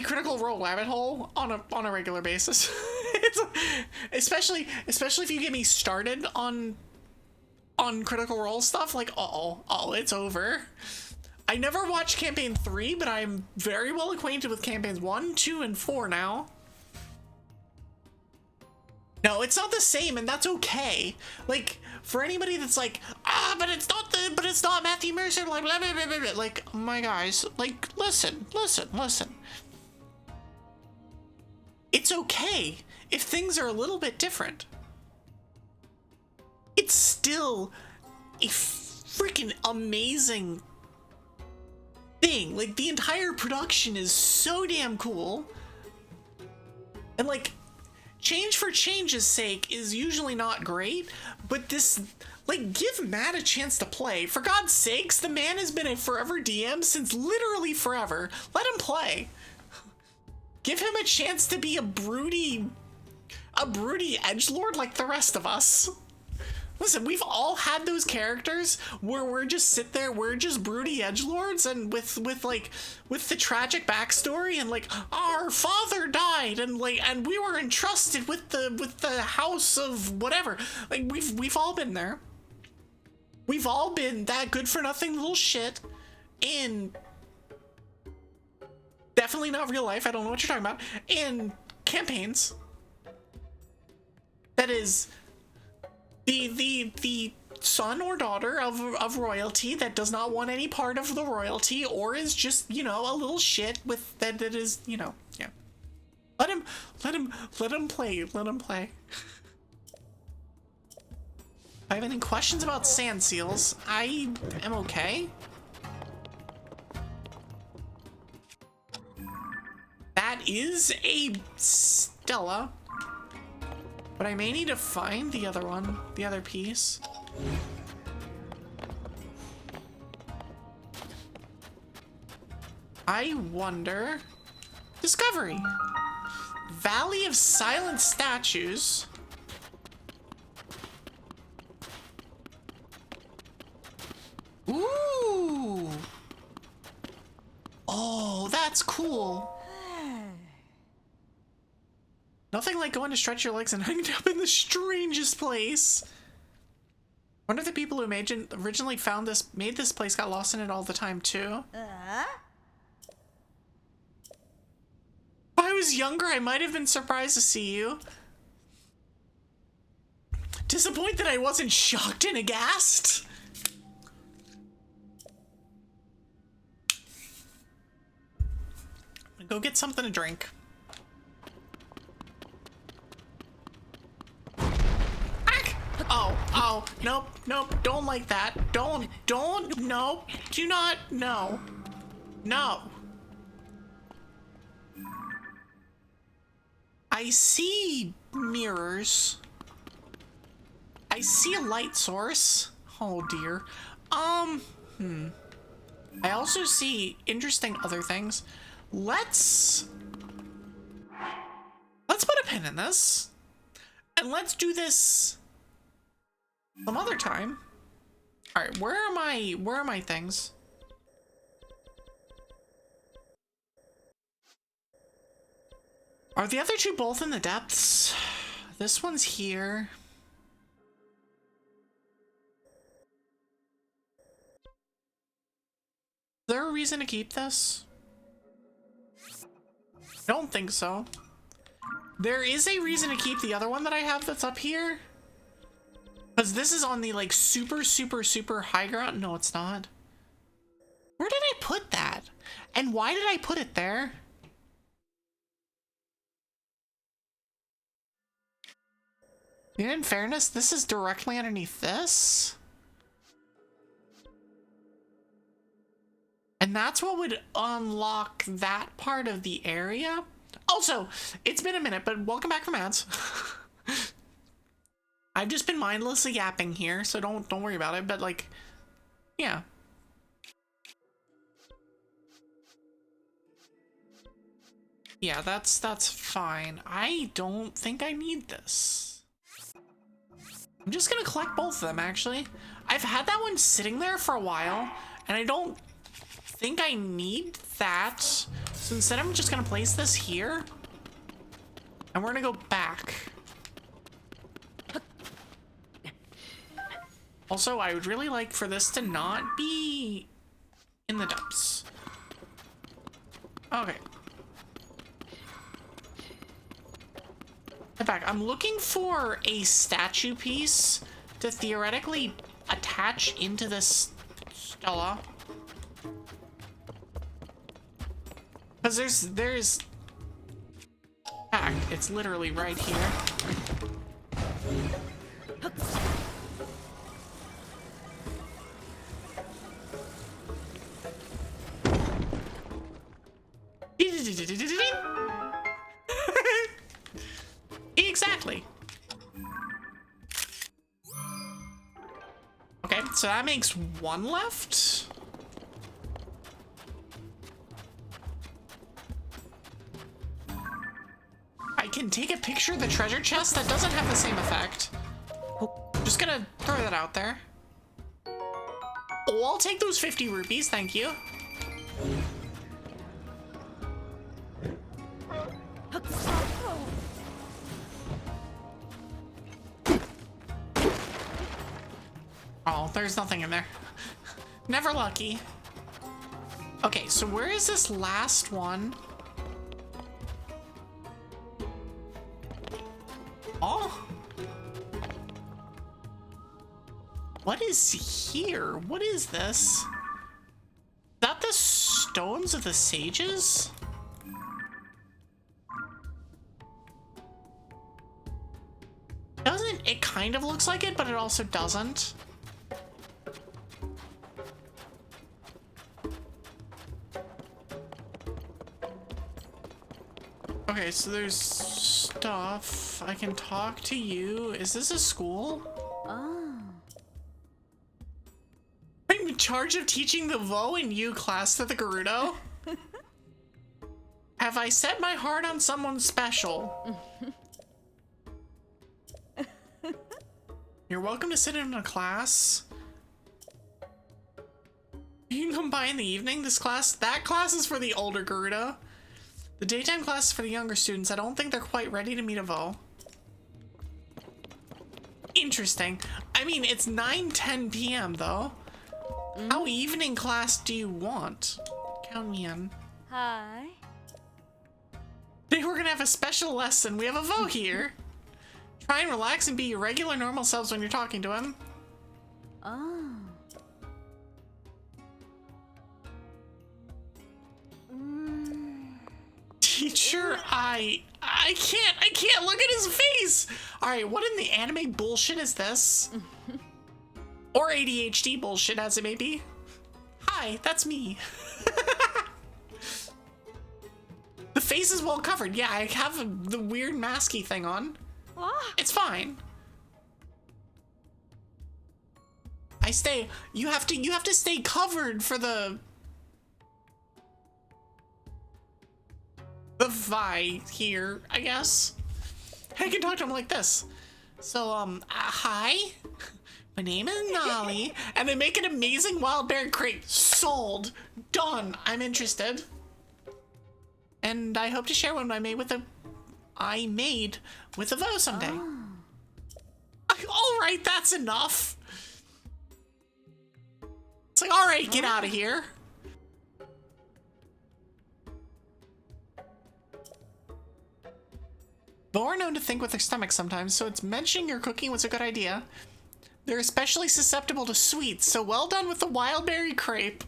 Critical Role rabbit hole on a regular basis. especially if you get me started on Critical Role stuff, like it's over. I never watched campaign 3, but I'm very well acquainted with campaigns 1, 2, and 4 now. No, it's not the same, and that's okay. Like, for anybody that's like, but it's not Matthew Mercer, like, blah, blah, blah, blah, blah. Like, my guys, like, listen. It's okay if things are a little bit different. It's still a freaking amazing thing. Like, the entire production is so damn cool. And, like, change for change's sake is usually not great, but this, like, give Matt a chance to play. For God's sakes, the man has been a forever DM since literally forever. Let him play. Give him a chance to be a broody edgelord like the rest of us. Listen, we've all had those characters where we're just broody edgelords, and with the tragic backstory, and like our father died, and we were entrusted with the house of whatever. Like we've all been there. We've all been that good for nothing little shit in definitely not real life. I don't know what you're talking about. In campaigns. That is the son or daughter of royalty that does not want any part of the royalty, or is just, you know, a little shit with that is, you know, yeah. Let him play. Let him play. If I have any questions about sand seals, I am okay. That is a Stella. But I may need to find the other one, the other piece. I wonder... Discovery! Valley of Silent Statues. Ooh! Oh, that's cool. Nothing like going to stretch your legs and hanging up in the strangest place. Wonder if the people who originally made this place got lost in it all the time too. If I was younger, I might have been surprised to see you. Disappointed I wasn't shocked and aghast. Go get something to drink. Oh, nope, don't like that. Don't, no, do not, no. I see mirrors. I see a light source. Oh dear. I also see interesting other things. Let's put a pin in this. And let's do this some other time. All right, where are my things? Are the other two both in the depths? This one's here. Is there a reason to keep this? I don't think so. There is a reason to keep the other one that I have that's up here. Because this is on the like super, super, super high ground. No, it's not. Where did I put that? And why did I put it there? In fairness, this is directly underneath this. And that's what would unlock that part of the area. Also, it's been a minute, but welcome back from ads. I've just been mindlessly yapping here, so don't worry about it, but like, yeah. Yeah, that's fine. I don't think I need this. I'm just gonna collect both of them, actually. I've had that one sitting there for a while, and I don't think I need that. So instead, I'm just gonna place this here, and we're gonna go back. Also, I would really like for this to not be in the dumps. Okay. In fact, I'm looking for a statue piece to theoretically attach into this Stella. Because there's... Heck, it's literally right here. Exactly. Okay, so that makes one left. I can take a picture of the treasure chest. That doesn't have the same effect. Just gonna throw that out there. Oh, I'll take those 50 rupees, thank you. Oh, there's nothing in there. Never lucky. Okay, so where is this last one? Oh. What is here? What is this? Is that the stones of the sages? Doesn't it kind of looks like it, but it also doesn't. Okay, so there's stuff. I can talk to you. Is this a school? Oh. I'm in charge of teaching the Vo and you class to the Gerudo. Have I set my heart on someone special? You're welcome to sit in a class. You can come by in the evening. That class is for the older Gerudo. The daytime class is for the younger students. I don't think they're quite ready to meet a Vo. Interesting. I mean, it's 9:10 p.m. though. How evening class do you want? Count me in. Hi. Today we're gonna have a special lesson. We have a Vo here. Try and relax and be your regular normal selves when you're talking to him. Oh. Teacher, I can't look at his face. All right, what in the anime bullshit is this? Or ADHD bullshit, as it may be. Hi, that's me. The face is well covered. Yeah, I have the weird masky thing on. Ah. It's fine. You have to stay covered for the Vi here, I guess. I can talk to him like this. So, hi. My name is Nolly, and they make an amazing wild berry crate. Sold. Done. I'm interested. And I hope to share one I made with a Vo someday. All right, that's enough. It's like, all right, get out of here. Vo are known to think with their stomachs sometimes, so it's mentioning your cooking was a good idea. They're especially susceptible to sweets, so well done with the wild berry crepe.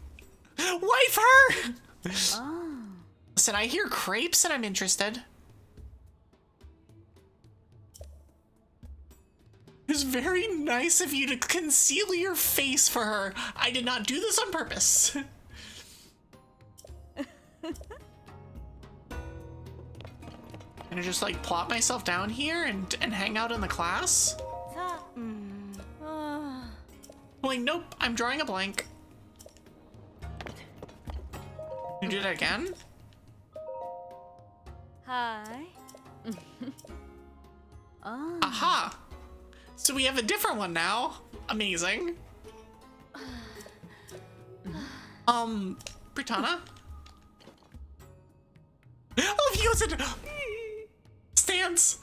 Wife her! Oh. Listen, I hear crepes and I'm interested. It's very nice of you to conceal your face for her. I did not do this on purpose. Can I just like plop myself down here and hang out in the class? Like, nope, I'm drawing a blank. You did it again? Hi. Oh. Aha! So we have a different one now. Amazing. Britannia? Oh, you said stance.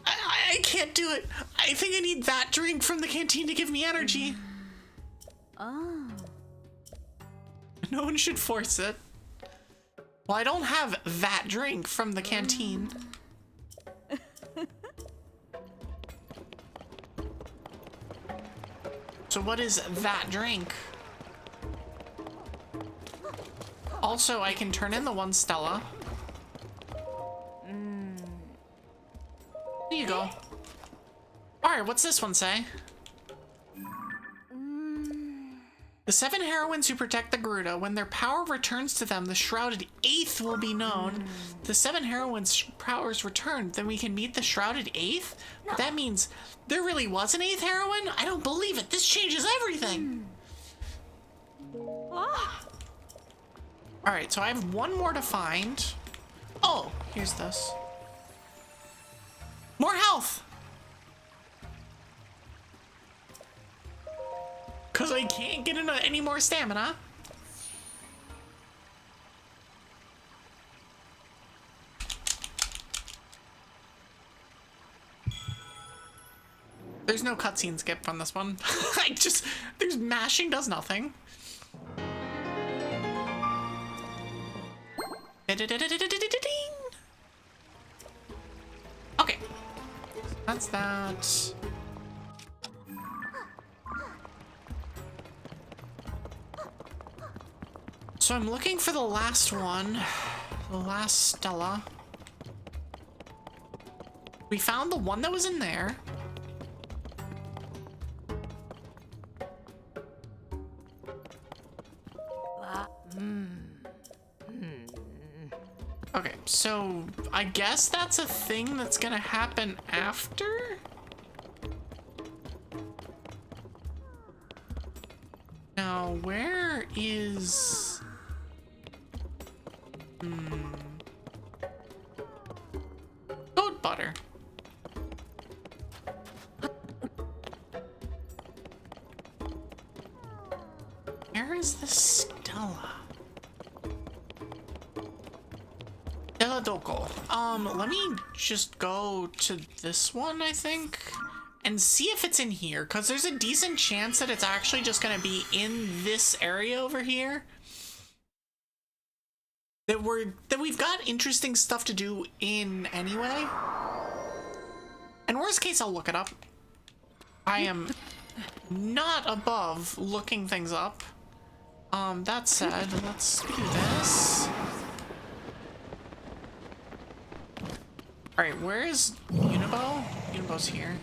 I can't do it. I think I need that drink from the canteen to give me energy. Oh. No one should force it. Well, I don't have that drink from the canteen. So what is that drink? Also, I can turn in the one Stella. There you go. Alright, what's this one say? The 7 heroines who protect the Gerudo, when their power returns to them, the shrouded 8th will be known. The 7 heroines' powers return, then we can meet the shrouded 8th? But that means there really was an 8th heroine? I don't believe it. This changes everything. Alright, so I have one more to find. Oh, here's this. More health! Because I can't get into any more stamina. There's no cutscene skip from this one. There's mashing does nothing. Okay. That's that. So I'm looking for the last one. The last Stella. We found the one that was in there. Okay, so I guess that's a thing that's gonna happen after? Now, where is... Goat butter. Where is the Stella? Stella Doko. Let me just go to this one, I think, and see if it's in here, because there's a decent chance that it's actually just gonna be in this area over here. That we've got interesting stuff to do in anyway. And worst case, I'll look it up. I am not above looking things up. That said, let's do this. Alright, where is Unibo? Unibo's here.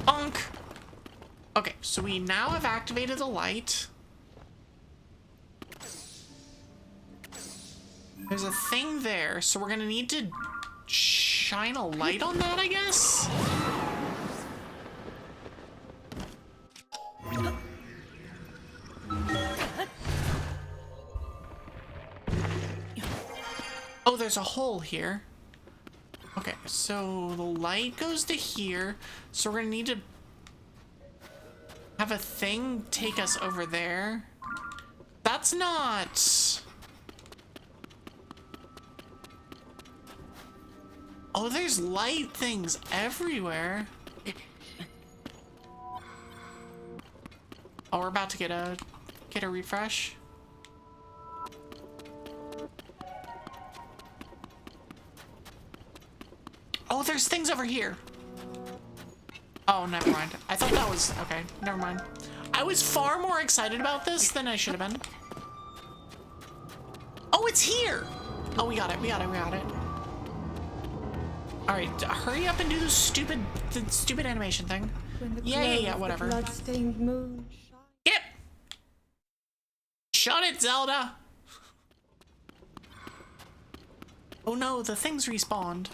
Bonk! Okay, so we now have activated the light. There's a thing there, so we're gonna need to shine a light on that, I guess? Oh, there's a hole here. Okay, so the light goes to here, so we're gonna need to have a thing take us over there. That's not... Oh, there's light things everywhere. Oh, we're about to get a refresh. Oh, there's things over here. Oh, never mind. I thought that was... Okay, never mind. I was far more excited about this than I should have been. Oh, it's here! Oh, we got it, we got it, we got it. Alright, hurry up and do the stupid animation thing. Yeah, whatever. Blood-stained moon. Yep! Shut it, Zelda! Oh no, the things respawned.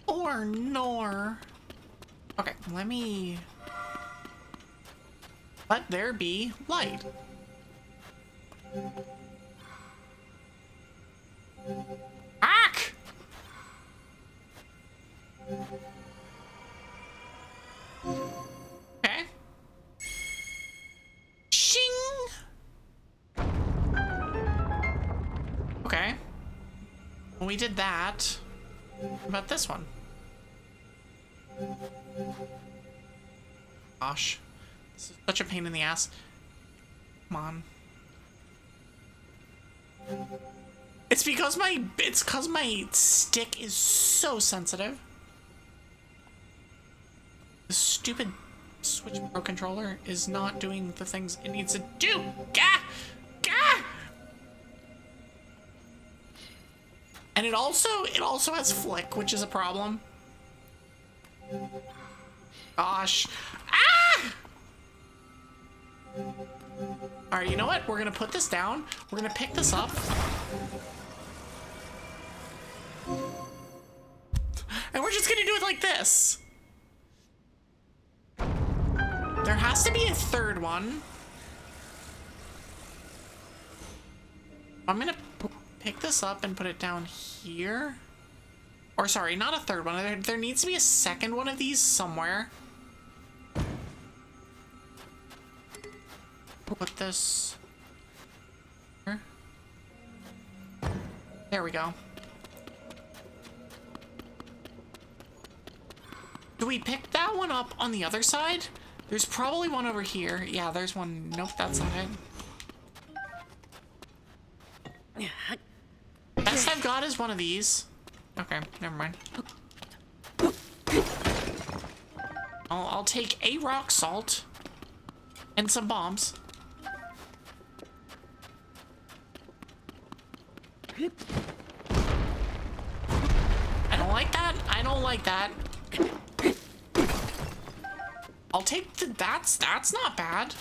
Or nor. Okay, let there be light. Ack! Okay. Shing! Okay. Well, we did that. What about this one? Gosh. This is such a pain in the ass. Come on. It's because my stick is so sensitive. The stupid Switch Pro controller is not doing the things it needs to do. Gah! Gah! And it also has flick, which is a problem. Gosh. Ah! Alright, you know what? We're gonna put this down. We're gonna pick this up. And we're just gonna do it like this. There has to be a third one. I'm gonna pick this up and put it down here. Or sorry, not a third one. There needs to be a second one of these somewhere. Put this here. There we go. Do we pick that one up on the other side? There's probably one over here. Yeah, there's one. Nope, that's not it. Best I've got is one of these. Okay, never mind. I'll take a rock salt and some bombs. I don't like that. I don't like that. I'll take the... That's not bad.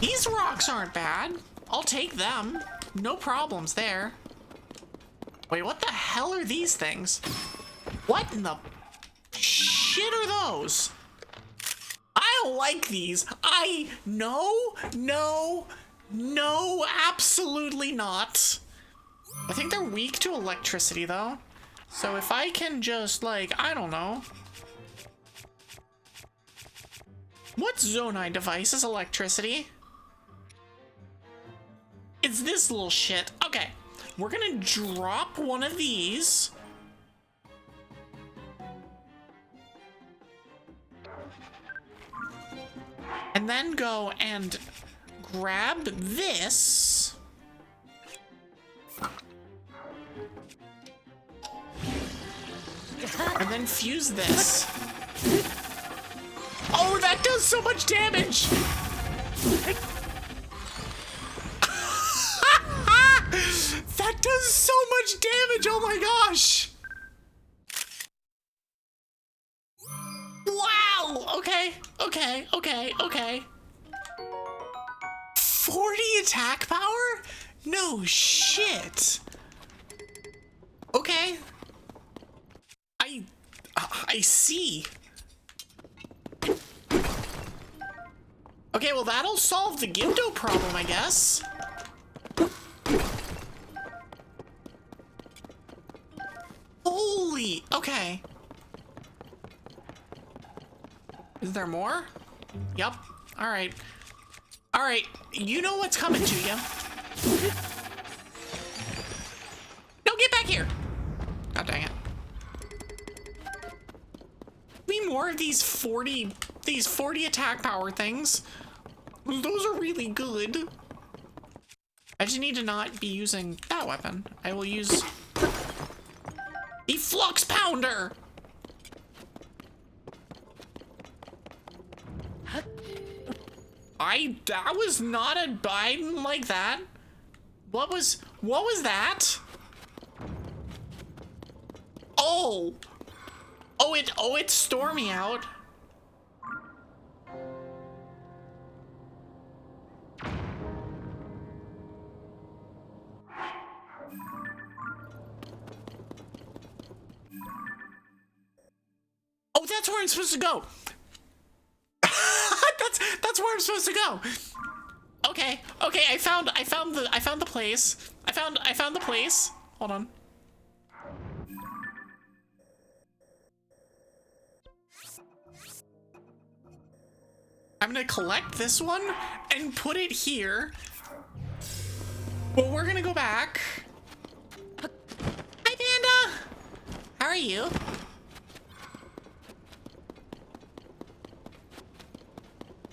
These rocks aren't bad. I'll take them. No problems there. Wait, what the hell are these things? What in the shit are those? I don't like these. No, absolutely not. I think they're weak to electricity, though. So if I can just, like, I don't know. What Zonai device is electricity? It's this little shit. Okay, we're gonna drop one of these. And then go and grab this. And then fuse this. Oh, that does so much damage! That does so much damage, oh my gosh! Wow! Okay. 40 attack power? No shit. Okay. I see. Okay, well that'll solve the Gibdo problem, I guess. Holy, okay. Is there more? Yep. Alright. Alright, you know what's coming to you. No, get back here! God dang it. Be more of these 40 attack power things. Those are really good. I just need to not be using that weapon. I will use the Flux Pounder. That was not a, I didn't like that. What was that? Oh, it stormed me out. Oh, that's where I'm supposed to go. that's where I'm supposed to go. Okay, I found the place. I found the place. Hold on. I'm gonna collect this one and put it here. But we're gonna go back. Hi, Panda. How are you?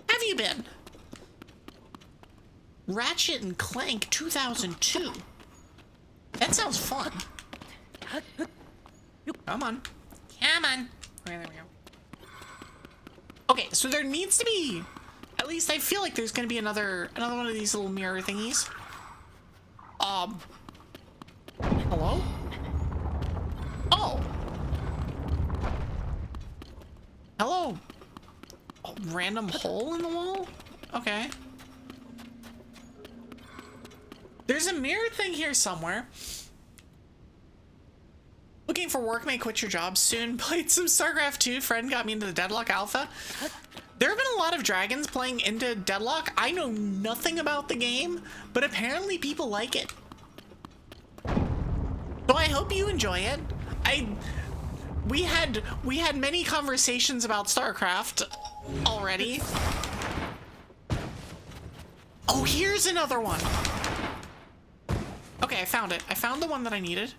Have you been? Ratchet and Clank 2002. That sounds fun. Come on. Come on. There we go. Okay, so there needs to be, at least I feel like there's gonna be another one of these little mirror thingies. Hello? Oh. Hello. Oh, random hole in the wall? Okay. There's a mirror thing here somewhere. Looking for work, may quit your job soon. Played some StarCraft 2. Friend got me into the Deadlock Alpha. There have been a lot of dragons playing into Deadlock. I know nothing about the game, but apparently people like it. So I hope you enjoy it. We had many conversations about StarCraft already. Oh, here's another one. Okay, I found it. I found the one that I needed.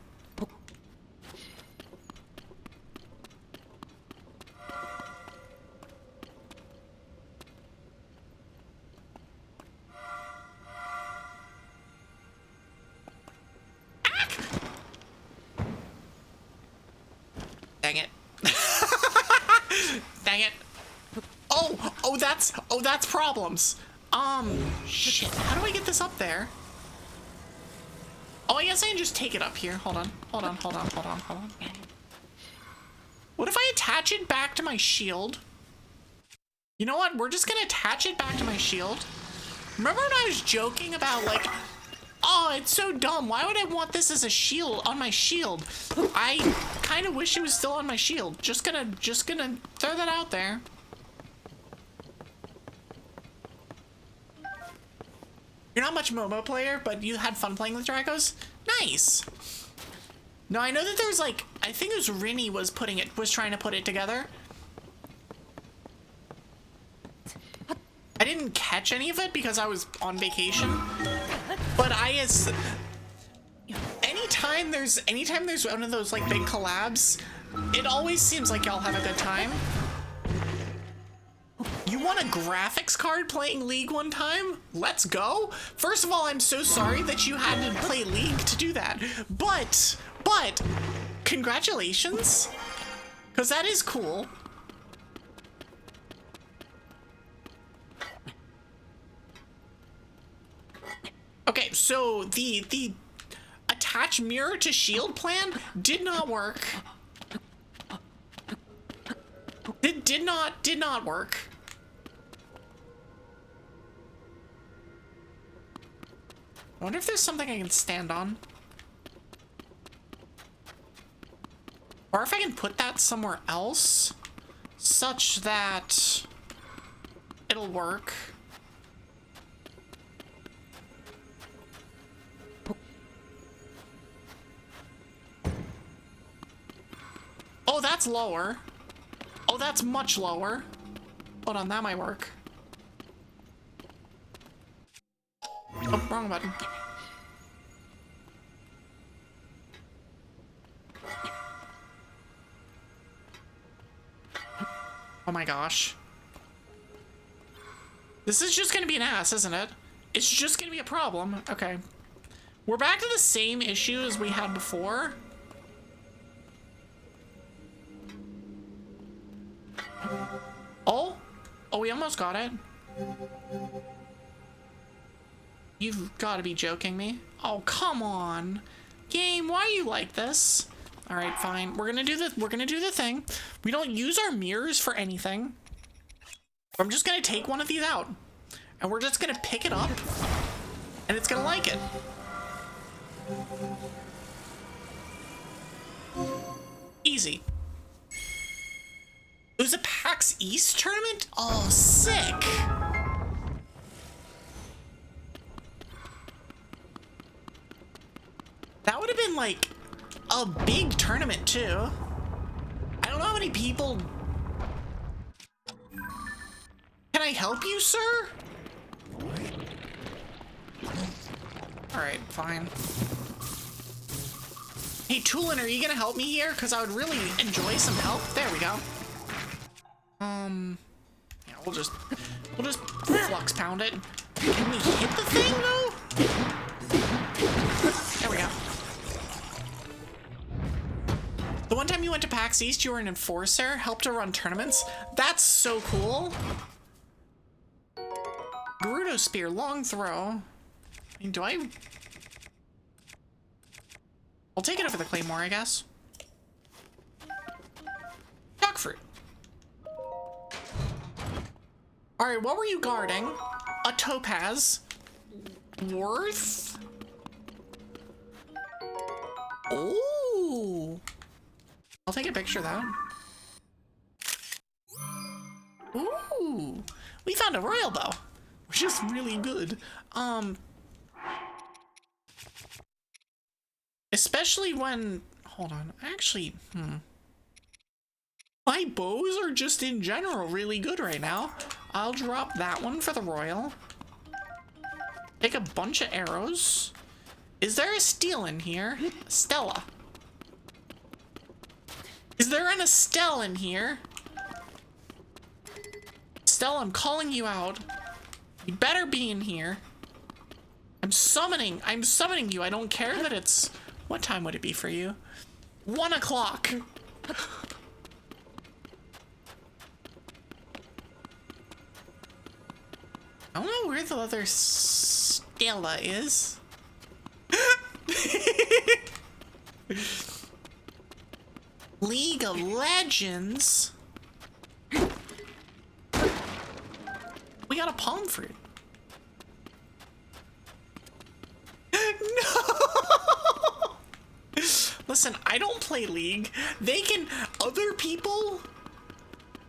Dang it. Dang it. Oh, that's problems. Shit, how do I get this up there? Oh, I guess I can just take it up here. Hold on. What if I attach it back to my shield? You know what? We're just gonna attach it back to my shield. Remember when I was joking about, like, oh, it's so dumb. Why would I want this as a shield on my shield? I kind of wish it was still on my shield. Just gonna throw that out there. You're not much MOBA player, but you had fun playing with Dragos? Nice. No, I know that there's like, I think it was Rini was trying to put it together. I didn't catch any of it because I was on vacation. But anytime there's one of those like big collabs, it always seems like y'all have a good time. You want a graphics card playing League one time? Let's go. First of all, I'm so sorry that you had to play League to do that. But congratulations. Because that is cool. Okay, so the attach mirror to shield plan did not work. It did not work. I wonder if there's something I can stand on. Or if I can put that somewhere else such that it'll work. Oh, that's lower. Oh, that's much lower. Hold on, that might work. Oh, wrong button. Oh my gosh. This is just gonna be an ass, isn't it? It's just gonna be a problem. Okay. We're back to the same issue as we had before. Oh, we almost got it. You've got to be joking me. Oh, come on. Game, why are you like this? All right, fine. We're going to do the thing. We don't use our mirrors for anything. I'm just going to take one of these out. And we're just going to pick it up. And it's going to like it. Easy. It was a PAX East tournament? Oh, sick. That would have been like a big tournament too. I don't know how many people. Can I help you, sir? All right, fine. Hey, Toolin, are you gonna help me here? Because I would really enjoy some help. There we go. Yeah, we'll just flux pound it. Can we hit the thing though? There we go. The one time you went to PAX East, you were an enforcer, helped to run tournaments. That's so cool. Gerudo Spear, long throw. I mean, I'll take it over the Claymore, I guess. Dog fruit. Alright, what were you guarding? A topaz. Worth? Ooh. I'll take a picture of that. Ooh. We found a royal bow, which is really good. Especially when, hold on, actually, my bows are just in general really good right now. I'll drop that one for the royal. Take a bunch of arrows. Is there a steel in here? Stella. Is there an Estelle in here? Stella, I'm calling you out. You better be in here. I'm summoning you. I don't care that it's, what time would it be for you? 1 o'clock. I don't know where the other Stella is. League of Legends. We got a palm fruit. No. Listen, I don't play League. They can. Other people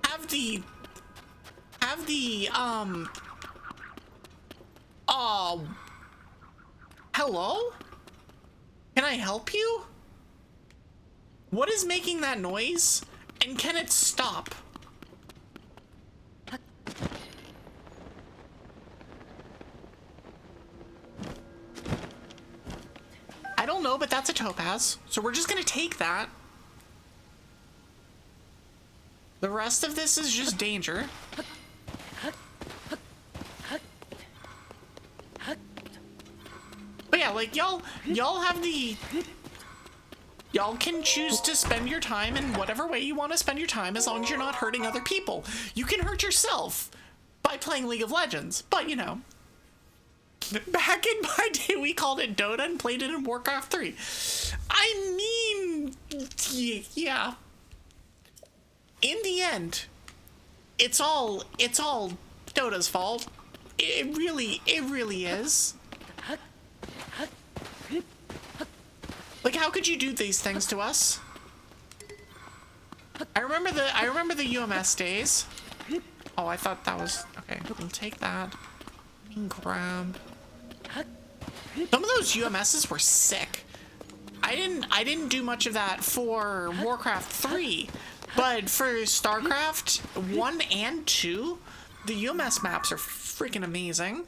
have the. Hello? Can I help you? What is making that noise? And can it stop? I don't know, but that's a topaz. So we're just gonna take that. The rest of this is just danger. But yeah, like y'all have the... Y'all can choose to spend your time in whatever way you want to spend your time as long as you're not hurting other people. You can hurt yourself by playing League of Legends, but you know. Back in my day, we called it Dota and played it in Warcraft 3. I mean, yeah. In the end, it's all Dota's fault. It really is. Like, how could you do these things to us? I remember the UMS days. Oh, I thought that was okay. We'll take that. And grab. Some of those UMSs were sick. I didn't do much of that for Warcraft 3, but for StarCraft 1 and 2, the UMS maps are freaking amazing.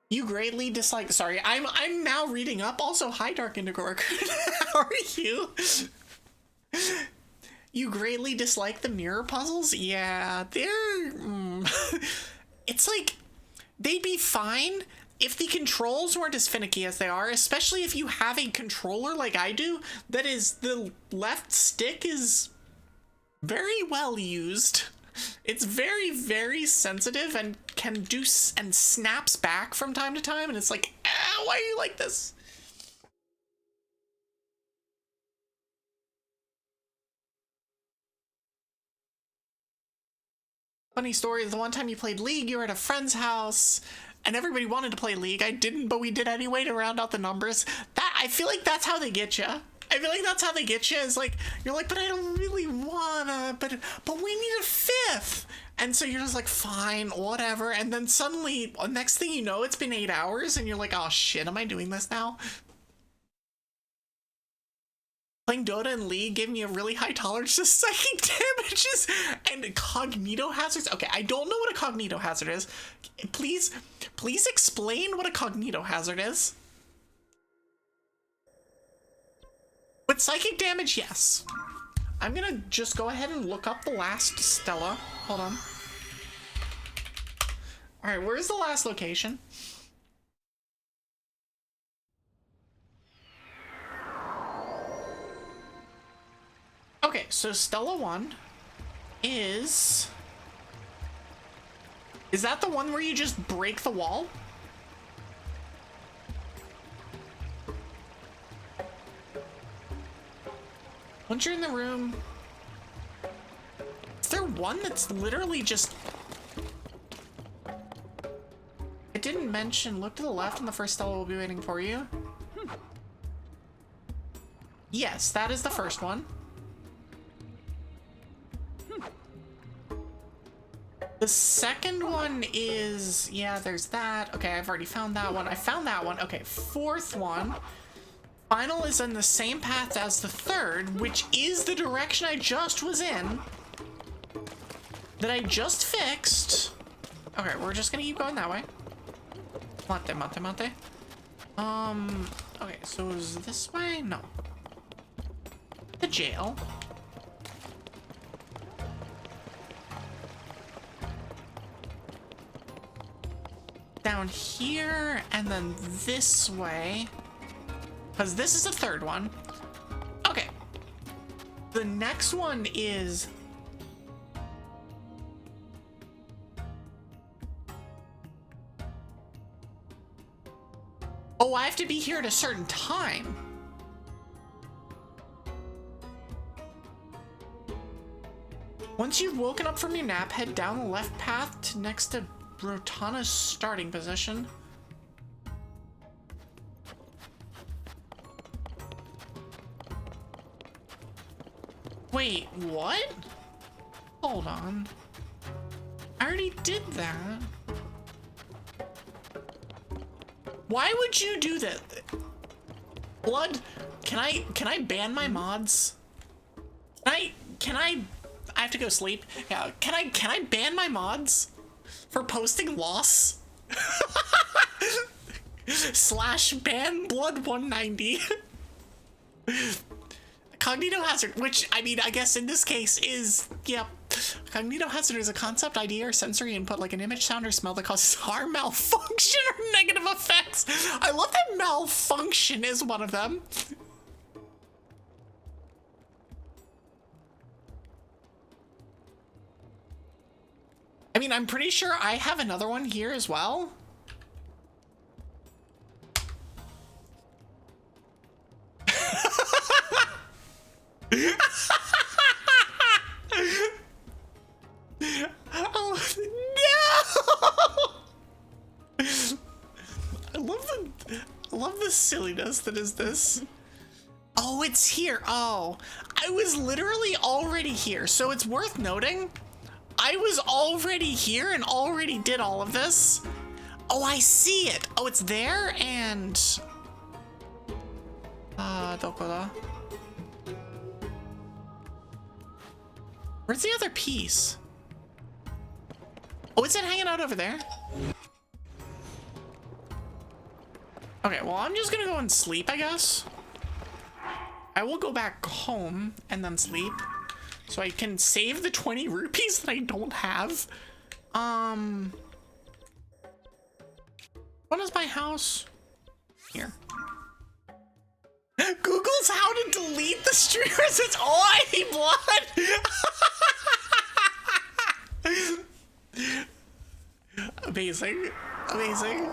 You greatly dislike. Sorry, I'm now reading up. Also, hi, Dark Indigo Raccoon. How are you? You greatly dislike the mirror puzzles? Yeah, they're. it's like, they'd be fine if the controls weren't as finicky as they are, especially if you have a controller like I do, that is, the left stick is very well used. It's very, very sensitive and can do, and snaps back from time to time, and it's like, why are you like this? Funny story, the one time you played League, you were at a friend's house, and everybody wanted to play League. I didn't, but we did anyway to round out the numbers. I feel like that's how they get you. I feel like that's how they get you, is like, you're like, but I don't really wanna, but we need a fifth. And so you're just like, fine, whatever. And then suddenly, next thing you know, it's been 8 hours, and you're like, oh shit, am I doing this now? Playing Dota and League gave me a really high tolerance to psychic damages and cognito hazards. Okay, I don't know what a cognito hazard is. Please explain what a cognito hazard is. With psychic damage, yes. I'm gonna just go ahead and look up the last Stella. Hold on. Alright, where's the last location? Okay, so Stella 1 is that the one where you just break the wall? Once you're in the room, is there one that's literally just... It didn't mention, look to the left and the first Stella will be waiting for you. Yes, that is the first one. The second one is, yeah, there's that. Okay, I've already found that one. I found that one. Okay, fourth one. Final is in the same path as the third, which is the direction I just was in. That I just fixed. Okay, we're just gonna keep going that way. Mate. Okay, so is this way? No. The jail. Down here, and then this way. Because this is the third one. Okay. The next one is... Oh, I have to be here at a certain time. Once you've woken up from your nap, head down the left path to next to Rotana's starting position. Wait, what? Hold on. I already did that. Why would you do that? Blood, can I ban my mods? Can I have to go sleep. Yeah, can I ban my mods for posting loss? / ban blood 190. Cognito hazard, which, I mean, I guess in this case is, yeah, cognito hazard is a concept, idea, or sensory input like an image, sound, or smell that causes harm, malfunction, or negative effects. I love that malfunction is one of them. I mean, I'm pretty sure I have another one here as well. Oh, no! I love the silliness that is this. Oh, it's here. Oh, I was literally already here. So it's worth noting, I was already here and already did all of this. Oh, I see it. Oh, it's there and... Dokora. Where's the other piece? Oh, is it hanging out over there? Okay, well, I'm just gonna go and sleep, I guess. I will go back home and then sleep, so I can save the 20 rupees that I don't have. What is my house? Here. Google's how to delete the streamers. It's oi blood. Amazing. Amazing.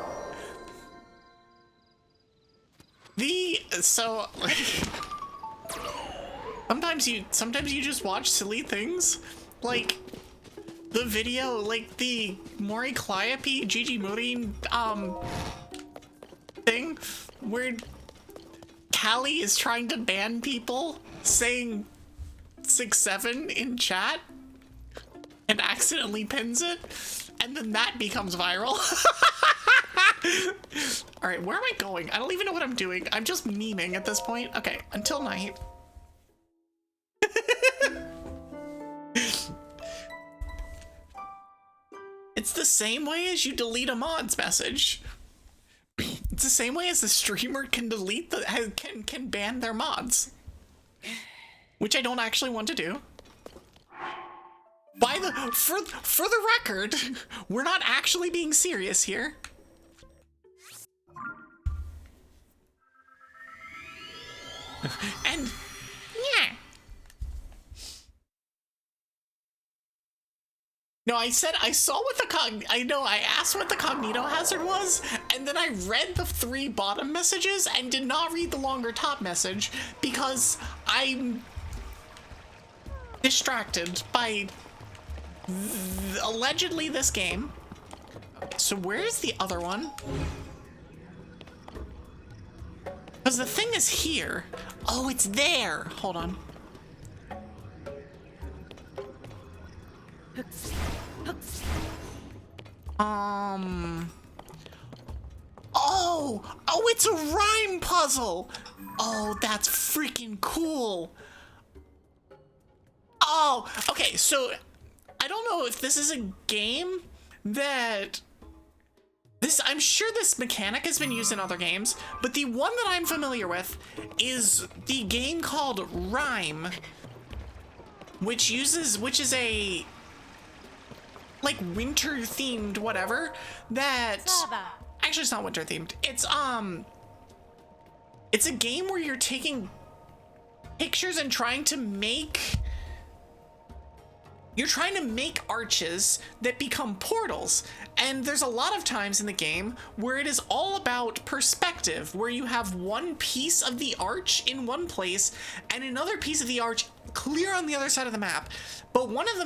So like sometimes you just watch silly things. Like the video, like the Mori Calliope Gigi Morin thing where Callie is trying to ban people saying 6-7 in chat and accidentally pins it, and then that becomes viral. All right, where am I going? I don't even know what I'm doing. I'm just memeing at this point. Okay, until night. It's the same way as you delete a mod's message. It's the same way as the streamer can delete can ban their mods, which I don't actually want to do. For the record, we're not actually being serious here. And yeah. No, I said I saw what I asked what the cognito hazard was, and then I read the 3 bottom messages and did not read the longer top message because I'm distracted by allegedly this game. So where's the other one? Because the thing is here. Oh, it's there. Hold on. Oh, it's a rhyme puzzle. Oh, that's freaking cool. Oh, okay, so I don't know if this is a game that I'm sure this mechanic has been used in other games, but the one that I'm familiar with is the game called Rhyme, which is a like winter themed whatever that actually it's not winter themed. It's a game where you're taking pictures and trying to make arches that become portals. And there's a lot of times in the game where it is all about perspective, where you have one piece of the arch in one place and another piece of the arch clear on the other side of the map. But one of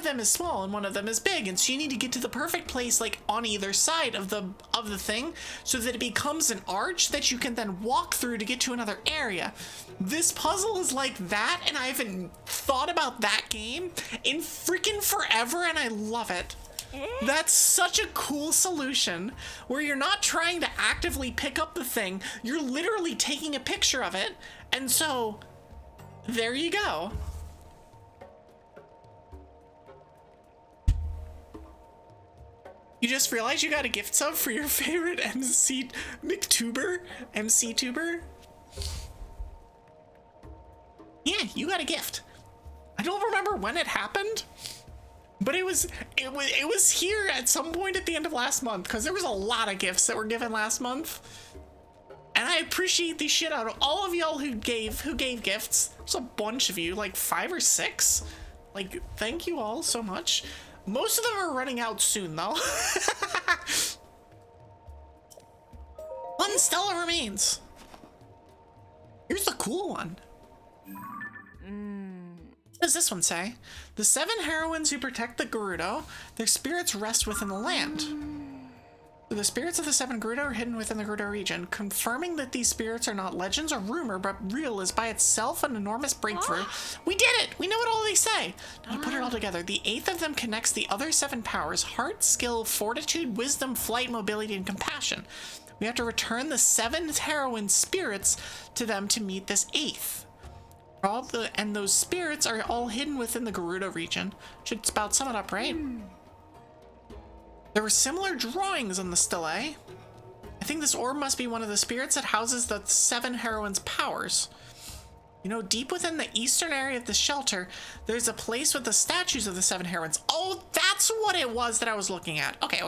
them is small and one of them is big, and so you need to get to the perfect place like on either side of the thing so that it becomes an arch that you can then walk through to get to another area. This puzzle is like that, and I haven't thought about that game in freaking forever, and I love it. That's such a cool solution where you're not trying to actively pick up the thing, you're literally taking a picture of it, and so there you go. You just realized you got a gift sub for your favorite MC tuber? Yeah, you got a gift. I don't remember when it happened, but it was here at some point at the end of last month, because there was a lot of gifts that were given last month. And I appreciate the shit out of all of y'all who gave gifts. There's a bunch of you, like 5 or 6. Like, thank you all so much. Most of them are running out soon, though. One Stella remains. Here's the cool one. What does this one say? The 7 heroines who protect the Gerudo, their spirits rest within the land. The spirits of the 7 Gerudo are hidden within the Gerudo region. Confirming that these spirits are not legends or rumor, but real is by itself an enormous breakthrough. We did it! We know what all they say! Now to put it all together, the 8th of them connects the other 7 powers: heart, skill, fortitude, wisdom, flight, mobility, and compassion. We have to return the 7 heroine spirits to them to meet this 8th. And those spirits are all hidden within the Gerudo region. Should about sum it up, right? There were similar drawings on the stele. I think this orb must be one of the spirits that houses the 7 heroines' powers. You know, deep within the eastern area of the shelter, there's a place with the statues of the 7 heroines. Oh, that's what it was that I was looking at. Okay.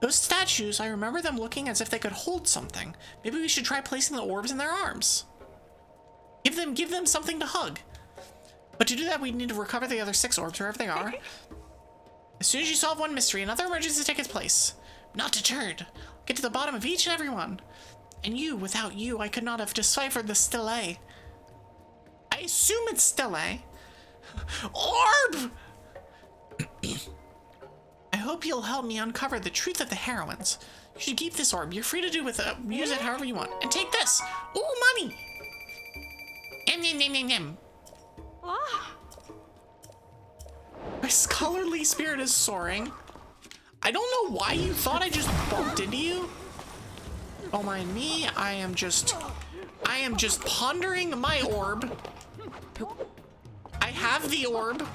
Those statues, I remember them looking as if they could hold something. Maybe we should try placing the orbs in their arms. Give them something to hug. But to do that, we need to recover the other 6 orbs wherever they are. As soon as you solve one mystery, another emergency takes its place. Not deterred. Get to the bottom of each and every one. And you, without you, I could not have deciphered the stele. I assume it's stele. Orb! I hope you'll help me uncover the truth of the heroines. You should keep this orb. You're free to do with it, use it however you want. And take this. Ooh, money! Ah. My scholarly spirit is soaring. I don't know why you thought I just bumped into you. Don't mind me. I am just pondering my orb. I have the orb.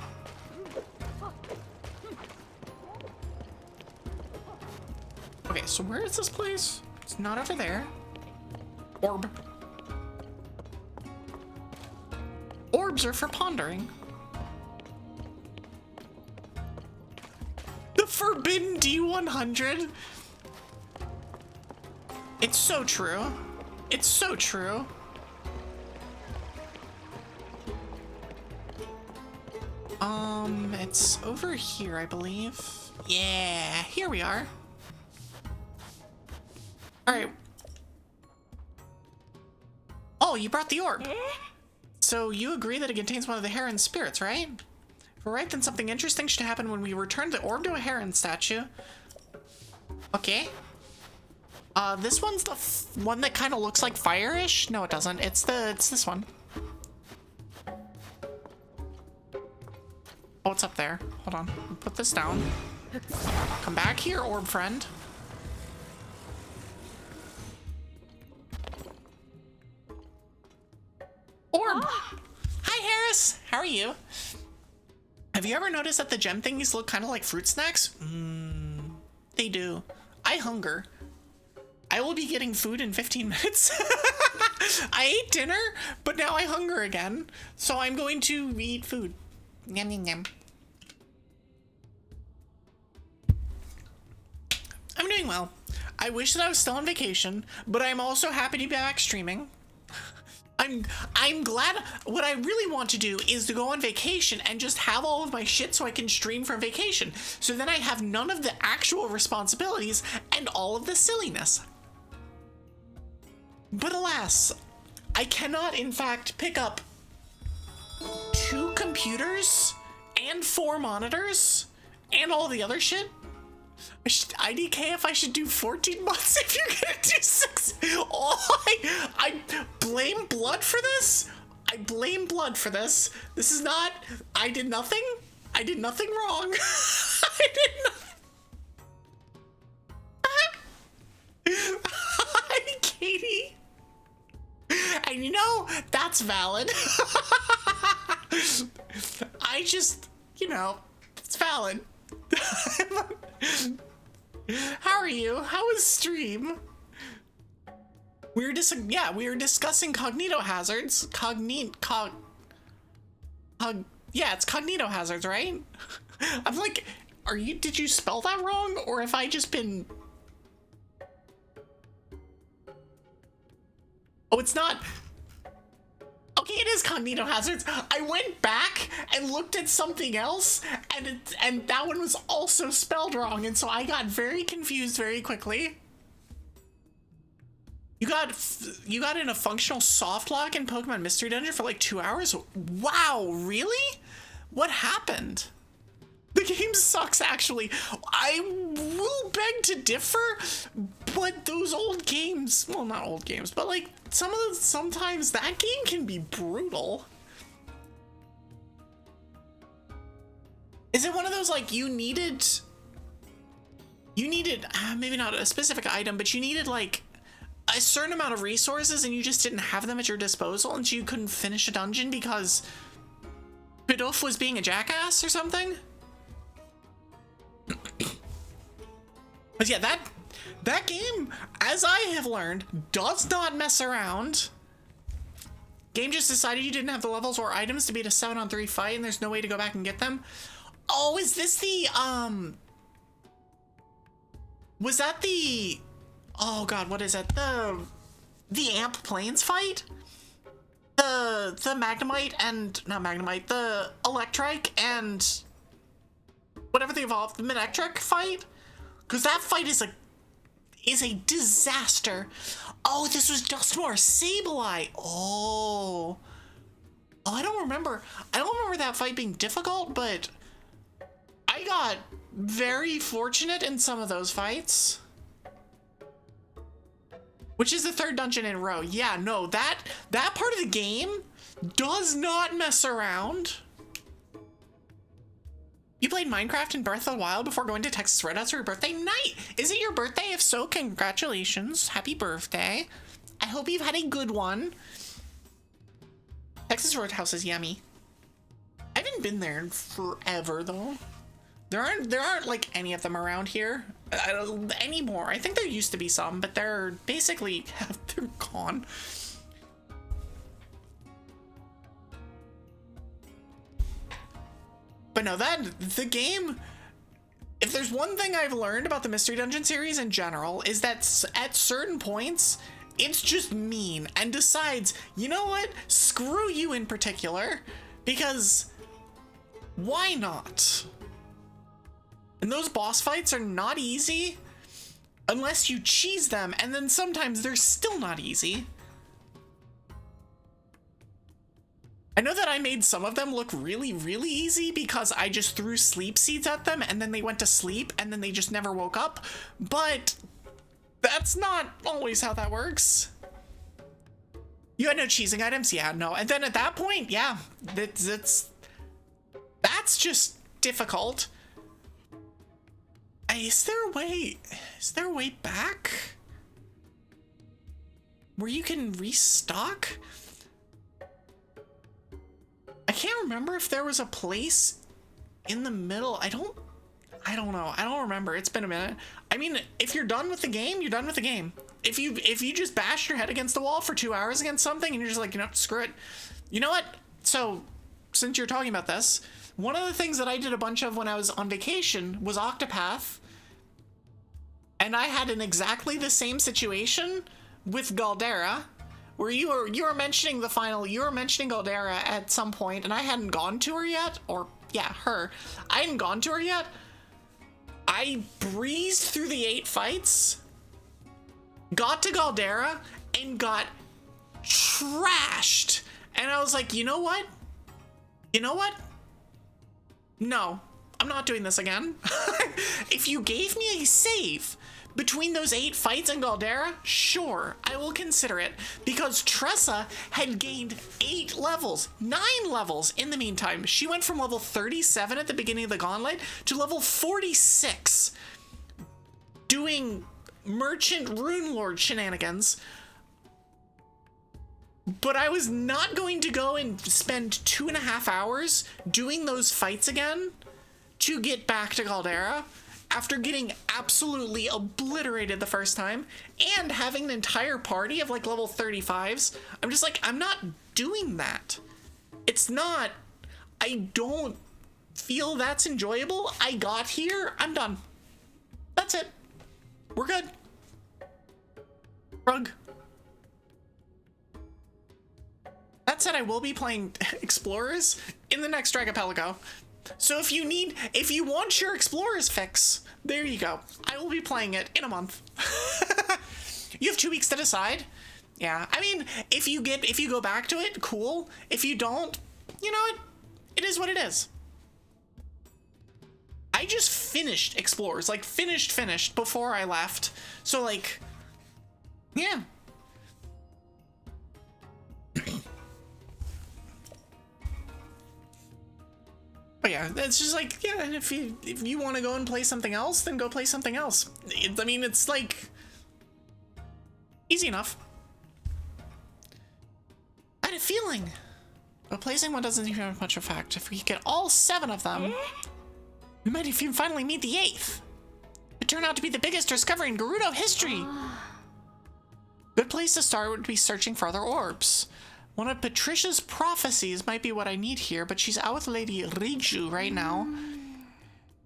Okay, so where is this place? It's not over there. Orb. Orbs are for pondering. The forbidden D100. It's so true. It's so true. It's over here, I believe. Yeah, here we are. All right. Oh, you brought the orb. So you agree that it contains one of the heron spirits, right? If we're right, then something interesting should happen when we return the orb to a heron statue. Okay. This one's the one that kind of looks like fire-ish. No, it doesn't. It's this one. Oh, it's up there. Hold on. Put this down. Come back here, orb friend. Orb! Hi, Harris! How are you? Have you ever noticed that the gem thingies look kind of like fruit snacks? They do. I hunger. I will be getting food in 15 minutes. I ate dinner, but now I hunger again. So I'm going to eat food. Yum, yum, yum. I'm doing well. I wish that I was still on vacation, but I'm also happy to be back streaming. I'm glad. What I really want to do is to go on vacation and just have all of my shit so I can stream from vacation. So then I have none of the actual responsibilities and all of the silliness. But alas, I cannot in fact pick up 2 computers and 4 monitors and all the other shit. IDK if I should do 14 months if you're gonna do 6. Oh, I blame blood for this. I blame blood for this. This is not, I did nothing. I did nothing wrong. I did nothing. Hi, Katie. And you know, that's valid. I just, you know, it's valid. How are you? How was stream? We were discussing cognito hazards. Yeah, it's cognito hazards, right? I'm like, did you spell that wrong? Or have I just been... Oh, it's not... Okay, it is cognito hazards. I went back and looked at something else, and that one was also spelled wrong, and so I got very confused very quickly. You got in a functional soft lock in Pokemon Mystery Dungeon for like 2 hours? Wow, really? What happened? The game sucks, actually. I will beg to differ, but those old games, well, not old games, but like sometimes that game can be brutal. Is it one of those like you needed maybe not a specific item, but you needed like a certain amount of resources and you just didn't have them at your disposal and so you couldn't finish a dungeon because Bidoof was being a jackass or something? But yeah, that game, as I have learned, does not mess around. Game just decided you didn't have the levels or items to beat a 7-on-3 fight and there's no way to go back and get them. Oh, is this the, Was that the... Oh god, what is it? The Amp Plains fight? The Magnemite and... Not Magnemite, the Electrike and... whatever they evolved, the Manectric fight? Because that fight is a disaster. Oh, this was Dustmore Sableye. Oh, I don't remember that fight being difficult, but I got very fortunate in some of those fights. Which is the third dungeon in a row. Yeah, no, that part of the game does not mess around. You played Minecraft and Breath of the Wild before going to Texas Roadhouse for your birthday night. Is it your birthday? If so, congratulations. Happy birthday. I hope you've had a good one. Texas Roadhouse is yummy. I haven't been there in forever though. There aren't like any of them around here anymore. I think there used to be some, but they're basically they're gone. But no, the game, if there's one thing I've learned about the Mystery Dungeon series in general, is that at certain points, it's just mean and decides, you know what, screw you in particular, because why not? And those boss fights are not easy unless you cheese them, and then sometimes they're still not easy. I know that I made some of them look really, really easy because I just threw sleep seeds at them and then they went to sleep and then they just never woke up, but that's not always how that works. You had no cheesing items? Yeah, no. And then at that point, yeah, that's just difficult. Is there a way back where you can restock? I can't remember if there was a place in the middle. I don't know. I don't remember. It's been a minute. I mean, if you're done with the game, you're done with the game. If you just bash your head against the wall for 2 hours against something and you're just like, you know, screw it. You know what? So, since you're talking about this, one of the things that I did a bunch of when I was on vacation was Octopath. And I had an exactly the same situation with Galdera, where you were mentioning you were mentioning Galdera at some point, and I hadn't gone to her yet, or yeah, her. I hadn't gone to her yet. I breezed through the 8 fights, got to Galdera, and got trashed. And I was like, you know what? You know what? No, I'm not doing this again. If you gave me a save between those 8 fights in Galdera, sure, I will consider it, because Tressa had gained 9 levels in the meantime. She went from level 37 at the beginning of the gauntlet to level 46, doing merchant rune lord shenanigans. But I was not going to go and spend 2.5 hours doing those fights again to get back to Galdera after getting absolutely obliterated the first time and having an entire party of like level 35s. I'm just like, I'm not doing that. It's not, I don't feel that's enjoyable. I got here, I'm done. That's it. We're good. Rug. That said, I will be playing Explorers in the next Dragapelago. So if you want your Explorers fix, there you go. I will be playing it in a month. You have 2 weeks to decide. Yeah, I mean, if you go back to it, cool. If you don't, you know what? It is what it is. I just finished Explorers, like finished before I left. So like, yeah. But yeah, it's just like, yeah, and if you want to go and play something else, then go play something else. I mean, it's like easy enough. I had a feeling. But placing one doesn't even have much effect. If we get all 7 of them, we might even finally meet the 8th. It turned out to be the biggest discovery in Gerudo history. Good place to start would be searching for other orbs. One of Patricia's prophecies might be what I need here, but she's out with Lady Riju right now.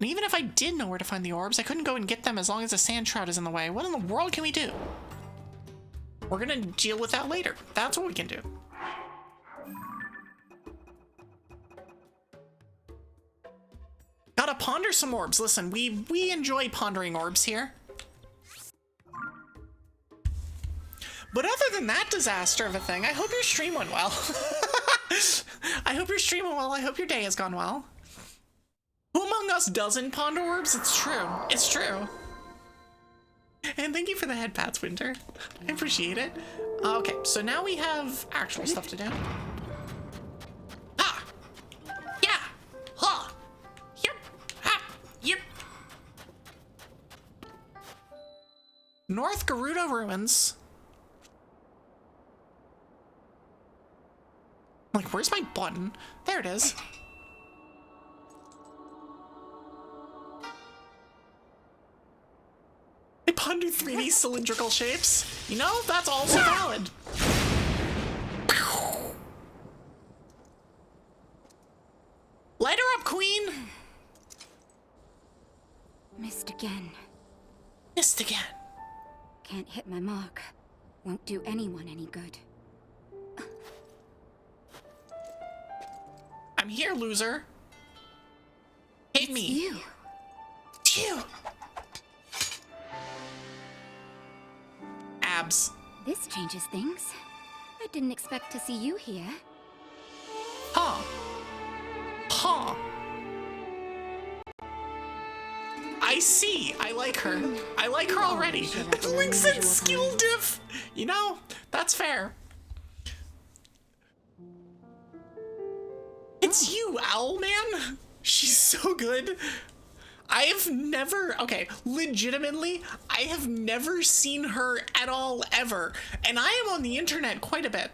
And even if I did know where to find the orbs, I couldn't go and get them as long as the sand shroud is in the way. What in the world can we do? We're gonna deal with that later. That's what we can do. Gotta ponder some orbs. Listen, we enjoy pondering orbs here. But other than that disaster of a thing, I hope your stream went well. I hope your stream went well. I hope your day has gone well. Who among us doesn't ponder orbs? It's true. It's true. And thank you for the head pats, Winter. I appreciate it. Okay, so now we have actual stuff to do. Ha! Yeah! Ha! Yep! Ha! Yep! North Gerudo Ruins. Like, where's my button? There it is. I ponder 3D cylindrical shapes. You know, that's also valid. Light her up, queen! Missed again. Missed again. Can't hit my mark. Won't do anyone any good. I'm here, loser. Hit me. You. It's you. Abs. This changes things. I didn't expect to see you here. Huh. Huh. I see. I like her. I like her already. Link said skill diff. You know, that's fair. It's you, Owl Man. She's so good. I have never, okay, legitimately, I have never seen her at all, ever. And I am on the internet quite a bit.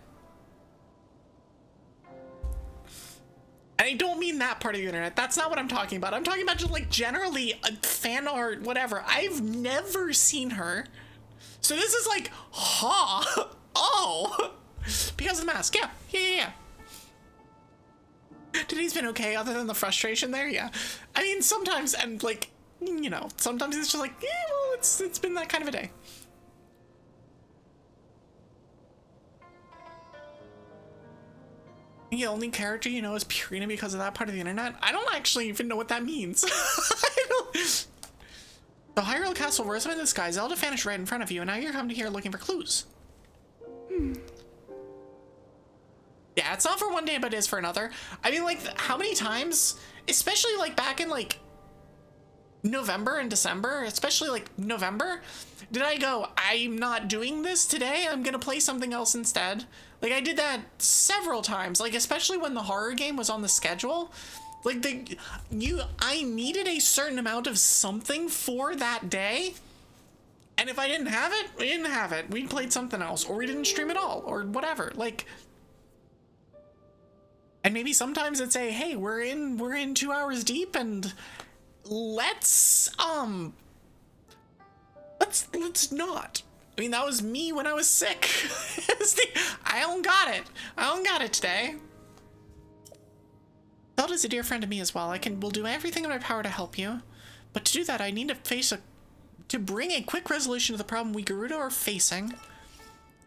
And I don't mean that part of the internet. That's not what I'm talking about. I'm talking about just like generally fan art, whatever. I've never seen her. So this is like, huh? Oh, because of the mask. Yeah. Today's been okay, other than the frustration there, yeah. I mean, sometimes, and like, you know, sometimes it's just like, yeah, well, it's been that kind of a day. The only character you know is Purina because of that part of the internet? I don't actually even know what that means. I don't. The Hyrule Castle rose up in the sky, Zelda vanished right in front of you, and now you're coming here looking for clues. Yeah, it's not for one day, but it is for another. I mean, like, how many times, especially, like, back in, like, November and December, especially, like, November, did I go, I'm not doing this today, I'm gonna play something else instead? Like, I did that several times, like, especially when the horror game was on the schedule. Like, I needed a certain amount of something for that day, and if I didn't have it, we didn't have it. We played something else, or we didn't stream at all, or whatever, like... And maybe sometimes it's a, hey, we're in 2 hours deep, and let's not. I mean, that was me when I was sick. I don't got it today. Zelda's a dear friend to me as well. Will do everything in my power to help you. But to do that, I need to bring a quick resolution to the problem we Gerudo are facing.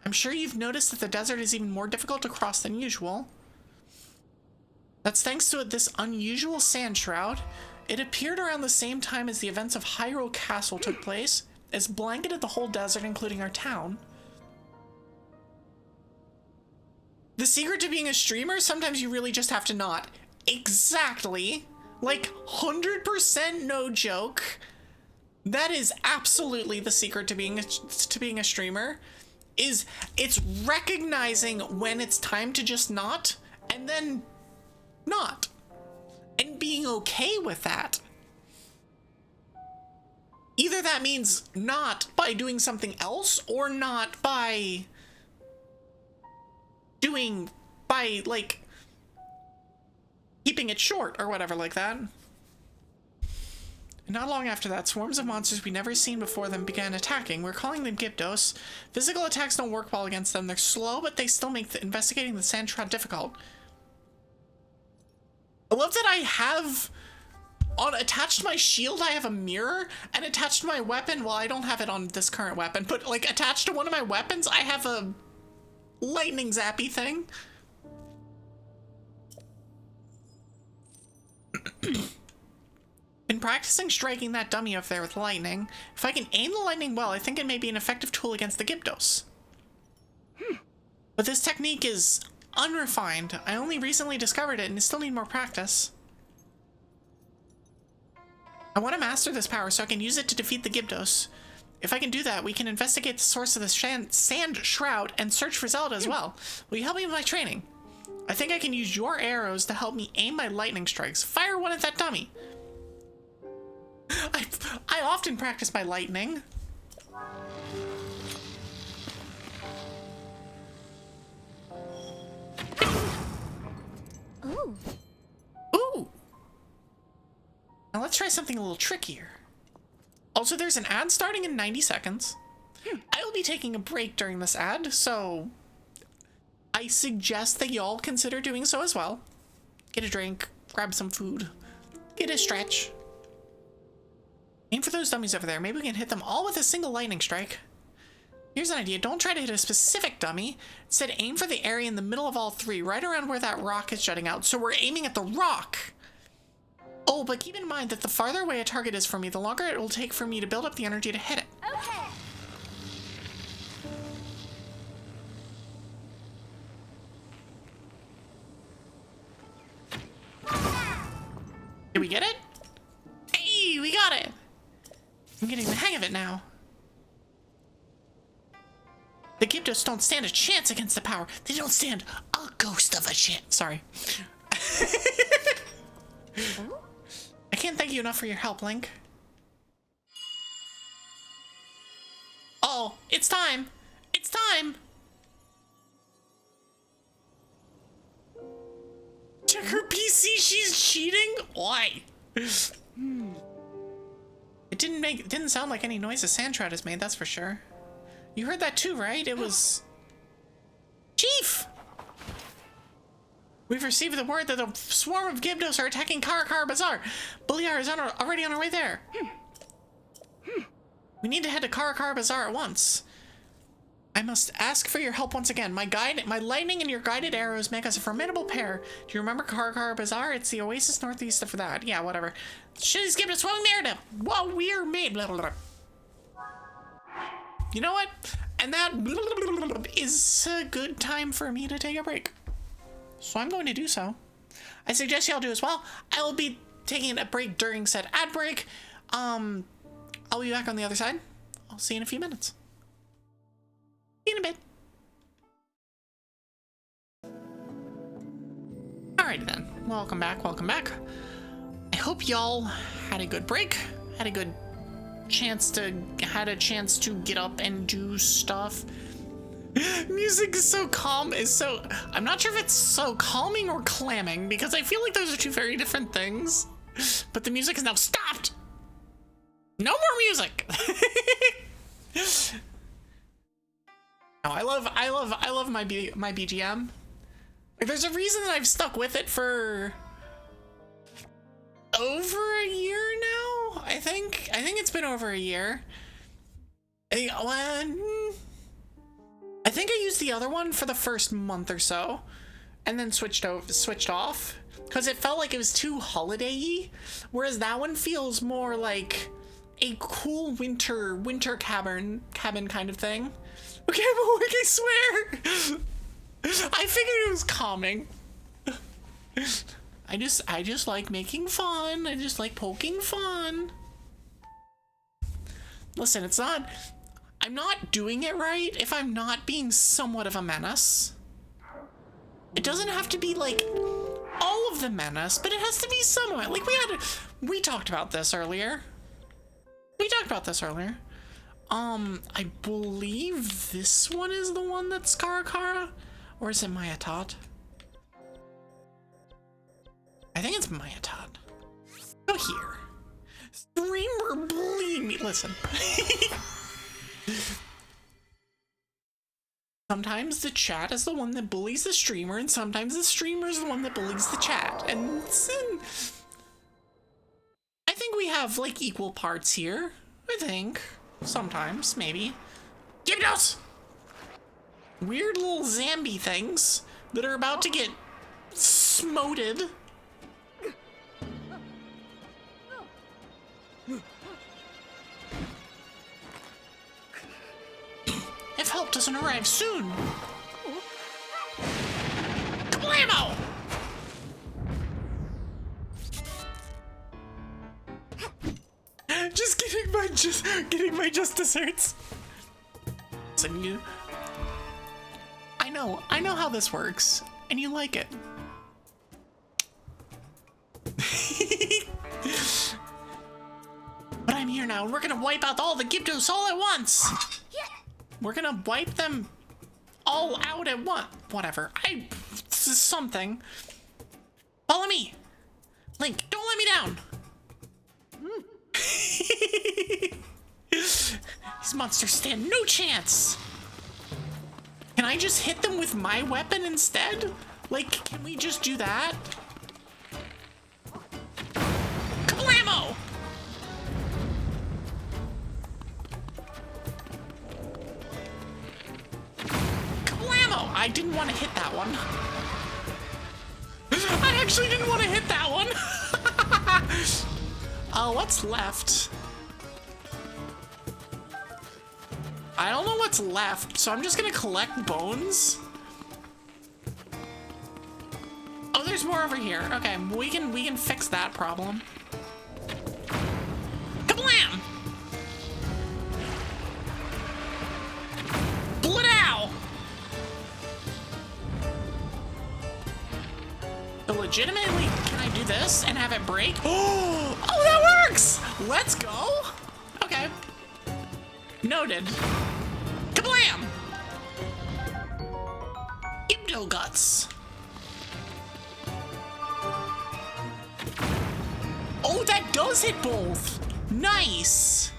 I'm sure you've noticed that the desert is even more difficult to cross than usual. That's thanks to this unusual sand shroud. It appeared around the same time as the events of Hyrule Castle took place. It's blanketed the whole desert, including our town. The secret to being a streamer, sometimes you really just have to not. Exactly. Like, 100% no joke. That is absolutely the secret to being a streamer. It's recognizing when it's time to just not, and then not, and being okay with that. Either that means not by doing something else, or not by like keeping it short or whatever like that. And not long after that, swarms of monsters we'd never seen before them began attacking. We're calling them Gibdos. Physical attacks don't work well against them. They're slow, but they still make investigating the sand shroud difficult. I love that I have attached to my shield, I have a mirror, and attached to my weapon, well, I don't have it on this current weapon, but like attached to one of my weapons, I have a lightning zappy thing. Been practicing striking that dummy up there with lightning. If I can aim the lightning well, I think it may be an effective tool against the Gibdos. But this technique is unrefined. I only recently discovered it and still need more practice. I want to master this power so I can use it to defeat the Gibdos. If I can do that, we can investigate the source of the sand shroud and search for Zelda as well. Will you help me with my training? I think I can use your arrows to help me aim my lightning strikes. Fire one at that dummy. I often practice my lightning. Ooh. Ooh. Now let's try something a little trickier. Also, there's an ad starting in 90 seconds. I will be taking a break during this ad, so I suggest that y'all consider doing so as well. Get a drink, grab some food, get a stretch. Aim for those dummies over there. Maybe we can hit them all with a single lightning strike. Here's an idea. Don't try to hit a specific dummy. Instead, aim for the area in the middle of all three, right around where that rock is jutting out. So we're aiming at the rock. Oh, but keep in mind that the farther away a target is from me, the longer it will take for me to build up the energy to hit it. Okay. Did we get it? Hey, we got it! I'm getting the hang of it now. The Gibdos don't stand a chance against the power. They don't stand a ghost of a chance. Sorry. I can't thank you enough for your help, Link. Oh, it's time. It's time. Check her PC. She's cheating. Why? It didn't sound like any noise a sand trout has made, that's for sure. You heard that too, right? It was... Chief! We've received the word that a swarm of Gibdos are attacking Karakara Bazaar. Beliar is already on our way there. We need to head to Karakara Bazaar at once. I must ask for your help once again. My lightning and your guided arrows make us a formidable pair. Do you remember Karakara Bazaar? It's the oasis northeast of that. Yeah, whatever. She's given a swelling narrative. Whoa, we're made. Blah, blah, blah. You know what? And that is a good time for me to take a break. So I'm going to do so. I suggest y'all do as well. I will be taking a break during said ad break. I'll be back on the other side. I'll see you in a few minutes. See you in a bit. Alrighty then. Welcome back. Welcome back. I hope y'all had a good break. Had a chance to get up and do stuff. Music is so calm. I'm not sure if it's so calming or clamming because I feel like those are two very different things. But the music is now stopped. No more music. No, I love my BGM. Like, there's a reason that I've stuck with it for over a year now. I think it's been over a year. I think I used the other one for the first month or so, and then switched off because it felt like it was too holiday-y, whereas that one feels more like a cool winter cabin kind of thing. Okay, but like, I swear, I figured it was calming. I just like making fun. I just like poking fun. Listen, I'm not doing it right if I'm not being somewhat of a menace. It doesn't have to be like all of the menace, but it has to be somewhat. Like we talked about this earlier. I believe this one is the one that's Karakara, or is it Mayatot? I think it's Mayatot. Go here. Streamer bullying me. Listen. Sometimes the chat is the one that bullies the streamer, and sometimes the streamer is the one that bullies the chat. And have, like, equal parts here. I think. Sometimes, maybe. Gibdos! Weird little zombie things that are about to get smoted. If help doesn't arrive soon. Kablamo! Just getting my just desserts. Listen, you. I know how this works, and you like it. But I'm here now, and we're gonna wipe out all the Gibdos all at once. We're gonna wipe them all out at once. Whatever. This is something. Follow me. Link, don't let me down. These monsters stand no chance. Can I just hit them with my weapon instead? Like, can we just do that? Kablamo! Kablamo! I didn't want to hit that one. I actually didn't want to hit that one. What's left? I don't know what's left, so I'm just gonna collect bones. Oh, there's more over here. Okay, we can fix that problem. Kablam! Blodow! So legitimately, can I do this and have it break? Oh, that works! Let's go! Okay. Noted. Kablam! Gibdo guts. Oh, that does hit both. Nice.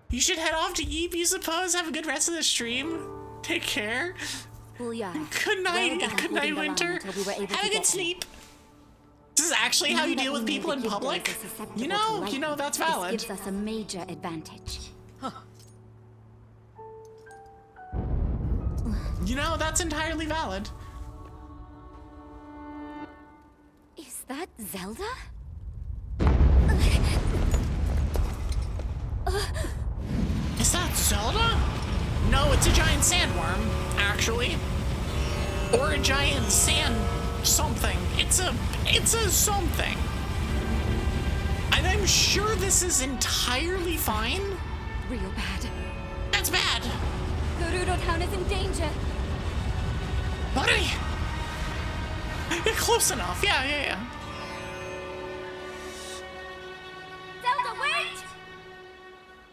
You should head off to eat, you suppose. Have a good rest of the stream. Take care. Good night. Good night, Winter. Have a good sleep. This is actually how you deal with people in public. You know that's valid. This gives us a major advantage. You know, that's entirely valid. Is that Zelda? Is that Zelda? No, it's a giant sandworm, actually. Or a giant sand something. It's a something. And I'm sure this is entirely fine. Real bad. That's bad. Gerudo Town is in danger. Buddy! You're close enough. Yeah. Zelda, wait!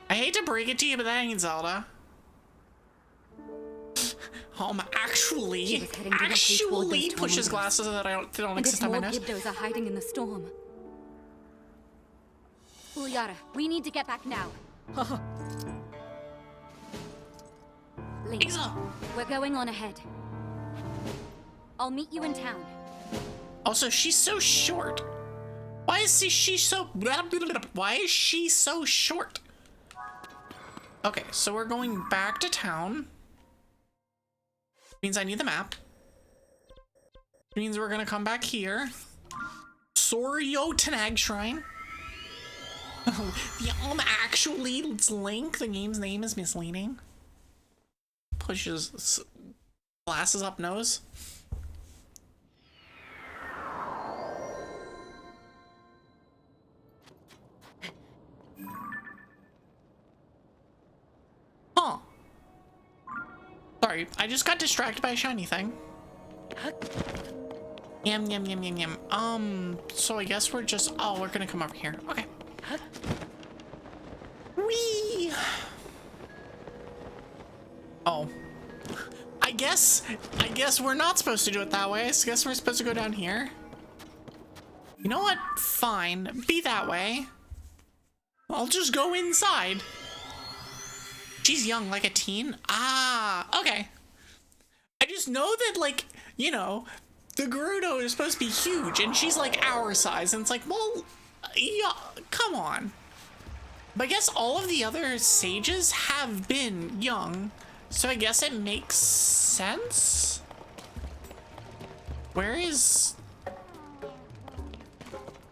I hate to break it to you, but that ain't Zelda. Actually pushes glasses that don't exist on my nose. Gibdos are hiding in the storm. Ulyara, we need to get back now. Link, we're going on ahead. I'll meet you in town. Also, she's so short. Why is she so short? Okay, so we're going back to town. Means I need the map. Means we're gonna come back here. Soryotanog Shrine. Actually, it's Link. The game's name is misleading. Pushes glasses up nose. Huh. Sorry, I just got distracted by a shiny thing. Yum, yum, yum, yum, yum. So I guess we're just... Oh, we're gonna come over here. Okay. Whee! Oh. I guess we're not supposed to do it that way. I guess we're supposed to go down here. You know what? Fine. Be that way. I'll just go inside. She's young, like a teen? Ah, okay. I just know that, like, you know, the Gerudo is supposed to be huge, and she's, like, our size, and it's like, well, Yeah, come on. But I guess all of the other sages have been young, so I guess it makes sense. Where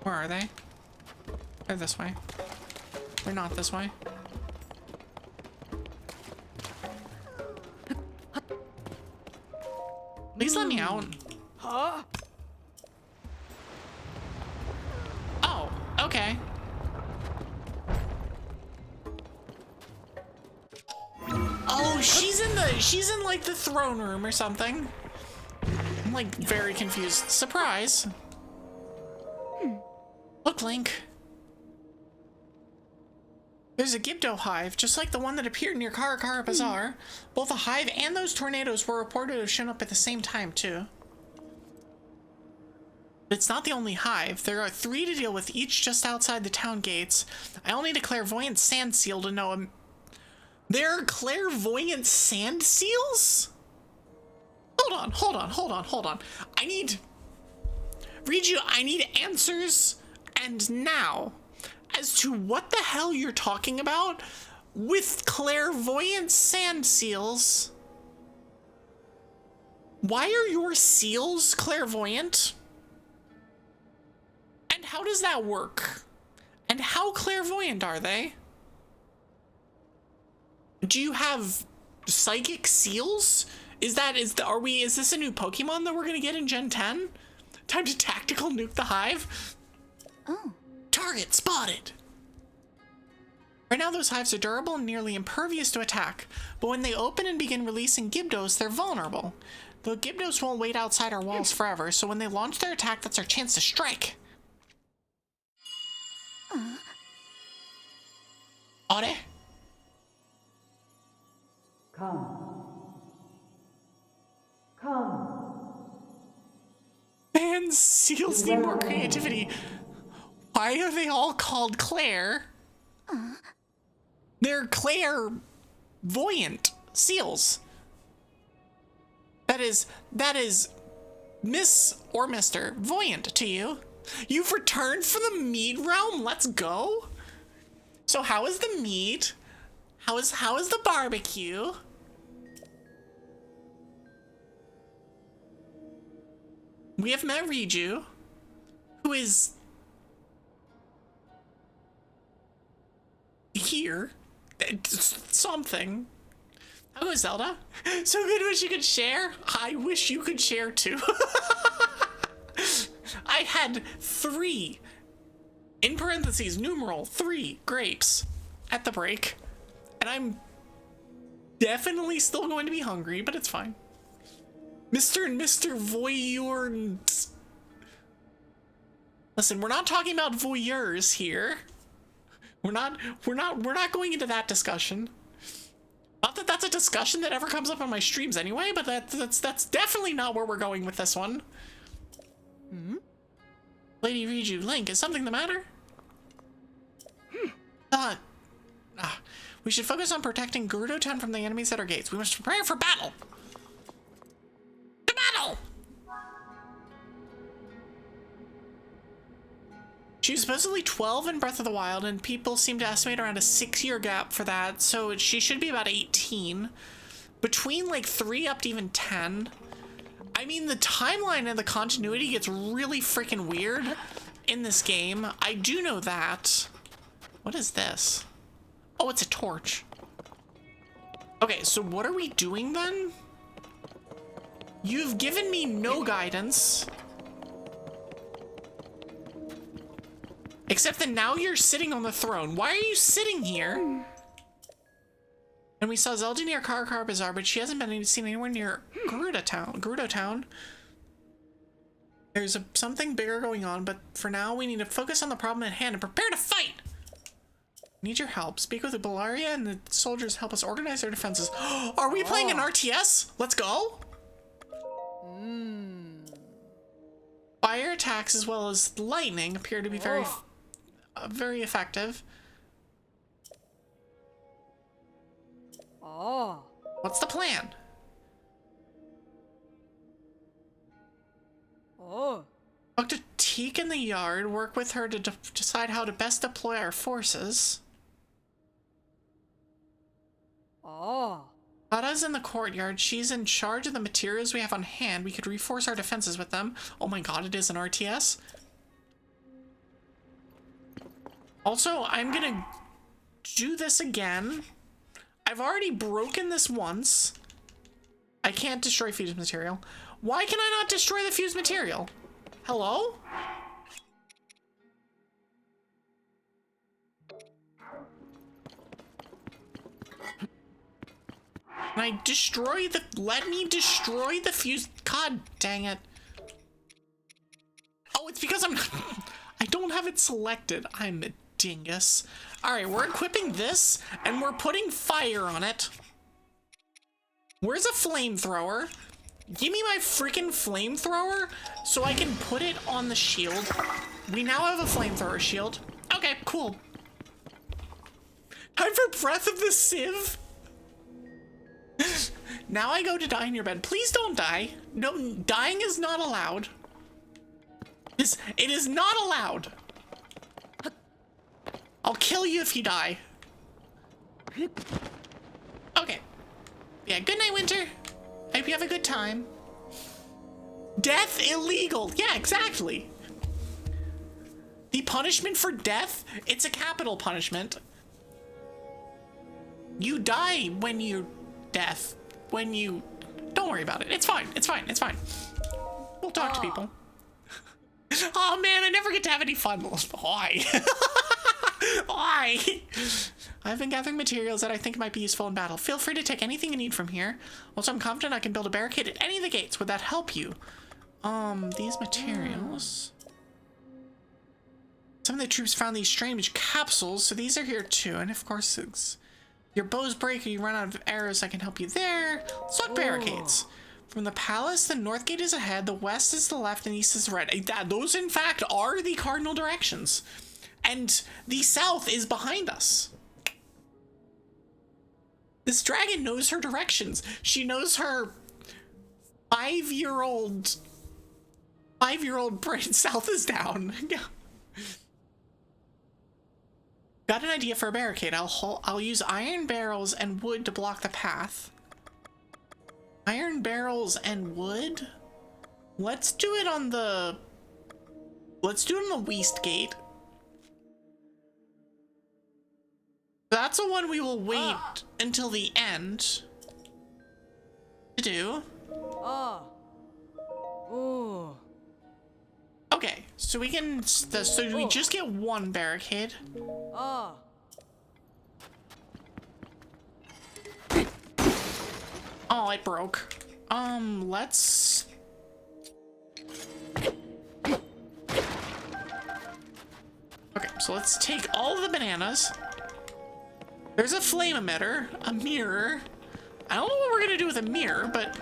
are they? They're this way. They're not this way. Please let me out. Huh? Oh, okay. Oh, she's in like the throne room or something. I'm like very confused. Surprise. Look, Link. There's a Gibdo hive, just like the one that appeared near Karakara Bazaar. Both the hive and those tornadoes were reported to have shown up at the same time, too. It's not the only hive. There are 3 to deal with, each just outside the town gates. I need a clairvoyant sand seal to know There are clairvoyant sand seals? Hold on. I need answers, and now, as to what the hell you're talking about with clairvoyant sand seals. Why are your seals clairvoyant? And how does that work? And how clairvoyant are they? Do you have psychic seals? Is this a new Pokemon that we're gonna get in Gen 10? Time to tactical nuke the hive? Oh. Target spotted! Right now those hives are durable and nearly impervious to attack, but when they open and begin releasing Gibdos, they're vulnerable. The Gibdos won't wait outside our walls forever, so when they launch their attack, that's our chance to strike. Are they? Come. Man, seals need more creativity. Why are they all called Claire? They're clairvoyant seals. That is Miss or Mr. Voyant to you. You've returned from the mead realm. Let's go. So how is the mead? How is the barbecue? We have met Riju, who is here. Something. How goes Zelda? So good, wish you could share. I wish you could share too. I had 3, in parentheses, numeral 3 grapes at the break, and I'm definitely still going to be hungry, but it's fine. Mr. and Mr. Voyeurs. Listen, we're not talking about voyeurs here. We're not going into that discussion. Not that that's a discussion that ever comes up on my streams anyway, but that's definitely not where we're going with this one. Lady Riju, Link, is something the matter? We should focus on protecting Gerudo Town from the enemies at our gates. We must prepare for battle. To battle! She was supposedly 12 in Breath of the Wild, and people seem to estimate around a 6-year gap for that, so she should be about 18. Between like 3 up to even 10. I mean, the timeline and the continuity gets really freaking weird in this game. I do know that. What is this? Oh, it's a torch. Okay, so what are we doing then? You've given me no guidance. Except that now you're sitting on the throne. Why are you sitting here? And we saw Zelda near Karakara Bazaar, but she hasn't been seen anywhere near Gerudo Town. There's something bigger going on, but for now we need to focus on the problem at hand and prepare to fight! Need your help. Speak with the Bellaria and the soldiers help us organize their defenses. Are we playing an RTS? Let's go! Fire attacks as well as lightning appear to be very effective. What's the plan? Talk to critique in the yard, work with her to decide how to best deploy our forces. Oh. Lada's in the courtyard. She's in charge of the materials we have on hand. We could reinforce our defenses with them. Oh my god, it is an RTS. Also, I'm gonna do this again. I've already broken this once. I can't destroy fused material. Why can I not destroy the fused material? Hello? Can I destroy the... Let me destroy the fused... God dang it. Oh, it's because I'm... I don't have it selected. I'm a dingus. Alright, we're equipping this, and we're putting fire on it. Where's a flamethrower? Give me my freaking flamethrower so I can put it on the shield. We now have a flamethrower shield. Okay, cool. Time for Breath of the Civ. Now I go to die in your bed. Please don't die. No, dying is not allowed. It is not allowed. I'll kill you if you die. Okay. Yeah, good night, Winter. I hope you have a good time. Death illegal. Yeah, exactly. The punishment for death, it's a capital punishment. You die when you death. When you... Don't worry about it. It's fine. It's fine. It's fine. We'll talk to people. Oh man, I never get to have any fun. Why? Why? I've been gathering materials that I think might be useful in battle. Feel free to take anything you need from here. Also, I'm confident I can build a barricade at any of the gates. Would that help you? These materials. Some of the troops found these strange capsules, so these are here too. And of course, your bows break or you run out of arrows, I can help you there. Let's talk barricades. From the palace, the north gate is ahead, the west is the left, and east is the right. Those, in fact, are the cardinal directions. And the south is behind us. This dragon knows her directions. She knows her five-year-old brain. South is down. Got an idea for a barricade. I'll use iron barrels and wood to block the path. Iron barrels and wood? Let's do it on the west gate. That's the one we will wait until the end to do. Okay, so we can, so we just get one barricade. Oh, it broke. Let's... Okay, so let's take all of the bananas. There's a flame emitter, a mirror. I don't know what we're gonna do with a mirror, but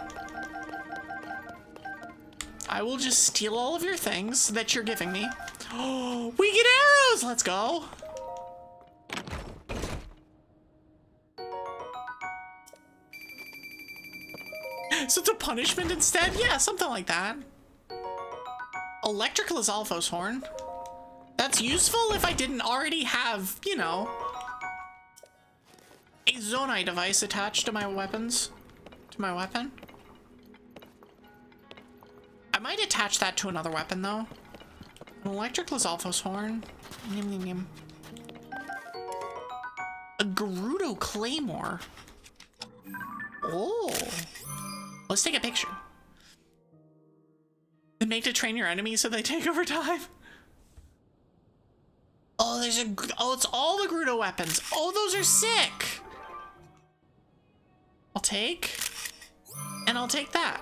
I will just steal all of your things that you're giving me. Oh, we get arrows! Let's go. So it's a punishment instead? Yeah, something like that. Electrical Alphos horn. That's useful if I didn't already have, you know, a Zonai device attached to my weapons. To my weapon. I might attach that to another weapon, though. An electrical Alphos horn. Yum, yum, yum. A Gerudo Claymore. Oh. Let's take a picture. And make to train your enemies so they take over time. Oh, it's all the Gerudo weapons. Oh, those are sick. I'll take, and I'll take that.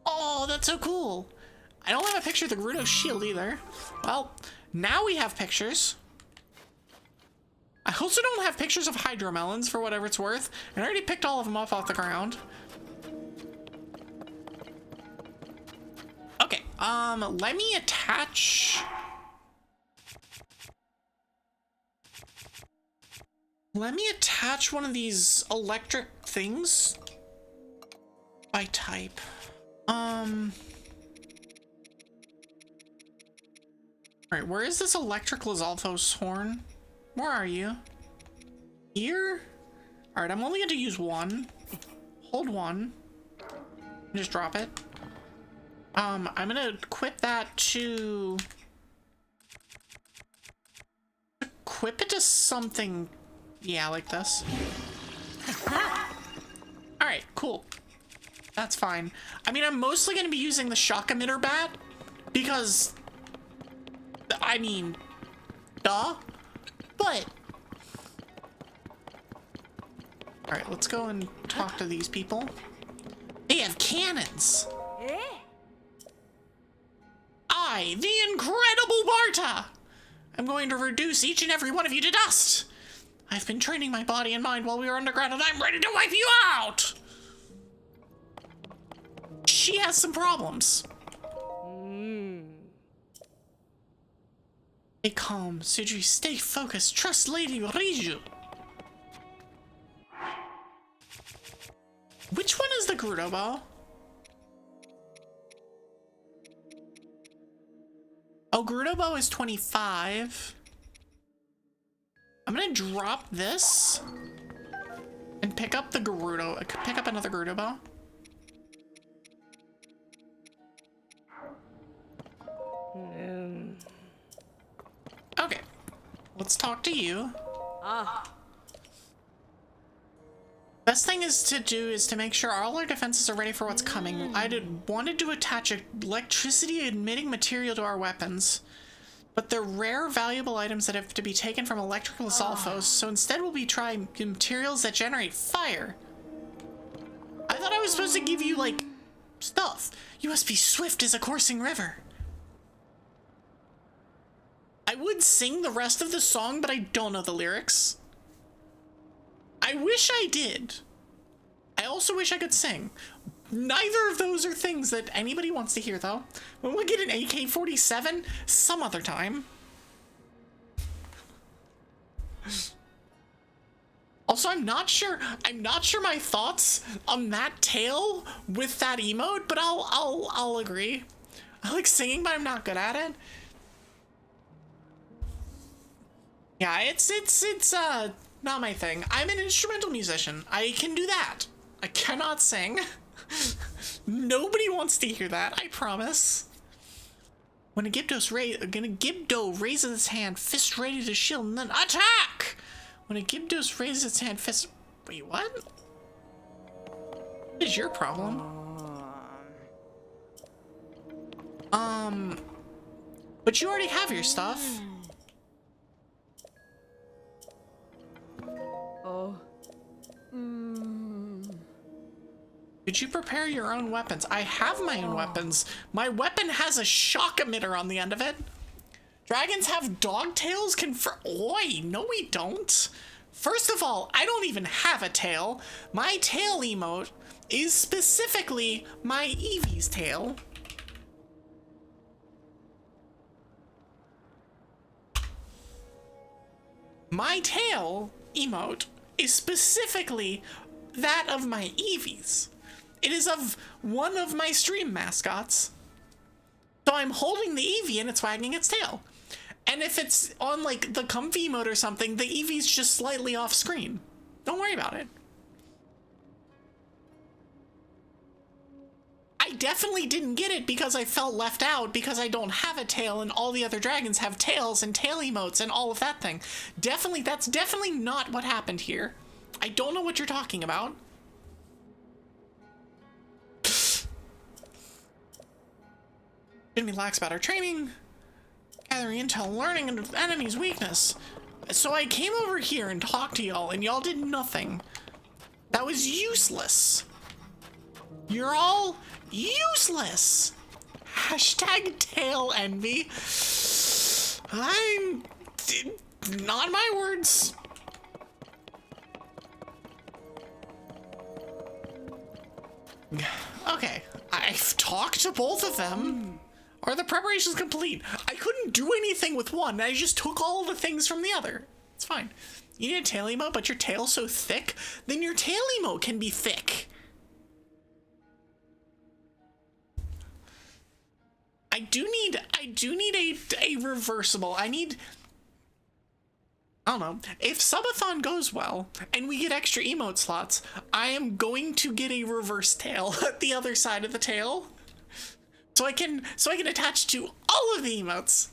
Oh, that's so cool. I don't have a picture of the Gerudo shield either. Well, now we have pictures. I also don't have pictures of hydromelons for whatever it's worth. And I already picked all of them up off the ground. Okay, let me attach... Let me attach one of these electric things by type. Alright, where is this electric Lizalfos horn? Where are you? Here? Alright, I'm only going to use one. Hold one. Just drop it. I'm gonna equip that to... Equip it to something... Yeah, like this. Alright, cool. That's fine. I mean, I'm mostly gonna be using the shock emitter bat, because... I mean... Duh. But... Alright, let's go and talk to these people. They have cannons! I, the incredible Barta! I'm going to reduce each and every one of you to dust! I've been training my body and mind while we were underground, and I'm ready to wipe you out! She has some problems. Stay calm, Sudri. Stay focused. Trust Lady Riju. Which one is the Gerudo bow? Oh, Gerudo bow is 25. I'm gonna drop this and pick up the Gerudo. Pick up another Gerudo bow. Okay, let's talk to you. Best thing is to make sure all our defenses are ready for what's coming. Wanted to attach an electricity emitting material to our weapons, but they're rare, valuable items that have to be taken from electrical Lizalfos, so instead we'll be trying materials that generate fire. I thought I was supposed to give you, like, stuff. You must be swift as a coursing river. I would sing the rest of the song, but I don't know the lyrics. I wish I did. I also wish I could sing. Neither of those are things that anybody wants to hear, though. When we get an AK-47, some other time. Also, I'm not sure my thoughts on that tail with that emote, but I'll agree. I like singing, but I'm not good at it. Yeah, it's not my thing. I'm an instrumental musician. I can do that. I cannot sing. Nobody wants to hear that, I promise. When a Gibdo raises its hand, fist ready to shield, and then attack! When a Gibdo raises its hand, fist... Wait, what? What is your problem? But you already have your stuff. Could you prepare your own weapons? I have my own weapons. My weapon has a shock emitter on the end of it. Dragons have dog tails? Oi, no we don't. First of all, I don't even have a tail. My tail emote is specifically my Evie's tail. My tail emote is specifically that of my Evie's. It is of one of my stream mascots. So I'm holding the Evie and it's wagging its tail. And if it's on like the comfy mode or something, the Evie's just slightly off screen. Don't worry about it. I definitely didn't get it because I felt left out because I don't have a tail and all the other dragons have tails and tail emotes and all of that thing. That's definitely not what happened here. I don't know what you're talking about. Enemy lacks better training, gathering intel, learning an enemy's weakness. So I came over here and talked to y'all, and y'all did nothing. That was useless. You're all useless. Hashtag tail envy. Not my words. Okay, I've talked to both of them. Are the preparations complete? I couldn't do anything with one. I just took all the things from the other. It's fine. You need a tail emote, but your tail's so thick? Then your tail emote can be thick. I do need a a reversible. I don't know. If subathon goes well and we get extra emote slots, I am going to get a reverse tail at the other side of the tail. So I can attach to all of the emotes.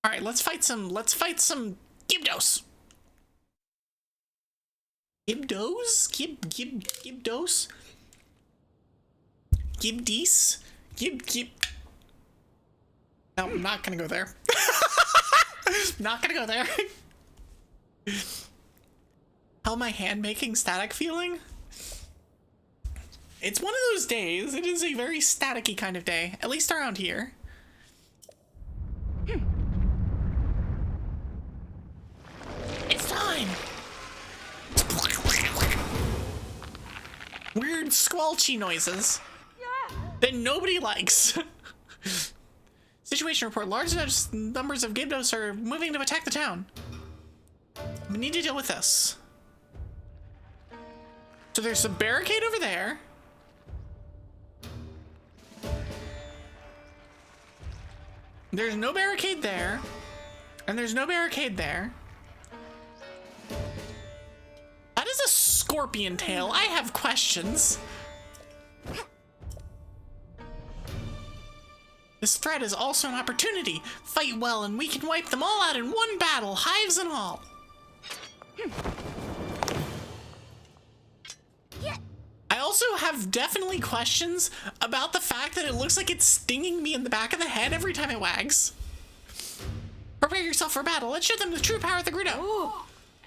All right, let's fight some Gibdos. Gibdos? Gibdos? Gibdis? Gib. No, I'm not gonna go there. Not gonna go there. How my hand making static feeling? It's one of those days. It is a very staticky kind of day, at least around here. It's time! Weird squelchy noises that nobody likes. Situation report. Large numbers of Gibdos are moving to attack the town. We need to deal with this. So there's a barricade over there. There's no barricade there. And there's no barricade there. That is a scorpion tail. I have questions. This threat is also an opportunity. Fight well and we can wipe them all out in one battle, hives and all. I also have definitely questions about the fact that it looks like it's stinging me in the back of the head every time it wags. Prepare yourself for battle. Let's show them the true power of the Gerudo. Ooh.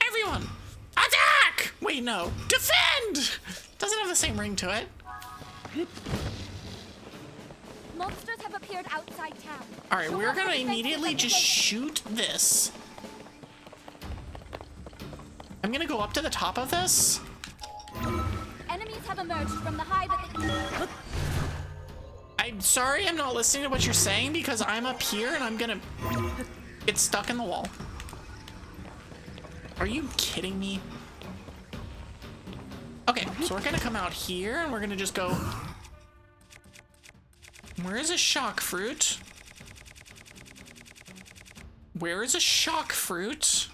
Everyone, attack! Wait, no. Defend! Doesn't have the same ring to it. Monsters have appeared outside town. All right, we're gonna immediately just shoot this. I'm gonna go up to the top of this. Enemies have emerged from the hive at the... I'm sorry I'm not listening to what you're saying because I'm up here and I'm gonna get stuck in the wall. Are you kidding me? Okay, so we're gonna come out here and we're gonna just go... Where is a shock fruit? Where is a shock fruit?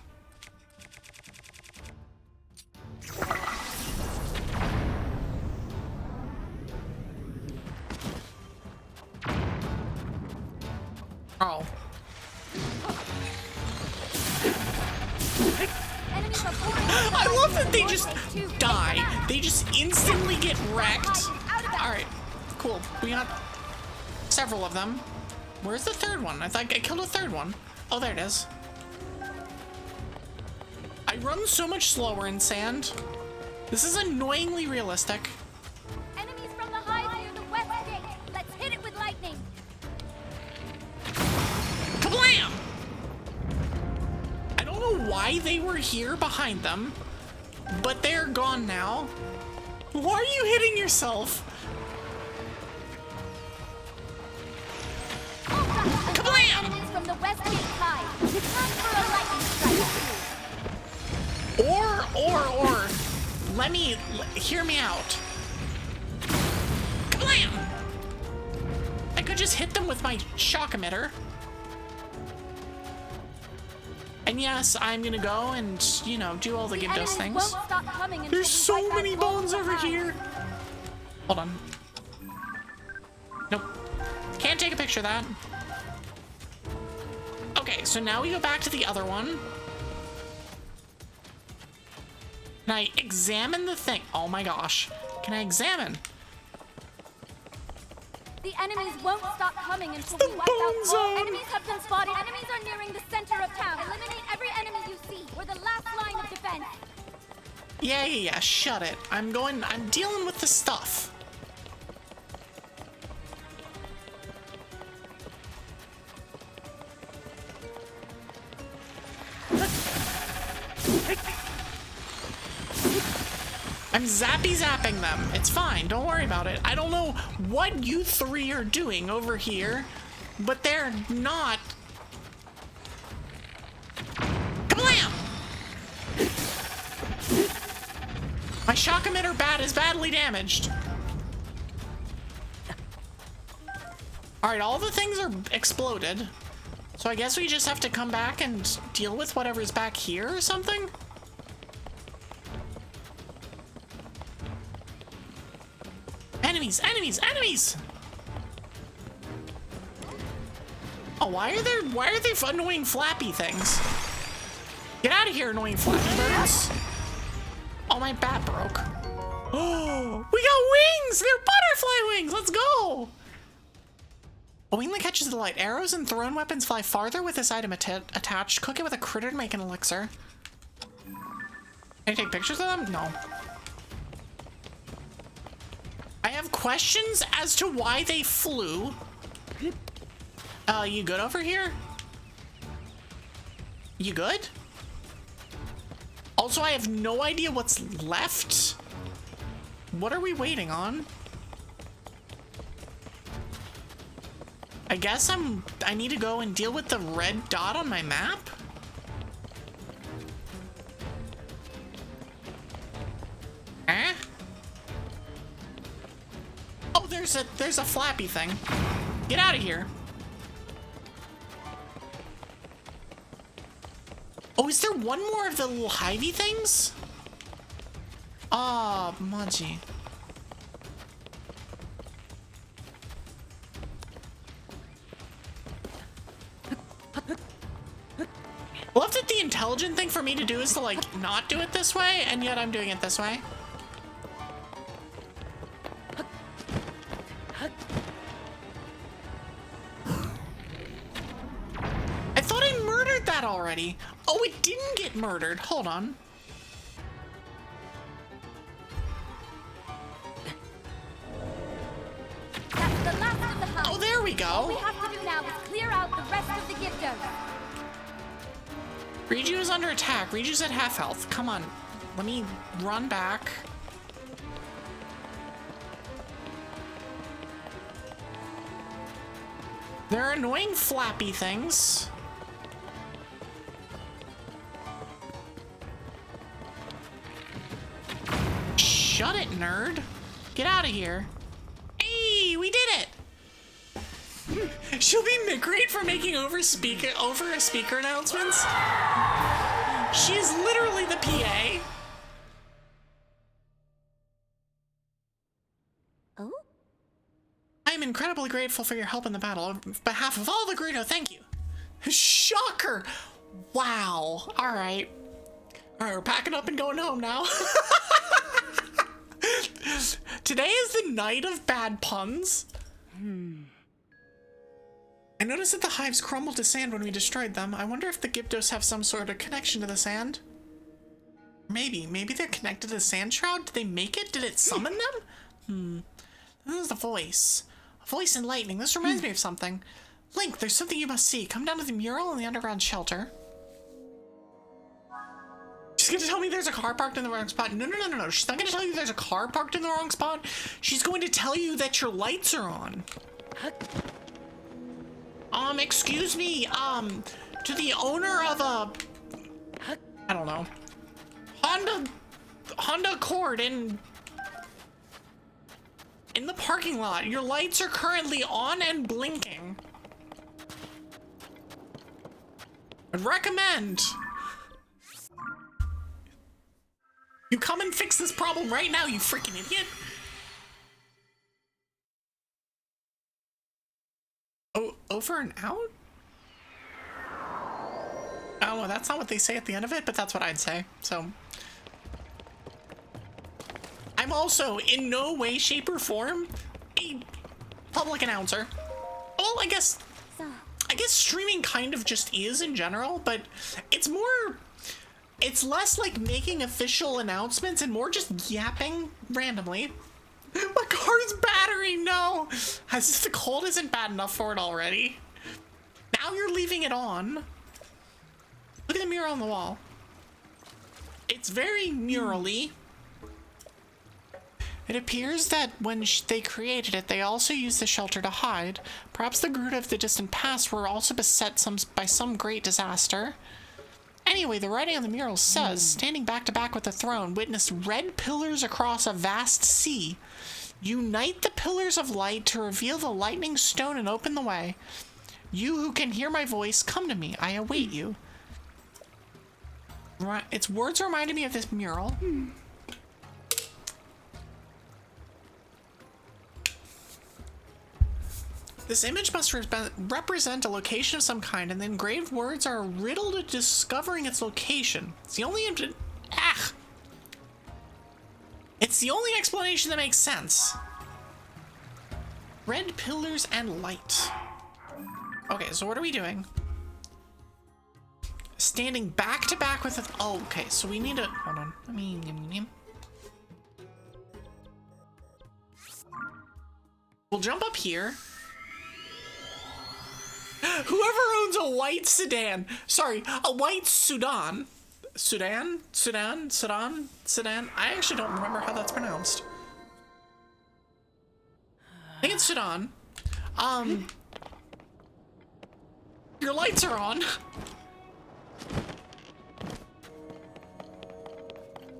Oh. I love that they just die. They just instantly get wrecked. Alright, cool. We got several of them. Where's the third one? I thought I killed a third one. Oh, there it is. I run so much slower in sand. This is annoyingly realistic. Enemies from the hive near the west gate. Let's hit it with lightning. Kablam! I don't know why they were here behind them, but they're gone now. Why are you hitting yourself? Kablam! Enemies from the west gate hive. Time for a lightning strike. Or, hear me out. Kablam! I could just hit them with my shock emitter. And yes, I'm gonna go and, you know, do all the Gibdos things. There's so many bones over here. Hold on. Nope. Can't take a picture of that. Okay, so now we go back to the other one. Can I examine the thing? Oh my gosh. Can I examine? The enemies won't stop coming until we wipe out all enemies have been spotted. Enemies are nearing the center of town. Eliminate every enemy you see. We're the last line of defense. Yeah, shut it. I'm dealing with the stuff. I'm zapping them. It's fine. Don't worry about it. I don't know what you three are doing over here, but they're not. Kablam! My shock emitter bat is badly damaged. Alright, all the things are exploded. So I guess we just have to come back and deal with whatever's back here or something? Enemies, enemies, enemies! Oh, why are there annoying flappy things? Get out of here, annoying flappy birds. Oh, my bat broke. Oh, we got wings! They're butterfly wings! Let's go! A wing that catches the light. Arrows and thrown weapons fly farther with this item attached. Cook it with a critter to make an elixir. Can I take pictures of them? No. I have questions as to why they flew. You good over here? You good? Also, I have no idea what's left. What are we waiting on? I guess I need to go and deal with the red dot on my map? Eh? Oh, there's a flappy thing. Get out of here. Oh, is there one more of the little hivey things? Ah, oh, Maji. Love that the intelligent thing for me to do is to, like, not do it this way, and yet I'm doing it this way. I thought I murdered that already. Oh, it didn't get murdered. Hold on. That's the last of the hunt. Oh, there we go. All we have to do now is clear out the rest of the Gibdo. Riju is under attack. Riju's at half health. Come on. Let me run back. There are annoying flappy things. Shut it, nerd. Get out of here. Hey, we did it. She'll be great for making over speaker announcements. She is literally the PA. Oh? I am incredibly grateful for your help in the battle. On behalf of all the Gerudo, thank you. Shocker. Wow. All right. All right, we're packing up and going home now. Today is the night of bad puns. I noticed that the hives crumbled to sand when we destroyed them. I wonder if the Gibdos have some sort of connection to the sand. Maybe they're connected to the sand shroud. Did they make it? Did it summon them? This is the voice. A voice in lightning. This reminds me of something. Link, there's something you must see. Come down to the mural in the underground shelter. She's gonna tell me there's a car parked in the wrong spot. No. She's not gonna tell you there's a car parked in the wrong spot. She's going to tell you that your lights are on. Excuse me, to the owner of a, I don't know, Honda Accord in the parking lot. Your lights are currently on and blinking. I'd recommend you come and fix this problem right now, you freaking idiot. Oh, over and out? Oh, well, that's not what they say at the end of it, but that's what I'd say, so. I'm also, in no way, shape, or form, a public announcer. Well, I guess streaming kind of just is in general, but it's less like making official announcements and more just yapping randomly. My car's battery, no! As if the cold isn't bad enough for it already. Now you're leaving it on. Look at the mural on the wall. It's very murally. It appears that when they created it, they also used the shelter to hide. Perhaps the Gerudo of the distant past were also beset by some great disaster. Anyway, the writing on the mural says, standing back to back with the throne, witnessed red pillars across a vast sea. Unite the pillars of light to reveal the lightning stone and open the way. You who can hear my voice, come to me. I await you. Right, its words reminded me of this mural. This image must represent a location of some kind, and the engraved words are a riddle to discovering its location. It's the only It's the only explanation that makes sense. Red pillars and light. Okay, so what are we doing? Standing back to back with it. Oh, okay, so we need to. Hold on. We'll jump up here. Whoever owns a white sedan, sorry, a white Sudan. Sudan? I actually don't remember how that's pronounced. I think it's Sudan. Your lights are on.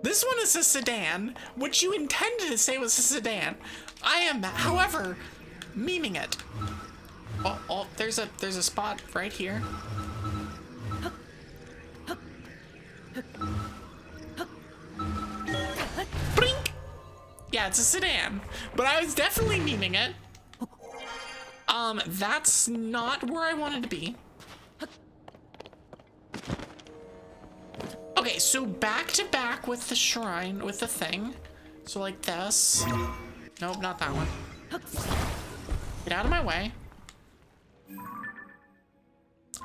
This one is a sedan, which you intended to say was a sedan. I am, however, memeing it. Oh, there's a spot right here. Blink! Yeah, it's a sedan, but I was definitely memeing it. That's not where I wanted to be. Okay, so back to back with the shrine, with the thing. So like this. Nope, not that one. Get out of my way.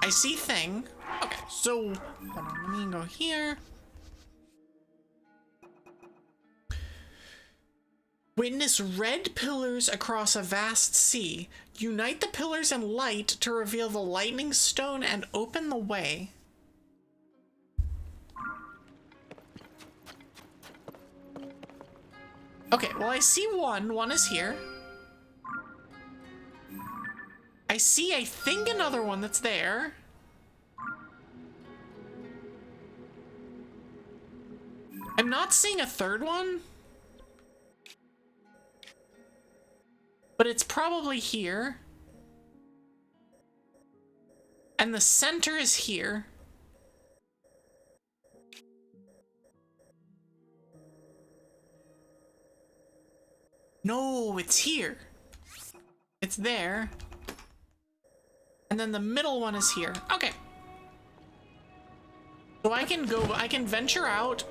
I see thing. Okay, so hold on, let me go here. Witness red pillars across a vast sea. Unite the pillars and light to reveal the lightning stone and open the way. Okay, well I see one. One is here. I think another one that's there. I'm not seeing a third one. But it's probably here. And the center is here. No, it's here. It's there. And then the middle one is here. Okay. So I can venture out.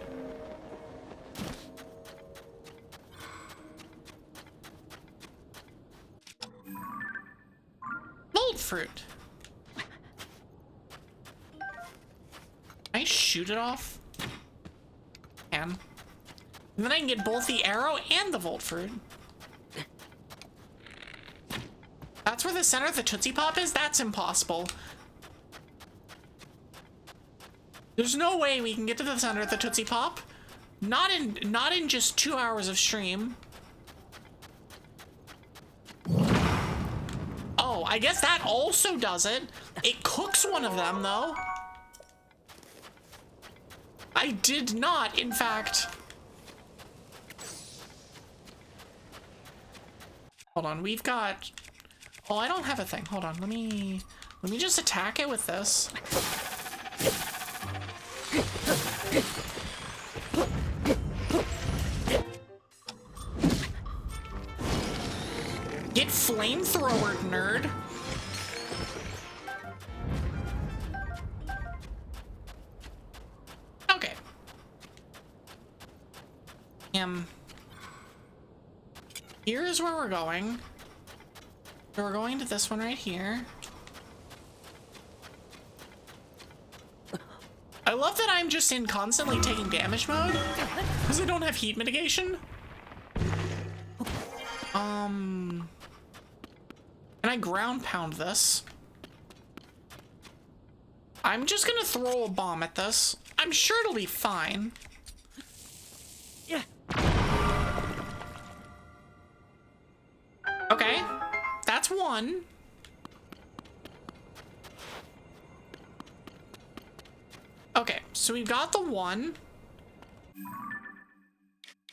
Bolt fruit. Can I shoot it off? Can. And then I can get both the arrow and the volt fruit. That's where the center of the Tootsie Pop is? That's impossible. There's no way we can get to the center of the Tootsie Pop. Not in just 2 hours of stream. Oh, I guess that also does it. It cooks one of them, though. I did not, in fact. Hold on, we've got... Oh, I don't have a thing. Hold on, let me just attack it with this. Get flamethrower, nerd. Okay. Here is where we're going. So we're going to this one right here. I love that I'm just in constantly taking damage mode because I don't have heat mitigation. Can I ground pound this? I'm just gonna throw a bomb at this. I'm sure it'll be fine. Yeah. Okay. That's one. Okay, so we've got the one.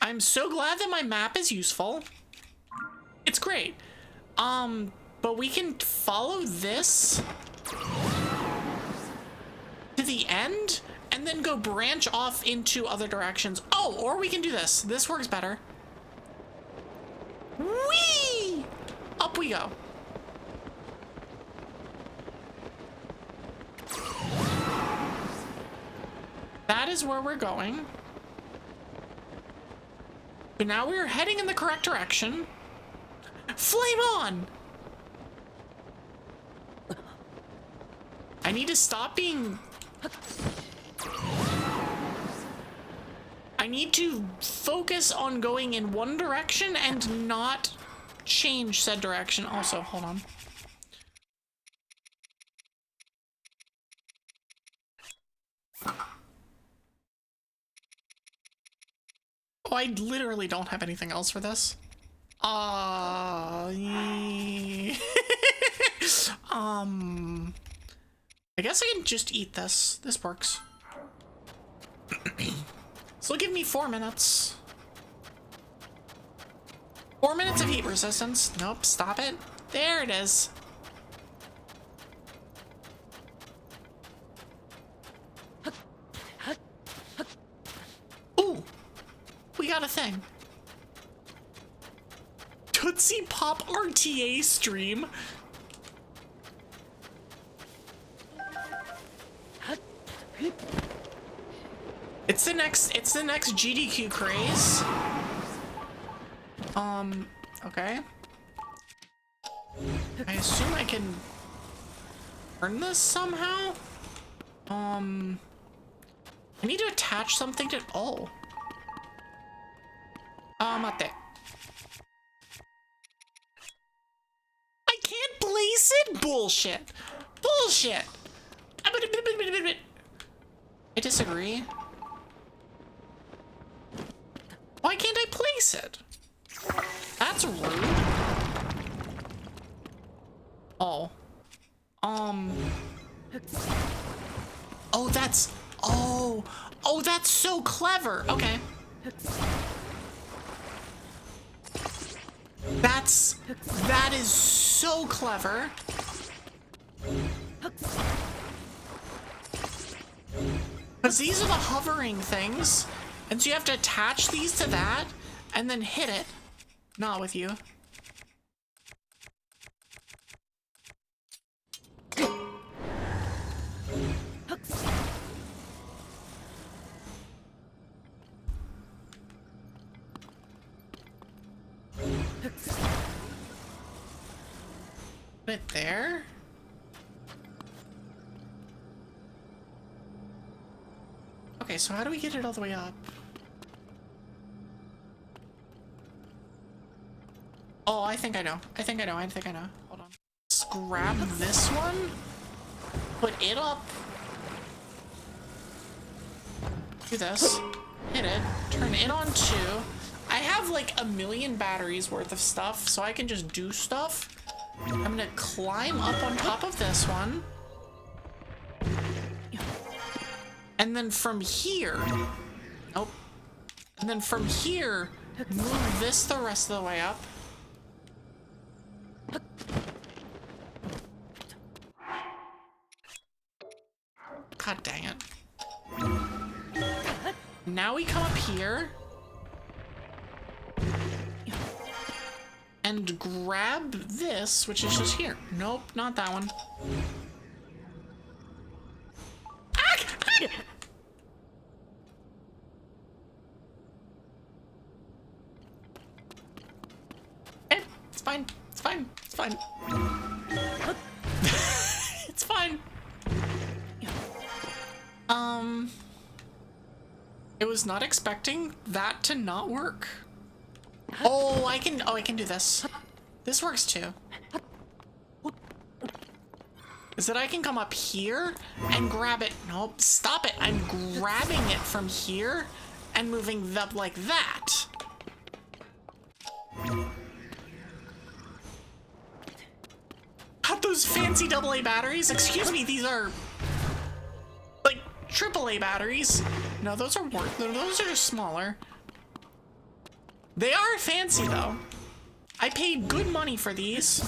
I'm so glad that my map is useful. It's great. But we can follow this to the end and then go branch off into other directions. Oh, or we can do this. This works better. Whee! Up we go. That is where we're going. So now we're heading in the correct direction. Flame on! I need to stop being... I need to focus on going in one direction and not change said direction. Also, hold on. Oh, I literally don't have anything else for this. I guess I can just eat this. This works. So give me 4 minutes. 4 minutes of heat resistance. Nope, stop it. There it is. Ooh, we got a thing. Tootsie Pop RTA stream. It's the next GDQ craze. Okay. I assume I can earn this somehow. I need to attach something to, oh. Mate. I can't place it? Bullshit. Bullshit. I disagree. Why can't I place it? That's rude. Oh. Oh, that's... Oh. Oh, that's so clever. Okay. That is so clever. Because these are the hovering things. And so you have to attach these to that and then hit it. Not with you. Put it there. Okay, so how do we get it all the way up? Oh, I think I know. I think I know. Hold on. Let's grab this one. Put it up. Do this. Hit it. Turn it on 2. I have like 1,000,000 batteries worth of stuff, so I can just do stuff. I'm gonna climb up on top of this one. And then from here... Nope. And then from here, move this the rest of the way up. God dang it. Now we come up here. And grab this, which is just here. Nope, not that one. Okay, it's fine. It's fine. It's fine. It's fine. I was not expecting that to not work. Oh, I can do this. This works too. Is that I can come up here and grab it. Nope, stop it. I'm grabbing it from here and moving them like that. Got those fancy AA batteries. Excuse me, these are like AAA batteries. No, those are more. Those are just smaller. They are fancy though. I paid good money for these.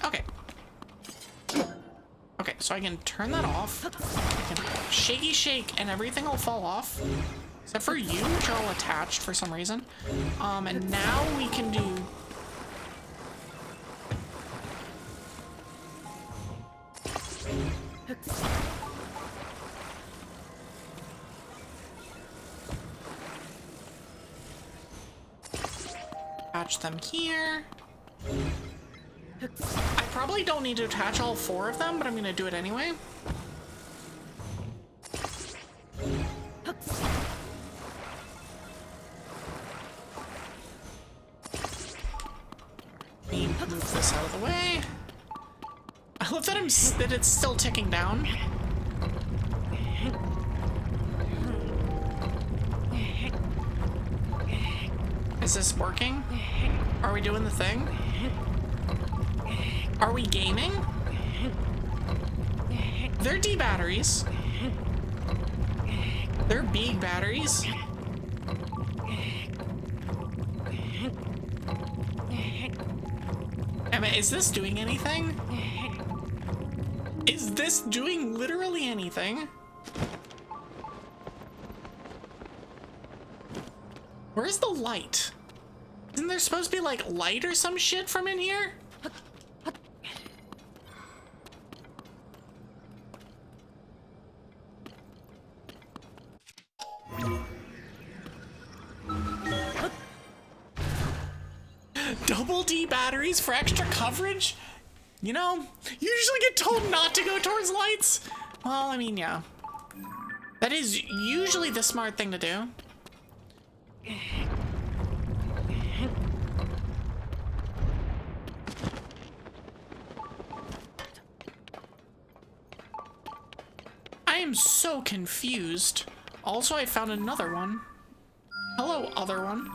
Okay. Okay, so I can turn that off. I can shaky shake and everything will fall off. Except for you, which are all attached for some reason. And now we can do... Attach them here. I probably don't need to attach all 4 of them, but I'm gonna do it anyway. Move this out of the way. I love that that it's still ticking down. Is this working? Are we doing the thing? Are we gaming? They're D batteries. They're big batteries. Emma, is this doing anything? Is this doing literally anything? Where's the light? Isn't there supposed to be like light or some shit from in here? Double D batteries for extra coverage? You know, you usually get told not to go towards lights. Well, I mean, yeah. That is usually the smart thing to do. I am so confused. Also, I found another one. Hello, other one.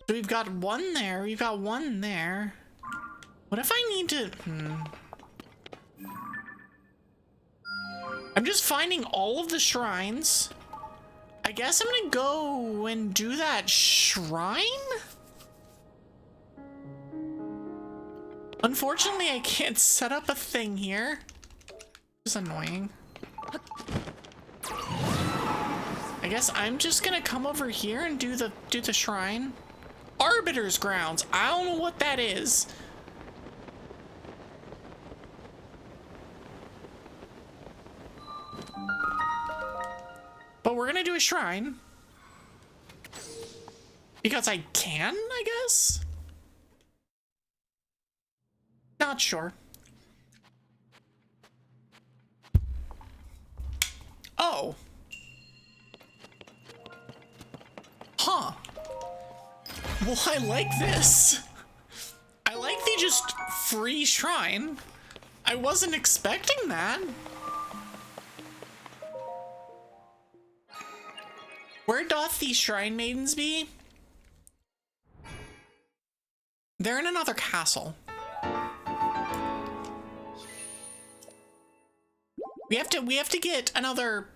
So we've got one there, we've got one there. What if I need to... I'm just finding all of the shrines. I guess I'm gonna go and do that shrine? Unfortunately, I can't set up a thing here. It's annoying. I guess I'm just gonna come over here and do the shrine. Arbiter's Grounds. I don't know what that is. But we're gonna do a shrine. Because I can, I guess? Not sure. Oh. Huh. Well, I like this. I like the just free shrine. I wasn't expecting that. Where doth these shrine maidens be? They're in another castle. We have to get another...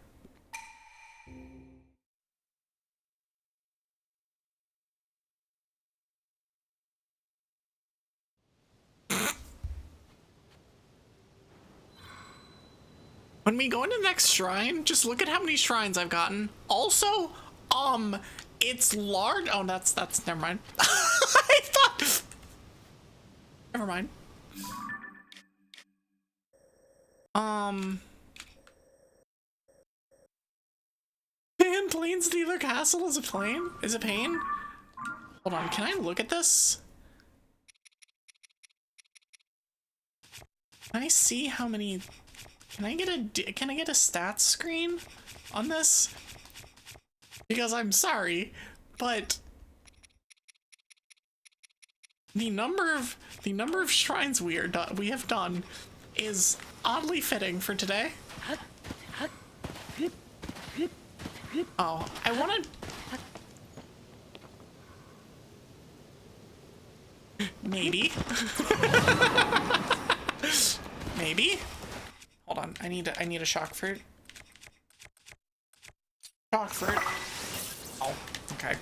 When we go into the next shrine, just look at how many shrines I've gotten. Also, it's large. Oh, that's never mind. I thought. Never mind. Man, planes to either castle is a plane? Is a pain? Hold on, can I look at this? Can I see how many? Can I get a stats screen on this? Because I'm sorry, but the number of shrines we have done is oddly fitting for today. Oh, I want to maybe. Maybe. Hold on, I need a shock fruit. Talk fruit. Oh, okay.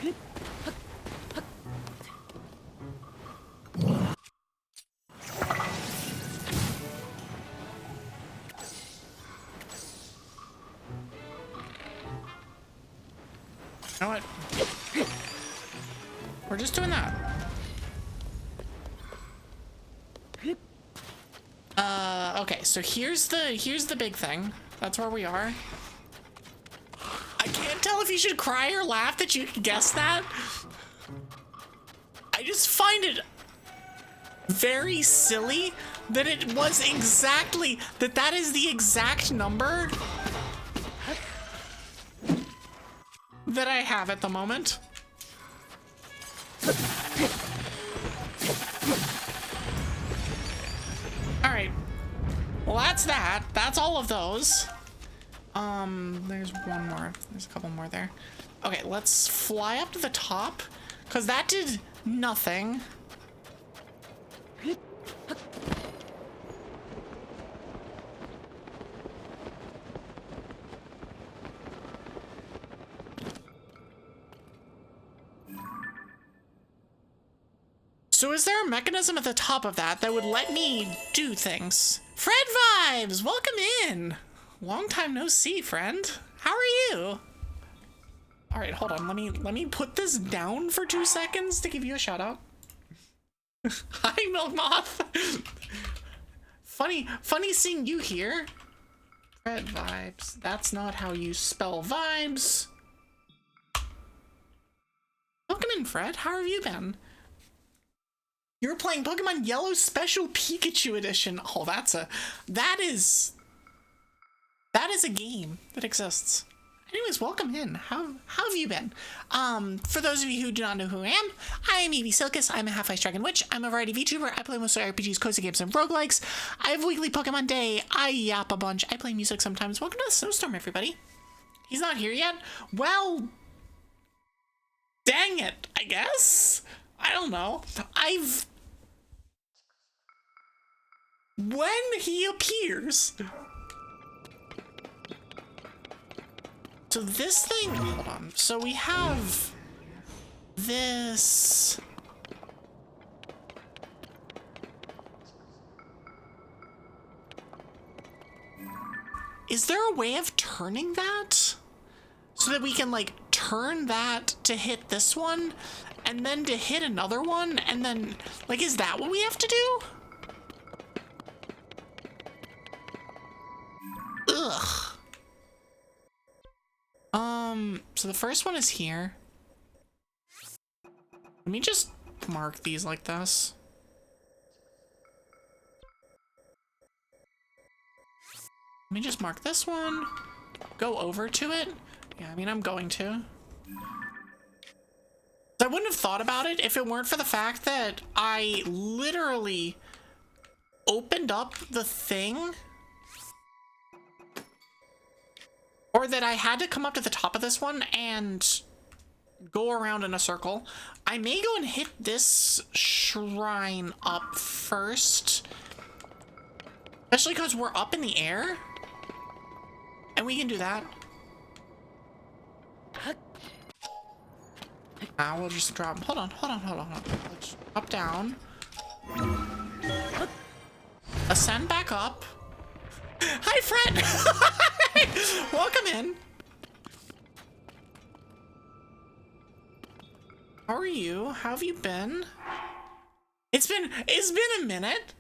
You know what? We're just doing that. Okay, so here's the big thing. That's where we are. I can't tell if you should cry or laugh that you can guess that. I just find it very silly that it was exactly, that is the exact number that I have at the moment. All right. Well, that's that. That's all of those. There's one more. There's a couple more there. Okay, let's fly up to the top, because that did nothing. So is there a mechanism at the top of that would let me do things? Fred Vibes, welcome in. Long time no see, friend. How are you? All right, hold on. Let me put this down for 2 seconds to give you a shout out. Hi, Milk Moth. Funny seeing you here. Fred Vibes. That's not how you spell vibes. Welcome in, Fred. How have you been? You're playing Pokemon Yellow Special Pikachu Edition. Oh, that is a game that exists. Anyways, welcome in. How have you been? For those of you who do not know who I am Evie Sylkas. I'm a half-ice dragon witch. I'm a variety VTuber. I play mostly RPGs, cozy games, and roguelikes. I have a weekly Pokemon day. I yap a bunch. I play music sometimes. Welcome to the snowstorm, everybody. He's not here yet? Well, dang it, I guess. I don't know. When he appears. So this thing, hold on. So we have this. Is there a way of turning that? So that we can like turn that to hit this one and then to hit another one and then like, is that what we have to do? Ugh. So the first one is here. Let me just mark these like this. Let me just mark this one. Go over to it. Yeah, I mean, I'm going to. I wouldn't have thought about it if it weren't for the fact that I literally opened up the thing. Or that I had to come up to the top of this one and go around in a circle. I may go and hit this shrine up first. Especially because we're up in the air. And we can do that. Now we'll just drop. Hold on. Let's up, down. Ascend back up. Hi, Fred. Welcome in. How are you? How have you been? It's been a minute.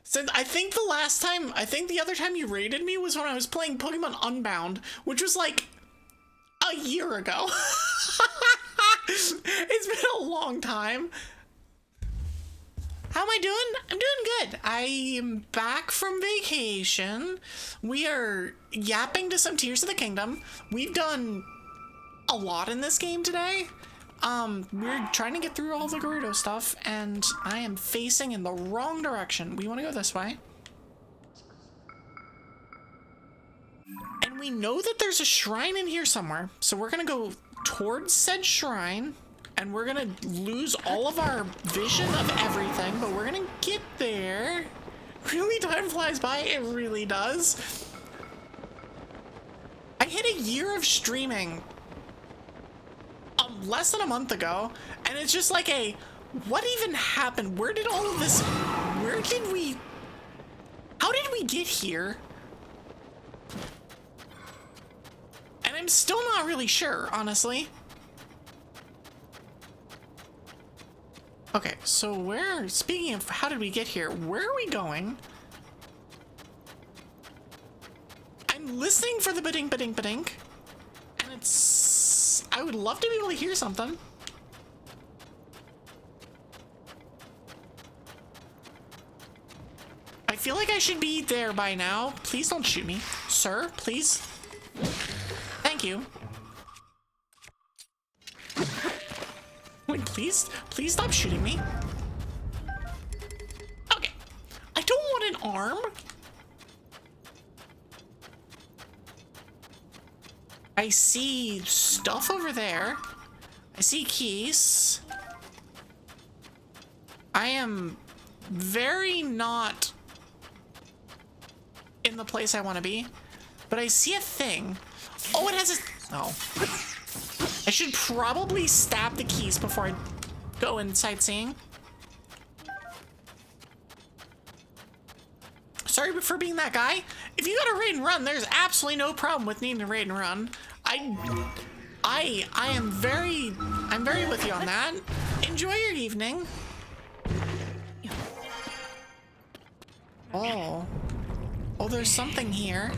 Since I think the other time you raided me was when I was playing Pokemon Unbound, which was like a year ago. It's been a long time. How am I doing? I'm doing good. I am back from vacation. We are yapping to some Tears of the Kingdom. We've done a lot in this game today. We're trying to get through all the Gerudo stuff, and I am facing in the wrong direction. We want to go this way. And we know that there's a shrine in here somewhere, so we're gonna go towards said shrine. And we're gonna lose all of our vision of everything, but we're gonna get there. Really, time flies by. It really does. I hit a year of streaming less than a month ago, and it's just like a, what even happened? Where did all of this, how did we get here? And I'm still not really sure, honestly. Okay, so speaking of how did we get here, where are we going? I'm listening for the ba-ding, ba-ding, ba-ding, and I would love to be able to hear something. I feel like I should be there by now. Please don't shoot me. Sir, please. Thank you. Wait, please stop shooting me. Okay. I don't want an arm. I see stuff over there. I see keys. I am very not in the place I want to be, but I see a thing. Oh, it has a... Oh. I should probably stab the keys before I go in sightseeing. Sorry for being that guy. If you got a raid and run, there's absolutely no problem with needing a raid and run. I'm very with you on that. Enjoy your evening. Oh, there's something here.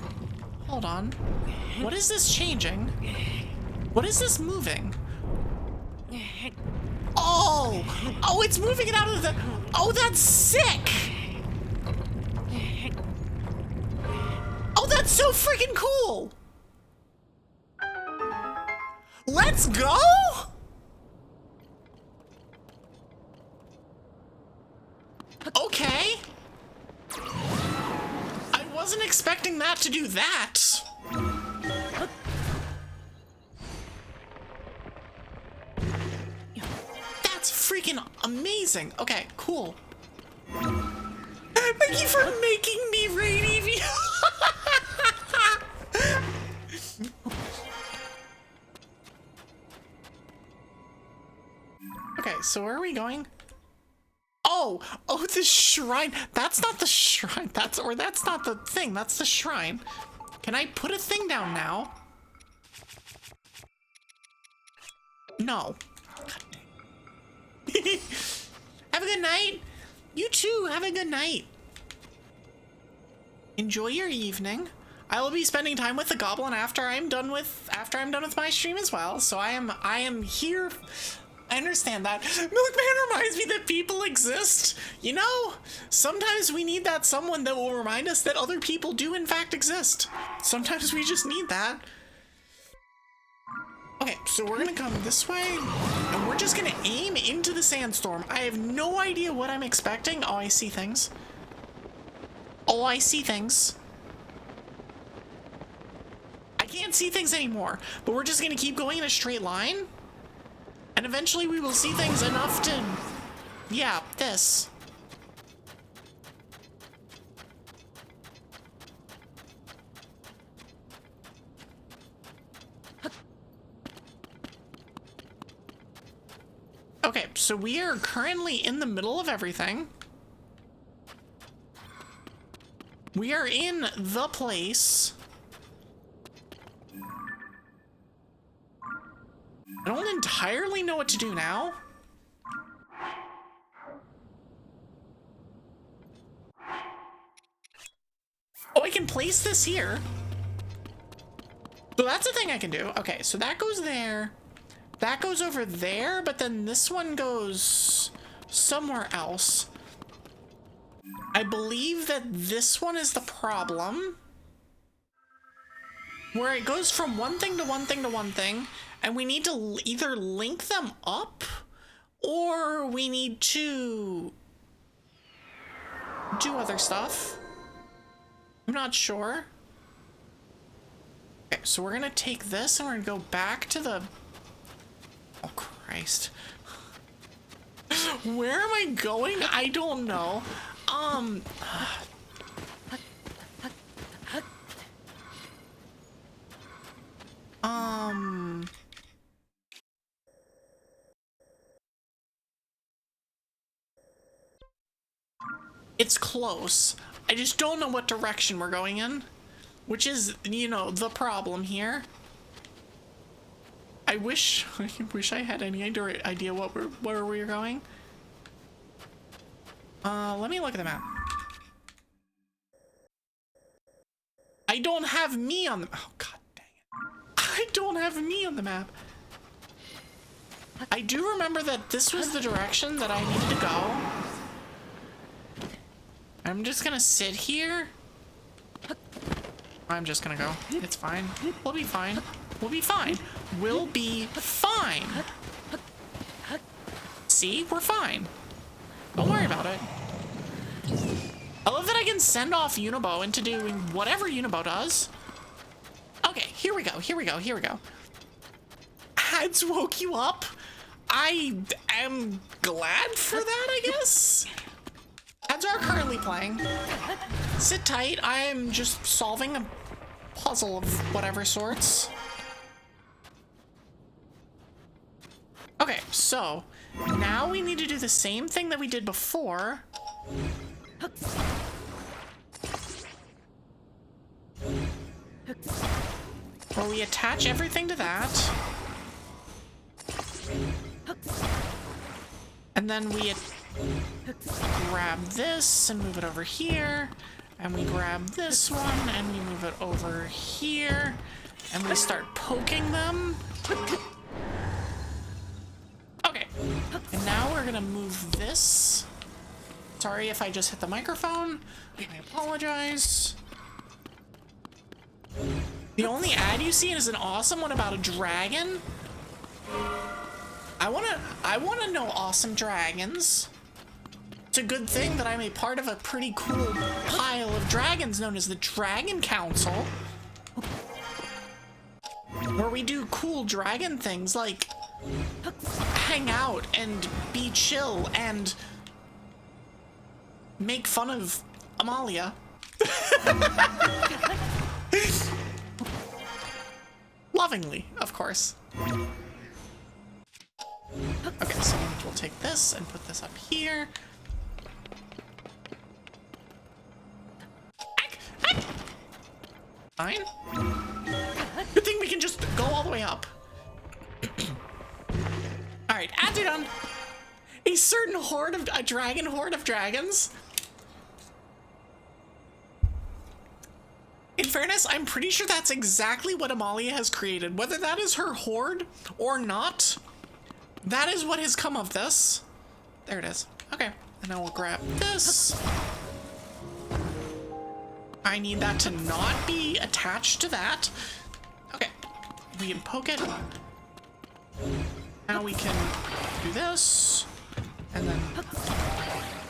Hold on. What is this changing? What is this moving? Oh, it's moving it out of the... Oh, that's sick. Oh, that's so freaking cool. Let's go. Okay. I wasn't expecting that to do that. That's freaking amazing. Okay, cool. Thank you for making me raid Evie. Okay, so where are we going? Oh, the shrine. That's not the shrine. That's not the thing. That's the shrine. Can I put a thing down now? No. Have a good night. You too. Have a good night. Enjoy your evening. I will be spending time with the goblin after I'm done with my stream as well. So I am here. I understand that. Milkman reminds me that people exist. You know, sometimes we need that someone that will remind us that other people do in fact exist. Sometimes we just need that. Okay, so we're gonna come this way, and we're just gonna aim into the sandstorm. I have no idea what I'm expecting. Oh, I see things. Oh, I see things. I can't see things anymore, but we're just gonna keep going in a straight line. And eventually we will see things enough to... Yeah, this. Okay, so we are currently in the middle of everything. We are in the place. I don't entirely know what to do now. Oh, I can place this here. So that's a thing I can do. Okay, so that goes there. That goes over there, but then this one goes somewhere else. I believe that this one is the problem. Where it goes from one thing to one thing to one thing. And we need to either link them up, or we need to do other stuff. I'm not sure. Okay, so we're gonna take this and we're gonna go back to the... Oh, Christ. Where am I going? I don't know. It's close. I just don't know what direction we're going in, which is, you know, the problem here. I wish I had any idea where we were going. Let me look at the map. I don't have me on the, oh god dang it. I don't have me on the map. I do remember that this was the direction that I needed to go. I'm just gonna sit here. I'm just gonna go. It's fine. We'll be fine. We'll be fine. We'll be fine. See? We're fine. Don't worry about it. I love that I can send off Unibo into doing whatever Unibo does. Okay, here we go. Here we go. Here we go. Ads woke you up? I am glad for that, I guess. Ads are currently playing. Sit tight. I am just solving a puzzle of whatever sorts. Okay, so now we need to do the same thing that we did before. Where we attach everything to that. And then we grab this and move it over here. And we grab this one and we move it over here. And we start poking them. Okay. And now we're gonna move this. Sorry if I just hit the microphone. I apologize. The only ad you see is an awesome one about a dragon. I wanna know awesome dragons. It's a good thing that I'm a part of a pretty cool pile of dragons known as the Dragon Council, where we do cool dragon things like hang out and be chill and make fun of Amalia. Lovingly, of course. Okay, so we'll take this and put this up here. Fine. Good thing we can just go all the way up. Alright, ads are done. A certain a dragon horde of dragons. In fairness, I'm pretty sure that's exactly what Amalia has created. Whether that is her horde or not, that is what has come of this. There it is. Okay, and then we'll grab this. I need that to not be attached to that. Okay, we can poke it. Now we can do this, and then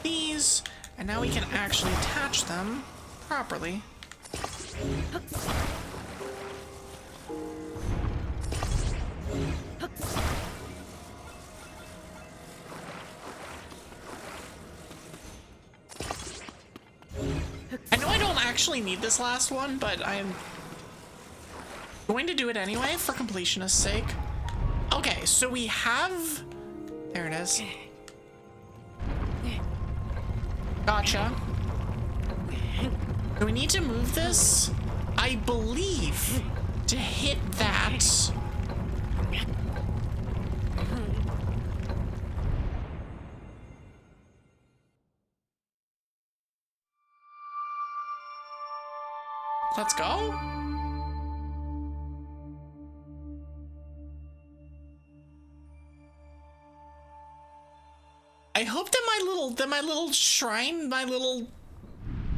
these, and now we can actually attach them properly. I know I don't actually need this last one, but I'm going to do it anyway for completionist's sake. Okay, so we have... There it is. Gotcha. Do we need to move this? I believe to hit that. Let's go. I hope that my little shrine, my little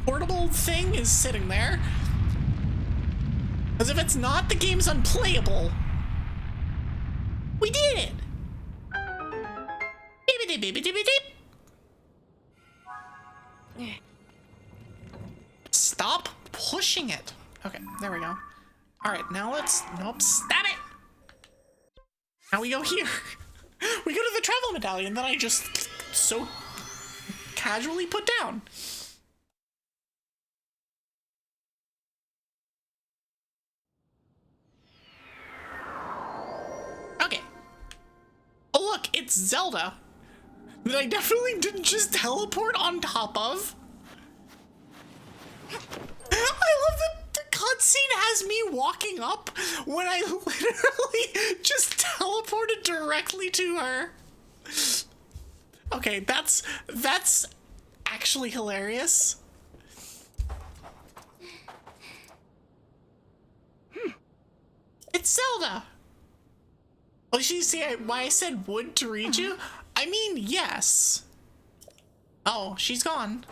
portable thing is sitting there. Because if it's not, the game's unplayable. We did it! Stop pushing it. Okay, there we go. Alright, now let's... Nope, stab it! Now we go here. We go to the travel medallion that I just so casually put down. Okay. Oh look, it's Zelda. That I definitely didn't just teleport on top of. I love that the cutscene has me walking up when I literally just teleported directly to her. Okay, that's actually hilarious. It's Zelda. Oh, you see why I said wood to read you? I mean, yes. Oh, she's gone.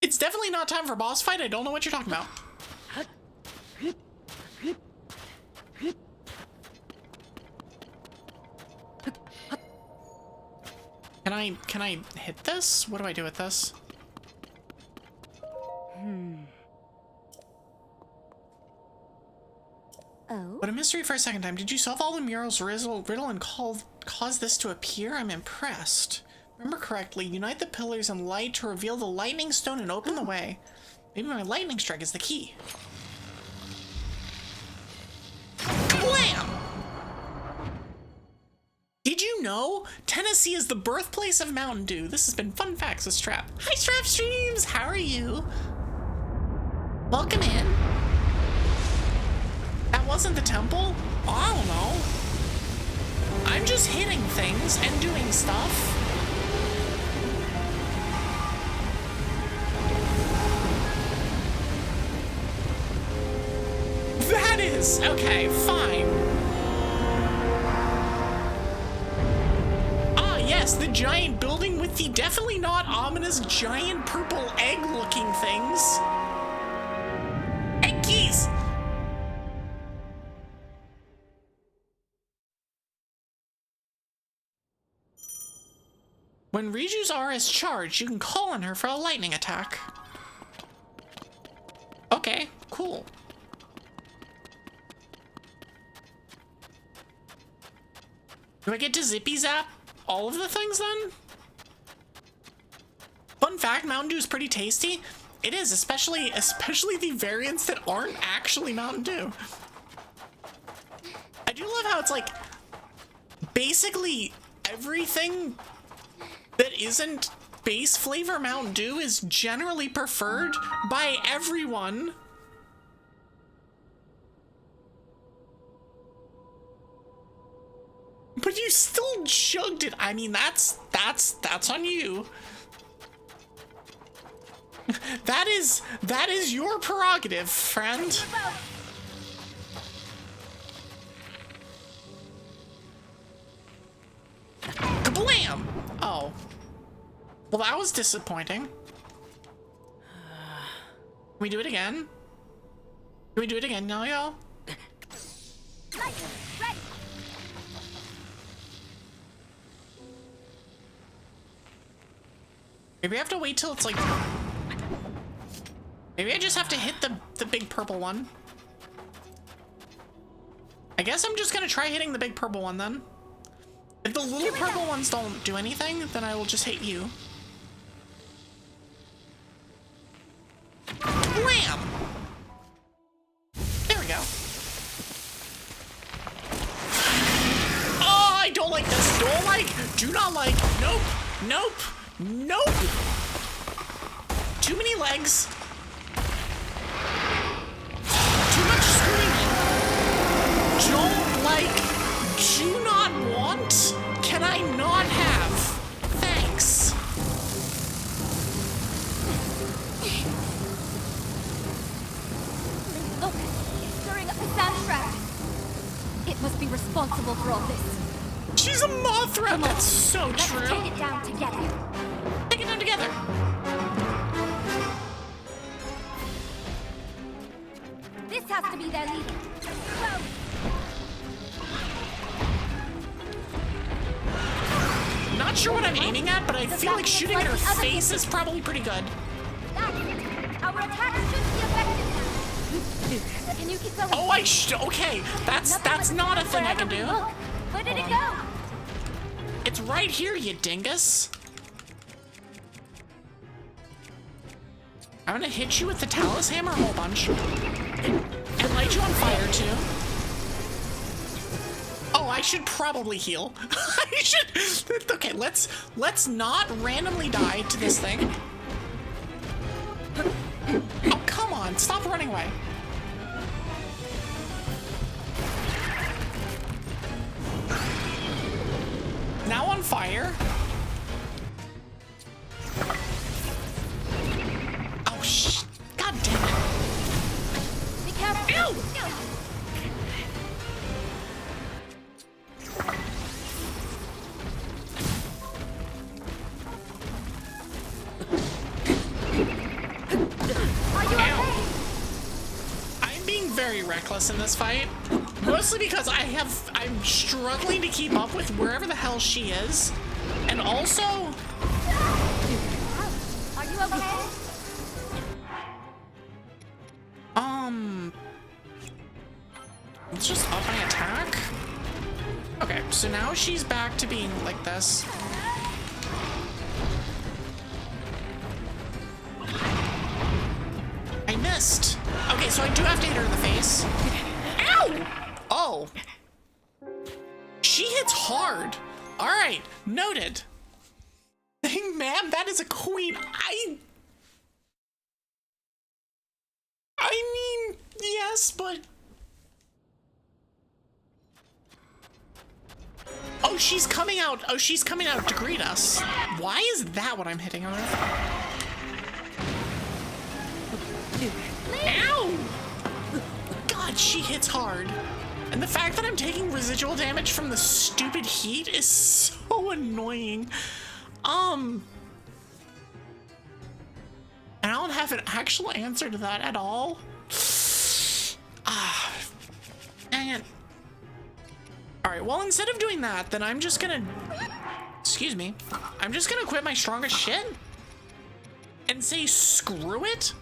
It's definitely not time for boss fight. I don't know what you're talking about. Can I hit this? What do I do with this? Oh? But a mystery for a second time. Did you solve all the murals riddle and cause this to appear? I'm impressed. Remember correctly, unite the pillars and light to reveal the lightning stone and open the way. Maybe my lightning strike is the key. Blam! Did you know Tennessee is the birthplace of Mountain Dew? This has been Fun Facts with Strap. Hi Strap Streams, how are you? Welcome in. That wasn't the temple? Oh, I don't know. I'm just hitting things and doing stuff. That is okay, fine. Ah, yes, the giant building with the definitely not ominous giant purple egg-looking things. Egg keys. When Riju's aura is charged, you can call on her for a lightning attack. Okay, cool. Do I get to zippy zap all of the things then? Fun fact, Mountain Dew is pretty tasty. It is, especially the variants that aren't actually Mountain Dew. I do love how it's like basically everything that isn't base flavor Mountain Dew is generally preferred by everyone. But you still chugged it. I mean, that's on you. That is your prerogative, friend. Kablam! Oh. Well, that was disappointing. Can we do it again? Can we do it again now, y'all? Maybe I have to wait till it's like... Maybe I just have to hit the big purple one. I guess I'm just gonna try hitting the big purple one then. If the little purple ones don't do anything, then I will just hit you. Blam! There we go. Oh, I don't like this. Don't like. Do not like. Nope. Nope. Nope. Too many legs. Too much screaming. Don't like. Do not want. Can I not have? Thanks. Look, it's stirring up the sand shroud. It must be responsible for all this. She's a Mothra. That's so Let's true. take it down together. Take it down together. This has to be their leader. Go. Not sure what I'm aiming at, but I feel like shooting at her face is probably pretty good. That's it. Our attack should be effective now. Can you keep going? Oh, okay. That's not a thing I can do. Look, where did it go? It's right here, you dingus. I'm gonna hit you with the Talus Hammer a whole bunch. And light you on fire, too. Oh, I should probably heal. I should... Okay, let's not randomly die to this thing. Oh, come on, stop running away. Now on fire. Oh, shit. God damn it. Be careful. Ew! Are you okay? I'm being very reckless in this fight. Mostly because I'm struggling to keep up with wherever the hell she is. And also... Are you okay? Let's just up my attack. Okay, so now she's back to being like this. I missed. Okay, so I do have to hit her in the face. Ow! Oh. She hits hard. All right, noted. Hey, ma'am, that is a queen. I mean, yes, but... Oh, she's coming out. Oh, she's coming out to greet us. Why is that what I'm hitting her with? Ow! God, she hits hard. And the fact that I'm taking residual damage from the stupid heat is so annoying. And I don't have an actual answer to that at all. Ah, dang it. All right, well, instead of doing that, then I'm just gonna, excuse me, I'm just gonna quit my strongest shit and say screw it.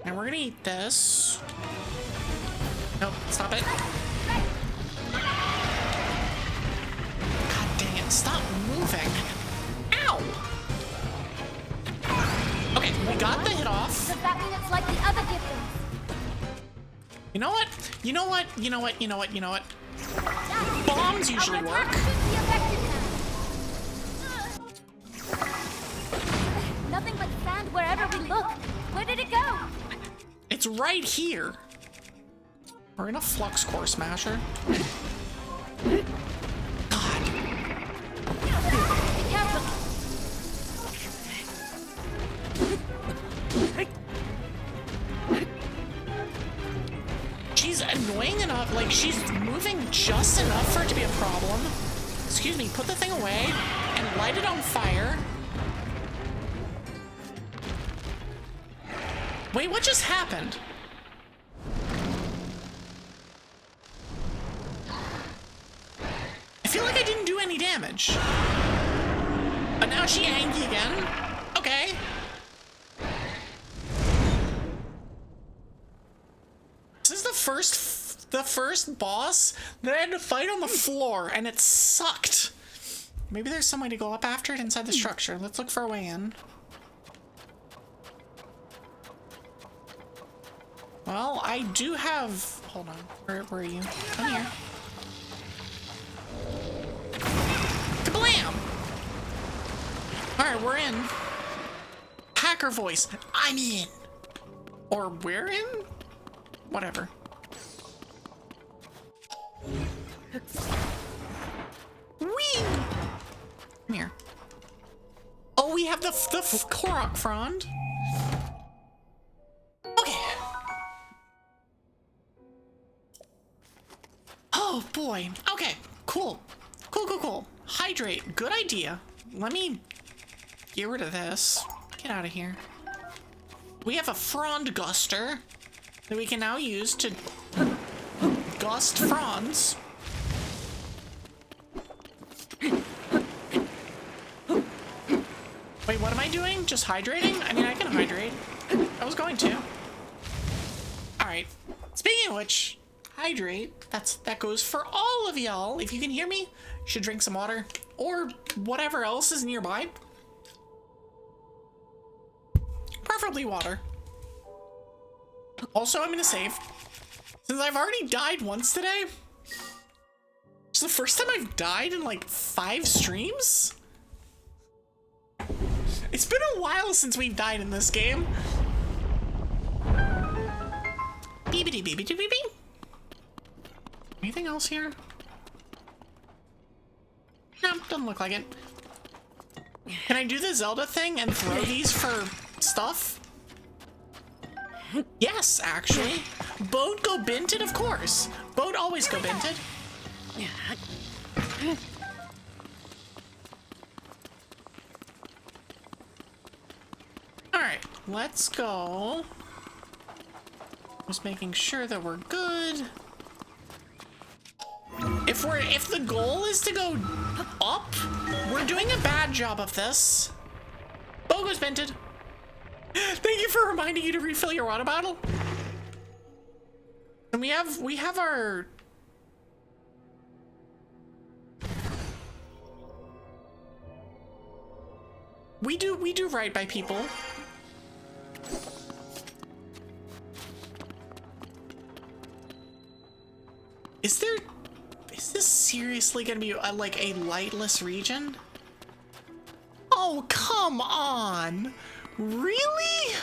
And we're gonna eat this. Nope, stop it. God dang it, stop moving. Ow! Okay, we got the hit off. Does that mean it's like the other Gibdos? You know what? You know what? You know what? You know what? You know what? Bombs usually Our work. attack should be effective now. Nothing but sand wherever we look. Where did it go? It's right here. We're in a flux core smasher. God. Be careful. She's annoying enough, like she's moving just enough for it to be a problem. Excuse me, put the thing away and light it on fire. Wait, what just happened? I feel like I didn't do any damage. But now she angry again. Okay. This is the first boss that I had to fight on the floor, and it sucked. Maybe there's some way to go up after it inside the structure. Let's look for a way in. Well, I do have... Hold on. Where are you? Come here. Kablam! Alright, we're in. Hacker voice. I'm in. Or we're in? Whatever. Whee! Come here. Oh, we have the Korok frond. Okay. Oh boy. Okay. Cool. Cool. Hydrate. Good idea. Let me get rid of this. Get out of here. We have a frond guster that we can now use to gust fronds. Wait, what am I doing? Just hydrating? I mean, I can hydrate. I was going to. Alright. Speaking of which, hydrate. That goes for all of y'all. If you can hear me, you should drink some water. Or whatever else is nearby. Preferably water. Also, I'm gonna save. Since I've already died once today, It's the first time I've died in like 5 streams? It's been a while since we've died in this game. Beepity beepity beepity. Anything else here? No, doesn't look like it. Can I do the Zelda thing and throw these for stuff? Yes, actually. Boat go binted, of course. Boat always go binted. Alright, let's go. Just making sure that we're good. If the goal is to go up, we're doing a bad job of this. Bogo's binted. Thank you for reminding you to refill your water bottle. And we have our we do right by people. Is this seriously gonna be like a lightless region? Oh, come on. Really?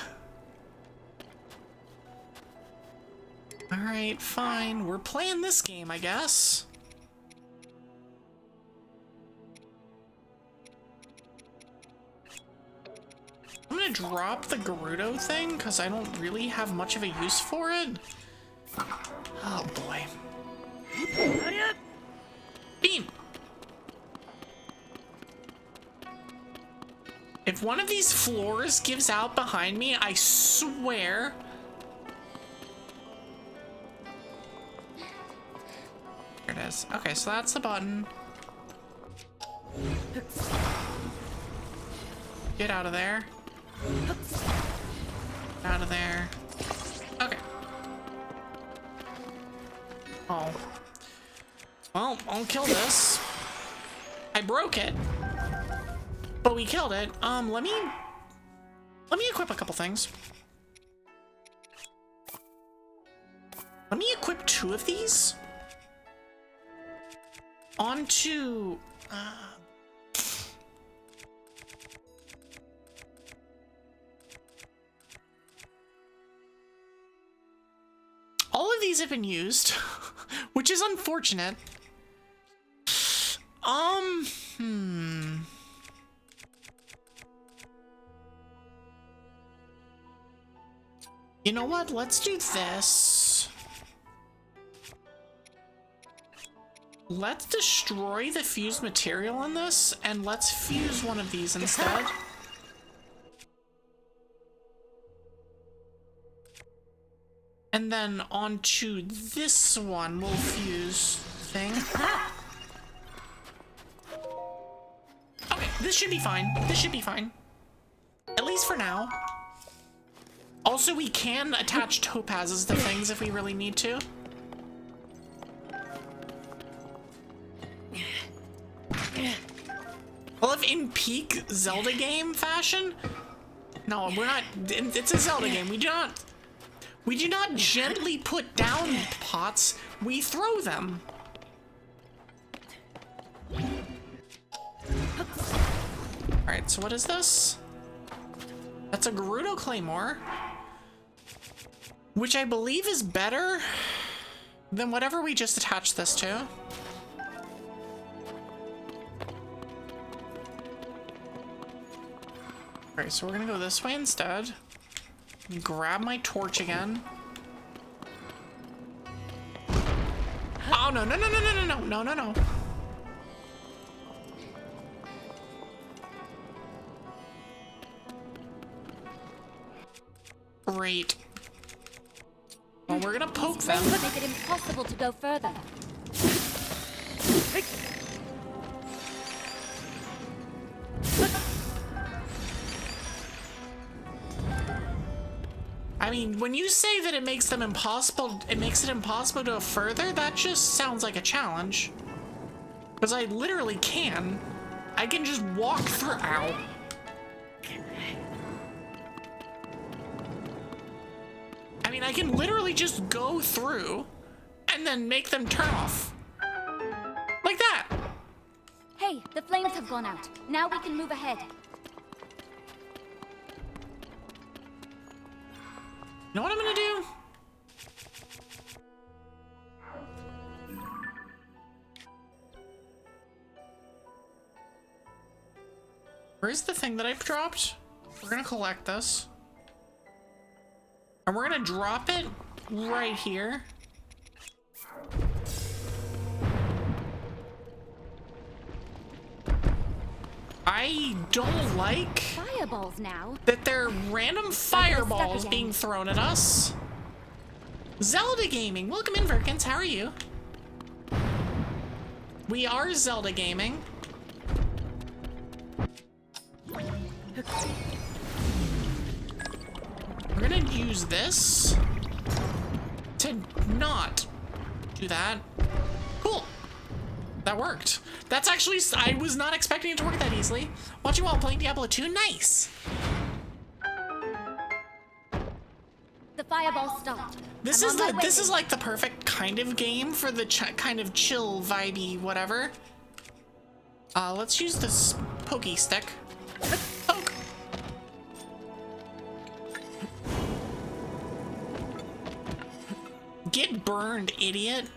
All right, fine. We're playing this game, I guess. I'm gonna drop the Gerudo thing because I don't really have much of a use for it. Oh boy. Beam! If one of these floors gives out behind me, I swear. There it is. Okay, so that's the button. Get out of there. Out of there. Okay. Oh. Well, I'll kill this. I broke it. But we killed it. Let me equip a couple things. Let me equip 2 of these onto all of these have been used, which is unfortunate. You know what? Let's do this. Let's destroy the fused material on this, and let's fuse one of these instead. And then onto this one, we'll fuse thing. Okay, this should be fine. This should be fine. At least for now. Also, we can attach topazes to things if we really need to. Well, if in peak Zelda game fashion, no, we're not. It's a Zelda game. We do not gently put down pots. We throw them. All right. So what is this? That's a Gerudo Claymore, which I believe is better than whatever we just attached this to. Alright, so we're gonna go this way instead. Grab my torch again. Oh, no, no, no, no, no, no, no, no, no, no. Great. Well, we're gonna poke them. These make it impossible to go further. I mean, when you say that it makes them impossible, it makes it impossible to go further, that just sounds like a challenge. Because I literally can. I can just walk through. Ow. I mean, I can literally just go through and then make them turn off. Like, Okay, the flames have gone out. Now we can move ahead. You know what I'm gonna do? Where's the thing that I've dropped? We're gonna collect this. And we're gonna drop it right here. I don't like Fireballs now. that there are random fireballs being thrown at us. Zelda Gaming, welcome in, Virkins. How are you? We are Zelda Gaming. We're gonna use this to not do that. Cool. That worked. That's actually, I was not expecting it to work that easily. Watching while playing Diablo 2, nice. The fireball stopped. This is like the perfect kind of game for the kind of chill, vibey, whatever. Let's use this pokey stick. Poke. Get burned, idiot.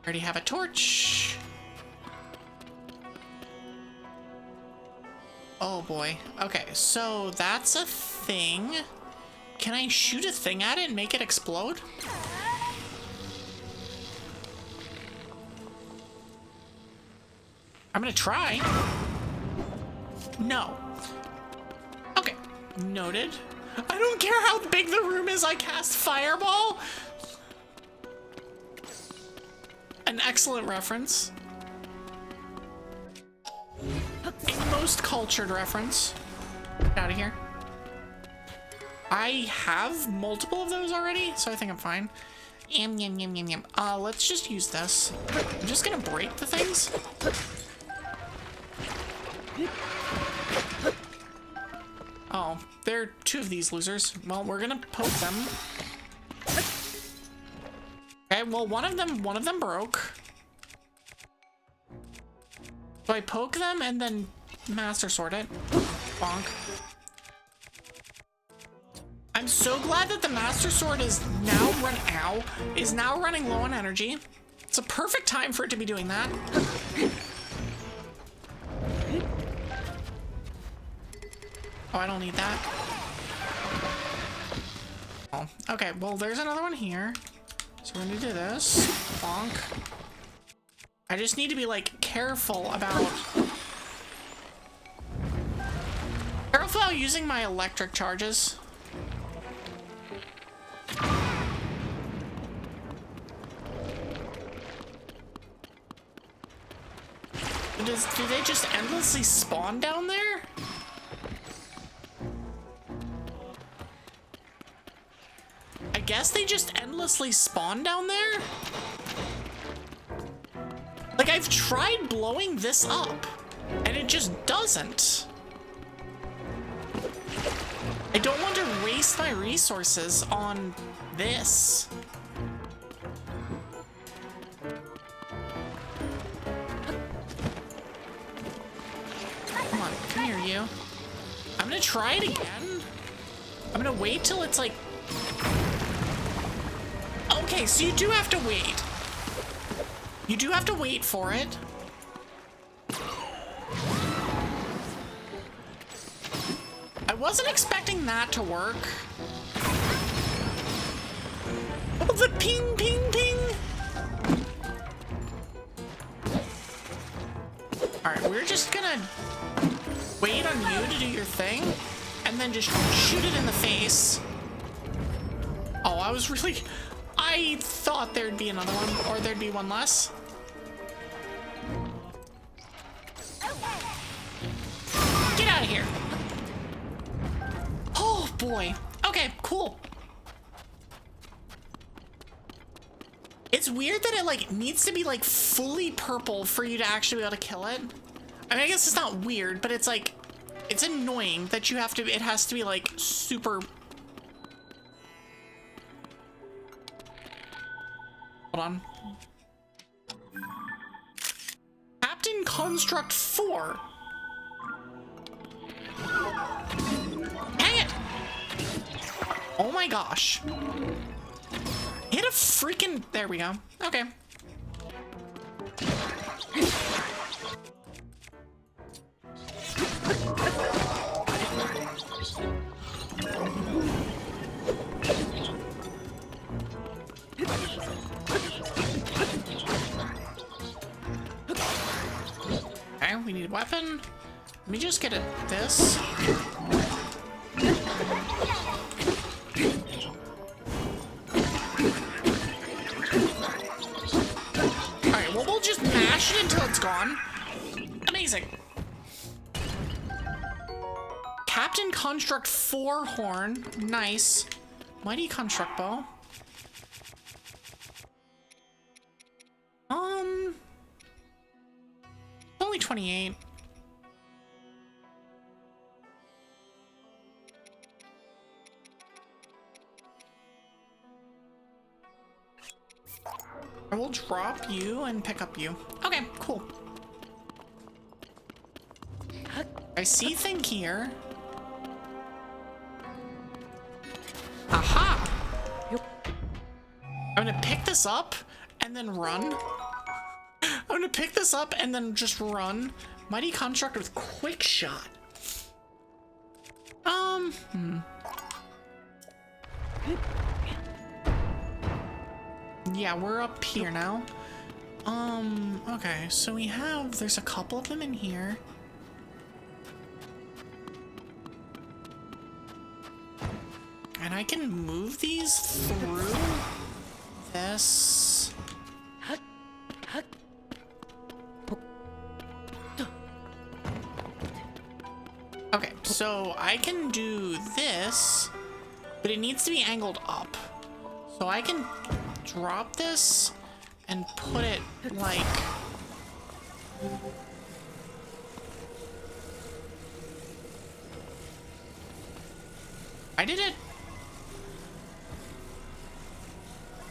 Already have a torch. Oh boy. Okay, so that's a thing. Can I shoot a thing at it and make it explode? I'm gonna try. No. Okay, noted. I don't care how big the room is, I cast Fireball. An excellent reference. A most cultured reference. Get out of here. I have multiple of those already, so I think I'm fine. Yum, yum, yum, yum, yum. Let's just use this. I'm just gonna break the things. Oh, there are two of these losers. Well, we're gonna poke them. Okay, well, one of them broke. So I poke them and then Master Sword it. Bonk. I'm so glad that the Master Sword is now running low on energy. It's a perfect time for it to be doing that. Oh, I don't need that. Oh, okay, well, there's another one here. So we're gonna do this. Bonk. I just need to be, like, careful about using my electric charges. Do they just endlessly spawn down there? I guess they just endlessly spawn down there? Like, I've tried blowing this up, and it just doesn't. I don't want to waste my resources on this. Come on, come here, you. I'm gonna try it again. I'm gonna wait till it's like... Okay, so you do have to wait. You do have to wait for it. I wasn't expecting that to work. Oh, the ping, ping, ping. All right, we're just gonna wait on you to do your thing and then just shoot it in the face. Oh, I thought there'd be another one, or there'd be one less. Get out of here. Oh boy. Okay, cool. It's weird that it like needs to be like fully purple for you to actually be able to kill it. I mean, I guess it's not weird, but it's like, it's annoying that it has to be like super. Hold on. Construct 4. Dang it! Oh my gosh. Hit a freaking... There we go. Okay. Okay, we need a weapon. Let me just get this. Alright, well, we'll just mash it until it's gone. Amazing. Captain Construct 4 horn. Nice. Mighty Construct bow. Only 28. I will drop you and pick up you. Okay, cool. I see thing here. Aha! I'm gonna pick this up and then run. I'm gonna pick this up and then just run. Mighty Construct with quick shot. Yeah, we're up here now. Okay, so there's a couple of them in here. And I can move these through this. Okay, so I can do this, but it needs to be angled up. So I can drop this and put it like... I did it.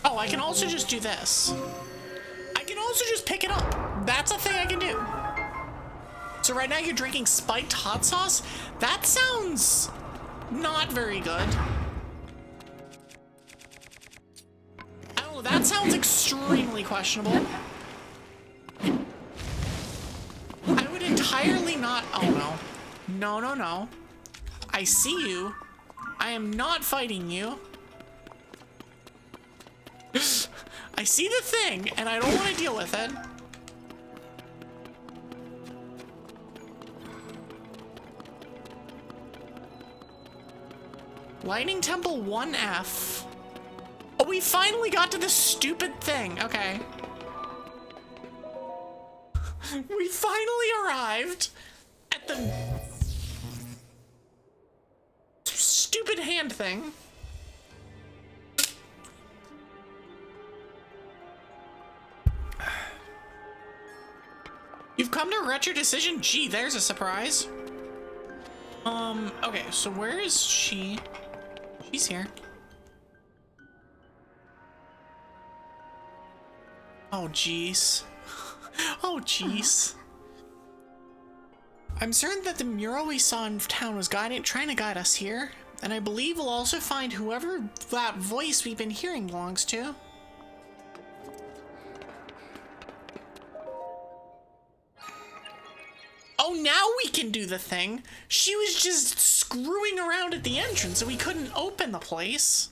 Oh, I can also just do this. I can also just pick it up. That's a thing I can do. So right now you're drinking spiked hot sauce? That sounds not very good. Oh, that sounds extremely questionable. I would entirely not... Oh, no. No, no, no. I see you. I am not fighting you. I see the thing, and I don't want to deal with it. Lightning Temple 1F. Oh, we finally got to this stupid thing. Okay. We finally arrived at the stupid hand thing. You've come to regret your decision? Gee, there's a surprise. Okay, so where is she? She's here. Oh, jeez. Oh, jeez. I'm certain that the mural we saw in town was trying to guide us here, and I believe we'll also find whoever that voice we've been hearing belongs to. Oh, now we can do the thing. She was just screwing around at the entrance so we couldn't open the place.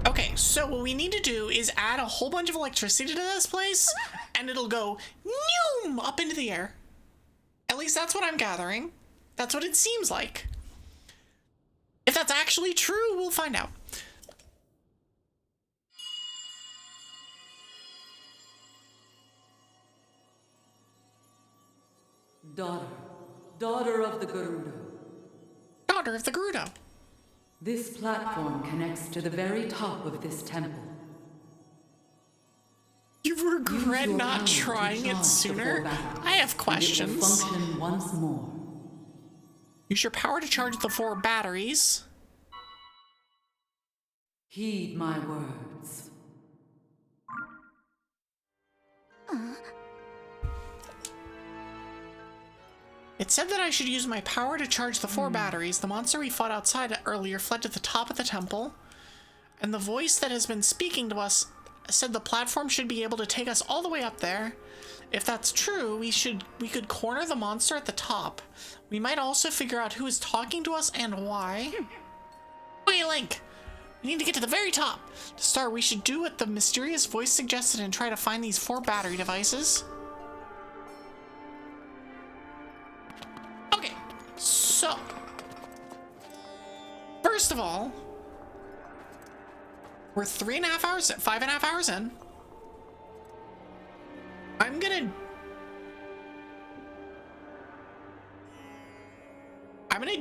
Okay, so what we need to do is add a whole bunch of electricity to this place, and it'll go noom up into the air. At least that's what I'm gathering. That's what it seems like. If that's actually true, we'll find out. Daughter of the Gerudo. Daughter of the Gerudo. This platform connects to the very top of this temple. You regret not trying it sooner? I have questions. It will function once more. Use your power to charge the 4 batteries. Heed my words. It said that I should use my power to charge the 4 batteries. The monster we fought outside earlier fled to the top of the temple, and the voice that has been speaking to us said the platform should be able to take us all the way up there. If that's true, we could corner the monster at the top. We might also figure out who is talking to us and why. Okay, Link! We need to get to the very top. To start, we should do what the mysterious voice suggested and try to find these 4 battery devices. Okay, so first of all, we're 5.5 hours in. I'm gonna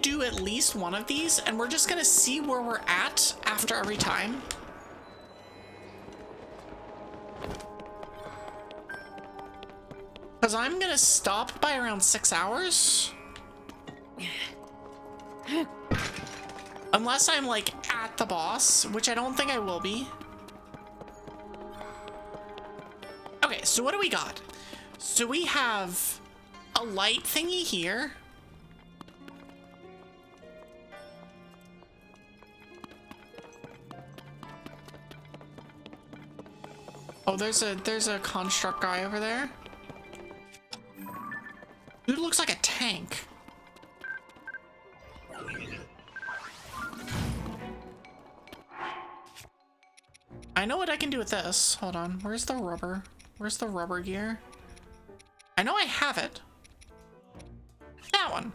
do at least one of these, and we're just gonna see where we're at after every time. Because I'm gonna stop by around 6 hours. Unless I'm like at the boss, which I don't think I will be. Okay, so what do we got? So we have a light thingy here. Oh, there's a construct guy over there. Dude looks like a tank. I know what I can do with this. Hold on. Where's the rubber? Where's the rubber gear? I know I have it. That one.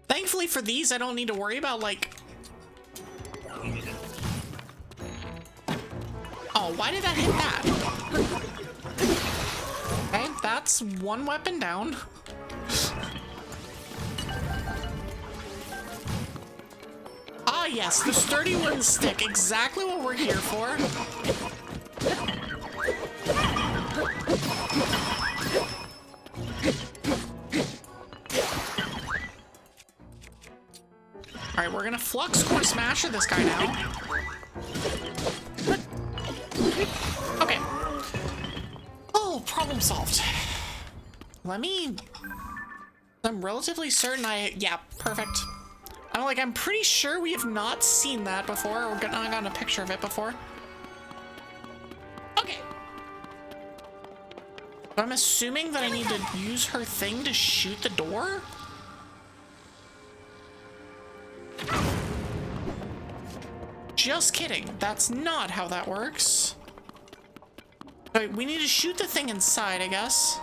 Thankfully for these, I don't need to worry about, like... Oh, why did that hit that? Okay, that's one weapon down. Ah, yes, the sturdy wooden stick. Exactly what we're here for. Alright, we're gonna flux core smasher this guy now. Okay. Oh, problem solved. I'm relatively certain yeah, perfect. I'm pretty sure we have not seen that before, or not gotten a picture of it before. Okay. But I'm assuming that I need to use her thing to shoot the door? Just kidding. That's not how that works. Wait, we need to shoot the thing inside, I guess.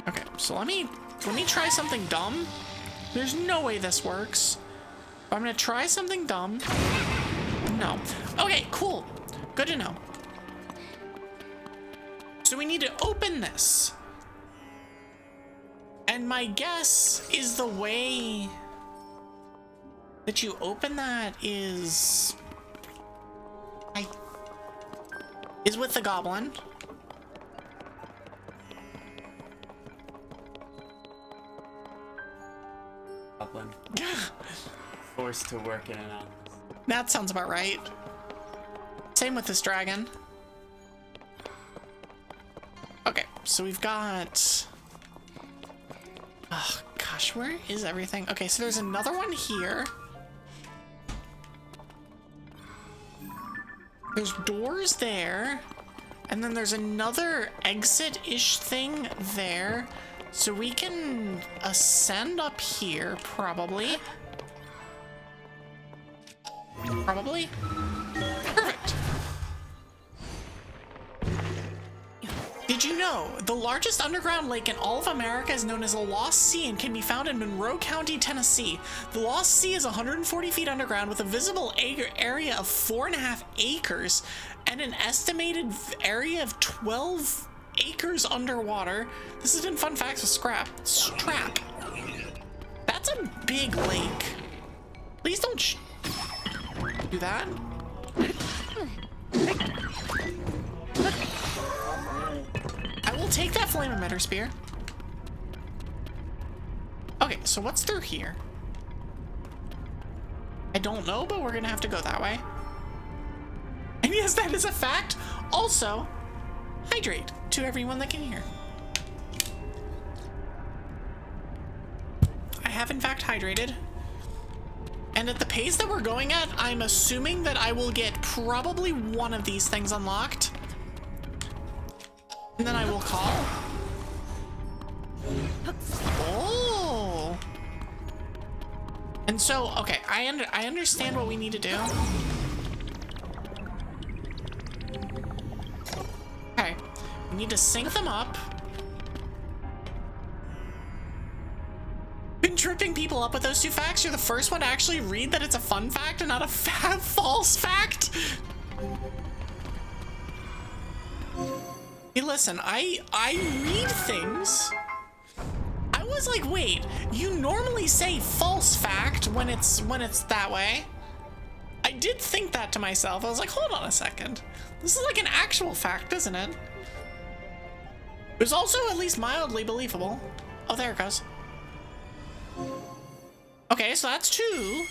Okay, so let me try something dumb. There's no way this works. I'm gonna try something dumb. No. Okay, cool. Good to know. So we need to open this. And my guess is the way that you open that is with the goblin. Goblin. Forced to work in and out. That sounds about right. Same with this dragon. Okay, so we've got... Oh, gosh, where is everything? Okay, so there's another one here. There's doors there. And then there's another exit-ish thing there. So we can ascend up here, probably. Probably. Perfect. Did you know the largest underground lake in all of America is known as the Lost Sea and can be found in Monroe County, Tennessee? The Lost Sea is 140 feet underground with a visible area of 4.5 acres and an estimated area of 12 acres underwater. This has been Fun Facts with Strap. That's a big lake. Please don't do that. I will take that flame emitter spear. Okay, so what's through here? I don't know, but we're gonna have to go that way. And yes, that is a fact. Also, hydrate to everyone that can hear. I have in fact hydrated. And at the pace that we're going at, I'm assuming that I will get probably one of these things unlocked. And then I will call. Oh. And so, okay, I understand what we need to do. Okay, we need to sync them up. Been tripping people up with those two facts. You're the first one to actually read that it's a fun fact and not a false fact. Hey, listen, I read things. I was like, wait, you normally say false fact when it's that way. I did think that to myself. I was like, hold on a second. This is like an actual fact, isn't it? It was also at least mildly believable. Oh, there it goes. Okay, so that's 2.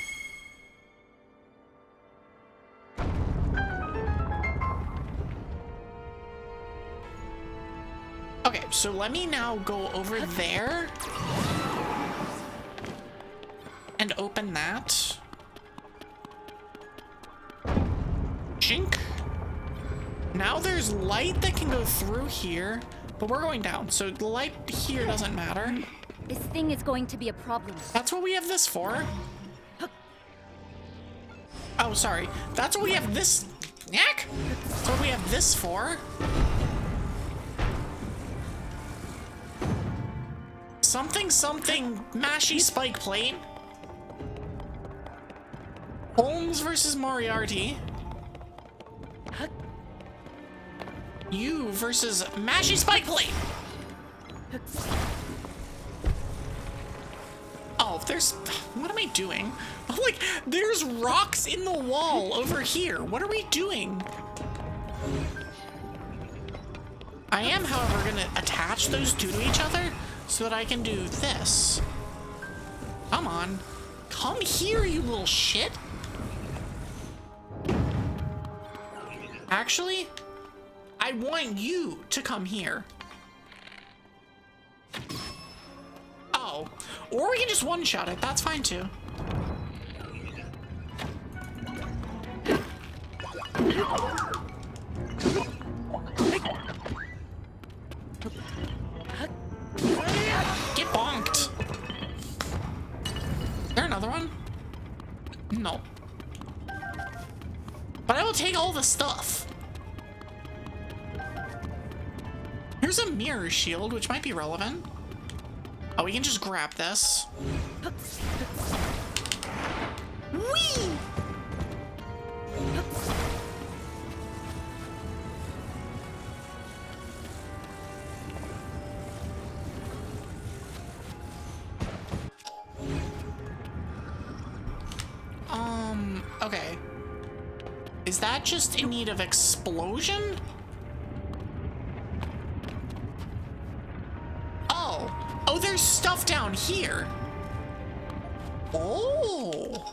Okay, so let me now go over there and open that. Chink. Now there's light that can go through here, but we're going down, so the light here doesn't matter. This thing is going to be a problem. That's what we have this for. Oh, sorry. That's what we have this... Yak! That's what we have this for. Something, mashy spike plate. Holmes versus Moriarty. You versus mashy spike plate. Oh, there's... What am I doing? Oh, like, there's rocks in the wall over here. What are we doing? I am, however, gonna attach those two to each other so that I can do this. Come on. Come here, you little shit. Actually, I want you to come here. Oh, or we can just one-shot it. That's fine too. Get bonked. Is there another one? No. But I will take all the stuff. Here's a mirror shield, which might be relevant. Oh, we can just grab this. Whee! Okay. Is that just in need of explosion? Oh, there's stuff down here. Oh.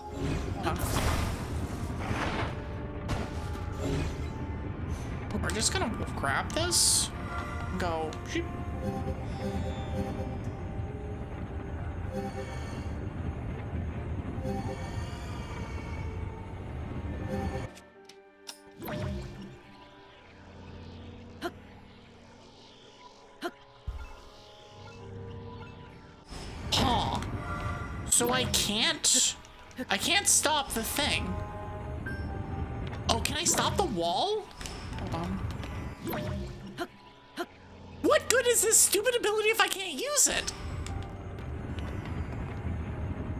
We're just gonna grab this. Go. Shoot. Huh. So I can't stop the thing. Oh, can I stop the wall? Hold on. What good is this stupid ability if I can't use it?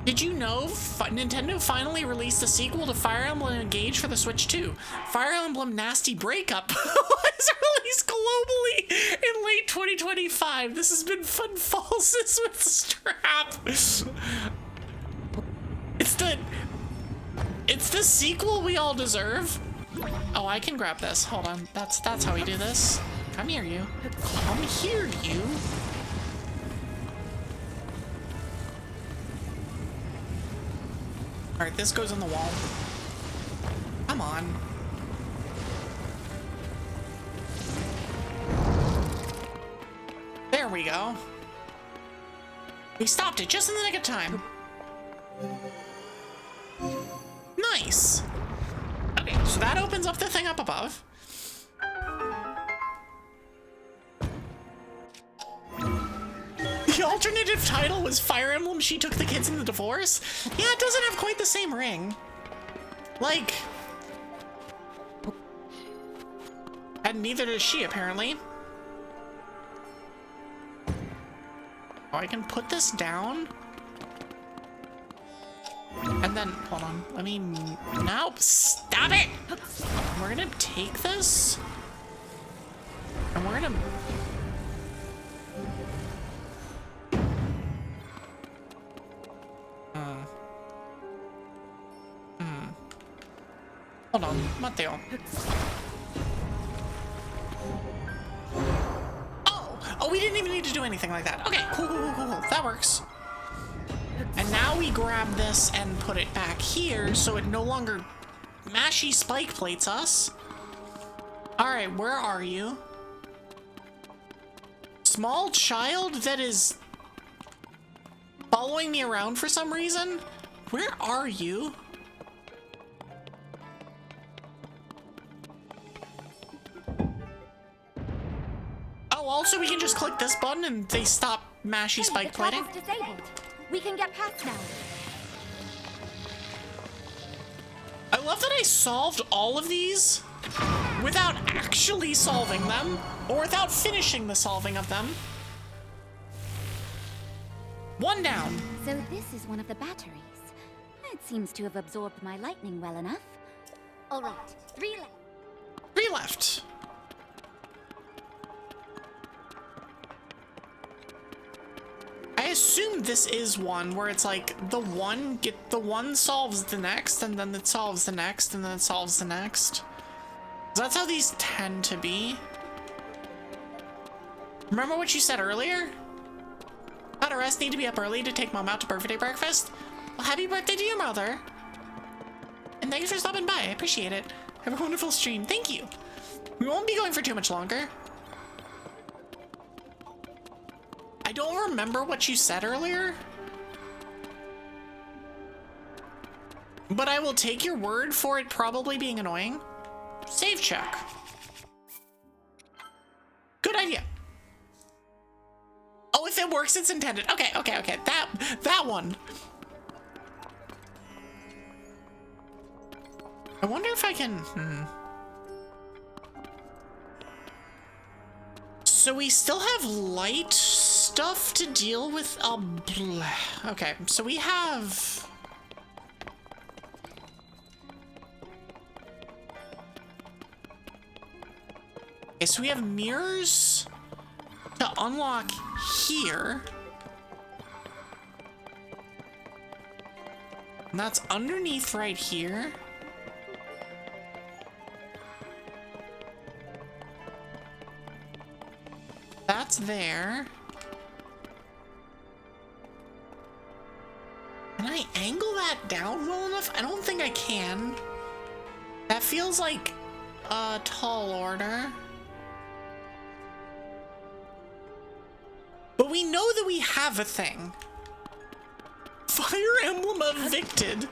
Did you know Nintendo finally released a sequel to Fire Emblem Engage for the Switch 2? Fire Emblem Nasty Breakup was released globally in late 2025. This has been fun falses with strap. It's the sequel we all deserve. Oh, I can grab this. Hold on. That's how we do this. Come here, you. Come here, you. Alright, this goes on the wall. Come on. There we go. We stopped it just in the nick of time. Nice. Okay, so that opens up the thing up above. The alternative title was Fire Emblem She Took the Kids in the Divorce. Yeah, it doesn't have quite the same ring. Like... And neither does she, apparently. Oh, I can put this down. And then, hold on, let me, no, stop it! We're gonna take this. And we're gonna... Hold on, Matteo. Oh, we didn't even need to do anything like that. Okay, cool. That works. And now we grab this and put it back here so it no longer mashy spike plates us. Alright, where are you? Small child that is following me around for some reason? Where are you? Also, we can just click this button and they stop mashy spike plating. The trap is disabled. We can get past now. I love that I solved all of these without actually solving them or without finishing the solving of them. One down. So this is one of the batteries. It seems to have absorbed my lightning well enough. All right, 3 left. 3 left. I assume this is one where it's like the one solves the next, and then it solves the next, and then it solves the next. That's how these tend to be. Remember what you said earlier? About a rest, need to be up early to take mom out to birthday breakfast. Well, happy birthday to your mother. And thanks for stopping by. I appreciate it. Have a wonderful stream. Thank you. We won't be going for too much longer. I don't remember what you said earlier, but I will take your word for it probably being annoying. Save check. Good idea. Oh, if it works, it's intended. Okay. That one. I wonder if I can... So we still have light stuff to deal with. Okay, so we have... Okay, so we have mirrors to unlock here. And that's underneath right here. That's there. Can I angle that down well enough? I don't think I can. That feels like a tall order. But we know that we have a thing. Fire Emblem Evicted.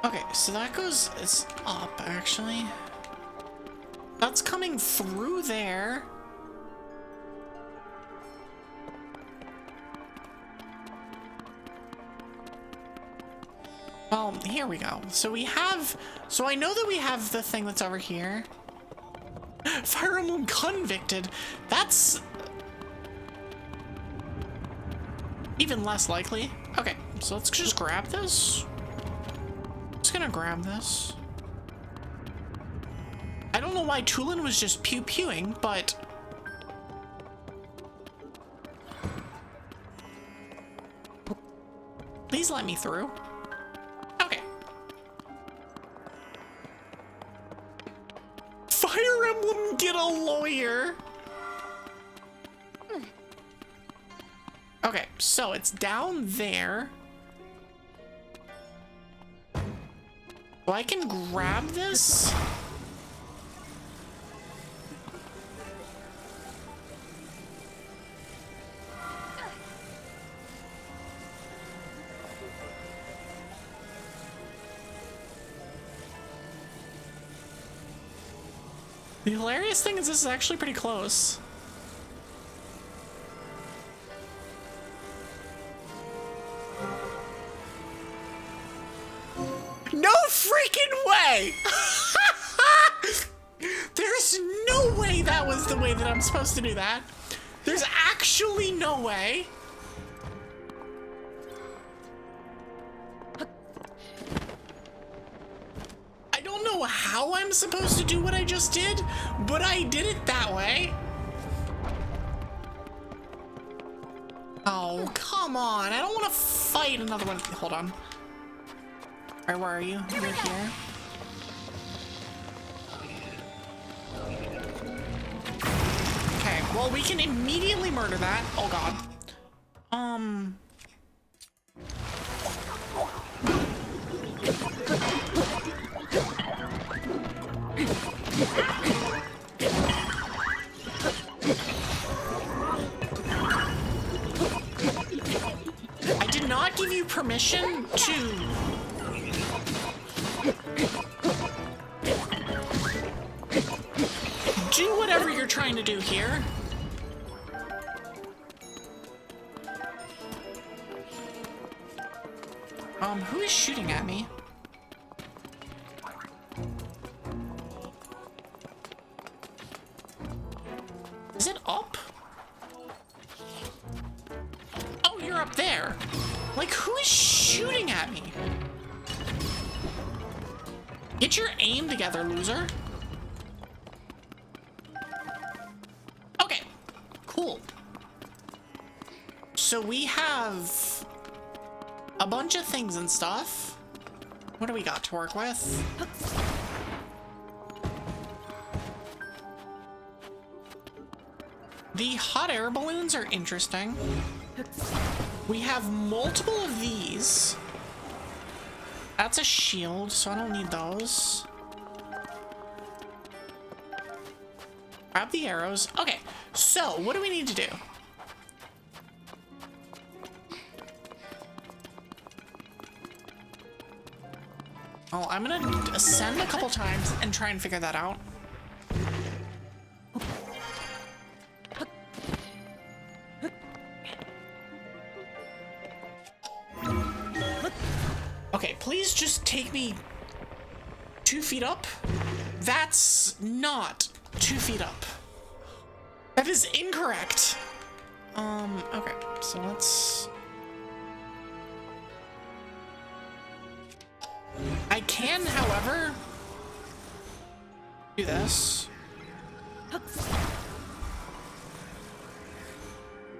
Okay, so that goes, it's up actually. That's coming through there. Well, here we go. So we have, so I know that we have the thing that's over here. Fire Emblem Convicted. That's even less likely. Okay, so let's just grab this. Just gonna grab this. I don't know why Tulin was just pew-pewing, but Please let me through. Okay. Fire Emblem, get a lawyer. Okay, so it's down there. So I can grab this. The hilarious thing is this is actually pretty close. No freaking way! There's no way that was the way that I'm supposed to do that. There's actually no way. I don't know how I'm supposed to do what I just did, but I did it that way. Oh, come on. I don't want to fight another one. Hold on. All right, where are you? You're here. Okay, well, we can immediately murder that. Oh, God. I did not give you permission to... do whatever you're trying to do here. Who is shooting at me? Is it up? Oh, you're up there. Like, who is shooting at me? Get your aim together, loser. Okay, cool. So we have a bunch of things and stuff. What do we got to work with? The hot air balloons are interesting. We have multiple of these. That's a shield, so I don't need those. Grab the arrows. Okay, so what do we need to do? Oh, I'm gonna ascend a couple times and try and figure that out. Okay, please just take me 2 feet up. That's not 2 feet up. That is incorrect. Okay, so let's... I can, however, do this. I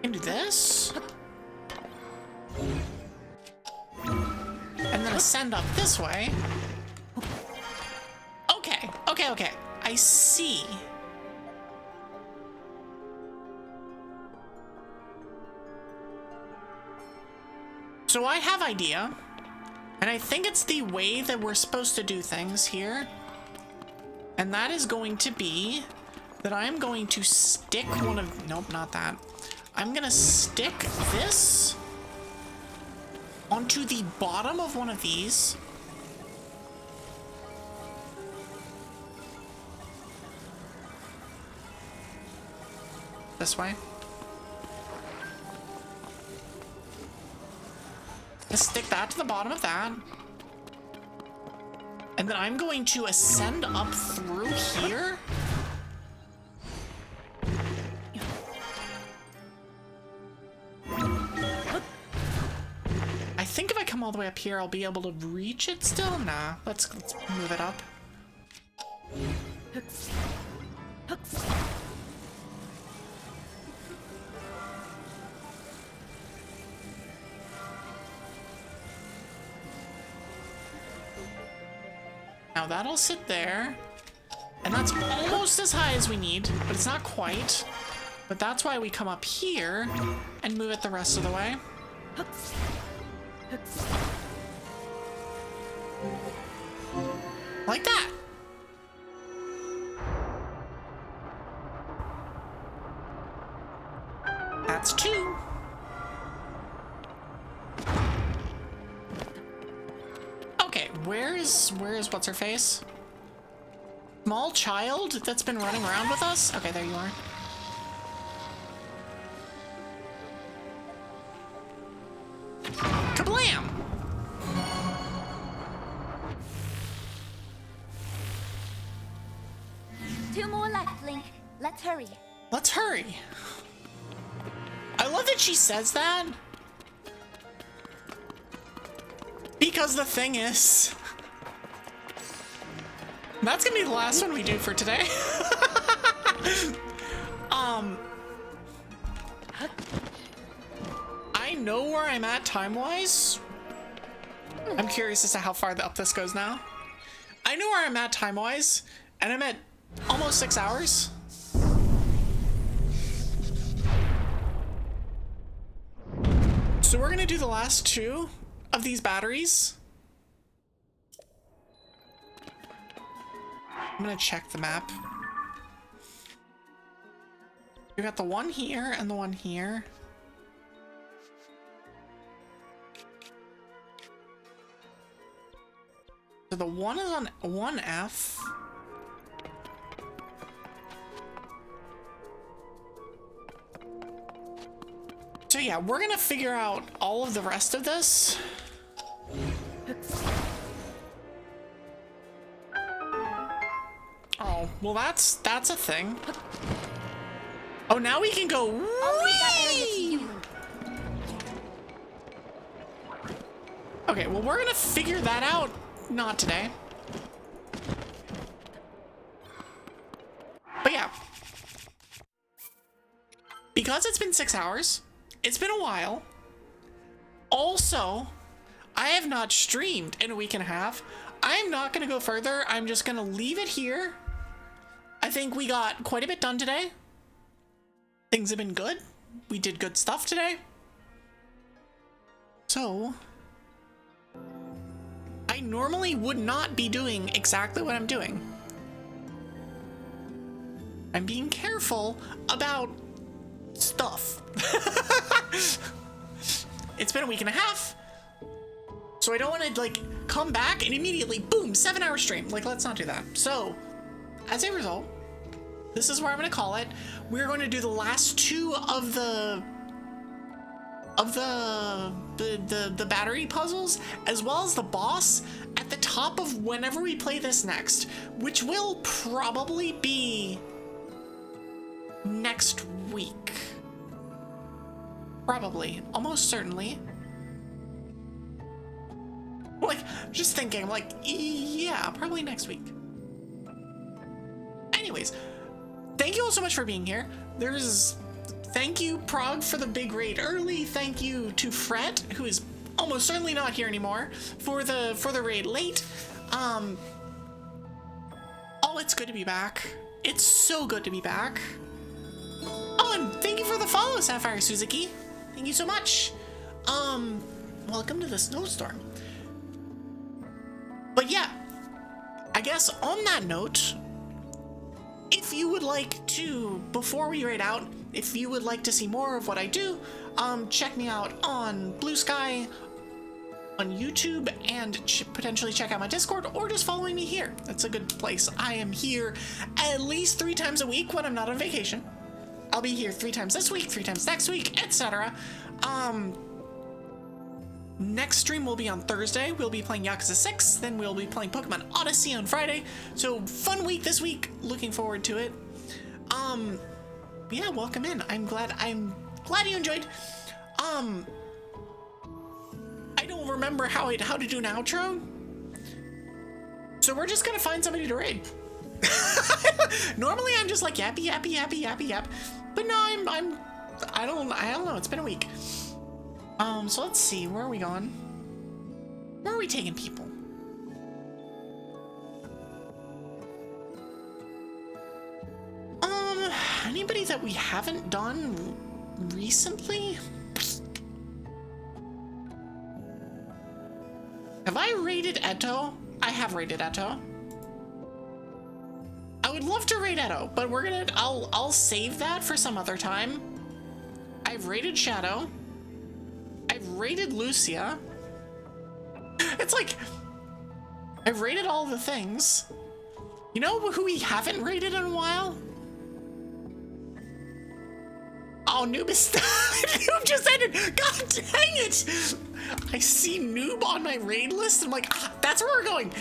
can do this. And then ascend up this way. Okay, okay, okay. I see. So I have idea. And I think it's the way that we're supposed to do things here. And that is going to be that I'm going to stick one of... Nope, not that. I'm going to stick this onto the bottom of one of these. This way. Just stick that to the bottom of that. And then I'm going to ascend up through here. I think if I come all the way up here, I'll be able to reach it still. Nah, let's move it up. Now that'll sit there. And that's almost as high as we need, but it's not quite. But that's why we come up here and move it the rest of the way. Like that. That's 2. Okay, where is what's her face? Small child that's been running around with us? Okay, there you are. Kablam! Two more left, Link. Let's hurry. Let's hurry. I love that she says that. Because the thing is, that's gonna be the last one we do for today. I know where I'm at time-wise. I'm curious as to how far up this goes now. I know where I'm at time-wise, and I'm at almost 6 hours. So we're gonna do the last 2 of these batteries. I'm gonna check the map. We got the one here and the one here. So the one is on 1F. So yeah, we're gonna figure out all of the rest of this. Oh, well that's a thing. Oh, now we can go. I'll leave that area to you. Okay, well we're gonna figure that out. Not today. But yeah. Because it's been 6 hours, it's been a while. Also, I have not streamed in a week and a half. I'm not gonna go further. I'm just gonna leave it here. I think we got quite a bit done today. Things have been good. We did good stuff today. So, I normally would not be doing exactly what I'm doing. I'm being careful about stuff. It's been a week and a half, so I don't want to like come back and immediately boom, 7-hour stream. Like, let's not do that. So as a result, this is where I'm going to call it. We're going to do the last 2 of the battery puzzles, as well as the boss at the top of whenever we play this next, which will probably be next week. Probably, almost certainly. Like, just thinking, like, yeah, probably next week. Anyways, thank you all so much for being here. Thank you, Prague, for the big raid early. Thank you to Fred, who is almost certainly not here anymore, for the raid late. Oh, it's good to be back. It's so good to be back. Oh, and thank you for the follow, Sapphire Suzuki. Thank you so much. Welcome to the snowstorm. But yeah, I guess on that note, if you would like to, before we raid out, if you would like to see more of what I do, check me out on Blue Sky, on YouTube, and potentially check out my Discord, or just following me here. That's a good place. I am here at least 3 times a week when I'm not on vacation. I'll be here 3 times this week, 3 times next week, etc. Next stream will be on Thursday. We'll be playing Yakuza 6, then we'll be playing Pokemon Odyssey on Friday. So fun week this week. Looking forward to it. Yeah, welcome in. I'm glad you enjoyed. I don't remember how to do an outro. So we're just gonna find somebody to raid. Normally I'm just like yappy yappy yappy yappy yap. But no, I don't know. It's been a week. So let's see, where are we going? Where are we taking people? anybody that we haven't done recently? Have I raided Eto? I have raided Eto. I would love to raid Eto, but I'll save that for some other time. I've raided Shadow. I've raided Lucia. It's like, I've raided all the things. You know who we haven't raided in a while? Oh, Noob is Noob just ended. God dang it! I see Noob on my raid list. I'm like, that's where we're going.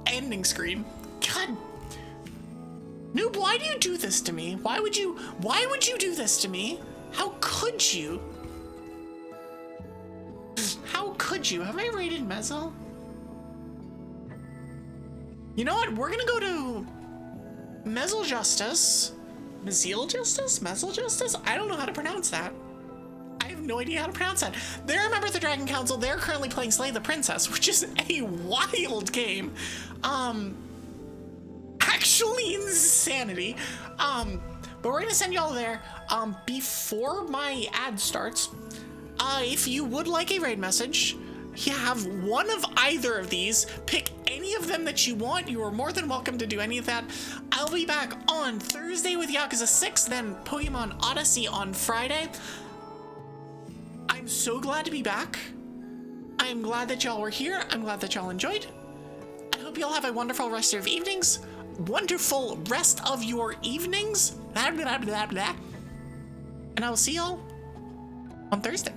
Ending screen. God. Noob, why do you do this to me? Why would you do this to me? How could you? How could you? Have I raided Mezzo? You know what? We're gonna go to Mezzo Justice. Mezil Justice? Mezil Justice? I don't know how to pronounce that. I have no idea how to pronounce that. They're a member of the Dragon Council. They're currently playing Slay the Princess, which is a wild game. Actually insanity. But we're gonna send y'all there. Before my ad starts, if you would like a raid message, you have one of either of these. Pick any of them that you want. You are more than welcome to do any of that. I'll be back on Thursday with Yakuza 6, then Pokemon Odyssey on Friday. I'm so glad to be back. I'm glad that y'all were here. I'm glad that y'all enjoyed. I hope y'all have a wonderful rest of your evenings. Wonderful rest of your evenings. Blah, blah, blah, blah. And I will see y'all on Thursday.